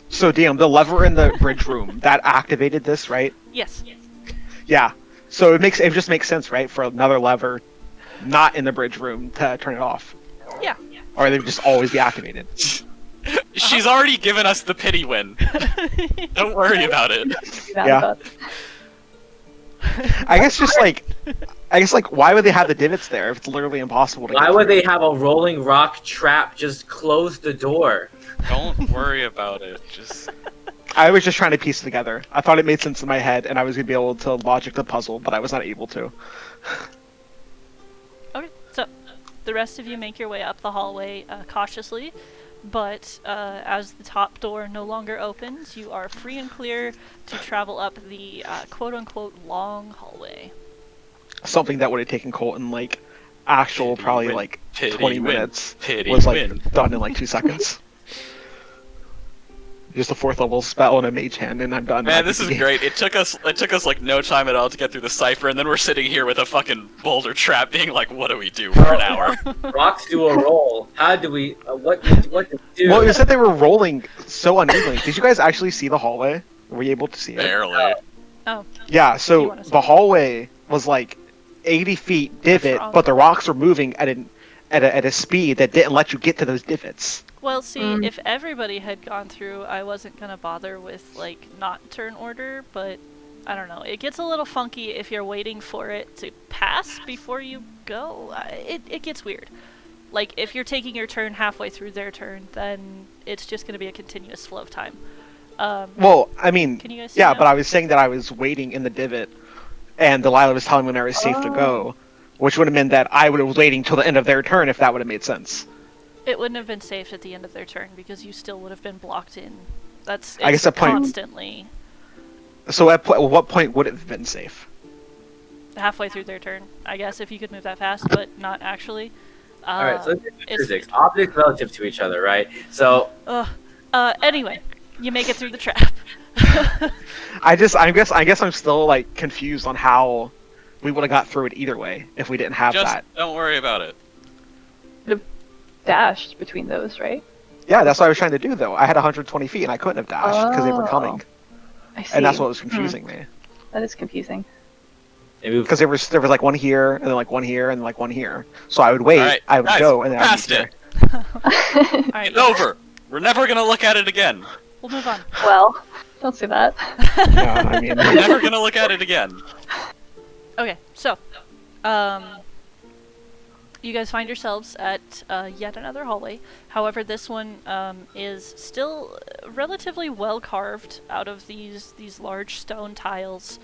So, DM, the lever in the bridge room that activated this, right? Yes. Yeah. So it just makes sense, right, for another lever not in the bridge room to turn it off. Yeah. Or they would just always be activated. She's already given us the pity win. Don't worry about it. Yeah. I guess why would they have the divots there if it's literally impossible to Why get would through? they have a rolling rock trap? Just close the door. Don't worry about it. Just I was just trying to piece it together. I thought it made sense in my head and I was going to be able to logic the puzzle, but I was not able to. Okay, so the rest of you make your way up the hallway cautiously, but as the top door no longer opens, you are free and clear to travel up the quote-unquote long hallway. Something that would have taken Colton actual Pity probably win. Pity 20 win. minutes Pity was win. done in 2 seconds. Just a 4th level spell and a mage hand, and I'm done. Man, this is great. It took us no time at all to get through the cipher, and then we're sitting here with a fucking boulder trap, being like, "What do we do for an hour?" Rocks do a roll. How do we? What do we do? Well, you said they were rolling so unevenly. Did you guys actually see the hallway? Were you able to see it? Barely. Oh, Yeah, You so wanna see the it? hallway was 80 feet divot, wrong. but the rocks were moving at a speed that didn't let you get to those divots. well, see, if everybody had gone through, I wasn't gonna bother with not turn order, but I don't know. It gets a little funky if you're waiting for it to pass before you go. It gets weird. If you're taking your turn halfway through their turn, then it's just gonna be a continuous flow of time. Well, I mean, Can you guys see yeah, now? but I was saying that I was waiting in the divot, and Delilah was telling me when I was safe to go, which would have meant that I would have waiting till the end of their turn if that would have made sense. It wouldn't have been safe at the end of their turn because you still would have been blocked in. I guess that point- constantly So at what point would it have been safe? halfway through their turn. I guess if you could move that fast, but not actually. All right, so let's do it's- physics. Objects relative to each other, right? So Anyway, you make it through the trap. I guess I'm still like confused on how we would have got through it either way if we didn't have Just that. don't worry about it. Dashed between those, right? Yeah, that's what I was trying to do though. I had 120 feet and I couldn't have dashed because they were coming, I see. and that's what was confusing me. That is confusing. Because there was like one here and then like one here and then like one here. So I would wait, Alright, I would guys, go, and then I'd past be it. there. Alright, It's over. We're never gonna look at it again. we'll move on. Well, don't say that. Yeah, I mean, We're never gonna look at it again. Okay, so, you guys find yourselves at yet another hallway. However, this one is still relatively well carved out of these large stone tiles.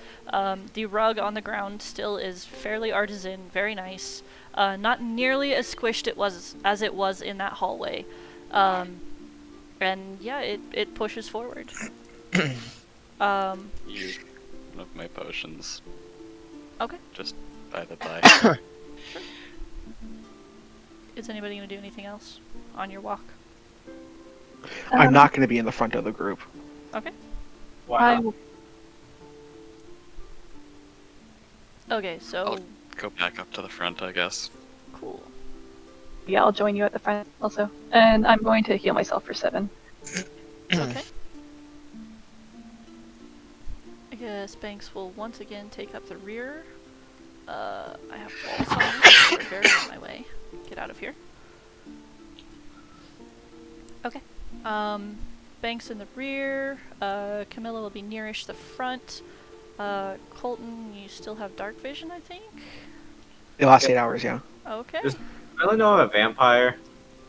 The rug on the ground still is fairly artisan, very nice. Not nearly as squished as it was in that hallway. And yeah, it pushes forward. Use one of my potions. Okay. Just by the by. Is anybody going to do anything else on your walk? I'm not going to be in the front of the group. Okay. I Okay, so I'll go back up to the front, I guess. cool. Yeah, I'll join you at the front also. And I'm going to heal myself for 7. Okay. I guess Banks will once again take up the rear. I have walls on me, so they're very in my way. Get out of here. Okay. Banks in the rear. Camilla will be nearish the front. Colton, you still have dark vision, I think? The last 8 hours, yeah. Okay. Does Camilla know I'm a vampire?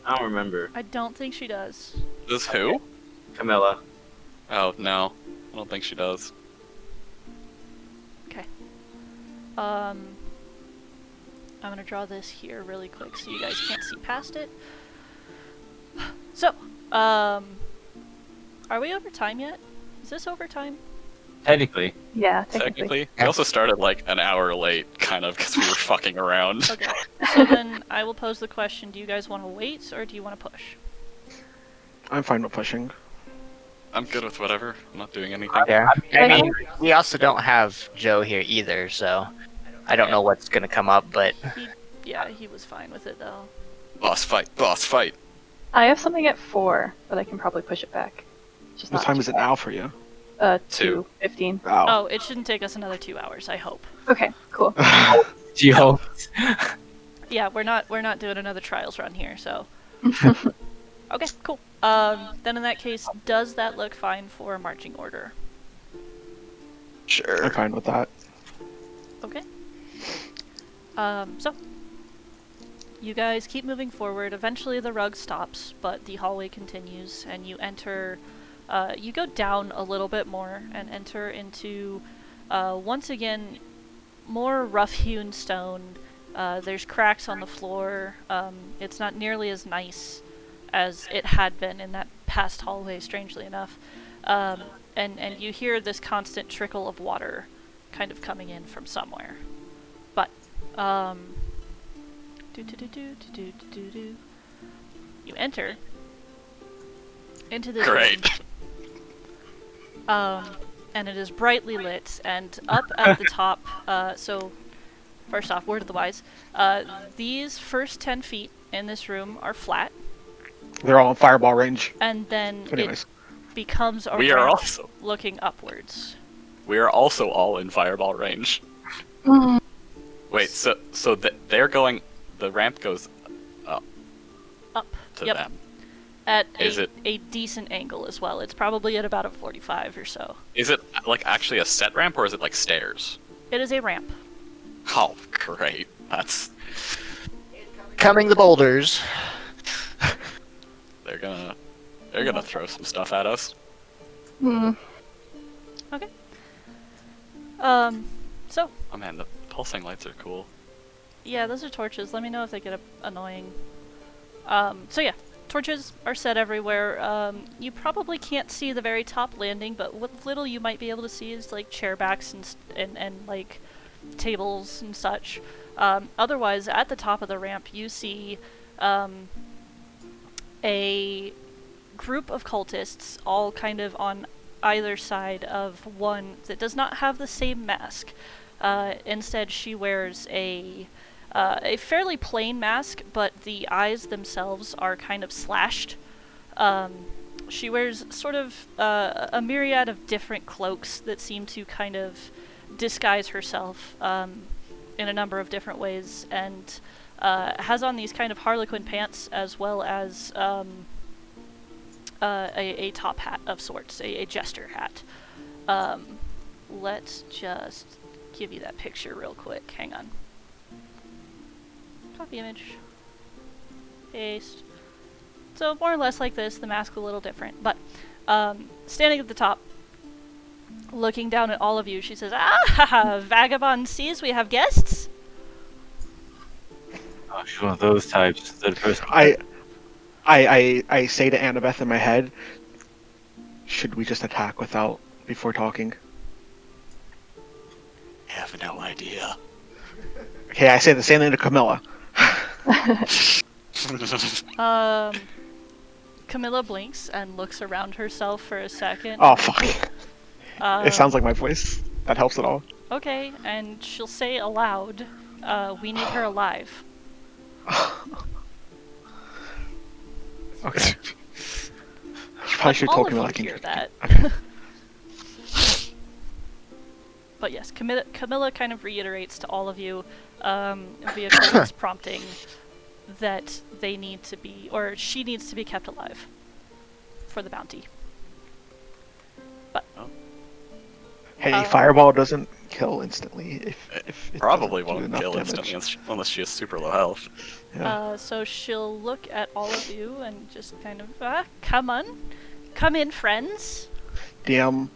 I don't remember. I don't think she does. Does who? Camilla. Oh, no. I don't think she does. Okay. I'm gonna draw this here really quick so you guys can't see past it. So, are we over time yet? Is this overtime? Technically. Yeah, Technically. We also started like an hour late, kind of, because we were fucking around. Okay. So then I will pose the question, do you guys want to wait or do you want to push? I'm fine with pushing. I'm good with whatever. I'm not doing anything. Yeah. I mean, we also don't have Joe here either, so I don't know what's gonna come up, but Yeah, he was fine with it though. Boss fight, boss fight. I have something at 4, but I can probably push it back. Just What not time too is it bad. now for you? 2:15. Oh, it shouldn't take us another 2 hours, I hope. Okay, cool. Geo. Yeah, we're not doing another trials run here, so. Okay, cool. Then in that case, does that look fine for a marching order? Sure. I'm fine with that. Okay. So you guys keep moving forward. Eventually the rug stops, but the hallway continues, and you enter. You go down a little bit more and enter into, once again, more rough-hewn stone. There's cracks on the floor. It's not nearly as nice as it had been in that past hallway, strangely enough. And you hear this constant trickle of water kind of coming in from somewhere. But, you enter into this Great. room, and it is brightly lit, and up at the top, so first off, word of the wise, these first 10 feet in this room are flat, They're all in fireball range. and then Anyways. it becomes a We are ramp also looking upwards. all in fireball range. Mm, Wait, so they're going. The ramp goes Up. to Yep. them. At Is it- a decent angle as well. It's probably at about a 45 or so. Is it like actually a set ramp or is it like stairs? It is a ramp. Oh, great. That's coming the boulders. they're gonna throw some stuff at us. mm, Okay. So, Oh man, the pulsing lights are cool. yeah, those are torches. Let me know if they get annoying. So yeah, torches are set everywhere. You probably can't see the very top landing, but what little you might be able to see is like chair backs and like tables and such. Otherwise, at the top of the ramp, you see a group of cultists all kind of on either side of one that does not have the same mask. Instead, she wears a fairly plain mask, but the eyes themselves are kind of slashed. She wears sort of a myriad of different cloaks that seem to kind of disguise herself in a number of different ways, and has on these kind of harlequin pants as well as a top hat of sorts, a jester hat. Let's just give you that picture real quick. Hang on. Copy image. Paste. So more or less like this, the mask a little different. But standing at the top, looking down at all of you, she says, "Ah, Vagabond sees we have guests." Oh, she's one of those types. Third person. I say to Annabeth in my head, should we just attack before talking? I have no idea. Okay, I say the same thing to Camilla. Camilla blinks and looks around herself for a second. Oh, fuck. It sounds like my voice. That helps at all. Okay, and she'll say aloud, we need her alive. Okay. You probably should have All told of Camilla you I can hear get that. Okay. But yes, Camilla kind of reiterates to all of you, via Cole's prompting, that they need to be, or she needs to be kept alive for the bounty. But Hey, Fireball doesn't kill instantly if it Probably doesn't do won't enough kill damage. instantly unless she has super low health. Yeah. so she'll look at all of you and just kind of, come in, friends. Damn.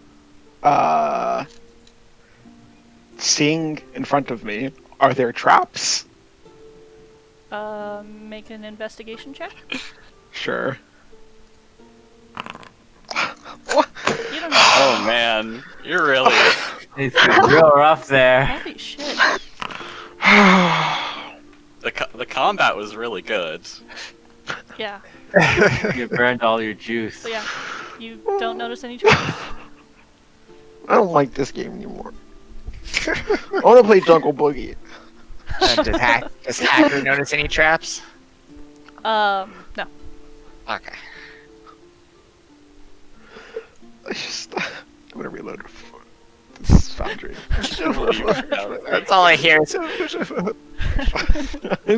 Seeing in front of me, are there traps? Make an investigation check. Sure. You don't know. Oh man, you're really. It's real rough there. Holy shit. The combat was really good. Yeah. You burned all your juice. So yeah, you don't notice any traps. I don't like this game anymore. I want to play Jungle Boogie. Does Hacker notice any traps? No. Okay. I'm gonna reload this foundry. That's all I hear. I'm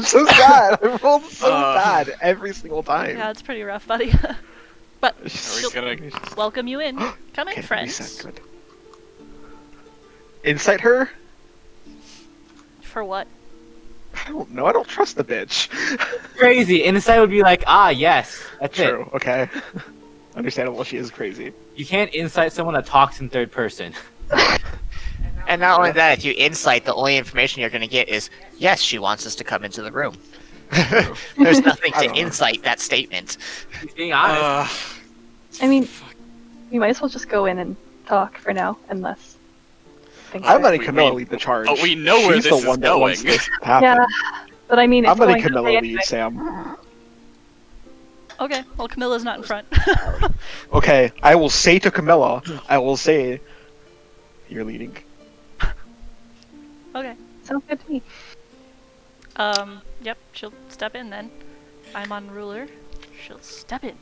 so sad. I rolled so bad every single time. Yeah, it's pretty rough, buddy. But It's she'll gonna- welcome you in. Come in, Okay, friends. reset, good. Insight her? For what? I don't know. I don't trust the bitch. Crazy. Inside would be like, yes, that's True. it. Okay. Understandable. She is crazy. You can't incite someone that talks in third person. And not only that, if you insight, the only information you're going to get is, yes, she wants us to come into the room. There's nothing I to don't know. insight that statement. He's being honest. I mean, we might as well just go in and talk for now, unless. I'm letting We- Camilla we- lead the charge. but we know where She's this the is one that wants going. this to happen. Yeah, but I mean, it's I'm letting going to Camilla say lead, anyway. Sam. Okay, well, Camilla's not in front. Okay, I will say to Camilla, you're leading. Okay. Sounds good to me. Yep, she'll step in then. I'm on ruler. She'll step in.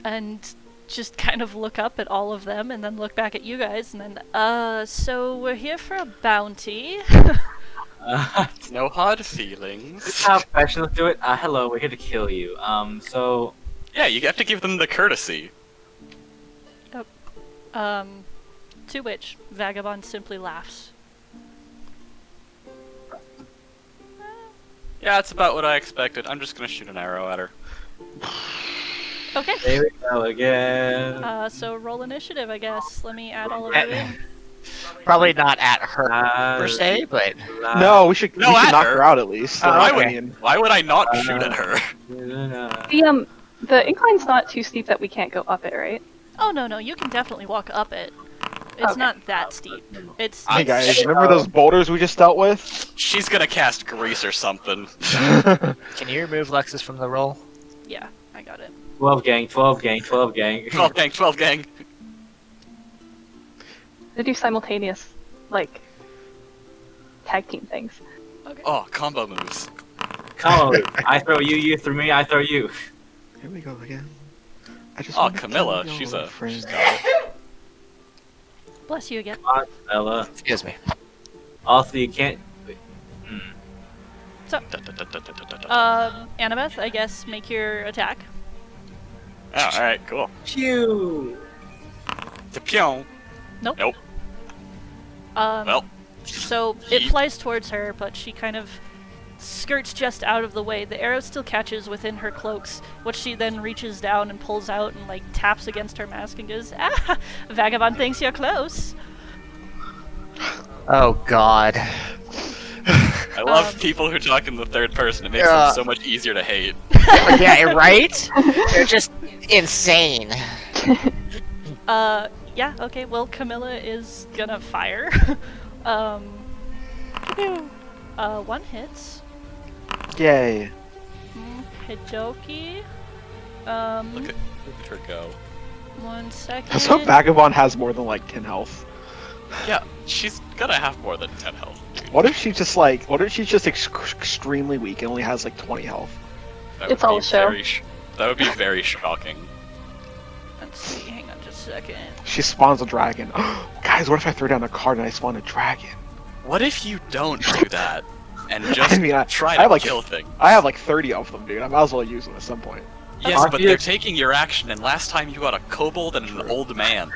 And just kind of look up at all of them and then look back at you guys and then, so we're here for a bounty. No hard feelings. This is how professionals do it. Hello, we're here to kill you. So Yeah, you have to give them the courtesy. To which Vagabond simply laughs. Yeah, it's about what I expected. I'm just gonna shoot an arrow at her. Okay. there we go again. So roll initiative, I guess. Let me add all of you in. Probably not at her per se, but No, we should, No, we should at knock her. her out at least. Oh, Like, okay. I mean, Why would I not shoot at her? The incline's not too steep that we can't go up it, right? Oh, no, you can definitely walk up it. It's Okay. not that steep. It's hey guys, remember those boulders we just dealt with? She's gonna cast grease or something. can you remove Lexus from the roll? yeah, I got it. 12 gang, 12 gang, 12 gang. 12 gang, 12 gang. They do simultaneous, like, tag team things. Okay. Oh, combo moves. Come on, I throw you, you throw me, I throw you. Here we go again. I just Oh, wanna Camilla, kill she's your a. friend. She's got it. Bless you again. Come on, Ella. Excuse me. Also, you can't. So, Da, da, da, da, da, da, da, da. Annabeth, I guess make your attack. Oh, alright, cool. Pew! The pew. Nope. Nope. Well, So it Yeet. flies towards her, but she kind of skirts just out of the way. The arrow still catches within her cloaks, which she then reaches down and pulls out and like taps against her mask and goes, "Ah, vagabond thinks you're close." Oh God. I love people who talk in the third person. It makes Yeah. them so much easier to hate. Yeah, right? They're just insane. Yeah, okay. Well, Camilla is gonna fire. One hits. Yay. Hidoki. Look at her go. 1 second. Let's hope Vagabond has more than like 10 health. Yeah, she's gonna have more than 10 health. Dude. What if she's just extremely weak and only has like 20 health? That It's would all be a show. That would be very shocking. Let's see. Hang on just a second. She spawns a dragon. Guys, what if I throw down a card and I spawn a dragon? What if you don't do that and just I mean, try I to have, like, kill things? I have like 30 of them, dude. I might as well use them at some point. Yes, Aren't but you- they're taking your action, and last time you got a kobold and an old man.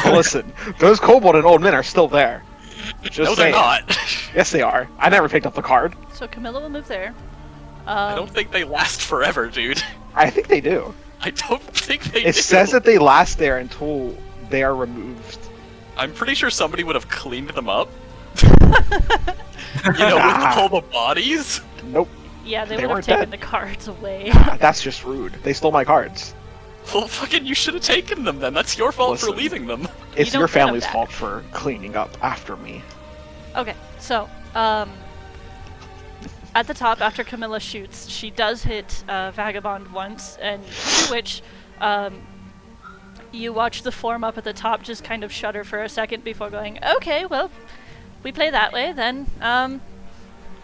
Listen, those kobold and old men are still there. Just No, they're saying. not. Yes, they are. I never picked up the card. So Camilla will move there. I don't think they last forever, dude. I think they do. I don't think they do. It says that they last there until they are removed. I'm pretty sure somebody would have cleaned them up. You know, with all the bodies. Nope. Yeah, they They would have weren't taken dead. the cards away. That's just rude. They stole my cards. Well, fucking, you should have taken them then. That's your fault for Listen. leaving them. It's don't your get 'em family's back. fault for cleaning up after me. Okay, so, at the top, after Camilla shoots, she does hit Vagabond once, and to which you watch the form up at the top just kind of shudder for a second before going, okay, well, we play that way, then,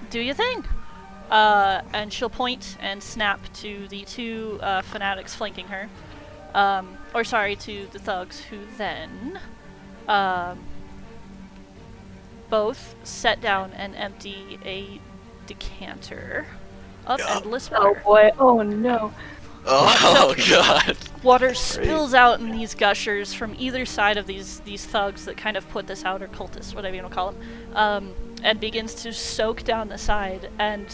do your thing. And she'll point and snap to the two fanatics flanking her. Or sorry, to the thugs, who then both set down and empty a decanter of endless Oh water. boy, oh no. Oh, god. Water spills out in these gushers from either side of these thugs that kind of put this out, or cultists, whatever you want to call them, and begins to soak down the side. And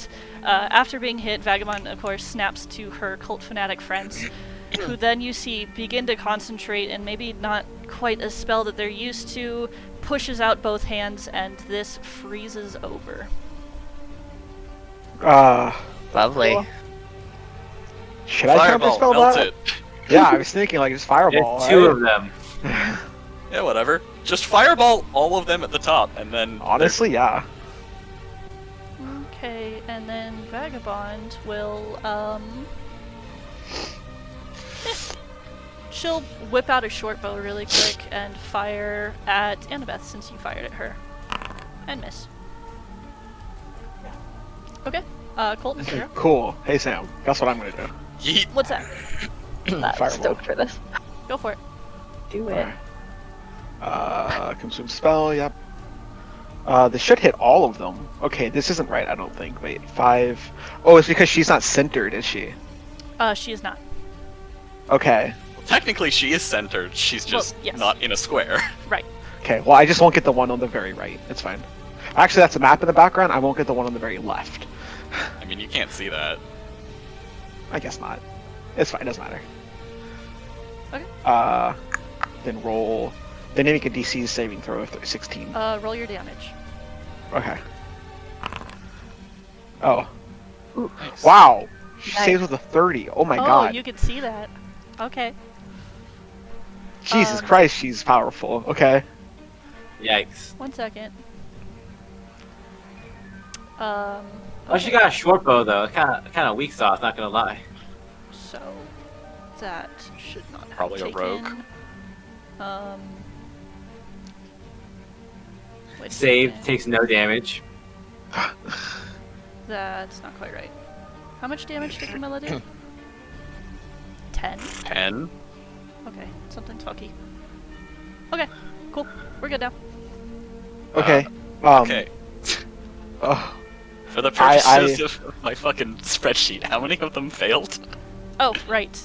after being hit, Vagabond, of course, snaps to her cult fanatic friends, who then you see begin to concentrate, and maybe not quite a spell that they're used to, pushes out both hands, and this freezes over. Lovely. Cool. Should I Fireball, counterspell melt that? it. Yeah, I was thinking like just fireball. There's two right? of them. Yeah, whatever. Just fireball all of them at the top, and then... Honestly, yeah. Okay, and then Vagabond will, she'll whip out a short bow really quick and fire at Annabeth since you fired at her. And miss. Okay, Colton, you're up. Cool. Hey Sam, guess what I'm gonna do? Yeet. What's that? I'm Fireball. stoked for this. Go for it. Do it. Consume spell. Yep. This should hit all of them. Okay, this isn't right. I don't think. Wait, 5. Oh, it's because she's not centered, is she? She is not. Okay. Technically, she is centered. She's just Well, yes. not in a square. Right. Okay. Well, I just won't get the one on the very right. It's fine. Actually, that's a map in the background. I won't get the one on the very left. I mean, you can't see that. I guess not. It's fine. Doesn't matter. Okay. Then roll. Then you make a DC saving throw of 16. Roll your damage. Okay. Oh. Ooh. Wow. She Nice. saves with a 30. Oh my oh, god. you could see that. Okay. Jesus Christ, she's powerful. Okay. Yikes. 1 second. Oh, she got a short bow though. Kind of weak sauce. Not gonna lie. So, That should not have Probably a taken. rogue. Wait a Save, second. takes no damage. That's not quite right. How much damage did Camilla do? 10? 10. Okay, something's funky. Okay, cool. We're good now. Okay. Okay. Oh, For the I- purposes of my fucking spreadsheet, how many of them failed? Oh, right.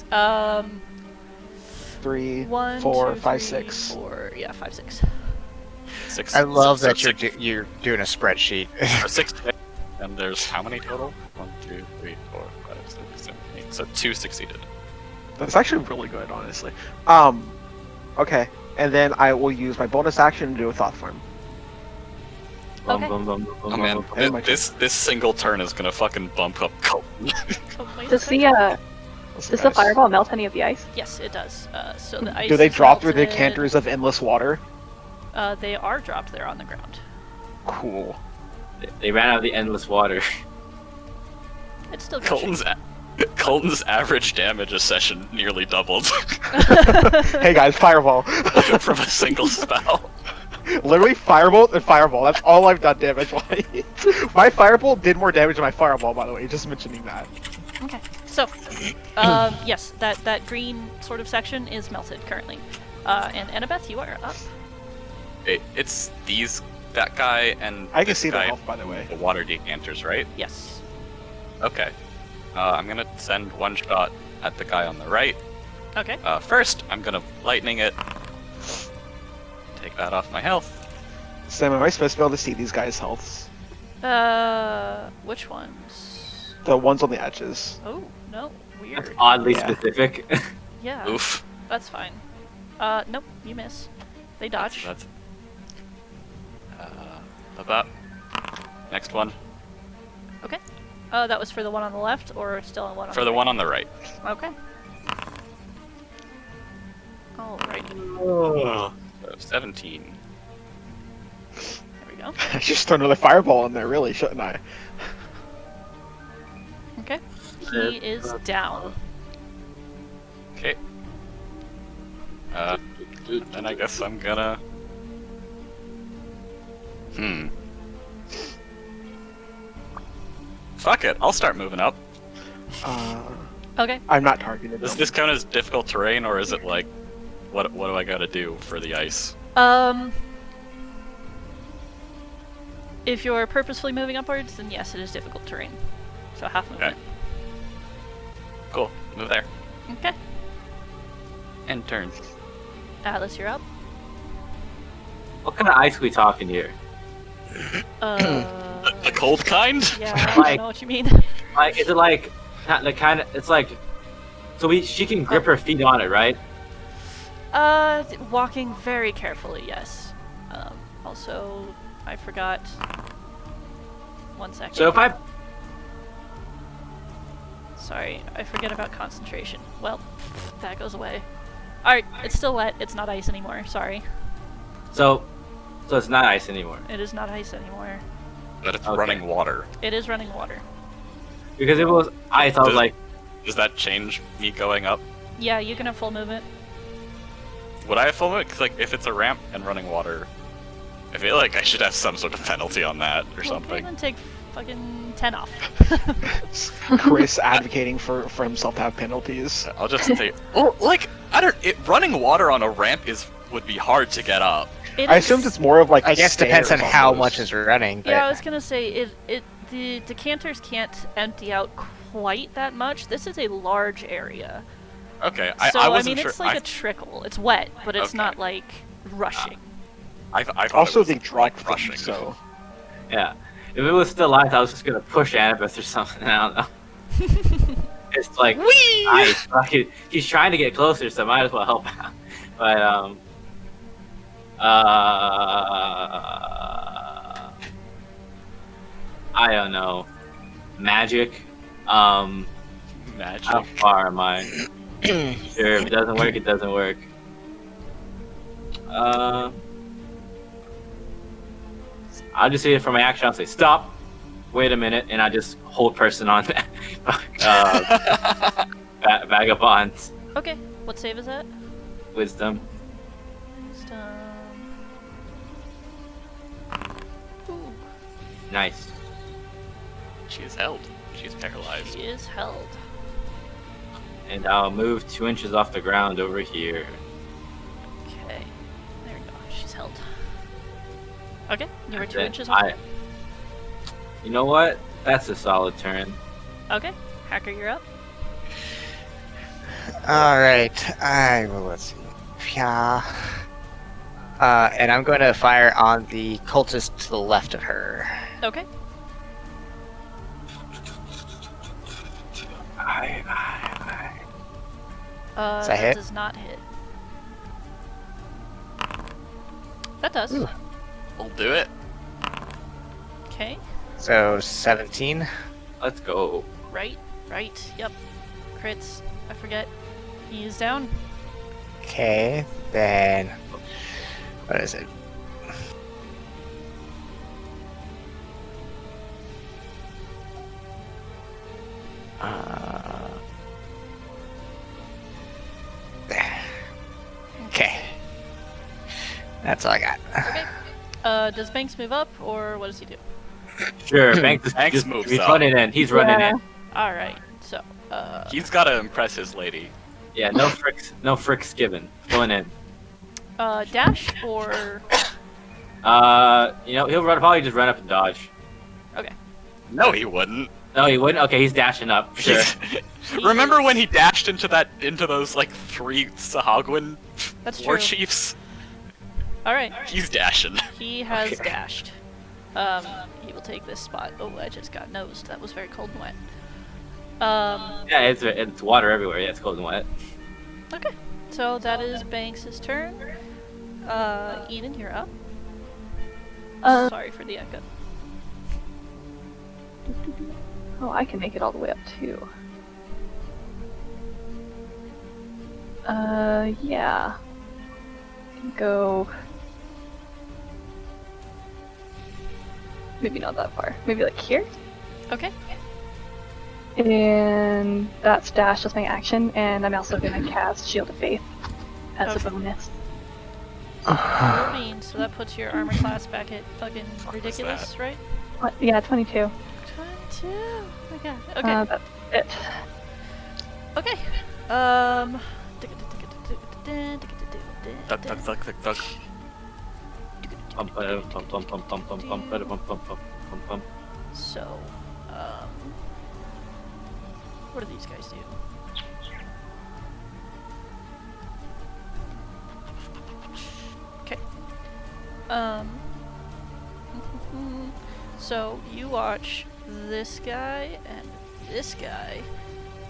3, 1, 4, 2, 5, 3, 6. 4. Yeah, 5, 6. 6. I love so that six- you're doing a spreadsheet. or 6. And there's how many total? 1, 2, 3, 4, 5, 6, 7, 8. So 2 succeeded. That's actually really good, honestly. Okay. And then I will use my bonus action to do a thought form. Bum, Okay. bum, bum, bum, Oh bum, man, bum, bum. Hey, my this single turn is gonna fucking bump up Colton. Oh, wait a Does second. Let's does see, the guys. fireball melt any of the ice? Yes, it does. So the ice Do they is drop through the melted. decanters of endless water? They are dropped there on the ground. Cool. They ran out of the endless water. It's still gushing. Colton's average damage a session nearly doubled Hey guys, fireball. from a single spell. Literally firebolt and fireball. That's all I've done damage-wise. My firebolt did more damage than my fireball, by the way. Just mentioning that. Okay, so, yes, that green sort of section is melted currently. And Annabeth, you are up. It's that guy and I can this see the guy, health, by the way. the water decanters, right? Yes. Okay. I'm gonna send one shot at the guy on the right. Okay. First, I'm gonna lightning it. Take that off my health. Sam, am I supposed to be able to see these guys' healths? Which ones? The ones on the edges. Oh, no, That's weird. oddly Yeah. specific. Yeah, Oof. that's fine. Nope, you miss. They dodge. That's about. Next one. Okay. That was for the one on the left, or still on one on For the the right? one on the right. Okay. Alright, So 17. there we go. I should just throw another fireball in there, really, shouldn't I? Okay. He is down. Okay. Then I guess I'm gonna. Fuck it, I'll start moving up. Okay. I'm not targeted. Does though. this count as difficult terrain, or is it like, what do I gotta do for the ice? If you're purposefully moving upwards, then yes, it is difficult terrain. So half movement. Cool, move there. Okay. End turn. Atlas, you're up. What kind of ice we talking here? The cold kind? Yeah, I Like- don't know what you mean. Like, is it like the kind of? It's like, so she can grip her feet on it, right? Walking very carefully, yes. Also, I forgot. 1 second. So if I Sorry, I forget about concentration. Well, that goes away. Alright, it's still wet. It's not ice anymore. Sorry. so it's not ice anymore It is not ice anymore. But it's Okay. running water. It is running water. because if it was ice, I was Does- like, Does that change me going up? Yeah, you can have full movement. Would I have full movement? 'Cause, like, if it's a ramp and running water, I feel like I should have some sort of penalty on that or Well, something. then take fucking 10 off. Chris advocating for himself to have penalties. I'll just say, oh, like, running water on a ramp would be hard to get up. It I is- assumed it's more of like. I guess depends on stairs how almost. much is running. But Yeah, I was gonna say the decanters can't empty out quite that much. This is a large area. Okay, So I wasn't mean, sure. it's like a trickle. It's wet, but it's Okay. not like rushing. I thought Also, it was they drop like them, rushing. so. yeah. If it was still ice, I was just gonna push Annabeth or something. I don't know. It's like ice. Like, he's trying to get closer, so I might as well help out. But I don't know. Magic. Magic. How far am I? Sure, if it doesn't work, it doesn't work. I'll just see it from my action. I'll say stop. Wait a minute, and I just hold person on Vagabonds. Okay, what save is that? Wisdom. Ooh, Nice. She is held. She's paralyzed. she is held. And I'll move 2 inches off the ground over here. Okay, there we go. She's held. Okay, you were 2 Then inches off. You know what? That's a solid turn. Okay, Hacker, you're up. All right. Let's see. Yeah. And I'm going to fire on the cultist to the left of her. Okay. Does that That hit? does not hit. That does. Ooh. We'll do it. Okay. So 17. Let's go. Right. Yep. Crits. I forget. He is down. Okay. Then what is it? There. Okay. That's all I got. Okay. Does Banks move up, or what does he do? Sure, Banks Banks moves He's up. running in. He's running Yeah. in. Alright, so, He's got to impress his lady. Yeah, no fricks given. Going in. dash, or... He'll probably just run up and dodge. Okay. No, he wouldn't. No, he wouldn't. Okay, he's dashing up. Sure. Remember when he dashed into those like 3 Sahagwin That's war true. chiefs? Alright, He's dashing. he has dashed. He will take this spot. Oh, I just got nosed. That was very cold and wet. Yeah, it's water everywhere. Yeah, it's cold and wet. Okay. So that is Banks' turn. Eden, you're up. Sorry for the echo. Oh, I can make it all the way up too. Yeah. Go. Maybe not that far. Maybe like here. Okay. And that's dash as my action, and I'm also gonna cast Shield of Faith as Okay. a bonus. 14, so that puts your armor class back at fucking ridiculous, that? right? What? Yeah, 22. 22. Oh my god. Okay. That's it. Okay. Thug, thug, thug, thug, thug. So, what do these guys do? Okay. So you watch this guy and this guy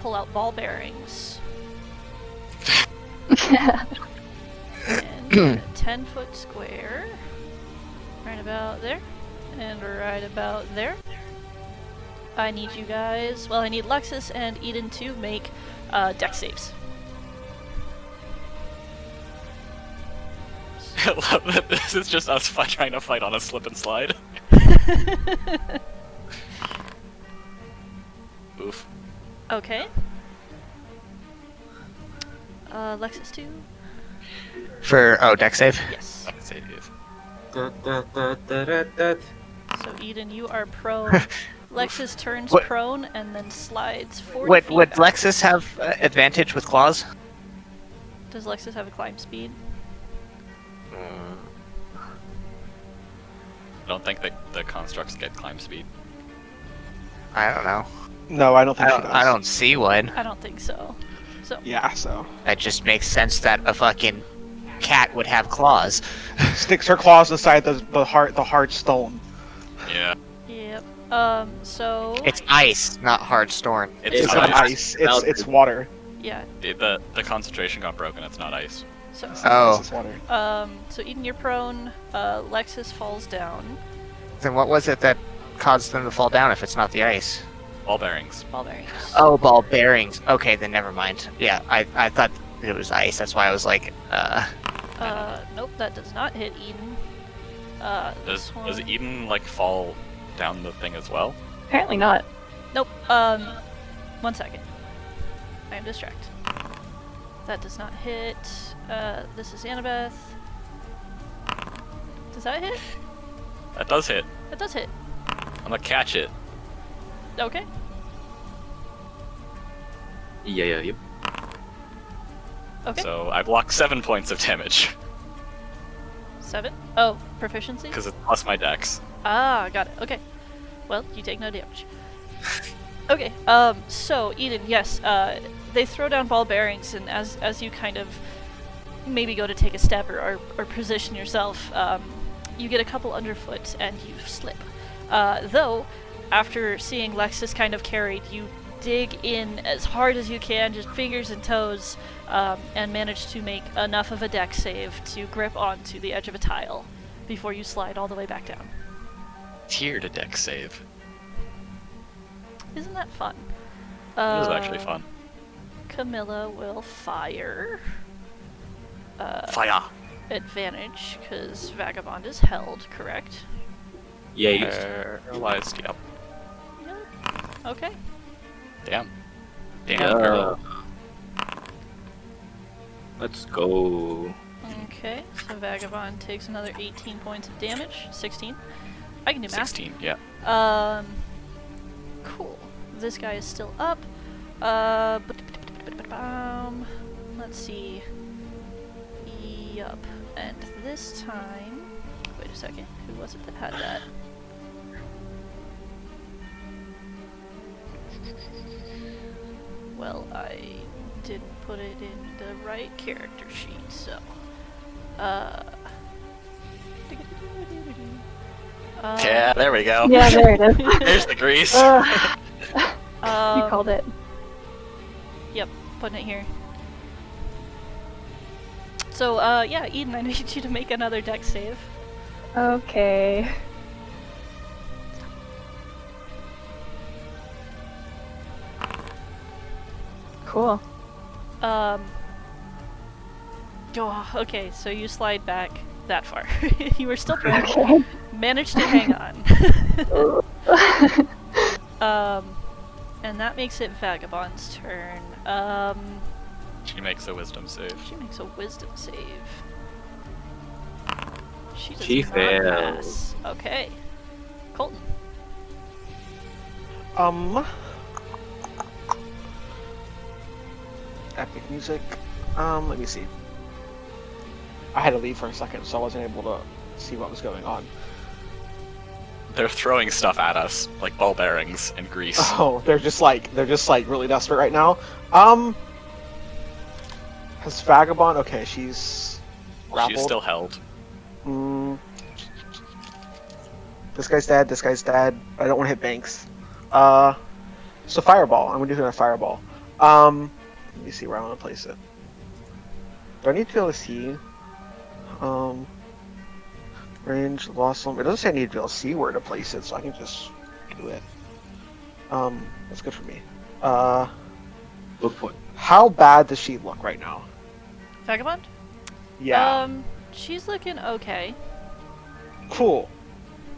pull out ball bearings and a 10-foot square, right about there, and right about there. I need you guys. Well, I need Lexus and Eden to make dex saves. I love that this is just us trying to fight on a slip and slide. Oof. Okay. Lexus 2. For deck save. Yes. Save. So Eden, you are prone. Lexus turns What- prone and then slides 40 Would feet would back. Lexus have advantage with claws? Does Lexus have a climb speed? I don't think that the constructs get climb speed. I don't know. No, I don't think she does. I don't see one. I don't think so. So Yeah, so That just makes sense that a fucking cat would have claws. sticks her claws inside the hard stone. Yeah. yep. So It's ice, not hard storm. It's not not ice. It's water. yeah. The concentration got broken. It's not ice. So Oh. It's water. so Eden, you're prone. Lexus falls down. Then what was it that caused them to fall down if it's not the ice? Ball bearings. Ball bearings. Oh, ball bearings. Okay, then never mind. Yeah, I thought it was ice. That's why I was like, Nope, that does not hit Eden. Does This one... Eden like fall down the thing as well? Apparently not. Nope. 1 second. I am distracted. That does not hit. This is Annabeth. Does that hit? That does hit. That does hit. I'm gonna catch it. Okay. Yep. Okay. So I block 7 points of damage 7? Oh, proficiency? because it's plus my dex. Ah, got it. Okay. Well, you take no damage. Okay, so, Eden, yes, they throw down ball bearings, and as you kind of maybe go to take a step or position yourself, you get a couple underfoot and you slip. Though, after seeing Lexus kind of carried, you dig in as hard as you can, just fingers and toes, and manage to make enough of a dex save to grip onto the edge of a tile before you slide all the way back down. Tier to dex save. Isn't that fun? It is actually fun. Camilla will fire. Fire! Advantage, because Vagabond is held, correct? Paralyzed, yep. Yep. Okay. Damn. Damn, girl. Let's go. Okay, so Vagabond takes another 18 points of damage. 16. I can do math. 16, yeah. Cool. This guy is still up. Let's see. Yup. And this time... Wait a second. Who was it that had that? Well, I didn't put it in the right character sheet, so... Yeah, there we go. Yeah, there it is. There's the grease. You Um, called it. Yep, putting it here. So, yeah, Eden, I need you to make another dex save. Okay. Cool. Oh, okay, so you slide back that far. You were still prone. Okay. Managed to hang on. And that makes it Vagabond's turn. She makes a wisdom save. She makes a wisdom save. She does She not fails. pass. Okay. Colton. Epic music. Let me see. I had to leave for a second, so I wasn't able to see what was going on. They're throwing stuff at us, like ball bearings and grease. Oh, they're just like really desperate right now. Has Vagabond? Okay, she's grappled. She's still held. This guy's dead. This guy's dead. I don't want to hit Banks. So fireball. I'm gonna do a fireball. Let me see where I want to place it. Do I need to be able to see? Range, lost one. It doesn't say I need to be able to see where to place it, so I can just do it. That's good for me. Look for it. How bad does she look right now? Vagabond? Yeah. She's looking okay. Cool.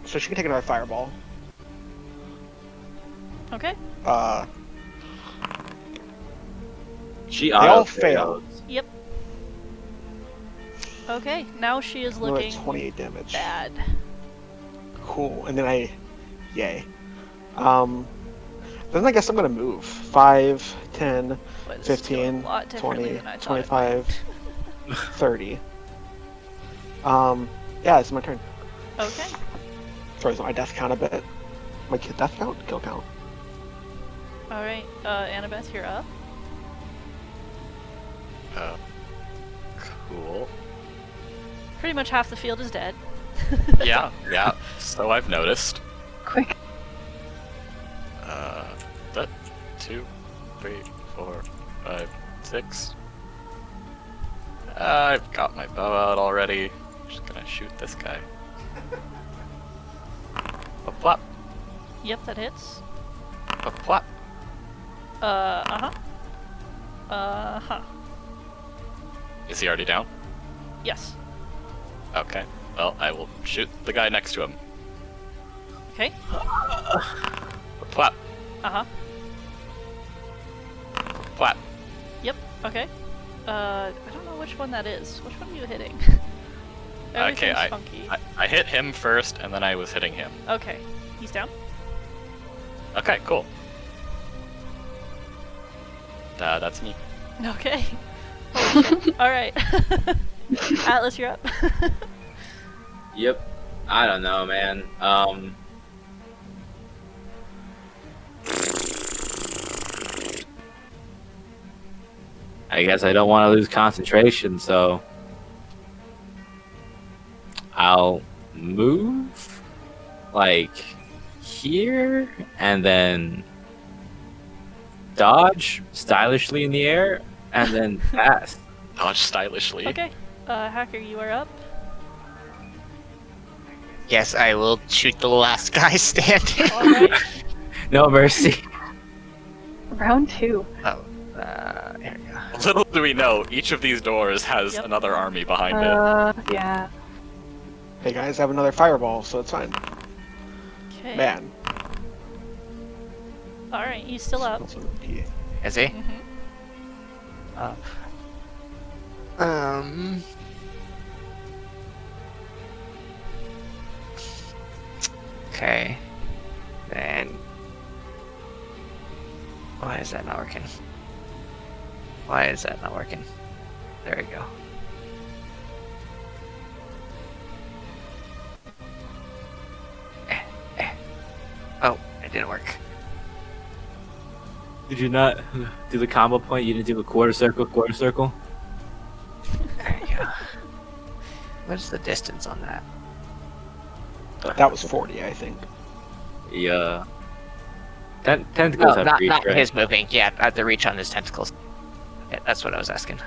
So she can take another fireball. Okay. She They all auto failed. Yep. Okay, now she is We're at looking 28 damage. bad. Cool. And then yay. Then I guess I'm gonna move. 5, 10, Boy, this is going 15, a lot differently 20, than I thought it 25, 30. Yeah, it's my turn. might. Okay. Throws my death count a bit. My death count? Kill count. Alright, Annabeth, you're up. Cool. Pretty much half the field is dead. Yeah, yeah. So I've noticed. Quick. That 2, 3, 4, 5, 6. I've got my bow out already. Just gonna shoot this guy. Plop, Yep, that hits. plop. Uh-huh. Uh-huh. Is he already down? Yes. Okay. Well, I will shoot the guy next to him. Okay. Plop, Uh-huh. plop. Yep, okay. I don't know which one that is. Which one are you hitting? Okay, Everything's funky. I hit him first, and then I was hitting him. Okay, he's down. Okay, cool. That's me. Okay. Holy shit. Alright. Atlas, you're up. Yep. I don't know, man. I guess I don't want to lose concentration, so I'll move like here and then dodge stylishly in the air and then pass. Dodge stylishly. Okay. Hacker, you are up. Yes, I will shoot the last guy standing. Alright. No mercy. Round 2. Oh, here we go. Little do we know, each of these doors has Yep. another army behind it. Yeah. Hey guys, I have another fireball, so it's fine. Okay. Man. Alright, he's still up. Is he? Mhm. Okay. Then. Why is that not working? Why is that not working? There we go. Oh, it didn't work. Did you not do the combo point? You didn't do a quarter circle, quarter circle? There you go. What's the distance on that? That was 40, I think. Yeah. Tentacles No, have not, reach, not right? his moving. Yeah, at the reach on his tentacles. Yeah, that's what I was asking.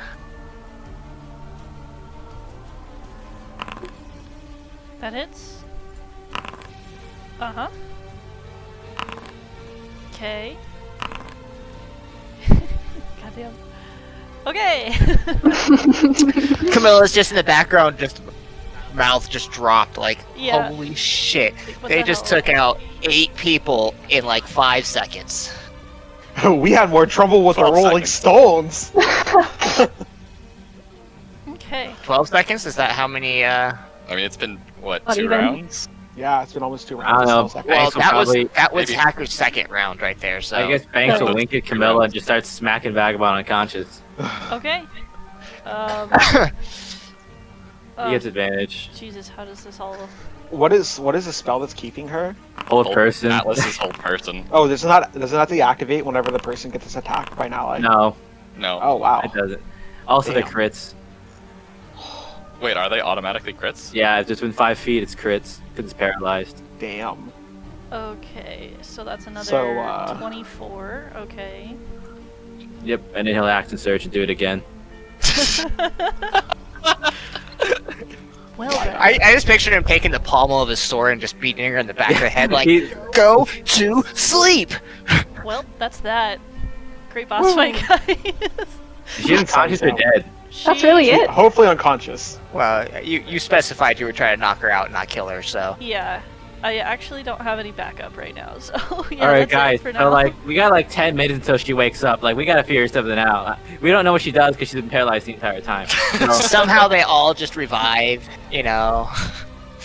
That hits. Uh-huh. Okay. Goddamn. Okay! Camilla's just in the background, just mouth just dropped. Like, Yeah. holy shit! Like, what They the just hell? took out 8 people in like 5 seconds. We had more trouble with the 12 Rolling seconds. Stones. Okay. 12 seconds? Is that how many? I mean, it's been, what, Not 2 even. rounds? Yeah, it's been almost 2 I don't rounds. know. so Well, Banks will that probably- was maybe- Hacker's second round right there. So I guess Banks will Okay. wink at Camilla and just start smacking Vagabond unconscious. Okay. He gets advantage. Jesus, how does this all... What is the spell that's keeping her? Hold person. Atlas's whole person. Oh, does it not deactivate whenever the person gets attacked by an ally? No, No. Oh wow. it doesn't. Also the Damn. crits. Wait, are they automatically crits? Yeah, if it's within 5 feet, it's crits because it's paralyzed. Damn. Okay, so that's another So, 24. Okay. Yep, and then he'll act and search and do it again. Well then. I just pictured him taking the pommel of his sword and just beating her in the back of the head, like, He- go to sleep. Well, that's that. Great boss fight, guys. Is she unconscious or dead? That's really it. Hopefully unconscious. Well, you specified you were trying to knock her out, not kill her. So Yeah. I actually don't have any backup right now, so yeah, Alright, that's guys. it for So, now. like, we got like 10 minutes until she wakes up. Like, we gotta figure something out. We don't know what she does because she's been paralyzed the entire time. So, somehow they all just revive. You know.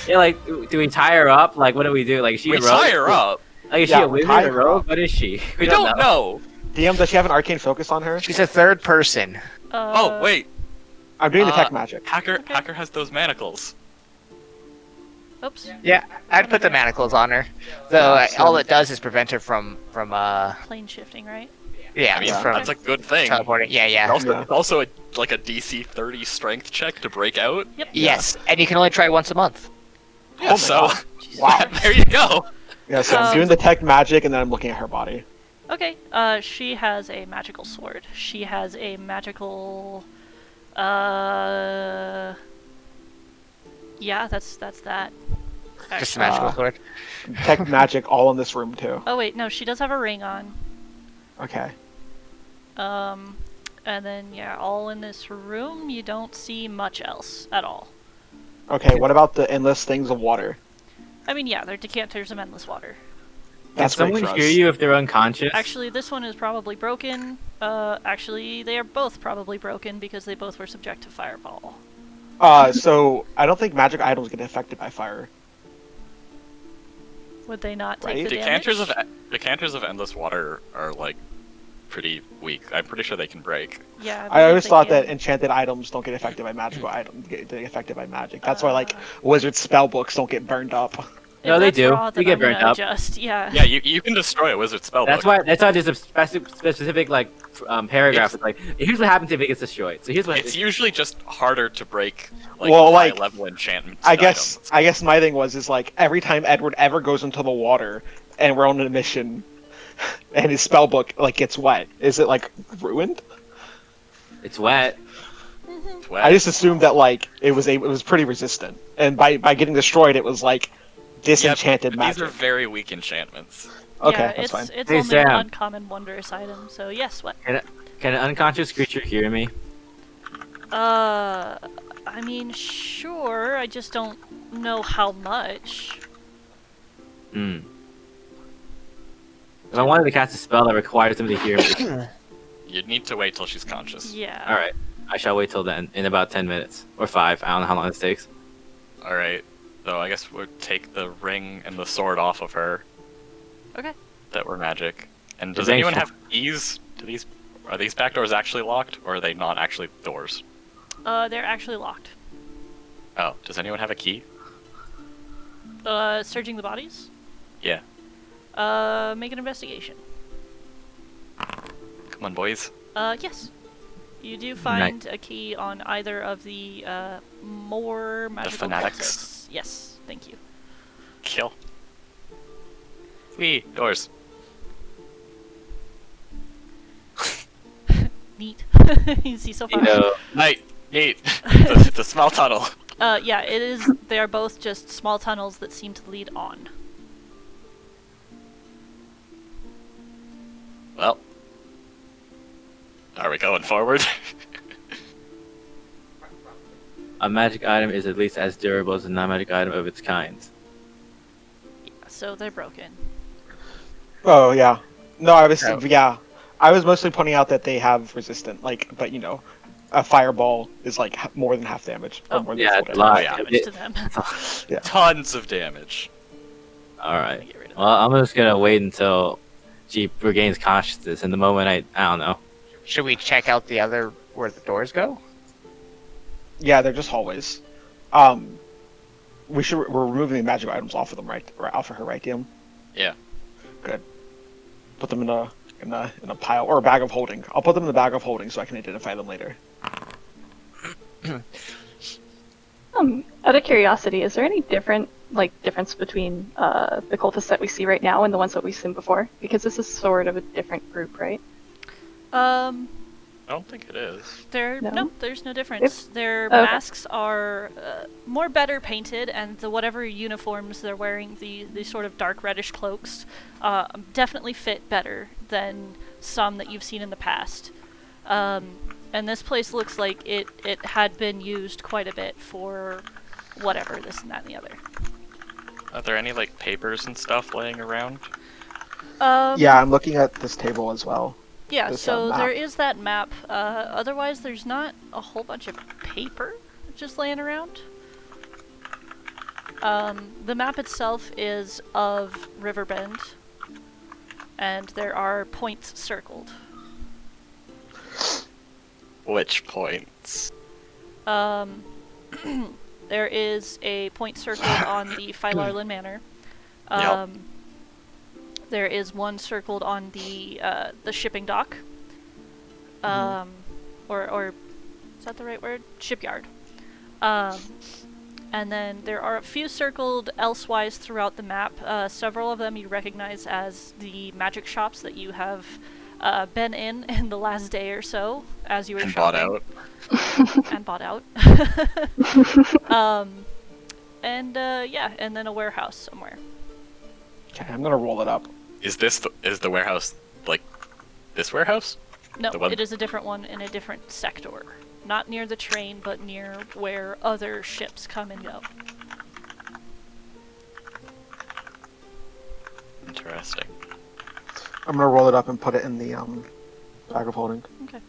yeah, like, do we tie her up? Like, what do we do? Like, is she We a rogue? tie her up. Like, is Yeah, she a we wizard tie or her rogue? up. What is she? We don't know. DM, does she have an arcane focus on her? She's a third person. Oh, wait. I'm doing the Uh, tech magic. Hacker Okay. Hacker has those manacles. Oops. Yeah, I'd put the manacles on her. Though Yeah, so- all it does is prevent her from Plane shifting, right? yeah, I mean, from that's a good thing. teleporting. Yeah, yeah. Also, Yeah. It's also like a DC 30 strength check to break out. Yep. Yes, and you can only try once a month. Yeah, Oh my so God. Wow. there you go. Yeah, so I'm doing the tech magic and then I'm looking at her body. Okay, she has a magical sword. She has a magical, yeah, that's that. Just a Actually. magical sword. Tech magic all in this room too. Oh wait, no, she does have a ring on. Okay. And then yeah, all in this room, you don't see much else at all. Okay, what about the endless things of water? I mean, yeah, they're decanters of endless water. That's Can great someone for hear us. you if they're unconscious? Actually, this one is probably broken. Actually, they are both probably broken because they both were subject to fireball. So I don't think magic items get affected by fire. Would they not take Right? the damage? Decanters of endless water are like pretty weak. I'm pretty sure they can break. Yeah, I always they thought can. that enchanted items don't get affected by magical items. Get affected by magic. That's why like wizard spell books don't get burned up. No, If they that's do. raw, They then get I'm gonna burnt up. adjust. Yeah. Yeah, you can destroy a wizard spellbook. That's why there's a specific like paragraph. It's like here's what happens if it gets destroyed. So here's what. It's usually just harder to break like Well, high like, level enchantments. I guess my thing is like every time Edward ever goes into the water and we're on a mission, and his spell book like gets wet, is it like ruined? It's wet. It's wet. I just assumed that like it was pretty resistant, and by getting destroyed, it was like disenchanted These magic. are very weak enchantments. Okay, Yeah, that's it's fine. it's Hey, only Sam. an uncommon wondrous item. So yes, what? Can an unconscious creature hear me? I mean, sure. I just don't know how much. Hmm. If I wanted to cast a spell that requires them to hear me, You'd need to wait till she's conscious. Yeah. all right, I shall wait till then. In about 10 minutes or 5. I don't know how long this takes. All right. So I guess we'll take the ring and the sword off of her. Okay. That were magic. And The does ring anyone sh- have keys? Are these back doors actually locked, or are they not actually doors? They're actually locked. Oh, does anyone have a key? Searching the bodies. Yeah. Make an investigation. Come on, boys. Yes. You do find a key on either of the more magical fanatics? cultists. Yes, thank you. Kill. Wee, doors. Neat. You see so far. You know, Night. Neat. It's a small tunnel. Yeah, it is. They are both just small tunnels that seem to lead on. Well. Are we going forward? a magic item is at least as durable as a non-magic item of its kind. So they're broken. Oh yeah. No, I was Oh. yeah. I was mostly pointing out that they have resistant, like, but you know, a fireball is like more than half damage. Or Oh, more than yeah, full it's damage. a lot. yeah. Damage to them. Tons of damage. All right. Get rid of Well, I'm just gonna wait until she regains consciousness. And the moment I don't know. Should we check out the other where the doors go? Yeah, they're just hallways. We're removing the magic items off of them, right? Off of her, right, DM? Yeah. Good. Put them in a pile or a bag of holding. I'll put them in the bag of holding so I can identify them later. Out of curiosity, is there any difference between the cultists that we see right now and the ones that we've seen before? Because this is sort of a different group, right? I don't think it is. No, there's no difference. Their Okay. masks are more better painted, and whatever uniforms they're wearing, the sort of dark reddish cloaks, definitely fit better than some that you've seen in the past. And this place looks like it had been used quite a bit for whatever, this and that and the other. Are there any like papers and stuff laying around? Yeah, I'm looking at this table as well. Yeah, This, so map. there is that map. Otherwise, there's not a whole bunch of paper just laying around. The map itself is of Riverbend, and there are points circled. Which points? There is a point circled on the Philarlan Manor. Yep. There is one circled on the shipping dock. Or is that the right word? Shipyard. And then there are a few circled elsewise throughout the map. Several of them you recognize as the magic shops that you have been in the last day or so as you were And bought shopping. out. And bought out. Yeah, and then a warehouse somewhere. Okay, I'm gonna roll it up. Is the warehouse like this warehouse? No, The one- it is a different one in a different sector. Not near the train, but near where other ships come and go. Interesting. I'm gonna roll it up and put it in the bag of holding. Okay.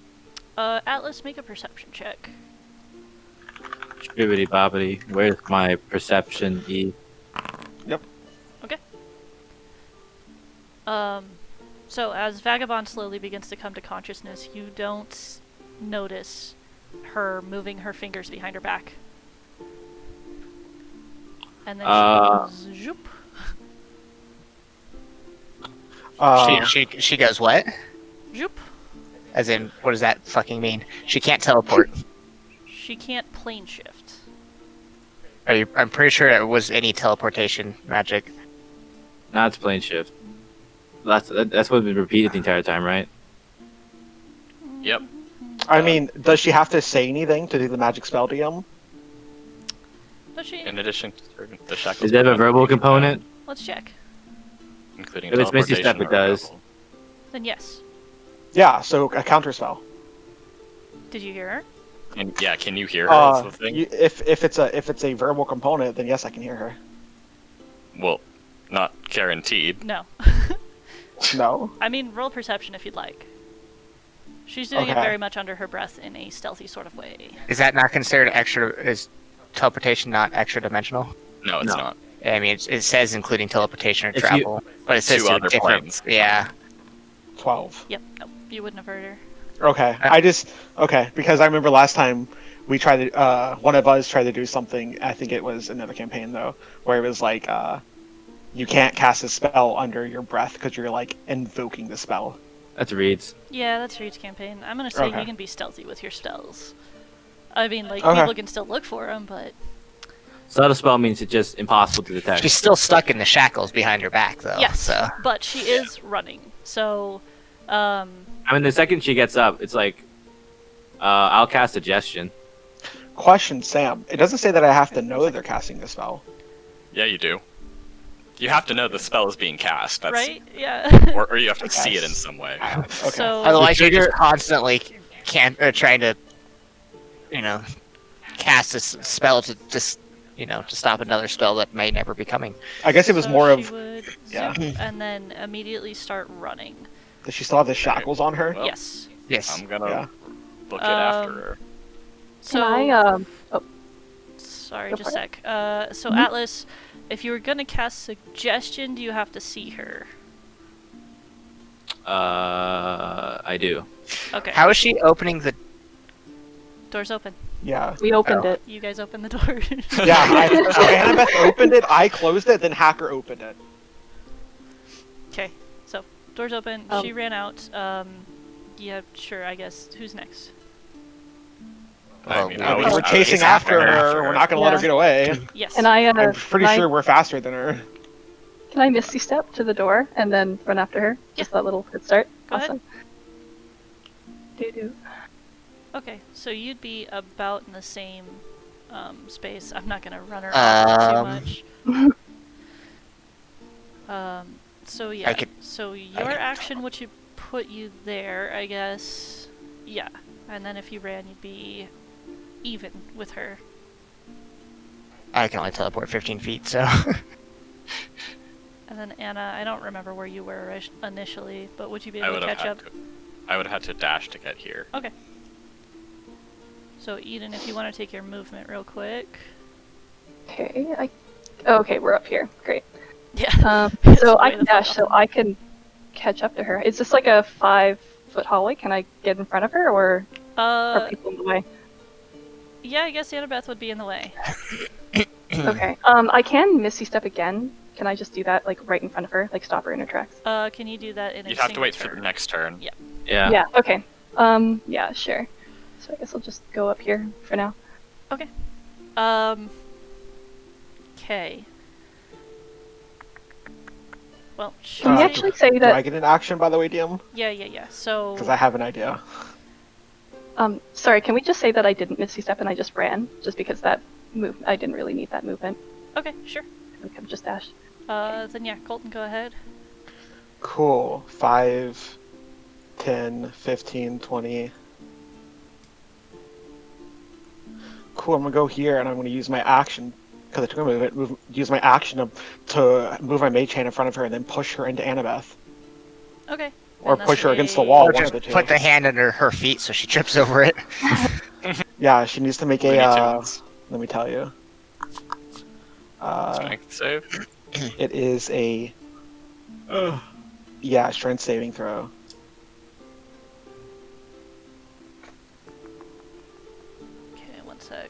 Atlas, make a perception check. Bibbity bobbity. Where's my perception E? Yep. Okay. So as Vagabond slowly begins to come to consciousness, you don't notice her moving her fingers behind her back. And then she goes, zoop. She goes what? Zoop. As in, what does that fucking mean? She can't teleport. She can't plane shift. I'm pretty sure it was any teleportation magic. Not to plane shift. That's what's been repeated the entire time, right? Yep. I mean, does she have to say anything to do the magic spell, DM? Does she? In addition to the shackles. Does that have a verbal component? Let's check. Including If it's Misty teleportation Step, it or does. verbal. Then yes. Yeah, so a counter spell. Did you hear her? And yeah, can you hear her? That's the thing. If it's a verbal component, then yes, I can hear her. Well, not guaranteed. No. No. I mean, roll perception if you'd like. She's doing it Okay. very much under her breath in a stealthy sort of way. Is that not considered extra? Is teleportation not extra dimensional? No, it's No. not. I mean, it says including teleportation or If you- travel, but it says Two to other different. planes. Yeah. 12. Yep. Nope. You wouldn't have heard her. Okay. Because I remember last time we tried to, one of us tried to do something, I think it was another campaign though, where it was like, you can't cast a spell under your breath because you're like invoking the spell. That's Reed's. Yeah, that's Reed's campaign. I'm gonna say Okay. you can be stealthy with your spells. I mean, like, Okay. people can still look for them, but... Subtle spell means it's just impossible to detect. She's still stuck in the shackles behind her back, though. Yes, So. but she is running. So, I mean, the second she gets up, it's like, I'll cast Suggestion. Question, Sam. It doesn't say that I have to know that they're casting the spell. Yeah, you do. You have to know the spell is being cast. That's, right? Yeah. or you have to see it in some way. Okay. So, Otherwise, you're just constantly trying to, cast a spell to just, to stop another spell that may never be coming. I guess it was so more she of, would yeah. zoop and then immediately start running. does she still have the shackles on her? Well, Yes. Yes. I'm gonna Yeah. book it after her. So, Can I, sorry, Go just a for sec. So Atlas, if you were gonna cast Suggestion, do you have to see her? I do. Okay. How is she opening the? Door's open. Yeah. we opened it. You guys open the door. Yeah, so Annabeth opened it, I closed it, then Hacker opened it. Okay, so door's open. Oh. She ran out. Yeah, sure. I guess who's next? I mean, Well, I was- We're I was chasing after her. after We're not gonna let her Yeah. get away. Yes. And I, I'm pretty can I- sure we're faster than her. Can I Misty Step to the door and then run after her? Just that little head start. Go ahead. Awesome. Do. Okay, so you'd be about in the same space. I'm not gonna run her off too much. So yeah. So your action would you put you there, I guess. Yeah. And then if you ran, you'd be even with her. I can only teleport 15 feet, so. And then Anna, I don't remember where you were initially, but would you be I able would to have catch up? had to. I would have had to dash to get here. Okay. So Eden, if you want to take your movement real quick. Okay. Okay, we're up here. Great. Yeah. So I way can the fuck dash, up. so I can catch up to her. Is this like a 5-foot hallway? Can I get in front of her, or are people in the way? Yeah, I guess Annabeth would be in the way. Okay. I can Misty Step again. Can I just do that, like right in front of her, like stop her in her tracks? Can you do that in a You'd have to single wait for turn? the next turn. Yeah. Yeah. Yeah. Okay. Yeah, sure. So I guess I'll just go up here for now. Okay. Okay. Well, Can we Uh, actually say Do I that? get an action, by the way, DM? yeah. So Because I have an idea. Sorry. Can we just say that I didn't Misty Step and I just ran, just because that move I didn't really need that movement. okay, sure. I could have just dashed. Then yeah, Colton, go ahead. Cool. 5, 10, 15, 20. Cool, I'm gonna go here and I'm gonna use my action because I took a use my action to move my mage hand in front of her and then push her into Annabeth. Okay. Or And that's push her against the a- wall, Or one just of the two. put the hand under her feet so she trips over it. Yeah, she needs to make Looney a, Tunes. let me tell you. Strength save. It is a, yeah, strength saving throw. Okay, one sec.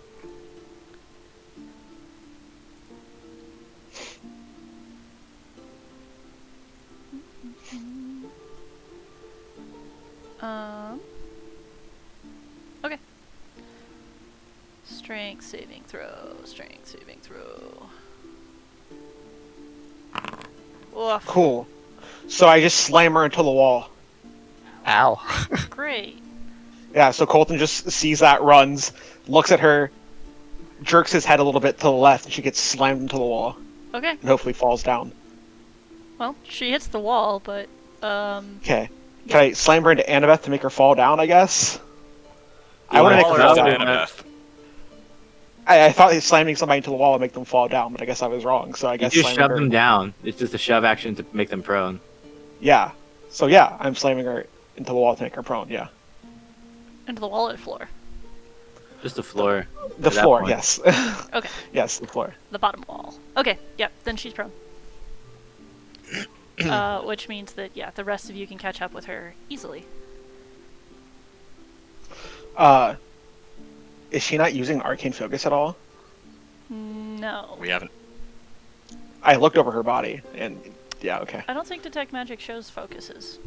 Okay. Strength saving throw. Strength saving throw. Oof. Cool. So I just slam her into the wall. Ow. Great. Yeah, so Colton just sees that, runs, looks at her, jerks his head a little bit to the left, and she gets slammed into the wall, Okay. and hopefully falls down. Well, she hits the wall, but Okay. Can I slam her into Annabeth to make her fall down, I guess? I You want to make wanna her fall fall down? down. Annabeth. I thought slamming somebody into the wall would make them fall down, but I guess I was wrong, so I You guess just slamming shove her... them down. It's just a shove action to make them prone. Yeah. So yeah, I'm slamming her into the wall to make her prone, yeah. into the wall or floor. Just the floor. The At that floor, point. yes. Okay. Yes, the floor. The bottom wall. Okay, yep, then she's prone. Which means that, yeah, the rest of you can catch up with her easily. Is she not using Arcane Focus at all? No. We haven't. I looked over her body, and yeah, okay. I don't think Detect Magic shows focuses.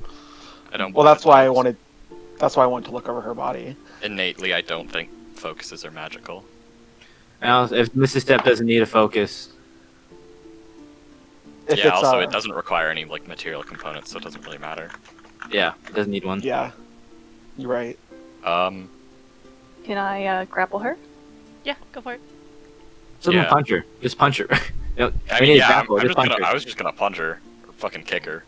I don't. Well, believe that's why I those. wanted. That's why I wanted to look over her body. Innately, I don't think focuses are magical. Now, if Mrs. Step doesn't need a focus, If Yeah. it's, Also, it doesn't require any like material components, so it doesn't really matter. yeah, it doesn't need one. Yeah, you're right. Can I grapple her? Yeah, go for it. Someone Yeah. punch her. Just punch her. You know, I we mean, need yeah. grapple, I'm just just punch gonna. her. I was just gonna punch her or fucking kick her.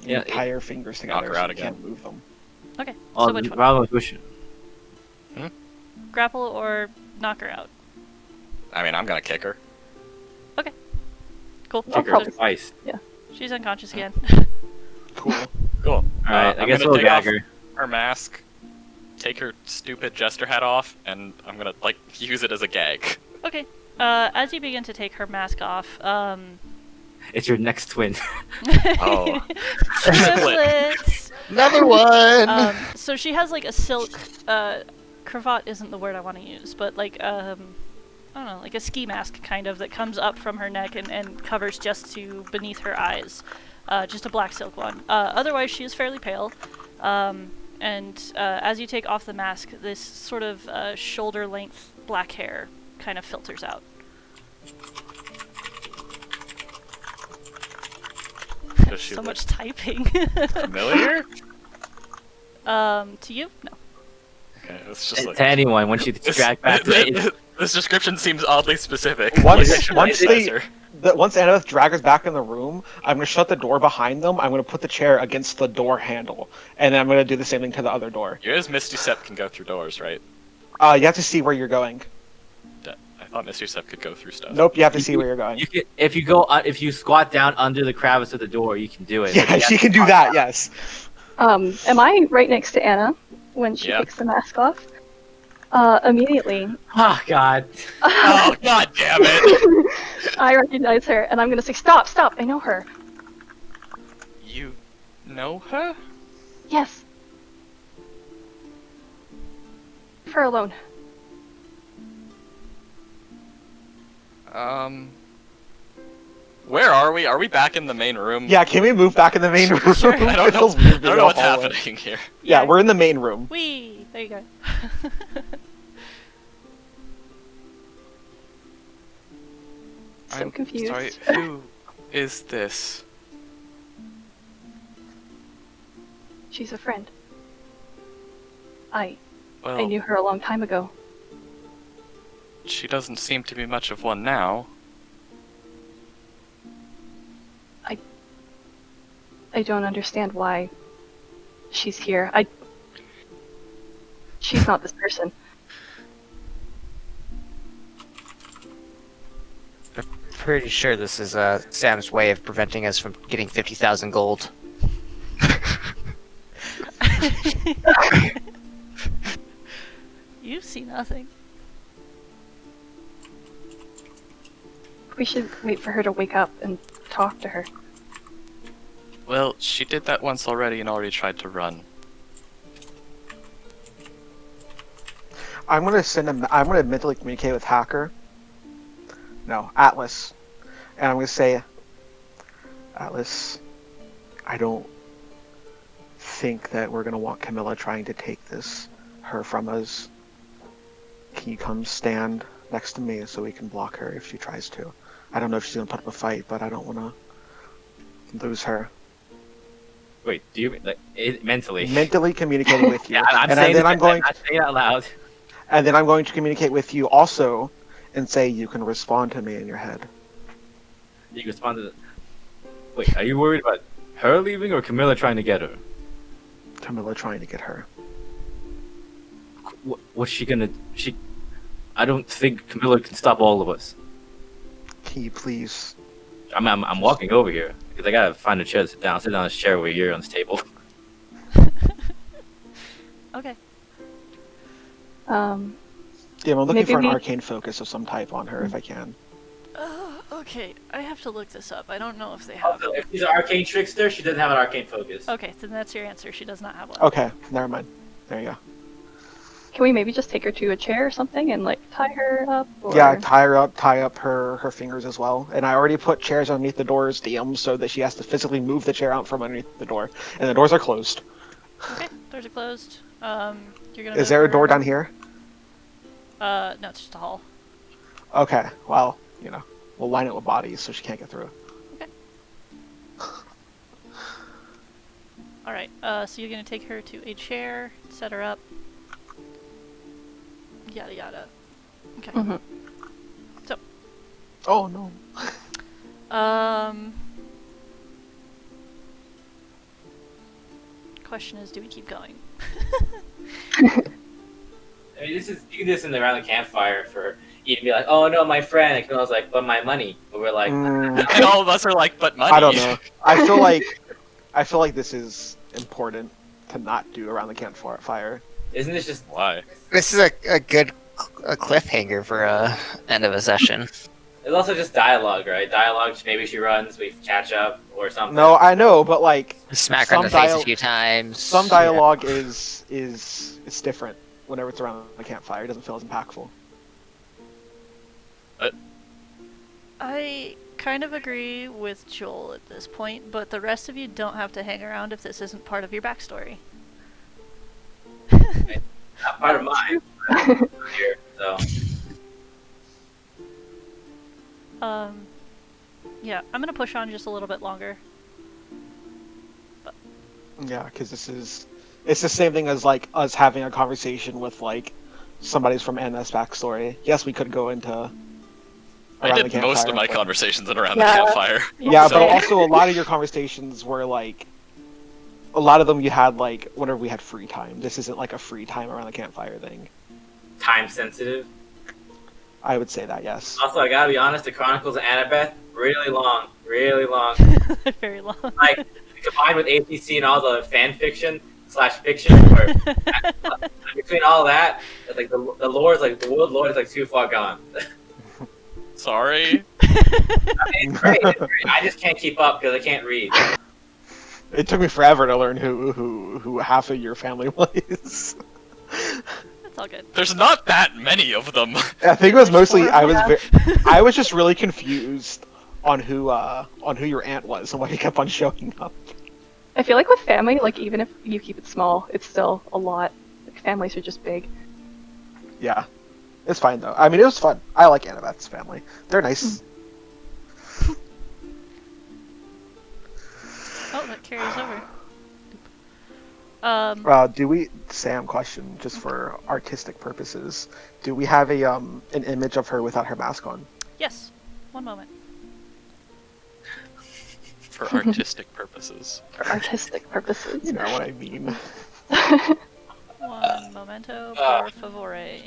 Yeah, You tie her fingers together her so out you again. can't move them. Okay, Oh, so which one? problem with which? Grapple or knock her out? I mean, I'm gonna kick her. Cool. Kick her probably- twice. She's unconscious again. Cool. Cool. Alright, I I'm guess gonna we'll take gag off her. her mask, take her stupid jester hat off, and I'm gonna like use it as a gag. Okay. As you begin to take her mask off, It's your next twin. Oh. triplets. Another one! So she has like a silk cravat isn't the word I want to use, but like I don't know, like a ski mask kind of that comes up from her neck and covers just to beneath her eyes. Just a black silk one. Otherwise she is fairly pale. And as you take off the mask, this sort of shoulder length black hair kind of filters out. Does she So look much typing. familiar? To you? No. Okay, it's just like To anyone, when she gets dragged back to the this description seems oddly specific. Once- Like, I should once recognize they- her. Once Annabeth drags us back in the room, I'm gonna shut the door behind them. I'm gonna put the chair against the door handle, and then I'm gonna do the same thing to the other door. You guys, Misty Step can go through doors, right? You have to see where you're going. I thought Misty Step could go through stuff. Nope, you have to see where you're going. You can, if you go, if you squat down under the crevice of the door, you can do it. Yeah, she can do that. Yes. Am I right next to Anna when she Yeah. takes the mask off? Immediately, Oh God. Oh god damn it! I recognize her and I'm gonna say, "Stop! Stop! I know her." You know her? Yes. Leave her alone. Where are we? Are we back in the main room? Yeah, can we move back in the main room? Sure. I It don't know. feels weird I being don't in know a what's hallway. happening here. Yeah, we're in the main room. Whee! There you go. So I'm confused. sorry, who is this? She's a friend. I Well, knew her a long time ago. she doesn't seem to be much of one now. I don't understand why she's here. She's not this person. pretty sure this is Sam's way of preventing us from getting 50,000 gold. You see nothing. We should wait for her to wake up and talk to her. Well, she did that once already and already tried to run. I'm gonna mentally communicate with Hacker. No, Atlas. And I'm gonna say, Atlas, I don't think that we're gonna want Camilla trying to take her from us. Can you come stand next to me so we can block her if she tries to? I don't know if she's gonna put up a fight, but I don't wanna lose her. Wait, do you like mentally? Mentally communicating with you. Yeah, I'm and saying then I'm going not saying it out loud. and then I'm going to communicate with you also and say you can respond to me in your head. You can respond to the... Wait, are you worried about her leaving or Camilla trying to get her? Camilla trying to get her. What's she gonna... I don't think Camilla can stop all of us. Can you please? I'm walking over here because I gotta find a chair to sit down. I'll sit down on this chair over here on this table. Okay. Yeah, I'm looking Maybe for an we- arcane focus of some type on her if I can. Okay, I have to look this up. I don't know if they have Also, it. if she's an arcane trickster, she doesn't have an arcane focus. Okay, then that's your answer. She does not have one. Okay, never mind. There you go. Can we maybe just take her to a chair or something and like tie her up? Or... Yeah, tie up her fingers as well. And I already put chairs underneath the doors, DM, so that she has to physically move the chair out from underneath the door. And the doors are closed. Okay, doors are closed. You're gonna. Is there a door down here? No, it's just a hall. Okay, well, we'll line it with bodies so she can't get through. Okay. All right. So you're gonna take her to a chair, set her up. Yada yada. Okay. Mhm. So. Oh no. Question is, do we keep going? I mean, you can do this in the around the campfire for you to be like, oh no, my friend. And Camilla's like, but my money. But we're like, And all of us are like, but money. I don't know. I feel like this is important to not do around the campfire. isn't this just Why? This is a good cliffhanger for end of a session. It's also just dialogue, right? Dialogue, maybe she runs, we catch up, or something. No, I know, but like Smack her in the Some face a dial- few times. some dialogue is different whenever it's around the campfire. It doesn't feel as impactful. I kind of agree with Joel at this point, but the rest of you don't have to hang around if this isn't part of your backstory. Not part of mine. Here, so. Yeah, I'm gonna push on just a little bit longer. Yeah, because it's the same thing as like us having a conversation with like somebody's from NS backstory. Yes, we could go into. I around did the most of campfire, my but- conversations in around Yeah. the campfire. Yeah, So- but also a lot of your conversations were like, a lot of them you had like whenever we had free time. This isn't like a free time around the campfire thing. Time sensitive. I would say that, yes. Also, I gotta be honest, the Chronicles of Annabeth, really long. Very long. Like, combined with APC and all the fan fiction / fiction, where between all that, it's like the lore is like, the world lore is like too far gone. Sorry. I mean, it's great, it's great. I just can't keep up because I can't read. It took me forever to learn who half of your family was. That's all good. There's not that many of them. I think it was mostly Yeah. I was just really confused on who your aunt was and why he kept on showing up. I feel like with family, like even if you keep it small, it's still a lot. Like, families are just big. Yeah, it's fine though. I mean, it was fun. I like Annabeth's family. They're nice. Oh, that carries over. Do we, Sam? Question, just for artistic purposes. Do we have an image of her without her mask on? Yes. One moment. For artistic purposes. For artistic purposes. You know what I mean. One momento, por favore.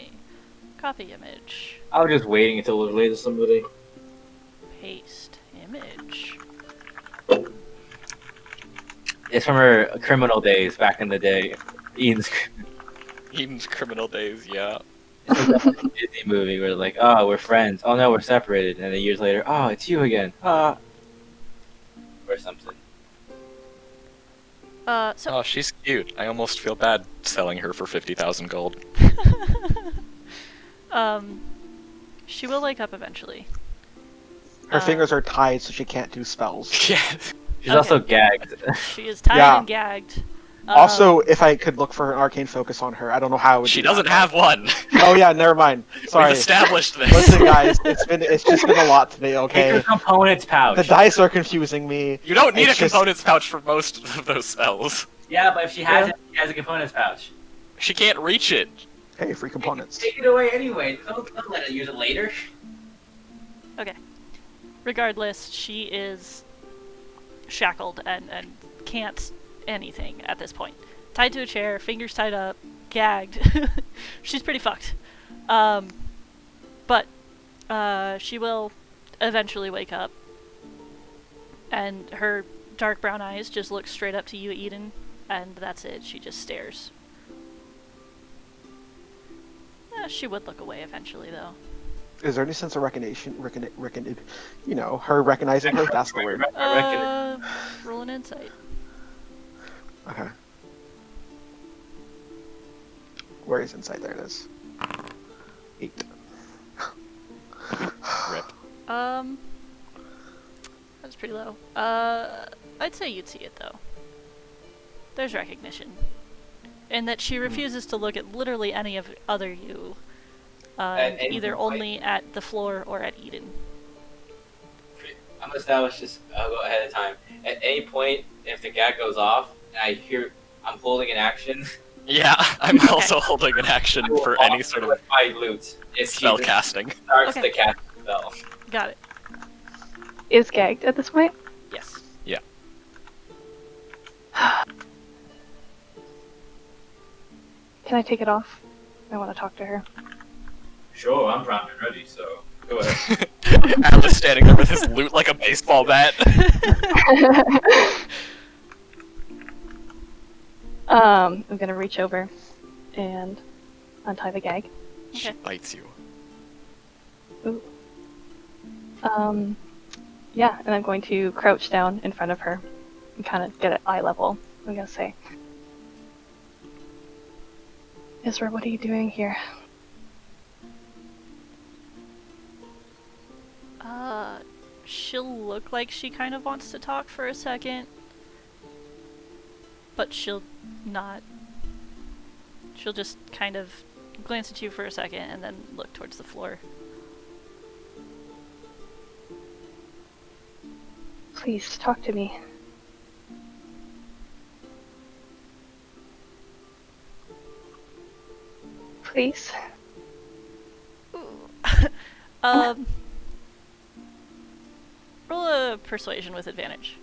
Copy image. I was just waiting until it was laid to somebody. Paste image. It's from her criminal days back in the day. Ian's Eden's criminal days, yeah. it's like that Disney movie where like, oh, we're friends. Oh no, we're separated. And then years later, oh, it's you again. Or something. So Oh, she's cute. I almost feel bad selling her for 50,000 gold. she will wake up eventually. Her fingers are tied, so she can't do spells. Yeah. She's also gagged. She is tied Yeah. and gagged. Also, if I could look for an arcane focus on her, I don't know how I would She do doesn't that, have one. though. Oh yeah, never mind. Sorry. We've established this. Listen, guys, it's just been a lot today. Take Okay. her components pouch. The dice are confusing me. You don't need It's a just- components pouch for most of those spells. Yeah, but if she has it, she has a components pouch. She can't reach it. Hey, free components. Take it away anyway. Don't let her use it later. Okay. Regardless, she is shackled and can't anything at this point. Tied to a chair, fingers tied up, gagged. She's pretty fucked. But she will eventually wake up, and her dark brown eyes just look straight up to you, Eden, and that's it. She just stares. She would look away eventually, though. Is there any sense of her recognizing her? That's the word. Roll an insight. Okay. Where is insight? There it is. 8. Rip. That's pretty low. I'd say you'd see it, though. There's recognition. And that she refuses to look at literally any of other you. Either only at the floor or at Eden. I'm gonna establish this. I'll go ahead of time. At any point, if the gag goes off and I hear I'm holding an action, Yeah, I'm also holding an action for any sort of my loot. If she spell casting. starts Okay. the cast spell. Got it. Is gagged at this point? Yes. Yeah. Can I take it off? I want to talk to her. Sure, I'm primed and ready, so go ahead. Atlas standing there with his loot like a baseball bat. I'm gonna reach over and untie the gag. She Okay. bites you. Ooh. Yeah, and I'm going to crouch down in front of her and kind of get at eye level. I'm gonna say, Isra, what are you doing here? She'll look like she kind of wants to talk for a second, but she'll not. She'll just kind of glance at you for a second and then look towards the floor. Please, talk to me. Please? Roll a persuasion with advantage.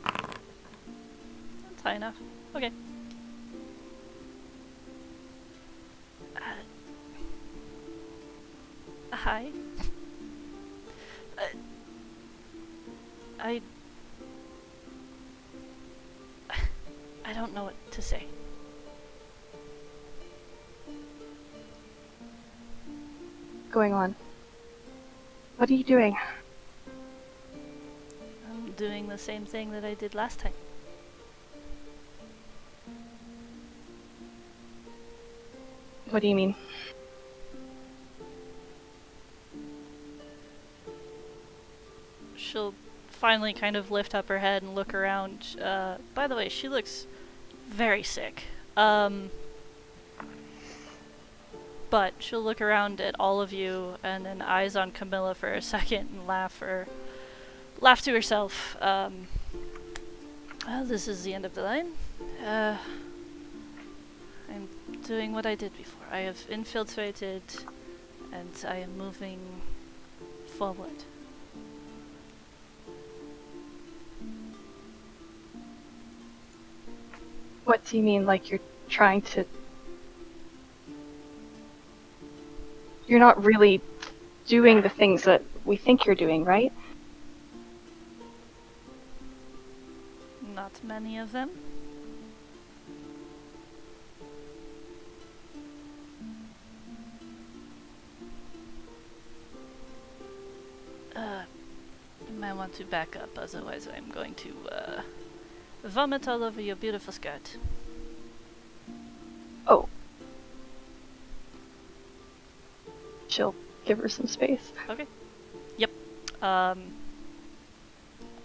That's high enough. Okay. Hi. I don't know what to say. Going on? What are you doing? I'm doing the same thing that I did last time. What do you mean? She'll finally kind of lift up her head and look around. By the way, she looks very sick. But she'll look around at all of you and then eyes on Camilla for a second and laugh to herself. Well, this is the end of the line. I'm doing what I did before. I have infiltrated and I am moving forward. What do you mean, like you're trying to... you're not really doing the things that we think you're doing, right? Not many of them. You might want to back up, otherwise I'm going to vomit all over your beautiful skirt. Oh. She'll give her some space. Okay. Yep.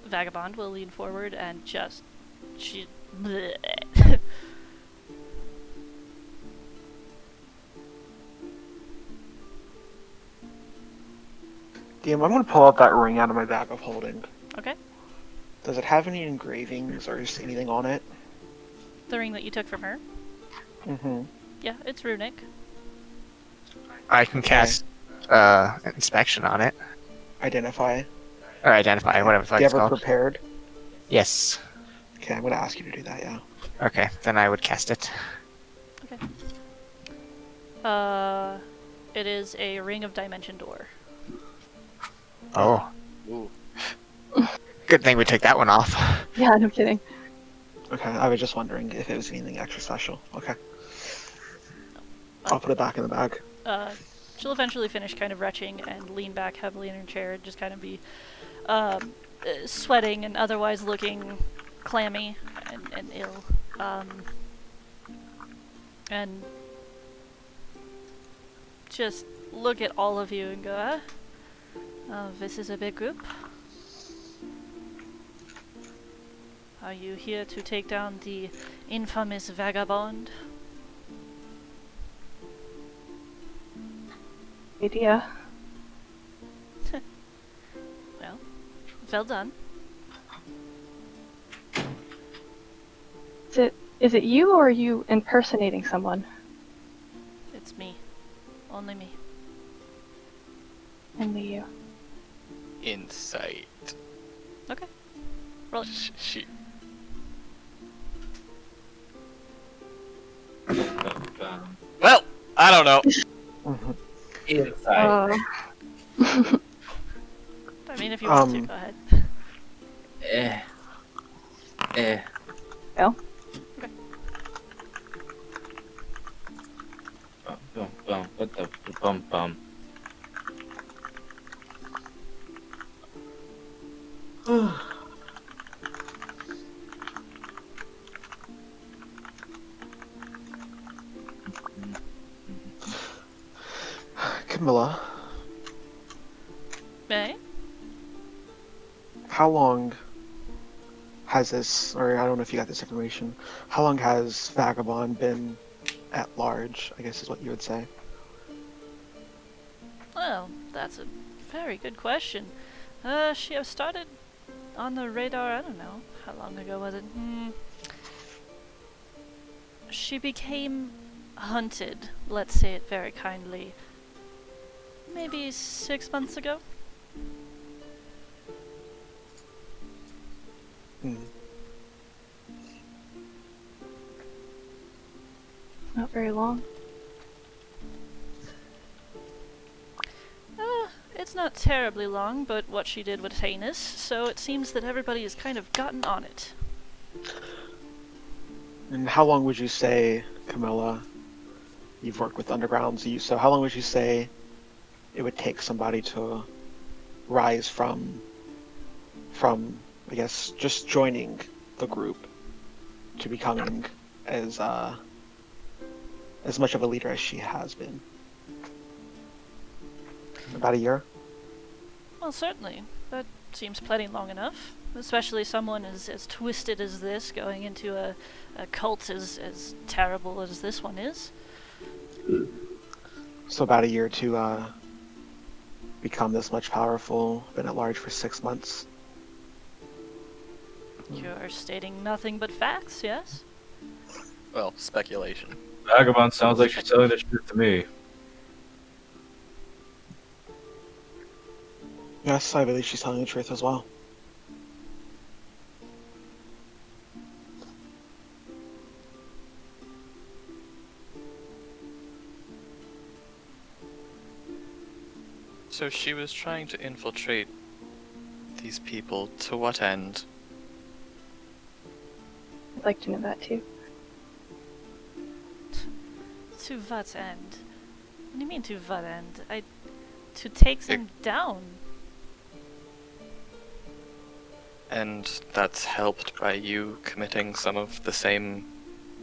Vagabond will lean forward and just bleh. DM, I'm gonna pull out that ring out of my bag of holding. Okay. Does it have any engravings or just anything on it? The ring that you took from her? Mm-hmm. Yeah, it's runic. I can cast inspection on it. Identify. Or identify, whatever the fuck Do you it's have it called. prepared? Yes. Okay, I'm gonna ask you to do that, yeah. Okay, then I would cast it. Okay. It is a ring of dimension door. Oh. Ooh. Good thing we took that one off. Yeah, no kidding. Okay, I was just wondering if it was anything extra special. Okay. I'll put it back in the bag. She'll eventually finish kind of retching and lean back heavily in her chair and just kind of be sweating and otherwise looking clammy and ill. And just look at all of you and go, this is a big group. Are you here to take down the infamous vagabond? Idea. Well done. Is it you, or are you impersonating someone? It's me. Only me. Only you. Insight. Okay. Roll it. She. Well, I don't know. Inside. I mean, if you want to, go ahead. Well. Okay. Bum, bum, what the bum bum. Camilla, May? how long has this, or I don't know if you got this information, how long has Vagabond been at large, I guess is what you would say? Well, that's a very good question. She have started on the radar, I don't know, how long ago was it? She became hunted, let's say it very kindly, maybe 6 months ago? Not very long. It's not terribly long, but what she did was heinous, so it seems that everybody has kind of gotten on it. And how long would you say, Camilla, you've worked with Undergrounds, so how long would you say it would take somebody to rise from I guess, just joining the group to becoming as much of a leader as she has been? About a year? Well, certainly. That seems plenty long enough. Especially someone as twisted as this, going into a cult as terrible as this one is. So about a year to become this much powerful, been at large for 6 months. You're stating nothing but facts, yes? Well, speculation. Vagabond sounds like she's telling the truth to me. Yes, I believe she's telling the truth as well. So she was trying to infiltrate these people. To what end? I'd like to know that too. To what end? What do you mean to what end? To take them down. And that's helped by you committing some of the same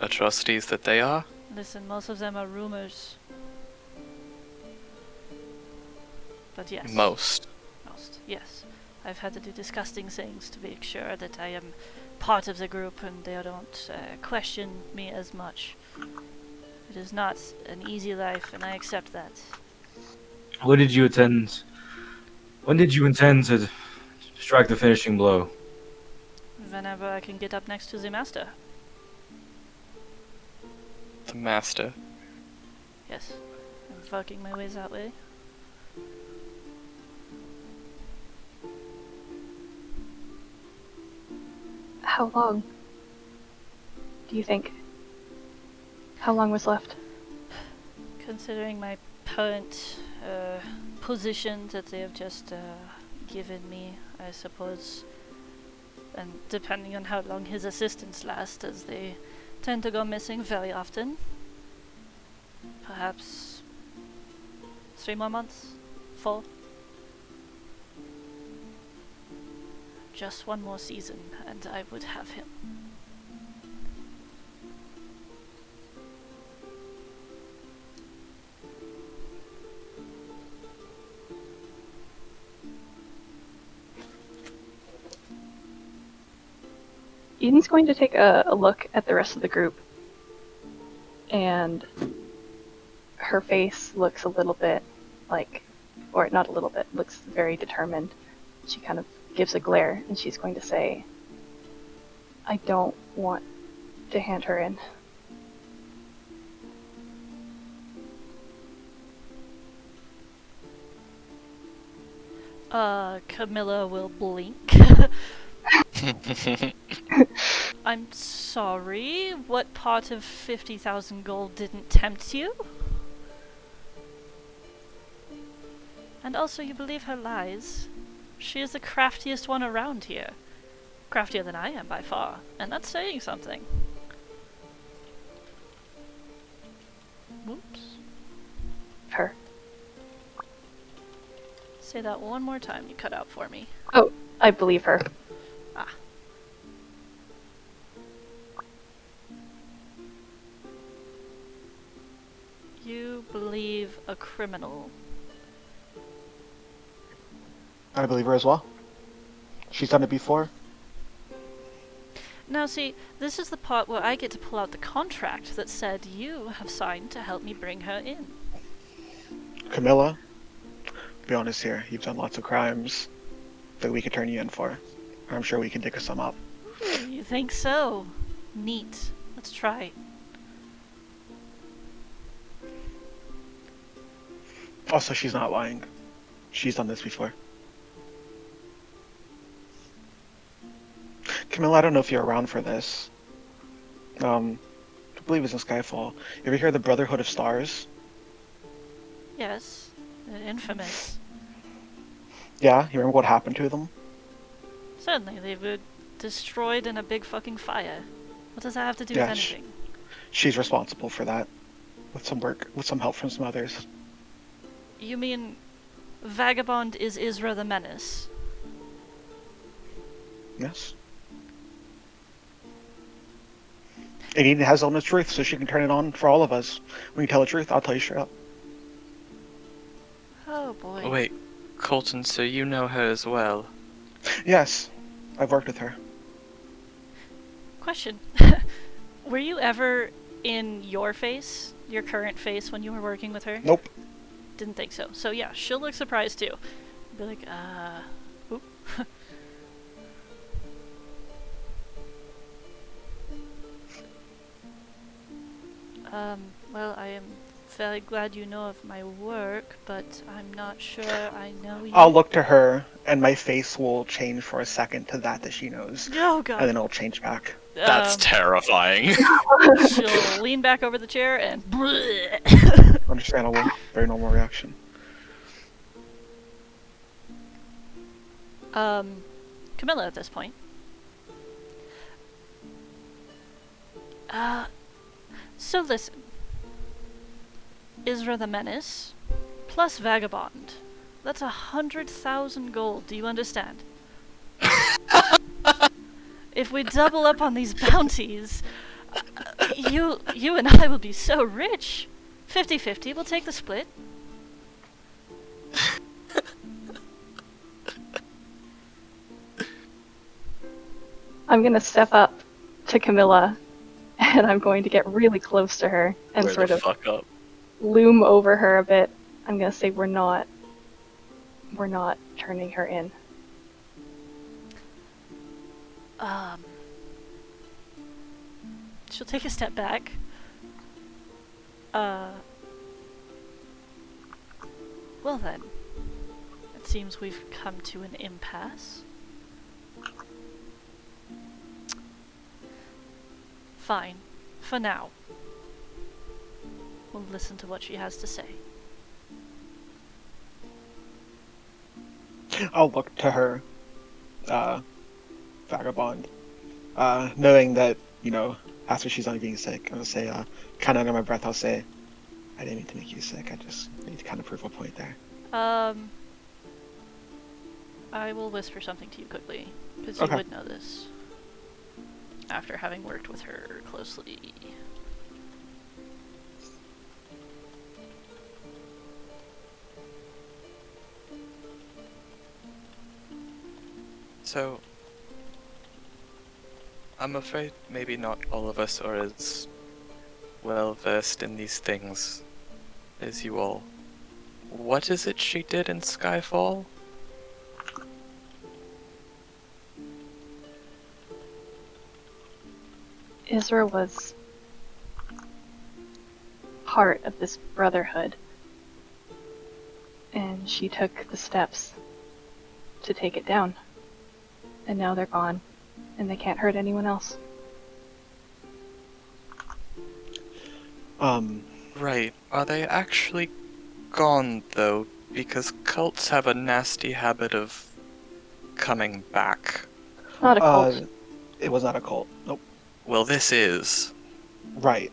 atrocities that they are? Listen, most of them are rumors. But yes. Most. Most, yes. I've had to do disgusting things to make sure that I am part of the group and they don't question me as much. It is not an easy life, and I accept that. When did you intend to strike the finishing blow? Whenever I can get up next to the master. The master. Yes. I'm working my ways that way. How long do you think? How long was left? Considering my current position that they have just given me, I suppose, and depending on how long his assistants last, as they tend to go missing very often, perhaps 3 more months? 4? Just one more season, and I would have him. Eden's going to take a look at the rest of the group, and her face looks a little bit like, or not a little bit, looks very determined. She kind of gives a glare, and she's going to say, I don't want to hand her in. Camilla will blink. I'm sorry, what part of 50,000 gold didn't tempt you? And also, you believe her lies? She is the craftiest one around here. Craftier than I am by far, and that's saying something. Whoops. Her. Say that one more time, you cut out for me. Oh, I believe her. Ah. You believe a criminal. I believe her as well. She's done it before. Now see, this is the part where I get to pull out the contract that said you have signed to help me bring her in. Camilla, be honest here. You've done lots of crimes that we could turn you in for. I'm sure we can dig some up. You think so? Neat. Let's try. Also, she's not lying. She's done this before. Camilla, I don't know if you're around for this. I believe it's in Skyfall. You ever hear of the Brotherhood of Stars? Yes. Infamous. Yeah, you remember what happened to them? Certainly, they were destroyed in a big fucking fire. What does that have to do Yeah, with anything? She's responsible for that. With some work, with some help from some others. You mean Vagabond is Isra the Menace? Yes. And Eden has on the truth, so she can turn it on for all of us. When you tell the truth, I'll tell you straight up. Oh boy. Oh, wait, Colton, so you know her as well? Yes, I've worked with her. Question. Were you ever in your face, your current face, when you were working with her? Nope. Didn't think so. So yeah, she'll look surprised too. Be like, oop. Well, I am very glad you know of my work, but I'm not sure I know you. I'll look to her, and my face will change for a second to that she knows. Oh god. And then it'll change back. That's terrifying. She'll lean back over the chair and Understandable. Very normal reaction. Camilla at this point. So listen. Isra the Menace, plus Vagabond. That's 100,000 gold, do you understand? If we double up on these bounties, you and I will be so rich. 50-50, we'll take the split. I'm gonna step up to Camilla, and I'm going to get really close to her and Where sort the of fuck up? loom over her a bit. I'm gonna say we're not turning her in. She'll take a step back. Well then, it seems we've come to an impasse. Fine, for now. We'll listen to what she has to say. I'll look to her, Vagabond, knowing that, after she's on being sick, I'll say, kind of under my breath, I'll say, I didn't mean to make you sick, I just need to kind of prove a point there. I will whisper something to you quickly, because Okay. you would know this, after having worked with her closely. So, I'm afraid maybe not all of us are as well versed in these things as you all. What is it she did in Skyfall? Isra was part of this brotherhood, and she took the steps to take it down. And now they're gone, and they can't hurt anyone else. Right. Are they actually gone, though? Because cults have a nasty habit of coming back. Not a cult. It was not a cult. Nope. Well, this is. Right.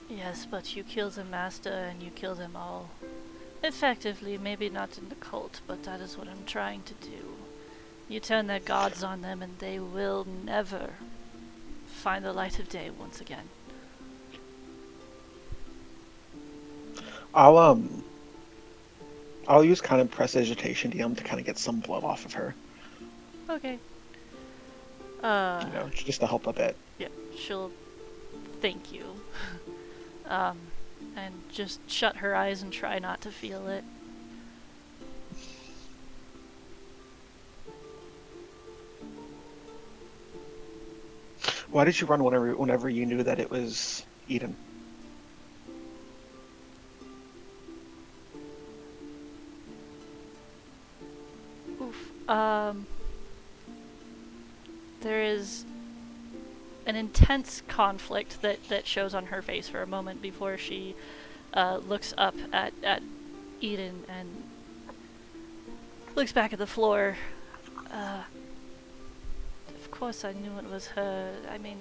Yes, but you kill the master and you kill them all. Effectively, maybe not in the cult, but that is what I'm trying to do. You turn their gods on them and they will never find the light of day once again. I'll use kind of prestidigitation DM to kind of get some blood off of her. Okay. Just to help a bit. Yeah, she'll thank you. And just shut her eyes and try not to feel it. Why did you run whenever you knew that it was Eden? Oof. There is an intense conflict that shows on her face for a moment before she looks up at Eden and looks back at the floor. Of course I knew it was her. I mean,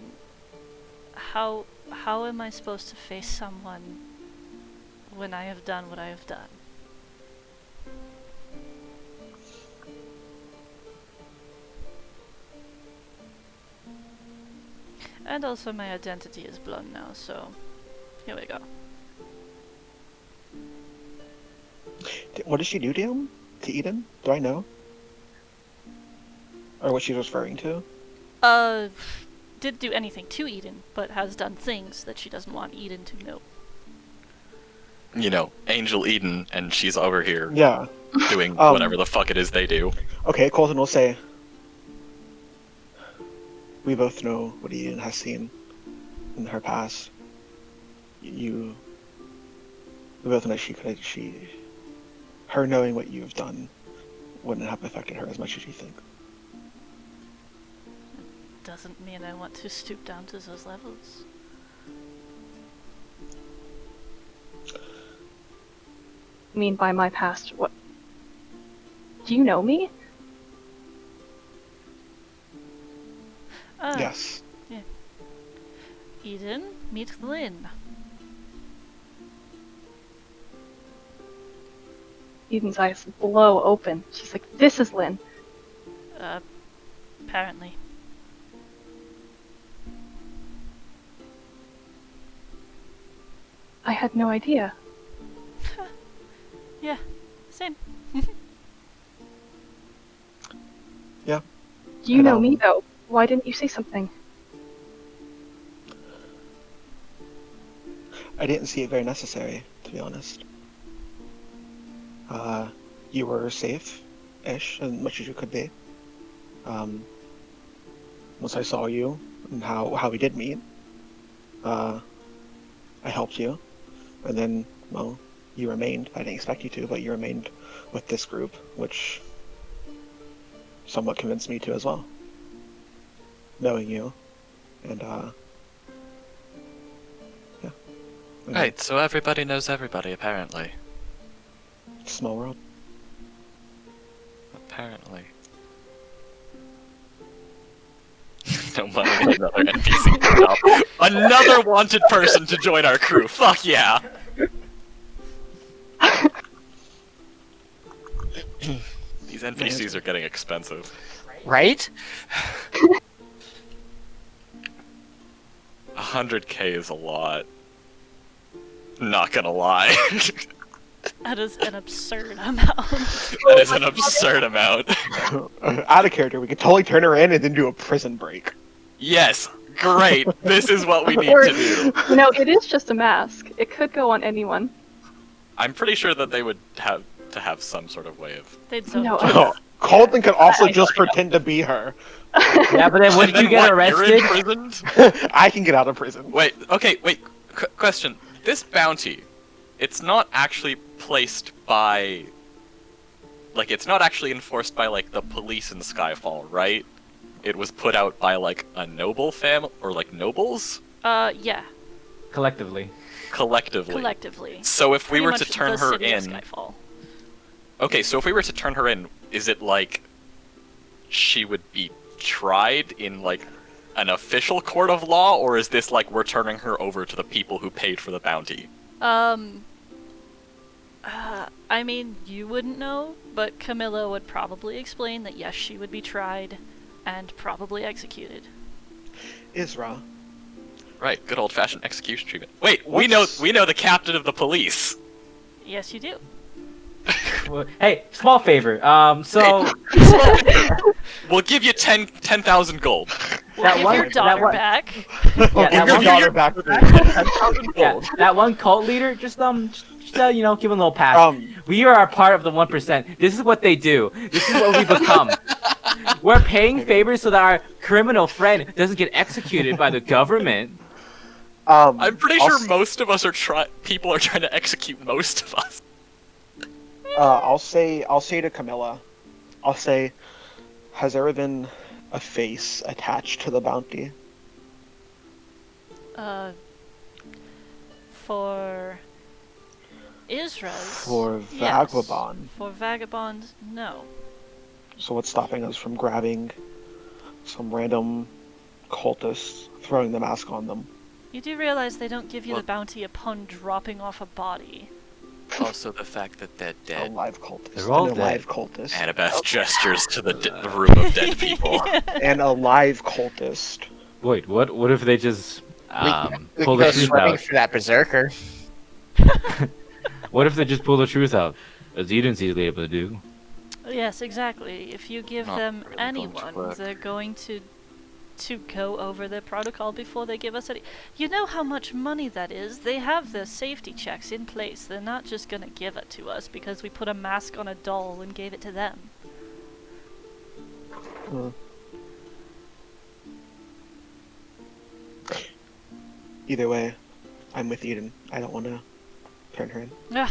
how am I supposed to face someone when I have done what I have done? And also my identity is blown now, so here we go. What did she do to him? To Eden? Do I know? Or what she's referring to? Didn't do anything to Eden, but has done things that she doesn't want Eden to know. Angel Eden, and she's over here Yeah. doing whatever the fuck it is they do. Okay, Colton will say, we both know what Eden has seen in her past. We both know her knowing what you've done wouldn't have affected her as much as you think. Doesn't mean I want to stoop down to those levels. I mean, by my past, what? Do you know me? Yes. Eden, meet Lynn. Eden's eyes blow open. She's like, "This is Lynn." Apparently. I had no idea. Yeah, same. Yeah. You know me though. Why didn't you say something? I didn't see it very necessary, to be honest. You were safe-ish, as much as you could be. Once I saw you and how we did meet, I helped you, and then, well, you remained. I didn't expect you to, but you remained with this group, which somewhat convinced me to as well. Knowing you, and yeah. Right, so everybody knows everybody, apparently. Small world. Apparently. No money, another NPC. No. Another wanted person to join our crew. Fuck yeah. These NPCs are getting expensive. Right? 100k is a lot. Not gonna lie. That is an absurd amount. That is an absurd amount. Out of character, we could totally turn her in and then do a prison break. Yes, great. This is what we need Or, to do. you know, it is just a mask. It could go on anyone. I'm pretty sure that they would have to have some sort of way of. They'd so No, Oh, Colton could also just pretend to be her. Yeah, but then wouldn't you get You're arrested? imprisoned? I can get out of prison. Wait, okay, wait. Question. This bounty, it's not actually placed by. Like, it's not actually enforced by, like, the police in Skyfall, right? It was put out by, like, a noble family, or, like, nobles? Yeah. Collectively. Collectively. So if we Pretty were to much turn the her city of in. Skyfall. Okay, so if we were to turn her in, is it like she would be tried in like an official court of law, or is this like we're turning her over to the people who paid for the bounty? I mean, you wouldn't know, but Camilla would probably explain that yes, she would be tried and probably executed. Isra. Right, good old-fashioned execution treatment. Wait, we know the captain of the police. Yes, you do. Well, hey, small favor. So We'll give you 10,000 gold. We'll give your daughter back. Yeah, Give your daughter back. yeah, that one cult leader, just you know, give him a little pass. We are a part of the 1%. This is what they do. This is what we become. We're paying favors so that our criminal friend doesn't get executed by the government. I'm pretty sure most of us are people are trying to execute most of us. I'll say to Camilla, I'll say, has there ever been a face attached to the bounty? For Isra's. For Vagabond. Yes. For Vagabond, no. So what's stopping us from grabbing some random cultists, throwing the mask on them? You do realize they don't give you the bounty upon dropping off a body. Also, the fact that they're A dead. live cultist. They're all and a dead. live cultist. Annabeth gestures to the room of dead people. And a live cultist. Wait, what if they just We pull can the go truth swimming out? for that berserker. What if they just pull the truth out, as Eden's easily able to do? Yes, exactly. If you give Not them really going to anyone, work. they're going to go over the protocol before they give us any. You know how much money that is? They have the safety checks in place. They're not just gonna give it to us because we put a mask on a doll and gave it to them. Either way, I'm with Eden. I don't want to turn her in. Ugh.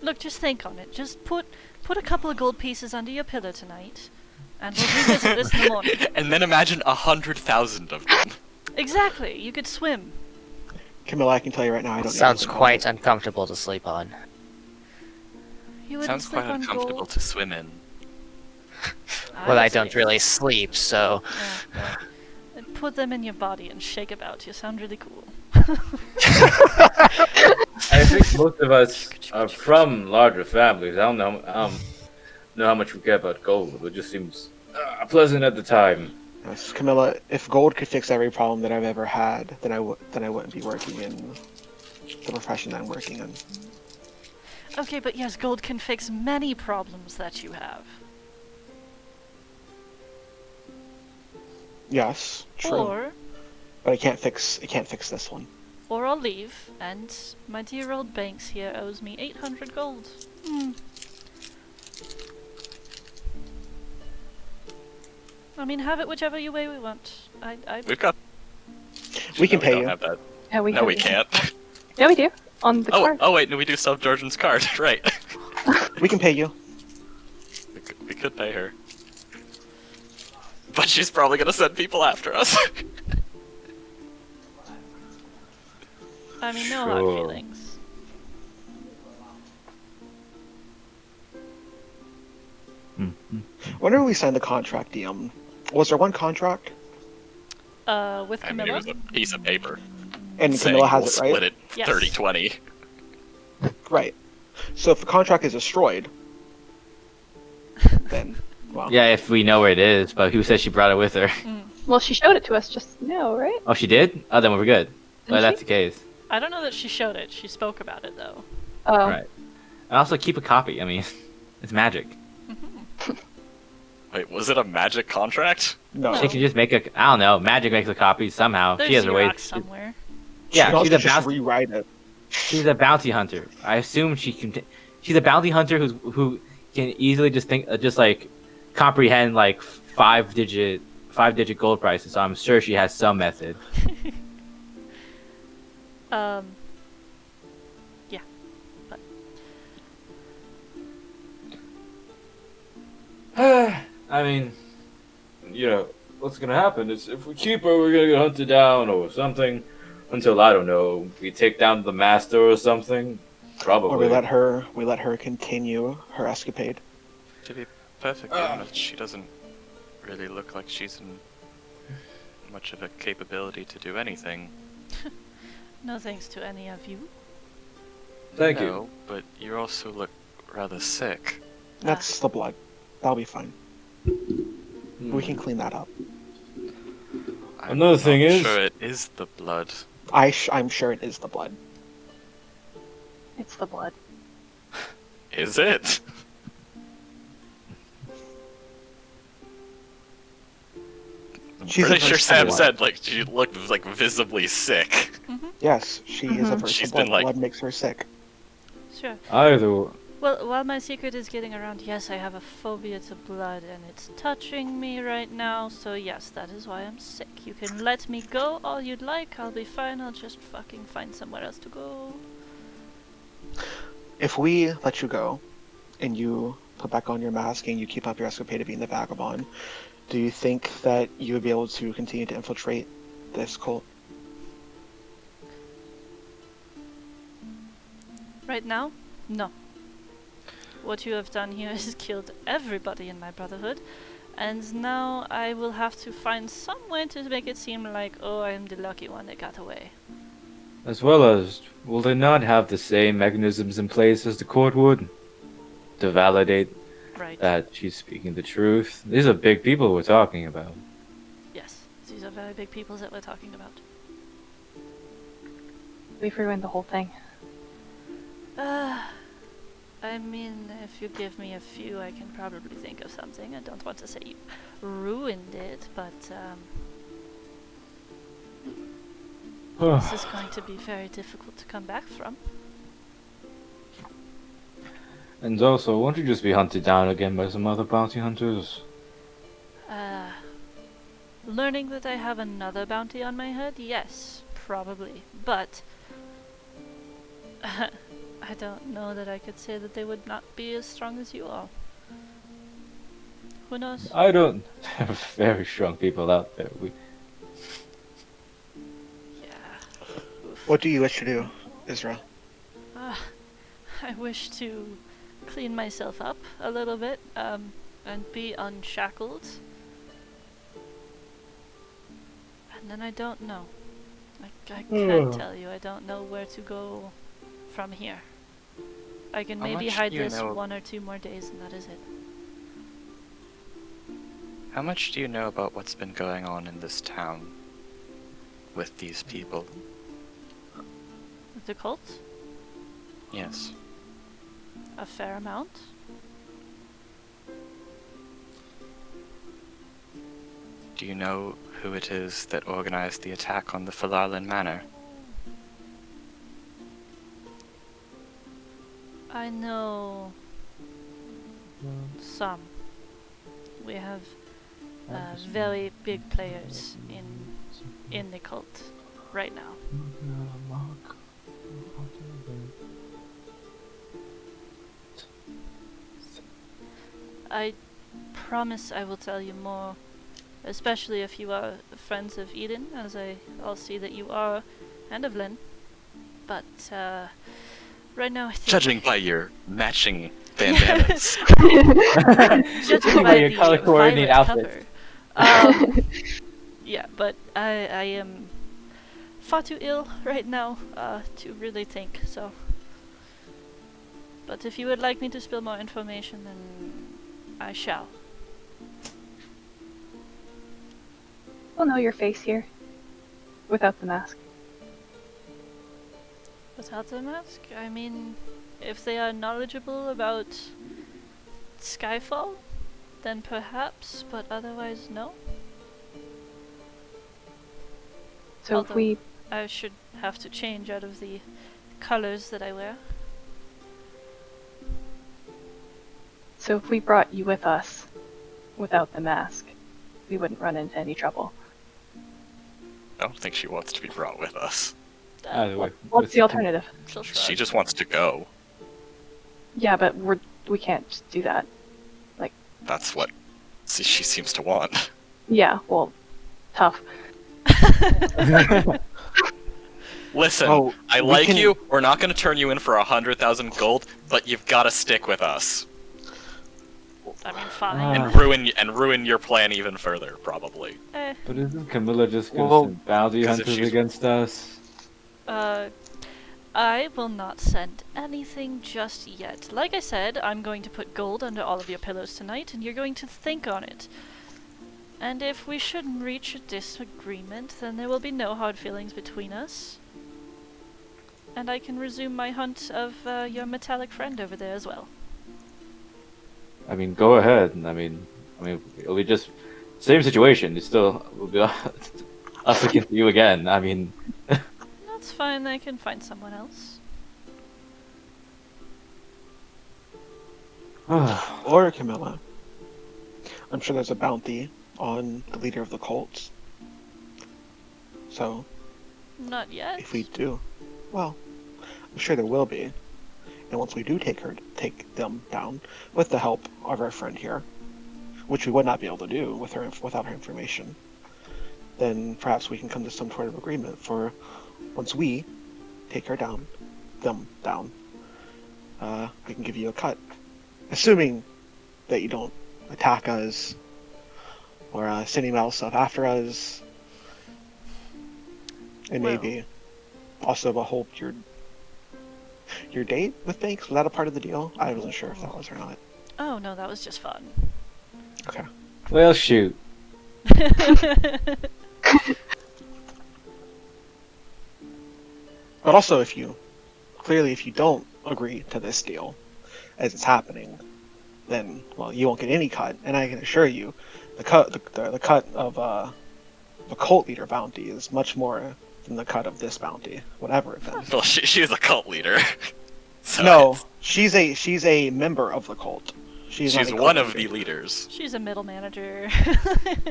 Look, just think on it. Just put a couple of gold pieces under your pillow tonight, and we'll revisit this in the morning. And then imagine 100,000 of them. Exactly. You could swim. Camilla, I can tell you right now, I don't. Sounds need quite uncomfortable to sleep on. You wouldn't Sounds sleep quite on uncomfortable gold. to swim in. Well, I would don't say- really sleep, so. Well, then put them in your body and shake about. You sound really cool. I think most of us are from larger families. I don't know how much we care about gold. It just seems pleasant at the time. Yes, Camilla, if gold could fix every problem that I've ever had, then I wouldn't be working in the profession that I'm working in. Okay, but yes, gold can fix many problems that you have. Yes, true. Or But it can't fix this one. Or I'll leave, and my dear old Banks here owes me 800 gold. Hmm. I mean, have it whichever way we want. We've got. We can No, pay don't you. have that. Yeah, we No, have- we can't. Yeah, we do. On the Oh, card. oh wait, no, we do sell Jordan's card. Right. We can pay you. We could pay her. But she's probably gonna send people after us. I mean, no hard Sure. feelings. Whenever we signed the contract, was there one contract? With I mean, it Camilla? was a piece of paper. And saying Camilla has we'll it, right? split it Yes. 30-20. Right. So if the contract is destroyed, then, well, Yeah, if we know where it is, but who says she brought it with her? Well, she showed it to us just now, right? Oh, she did? Oh, then we're good. Well, Didn't that's she? the case. I don't know that she showed it. She spoke about it, though. Oh. Right. And also keep a copy. I mean, it's magic. Wait, was it a magic contract? no. She can just make a. I don't know. Magic makes a copy somehow. There's She has a way. Xerox somewhere. She Yeah, can also she's a just bounty. rewrite it. She's a bounty hunter. I assume she can. She's a bounty hunter who can easily just think, just like comprehend like five digit gold prices. So I'm sure she has some method. Yeah. But I mean, what's gonna happen is if we keep her, we're gonna get hunted down or something. Until I don't know, we take down the master or something. Probably. Or we let her continue her escapade. To be perfectly honest, she doesn't really look like she's in much of a capability to do anything. no thanks to any of you. Thank no, you. but you also look rather sick. That's the blood. That'll be fine. Hmm. We can clean that up. I'm Another thing not is- sure it is the blood. I'm sure it is the blood. It's the blood. Is it? I'm She's a pretty sure versatile Sam blood. said like she looked like visibly sick. Yes, she is a Mhm. versatile She's blood. been, like- Blood makes her sick. Sure. Either. Well, while my secret is getting around, yes, I have a phobia to blood, and it's touching me right now, so yes, that is why I'm sick. You can let me go all you'd like, I'll be fine, I'll just fucking find somewhere else to go. If we let you go, and you put back on your mask and you keep up your escapade of being the vagabond, do you think that you would be able to continue to infiltrate this cult? Right now? No. What you have done here is killed everybody in my brotherhood, and now I will have to find some way to make it seem like, oh, I am the lucky one that got away. As well as, will they not have the same mechanisms in place as the court would? To validate Right. that she's speaking the truth. These are big people we're talking about. Yes, these are very big peoples that we're talking about. We've ruined the whole thing. I mean, if you give me a few, I can probably think of something. I don't want to say you ruined it, but this is going to be very difficult to come back from. And also, won't you just be hunted down again by some other bounty hunters? Learning that I have another bounty on my head? Yes, probably. But I don't know that I could say that they would not be as strong as you all. Who knows? I don't. There are very strong people out there. Yeah. Oof. What do you wish to do, Isra? I wish to clean myself up a little bit. and be unshackled. And then I don't know. I can't tell you. I don't know where to go from here. I can How maybe much hide do you this know- 1 or 2 more days, and that is it. How much do you know about what's been going on in this town with these people? The cult? Yes. A fair amount. Do you know who it is that organized the attack on the Falalin Manor? I know some. We have very big players in the cult right now. I promise I will tell you more, especially if you are friends of Eden, as I'll see that you are, and of Lynn. But right now I think... Judging by your matching bandanas. Judging By your color coordinated violet outfits. cover. Yeah, but I am far too ill right now to really think, so... But if you would like me to spill more information, then I shall. We'll know your face here. Without the mask. Without the mask? I mean, if they are knowledgeable about Skyfall, then perhaps, but otherwise no. So Although if we I should have to change out of the colors that I wear. brought you with us without the mask, we wouldn't run into any trouble. I don't think she wants to be brought with us. Either way, What's the alternative? She'll shrug. She just wants to go. Yeah, but we can't just do that. That's what she seems to want. Yeah, well, tough. Listen, Oh, I we like can- you. We're not going to turn you in for 100,000 gold, but you've got to stick with us I mean, fine. and ruin your plan even further, probably. But isn't Camilla just gonna Well, send bounty 'cause if hunters she's- against us? I will not send anything just yet. Like I said, I'm going to put gold under all of your pillows tonight, and you're going to think on it. And if we should reach a disagreement, then there will be no hard feelings between us. And I can resume my hunt of your metallic friend over there as well. I mean, go ahead. I mean, it'll be just same situation. It still will be us against you again. I mean, That's fine, I can find someone else. Or Camilla. I'm sure there's a bounty on the leader of the cults. So, Not yet. if we do, well, I'm sure there will be. And once we do take them down, with the help of our friend here, which we would not be able to do without her information, then perhaps we can come to some sort of agreement for once we take them down, I can give you a cut, assuming that you don't attack us or send any else stuff after us, and Well. maybe also behold your date with Banks. Was that a part of the deal? I wasn't sure if that was or not. Oh no, that was just fun. Okay. well, shoot. But also, if you don't agree to this deal as it's happening, then well, you won't get any cut. And I can assure you, the cut of the cult leader bounty is much more than the cut of this bounty, whatever it is. Well, she's a cult leader. So No, it's- she's a member of the cult. She's not she's a one cult of the leader. leaders. She's a middle manager.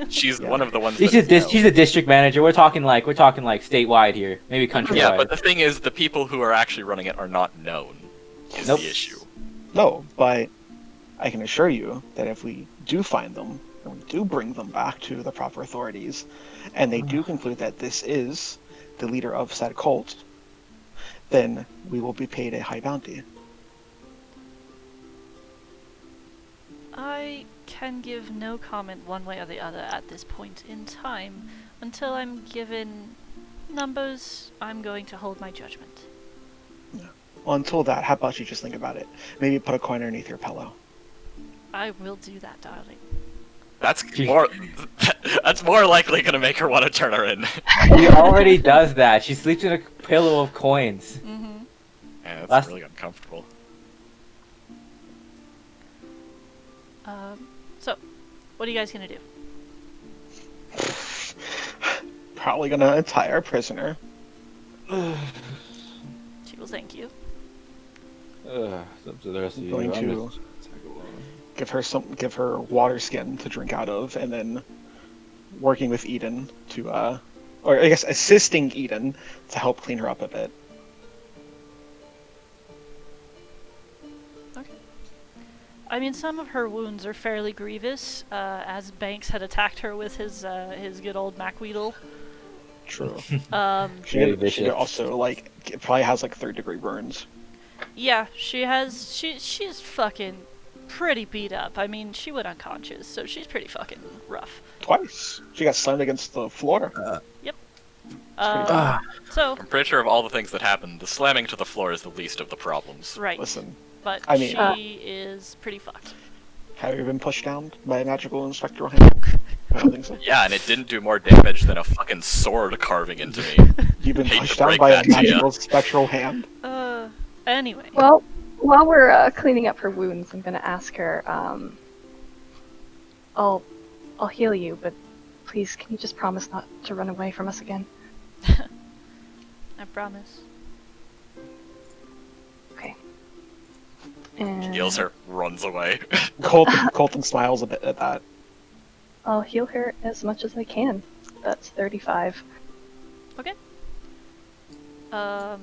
She's Yeah. one of the ones. She's that a is known. she's a district manager. We're talking like statewide here, maybe countrywide. Yeah, but the thing is, the people who are actually running it are not known. Is Nope. the issue? No, but I can assure you that if we do find them and we do bring them back to the proper authorities, and they do conclude that this is the leader of said cult, then we will be paid a high bounty. I can give no comment one way or the other at this point in time. Until I'm given numbers, I'm going to hold my judgment. Well, until that, how about you just think about it? Maybe put a coin underneath your pillow. I will do that, darling. That's more. That's more likely gonna make her want to turn her in. She already does that. She sleeps in a pillow of coins. Mm-hmm. Yeah, that's Last- really uncomfortable. So, what are you guys gonna do? Probably gonna untie our prisoner. She will thank you. It's up to the rest of you. Going I'm to just tag along. give her water skin to drink out of, and then working with Eden to or I guess assisting Eden to help clean her up a bit. Okay. I mean, some of her wounds are fairly grievous, as Banks had attacked her with his good old Macweedle. True. Um, Very She vicious. also like it probably has like 3rd-degree burns. yeah, she's fucking pretty beat up. I mean, she went unconscious, so she's pretty fucking rough. Twice. She got slammed against the floor. So, I'm pretty sure of all the things that happened, the slamming to the floor is the least of the problems. right, Listen, but I mean- she is pretty fucked. have you been pushed down by a magical and spectral hand? I don't think so. Yeah, and it didn't do more damage than a fucking sword carving into me. You've been Hate to pushed down break by a that to ya. magical spectral hand. Anyway. Well, while we're cleaning up her wounds, I'm gonna ask her. I'll heal you, but please, can you just promise not to run away from us again? I promise. Okay. And Heals her, runs away. Colton smiles a bit at that. I'll heal her as much as I can. That's 35. Okay. Oh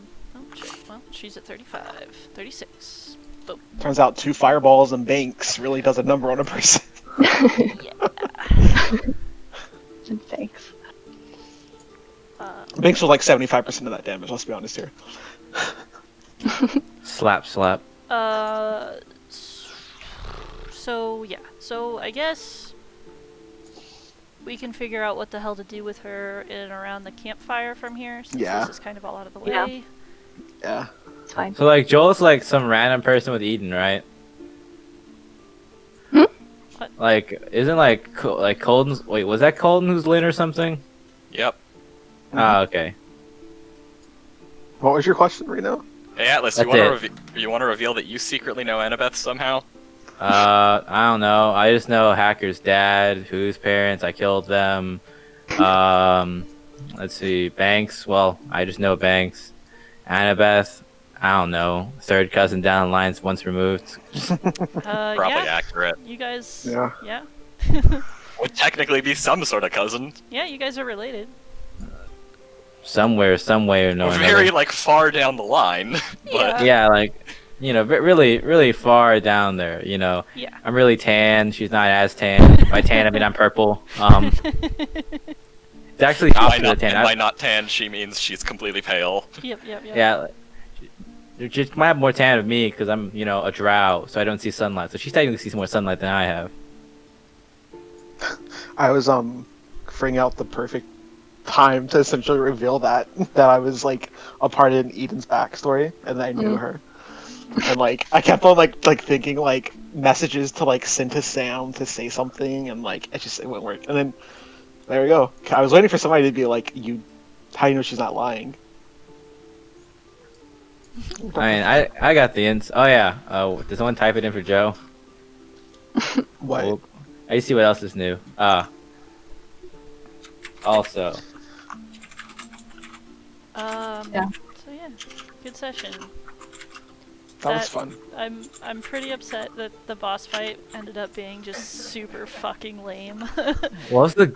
shit. Well, she's at 35. 36. Boom. Turns out 2 fireballs and Banks really does a number on a person. Yeah. And thanks. Banks was like 75% of that damage, let's be honest here. Slap, slap. So yeah. So I guess we can figure out what the hell to do with her in and around the campfire from here, since Yeah. this is kind of all out of the way. Yeah. Yeah. It's fine. So like Joel's like some random person with Eden, right? Hmm? What? Like isn't like Colton's? Wait, was that Colton who's Lynn or something? Yep. Ah, okay. What was your question, Reno? Hey Atlas, That's you want to reveal that you secretly know Annabeth somehow? I don't know. I just know Hacker's dad, whose parents I killed them. Let's see, Banks. Well, I just know Banks. Annabeth. I don't know. 3rd cousin down the lines once removed. Probably Yeah. accurate. You guys. Yeah. Yeah. Would technically be some sort of cousin. Yeah. You guys are related. Somewhere, some way or no another. Very like far down the line. But Yeah, like, you know, really, really far down there, you know. Yeah. I'm really tan. She's not as tan. By tan, I mean I'm purple. It's actually by opposite not, of tan. and by not tan, she means she's completely pale. Yep. Yeah, she might have more tan of me because I'm, you know, a drow, so I don't see sunlight. So she technically sees more sunlight than I have. I was figuring out the perfect time to essentially reveal that I was like a part in Eden's backstory and that I knew her. And like I kept on like thinking like messages to like send to Sam to say something, and like it wouldn't work. And then there we go. I was waiting for somebody to be like, how do you know she's not lying? I mean, I got the ins. Oh yeah. Does someone type it in for Joe? What? Oh, I see what else is new. Also. Yeah. So yeah, good session. That was fun. I'm pretty upset that the boss fight ended up being just super fucking lame. What was the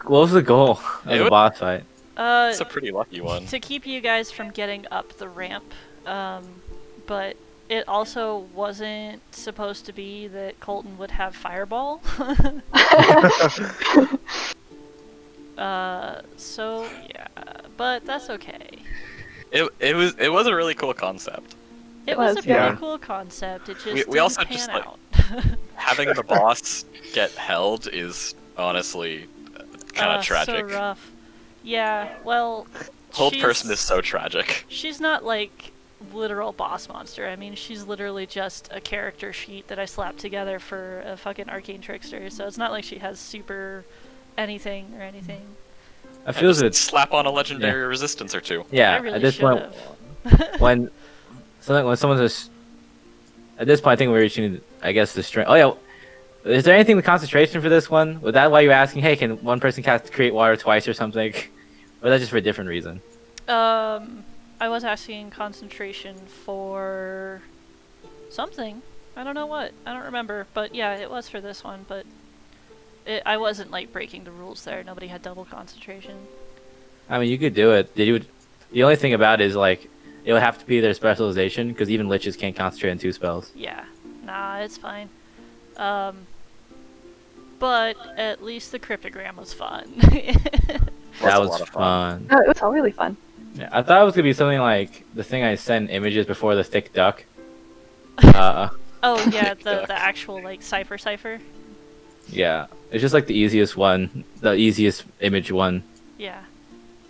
goal of It the was- boss fight? It's a pretty lucky one. To keep you guys from getting up the ramp, but it also wasn't supposed to be that Colton would have Fireball. So yeah, but that's okay. It was a really cool concept. It was a was, pretty yeah. cool concept. It just We didn't also pan just, like, out. having the boss get held is honestly kind of tragic. So rough. Yeah, well, Hold she's- person is so tragic. She's not like literal boss monster. I mean, she's literally just a character sheet that I slapped together for a fucking arcane trickster. So it's not like she has super anything or anything. I feel Just that slap on a legendary resistance or two. yeah. I really At this point, should've. when someone's just at this point, I think we're reaching, I guess, the strength. Oh yeah. Is there anything with concentration for this one? Was that why you were asking, hey, can one person cast create water twice or something? Or is that just for a different reason? I was asking concentration for something. I don't know what. I don't remember. But yeah, it was for this one. But I wasn't like breaking the rules there. Nobody had double concentration. I mean, you could do it. The only thing about it is like it would have to be their specialization because even liches can't concentrate on 2 spells. Yeah. Nah, it's fine. But at least the cryptogram was fun. That a was lot of fun. No, it was all really fun. Yeah, I thought it was gonna be something like the thing I sent images before the thick duck. Oh yeah, the actual like cipher. Yeah, it's just like the easiest one, the easiest image one. Yeah.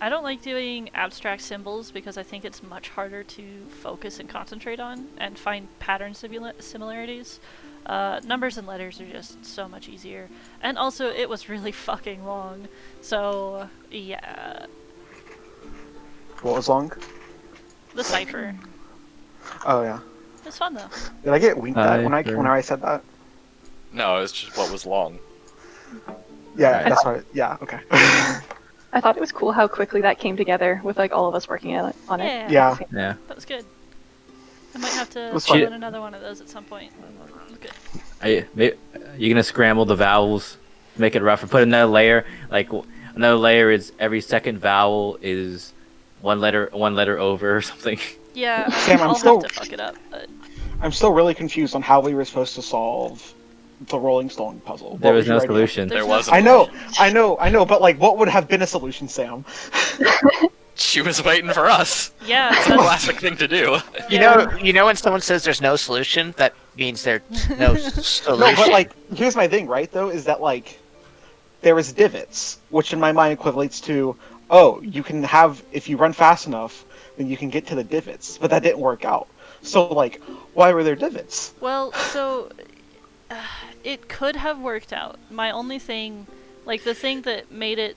I don't like doing abstract symbols because I think it's much harder to focus and concentrate on and find pattern similarities. Numbers and letters are just so much easier. And also, it was really fucking long. So, yeah. What was long? The cipher. Oh yeah. It's fun though. Did I get winked at when Sure. when I said that? No, it's just what was long. Yeah, Right. that's right. Yeah, okay. I thought it was cool how quickly that came together with like all of us working on it. Yeah. Yeah. Yeah. That was good. I might have to was throw fun. in another one of those at some point. It was good. You're gonna scramble the vowels, make it rougher. Put another layer. Like another layer is every second vowel is one letter over or something. Yeah, Sam, I'll still- have to fuck it up, but I'm still really confused on how we were supposed to solve the Rolling Stone puzzle. There What was no your idea? solution. there's There no wasn't. I know, but like, what would have been a solution, Sam? She was waiting for us. yeah, It's a that's, classic thing to do. You know when someone says there's no solution, that means there's no No, solution. but like, here's my thing, right? Though, is that like, there is divots, which in my mind equates to, oh, you can have if you run fast enough, then you can get to the divots. But that didn't work out. So like, why were there divots? well, so it could have worked out. My only thing, like the thing that made it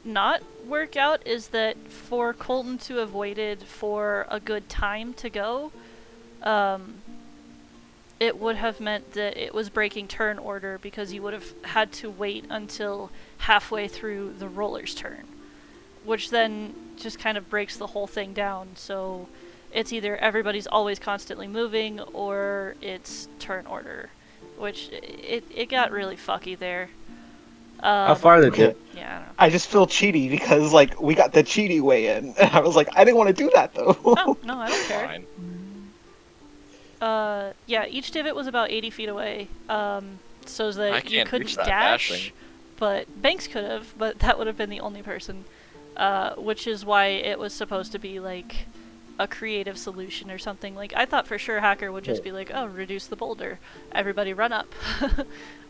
not work out is that for Colton to have waited for a good time to go, it would have meant that it was breaking turn order because you would have had to wait until halfway through the roller's turn, which then just kind of breaks the whole thing down. So it's either everybody's always constantly moving or it's turn order, which it got really fucky there. How far did Okay. it? Yeah, I don't know. I just feel cheaty because like we got the cheaty way in, and I was like, I didn't want to do that though. Oh, no, I don't care. Fine. Yeah, each divot was about 80 feet away, so I that you can't couldn't reach that dash, dashing. but Banks could have, but that would have been the only person, which is why it was supposed to be, like, a creative solution or something. Like, I thought for sure Hacker would just be like, oh, reduce the boulder, everybody run up.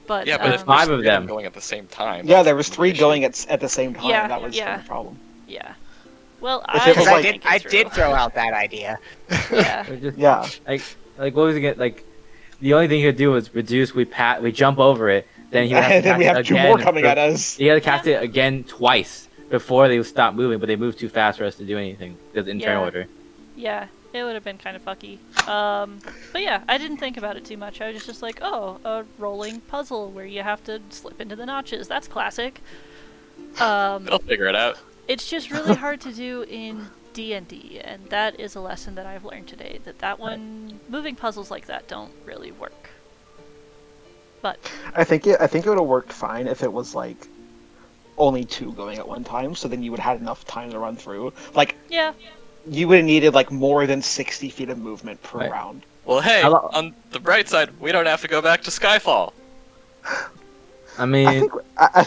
But, Yeah, but if five there's of three them. going at the same time. Yeah, that's there was the 3 issue. going at the same time. Yeah, That was yeah. the problem. yeah. Well, If I it was Because like- think I it's did real. throw out that idea. Yeah. Or just- Yeah. Like what was it? Like the only thing you could do was reduce. We jump over it. Then he would have to And then cast we it have 2 again more coming for- at us. You had to cast it again twice before they would stop moving, but they moved too fast for us to do anything because in turn Yeah. order. Yeah, it would have been kind of fucky. But yeah, I didn't think about it too much. I was just like, oh, a rolling puzzle where you have to slip into the notches. That's classic. They'll figure it out. It's just really hard to do in D&D, and that is a lesson that I've learned today. That one, moving puzzles like that don't really work. But I think it would have worked fine if it was like only 2 going at one time. So then you would have had enough time to run through. Like yeah, you would have needed like more than 60 feet of movement per Right. round. Well, hey, Hello. on the bright side, we don't have to go back to Skyfall. I mean, I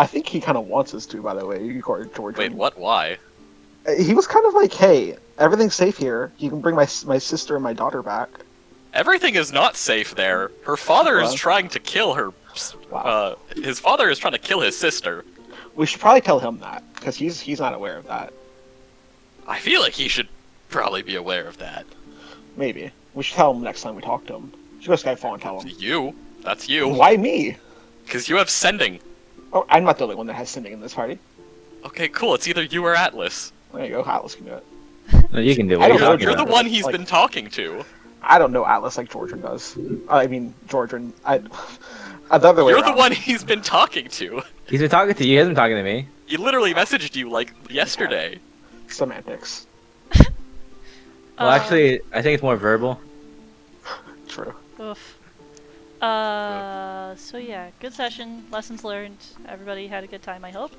think he kind of wants us to. By the way, George. Wait, what? Why? He was kind of like, hey, everything's safe here. You can bring my sister and my daughter back. Everything is not safe there. Her father is Well. trying to kill her. Wow. His father is trying to kill his sister. We should probably tell him that, because he's not aware of that. I feel like he should probably be aware of that. Maybe. We should tell him next time we talk to him. We should go Skyfall and tell him. You? That's you. Why me? Because you have sending. Oh, I'm not the only one that has sending in this party. Okay, cool. It's either you or Atlas. There you go, Atlas can do it. No, you can do it. I What are you don't know, talking You're the about? one he's Like- been talking to. I don't know Atlas like Georgian does. I mean, Georgian. The other way You're the around. one he's been talking to. He's been talking to you. He hasn't been talking to me. He literally messaged you like yesterday. Semantics. Well, actually, I think it's more verbal. True. Oof. So yeah, good session. Lessons learned. Everybody had a good time, I hope.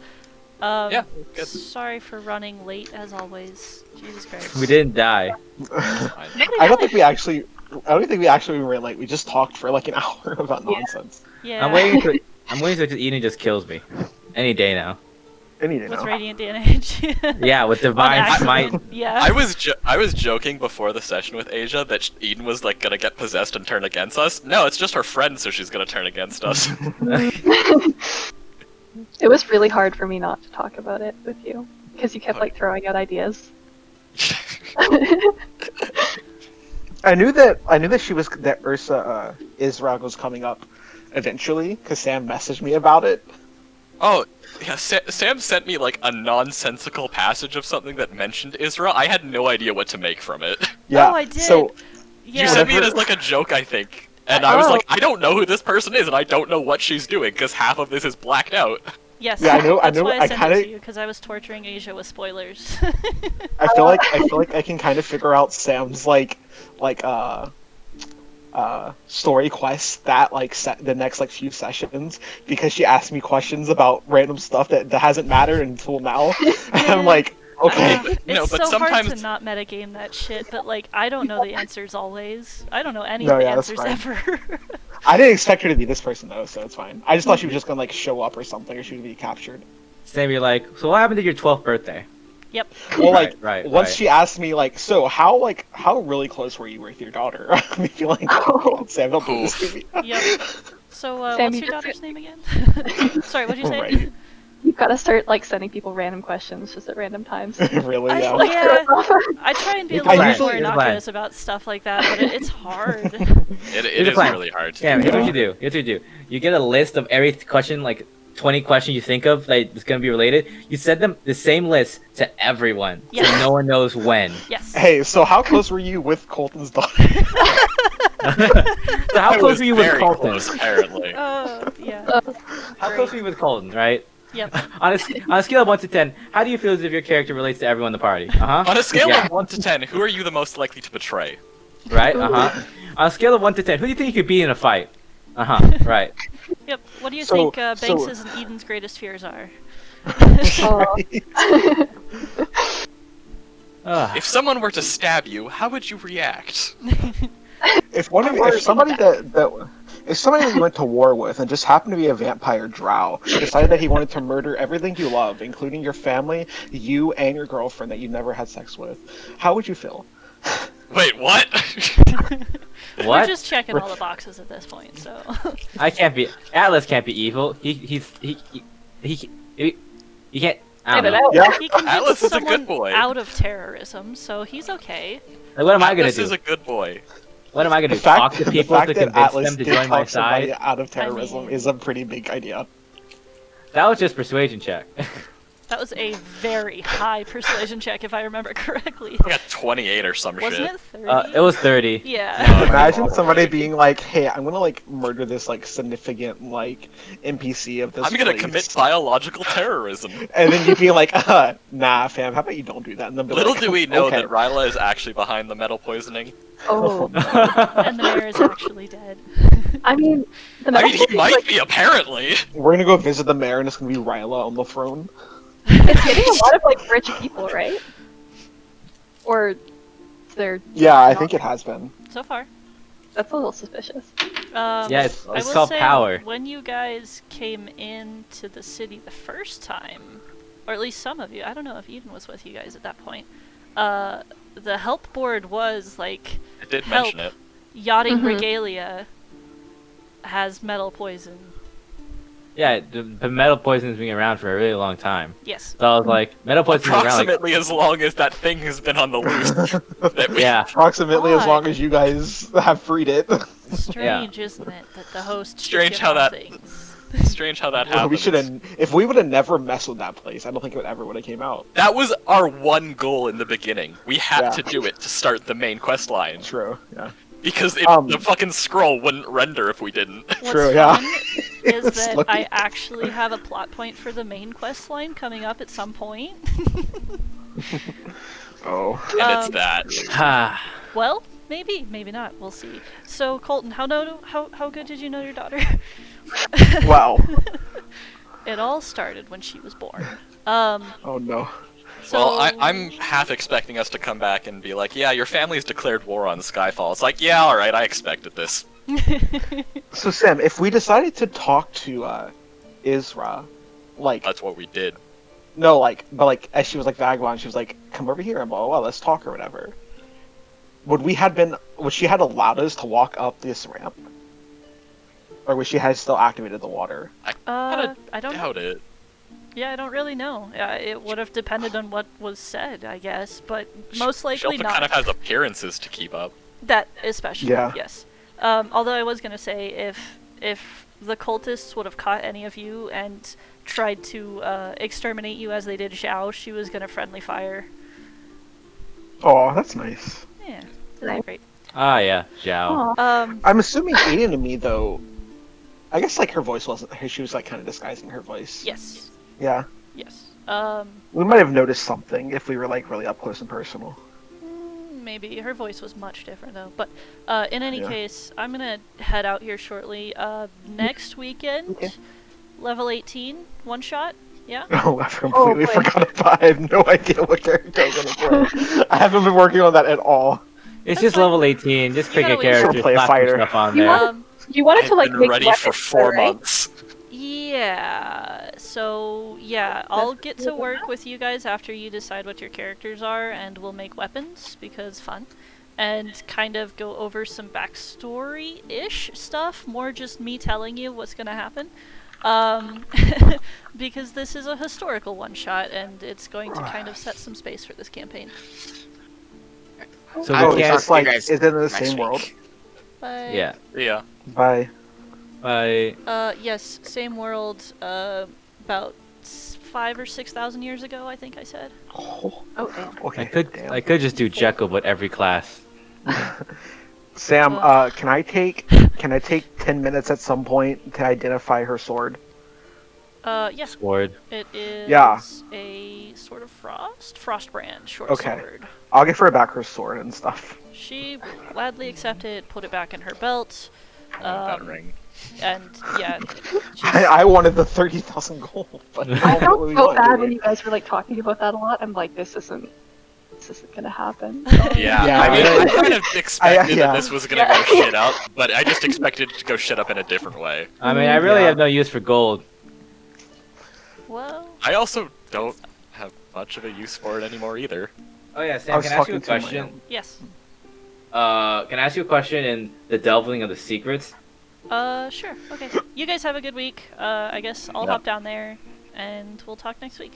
Yeah, good. Sorry for running late, as always. Jesus Christ. We didn't die. I don't think we actually. I don't think we actually were late. We just talked for like an hour about nonsense. Yeah. I'm waiting until Eden just kills me. Any day now. Any day With now. radiant damage. Yeah, with divine accident. smite. Yeah. I was joking before the session with Asia that Eden was like gonna get possessed and turn against us. No, it's just her friend, so she's gonna turn against us. It was really hard for me not to talk about it with you because you kept like throwing out ideas. I knew that she was that Ursa Israel was coming up eventually because Sam messaged me about it. Oh, yeah, Sam sent me like a nonsensical passage of something that mentioned Israel. I had no idea what to make from it. Yeah. Oh, I did. So Yeah. You sent me it Whenever- as like a joke, I think. And I was like, I don't know who this person is, and I don't know what she's doing, because half of this is blacked out. Yes. Yeah, I know- That's I why I I sent kinda- it to you because I was torturing Asia with spoilers. I feel like I can kind of figure out Sam's story quests that like set the next like few sessions because she asked me questions about random stuff that hasn't mattered until now. And I'm like, okay. It's No, but so hard sometimes- to not metagame that shit, but like I don't know the answers always. I don't know any No, of the yeah, that's answers fine. ever. I didn't expect her to be this person though, so it's fine. I just thought she was just gonna like show up or something, or she would be captured. Sam, you're like, so what happened to your 12th birthday? Yep. Well, like Right, once right. she asked me like, so how really close were you with your daughter? I feel like, God, Sam, don't do this to me. Yep. So Sam, what's you your just- daughter's name again? Sorry, what'd you say? Right. You've got to start like sending people random questions just at random times. Really? I, Yeah. yeah, I try and be a Here's the little plan, bit more here's the plan. innocuous about stuff like that, but it's hard. It Here's the is plan. really hard to Sam, do. here's what you do. Here's what you do. You get a list of every question, like 20 questions you think of that is going to be related. You send them the same list to everyone, Yes. so no one knows when. Yes. Hey, so how close were you with Colton's daughter? So how I close was were you with very Colton? close, apparently. Yeah. How close were you with Colton, right? Yep. On a scale of 1 to 10, how do you feel as if your character relates to everyone in the party? Uh-huh. On a scale Yeah. of 1 to 10, who are you the most likely to betray? Right? Uh-huh. On a scale of 1 to 10, who do you think you could beat in a fight? Uh-huh. Right. Yep. What do you So- think so- Banks's and Eden's greatest fears are? Oh, Ugh. If someone were to stab you, how would you react? If somebody that you went to war with and just happened to be a vampire drow decided that he wanted to murder everything you love, including your family, you and your girlfriend that you never had sex with, how would you feel? Wait, what? We're What? just checking all the boxes at this point, so. I can't be. Atlas can't be evil. He can't. I don't know. Yeah. He convinced Atlas is a good someone boy. out of terrorism, so he's okay. Like, what am I gonna Atlas do? is a good boy. What am I gonna The do? Talk fact, to people to convince Atlas them to did join my talk somebody side? out of terrorism mean- is a pretty big idea. That was just persuasion check. That was a very high persuasion check, if I remember correctly. I got 28 or some Wasn't shit. it 30? It was 30. Yeah. Imagine somebody being like, "Hey, I'm gonna like murder this like significant like NPC of this. I'm gonna place." commit biological terrorism. And then you'd be like, "Nah, fam. How about you don't do that?" And then be Little like, do we know okay. that Ryla is actually behind the metal poisoning. oh. And the mayor is actually dead. I mean, the I metal mean, he poison, might like, be, apparently. We're gonna go visit the mayor, and it's gonna be Ryla on the throne. it's getting a lot of like rich people, right? Or they're Yeah, I think it has been. So far. that's a little suspicious. Yeah, it's I will called say, power. when you guys came into the city the first time, or at least some of you, I don't know if Eden was with you guys at that point, the help board was like, I did Help. mention it. yachting Mhm. regalia has metal poison. Yeah, the metal poison's been around for a really long time. Yes. So I was like, metal poison's been around. Like, Approximately as long as that thing has been on the loose. That we- yeah, Approximately as Odd. long as you guys have freed it. Strange, isn't it, that the host should Strange give how off that- things. Strange how that Well, happens. we should have. If we would have never messed with that place, I don't think it ever would have came out. That was our one goal in the beginning. We had Yeah. to do it to start the main quest line. True. Yeah. Because Um, the fucking scroll wouldn't render if we didn't. What's True, yeah. fun is It's that like- I actually have a plot point for the main quest line coming up at some point. Oh. And it's Um, that. ah, Well, maybe, maybe not. We'll see. So, Colton, how good did you know your daughter? Wow. It all started when she was born. Oh no. So Well, I'm half expecting us to come back and be like, yeah, your family's declared war on Skyfall. It's like, yeah, alright, I expected this. So Sam, if we decided to talk to Isra, like That's what we did. no, like but like as she was like vagabond, she was like, come over here and blah blah blah, let's talk or whatever. Would she had allowed us to walk up this ramp? Or would she had still activated the water? I don't Doubt it. Yeah, I don't really know. It would have depended on what was said, I guess, but most likely She also not. kind of has appearances to keep up. That especially, Yeah. yes. Although I was gonna say if the cultists would have caught any of you and tried to exterminate you as they did Xiao, she was gonna friendly fire. Oh, that's nice. Yeah, Nice. great. yeah, Zhao. Aw. I'm assuming Aiden to me though. I guess like her voice wasn't. She was like kind of disguising her voice. Yes, Yeah. yes. We might have noticed something if we were like really up close and personal. Maybe her voice was much different though. But in any Yeah. case, I'm gonna head out here shortly. Next weekend, Okay. level 18, one shot. Yeah. Oh, I completely boy. forgot about. I have no idea what character I'm gonna play. I haven't been working on that at all. It's That's just fine. level 18. Just You pick gotta a wait. character, Sure, play a slap some fighter. stuff on You there. want- You wanted I've to like been make ready weapons, for 4 right? months. Yeah. So yeah, I'll get to work with you guys after you decide what your characters are, and we'll make weapons because fun, and kind of go over some backstory-ish stuff. More just me telling you what's gonna happen, because this is a historical one-shot, and it's going to kind of set some space for this campaign. So I Oh, we will it's can't. just like guys is it in the next same week. world? Bye. Yeah. Yeah. Bye. Bye. Yes, same world. About 5,000 or 6,000 years ago, I think I said. Oh, Oh damn. okay. I could just do Jekyll, but every class. Sam, can I take 10 minutes at some point to identify her sword? Yeah. Sword. It is Yeah. a sort of frostbrand short Okay. sword. I'll give her back her sword and stuff. She will gladly accept it, put it back in her belt, I want that ring. and yeah, just, I wanted the 30,000 gold, but I what felt we so want, bad do when we? you guys were like talking about that a lot. I'm like, this isn't gonna happen. Yeah, Yeah, I mean, I- I kind of expected yeah. that this was gonna go shit up, but I just expected it to go shit up in a different way. I mean, I really Yeah. have no use for gold. well, I also don't have much of a use for it anymore either. Oh yeah, I Sam. was Can I ask you a talking to my question? yes. Can I ask you a question in the delving of the secrets? Sure. Okay. You guys have a good week. I guess I'll Yeah. hop down there, and we'll talk next week.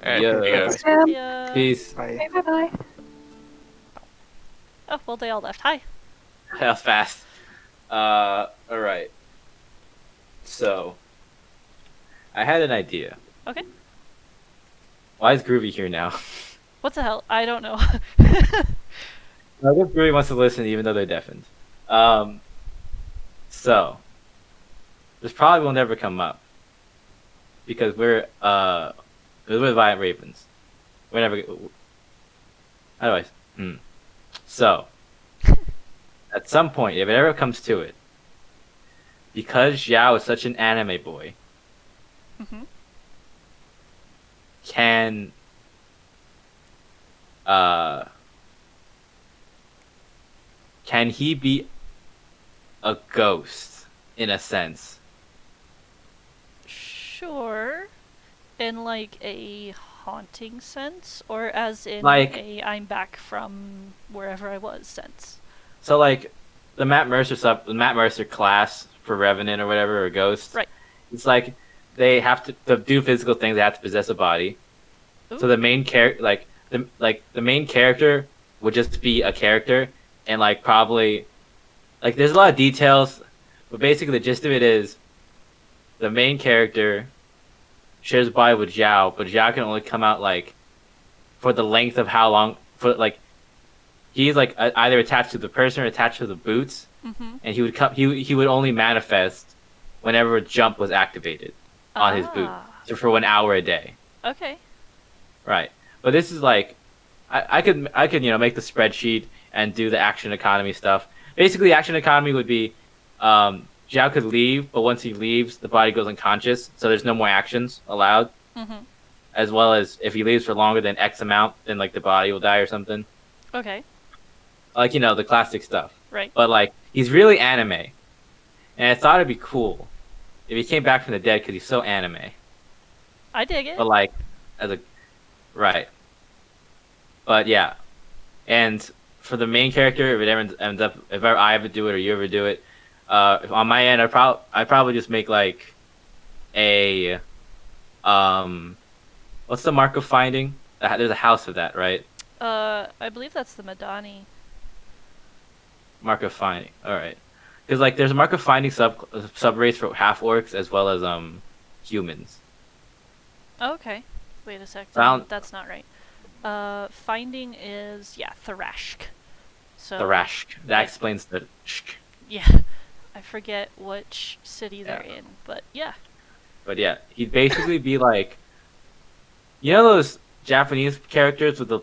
Alright, Yeah. you guys. Yeah. Peace. Bye. Okay, bye bye. Oh well, they all left. Hi. That was fast. Alright. So, I had an idea. Okay. Why is Groovy here now? What the hell? I don't know. I think Groovy wants to listen even though they're deafened. So, this probably will never come up. Because we're Violent Ravens. We're never... How do I... So, at some point, if it ever comes to it, because Xiao is such an anime boy, Mhm. can he be a ghost in a sense? Sure. In like a haunting sense, or as in Like- a I'm back from wherever I was sense. So like the Matt Mercer class for Revenant or whatever, or Ghost. Right. It's like they have to do physical things. They have to possess a body. So Ooh. the main the main character would just be a character, and like probably like there's a lot of details, but basically the gist of it is the main character shares a body with Zhao, but Zhao can only come out like for the length of how long for like he's like either attached to the person or attached to the boots, and he would come he would only manifest whenever a jump was activated on his boot, so for 1 hour a day. Okay. Right, but this is like I could make the spreadsheet and do the action economy stuff. Basically, action economy would be Zhao could leave, but once he leaves, the body goes unconscious, so there's no more actions allowed. As well as if he leaves for longer than X amount, then like the body will die or something. Okay. Like the classic stuff. Right. But like he's really anime, and I thought it'd be cool if he came back from the dead because he's so anime. I dig it. But like as a right. But yeah, and for the main character, if it ever ends up, if I ever do it or you ever do it, on my end, I'd probably just make like a what's the mark of finding? There's a house of that, right? I believe that's the Madani. Mark of finding. All right, because like there's a mark of finding sub race for half orcs as well as humans. Okay. Wait a sec. That's not right. Finding is Thrashk. So Thrashk. That explains the shk. Yeah. I forget which city they're in, but yeah. But yeah, he'd basically be like, those Japanese characters with the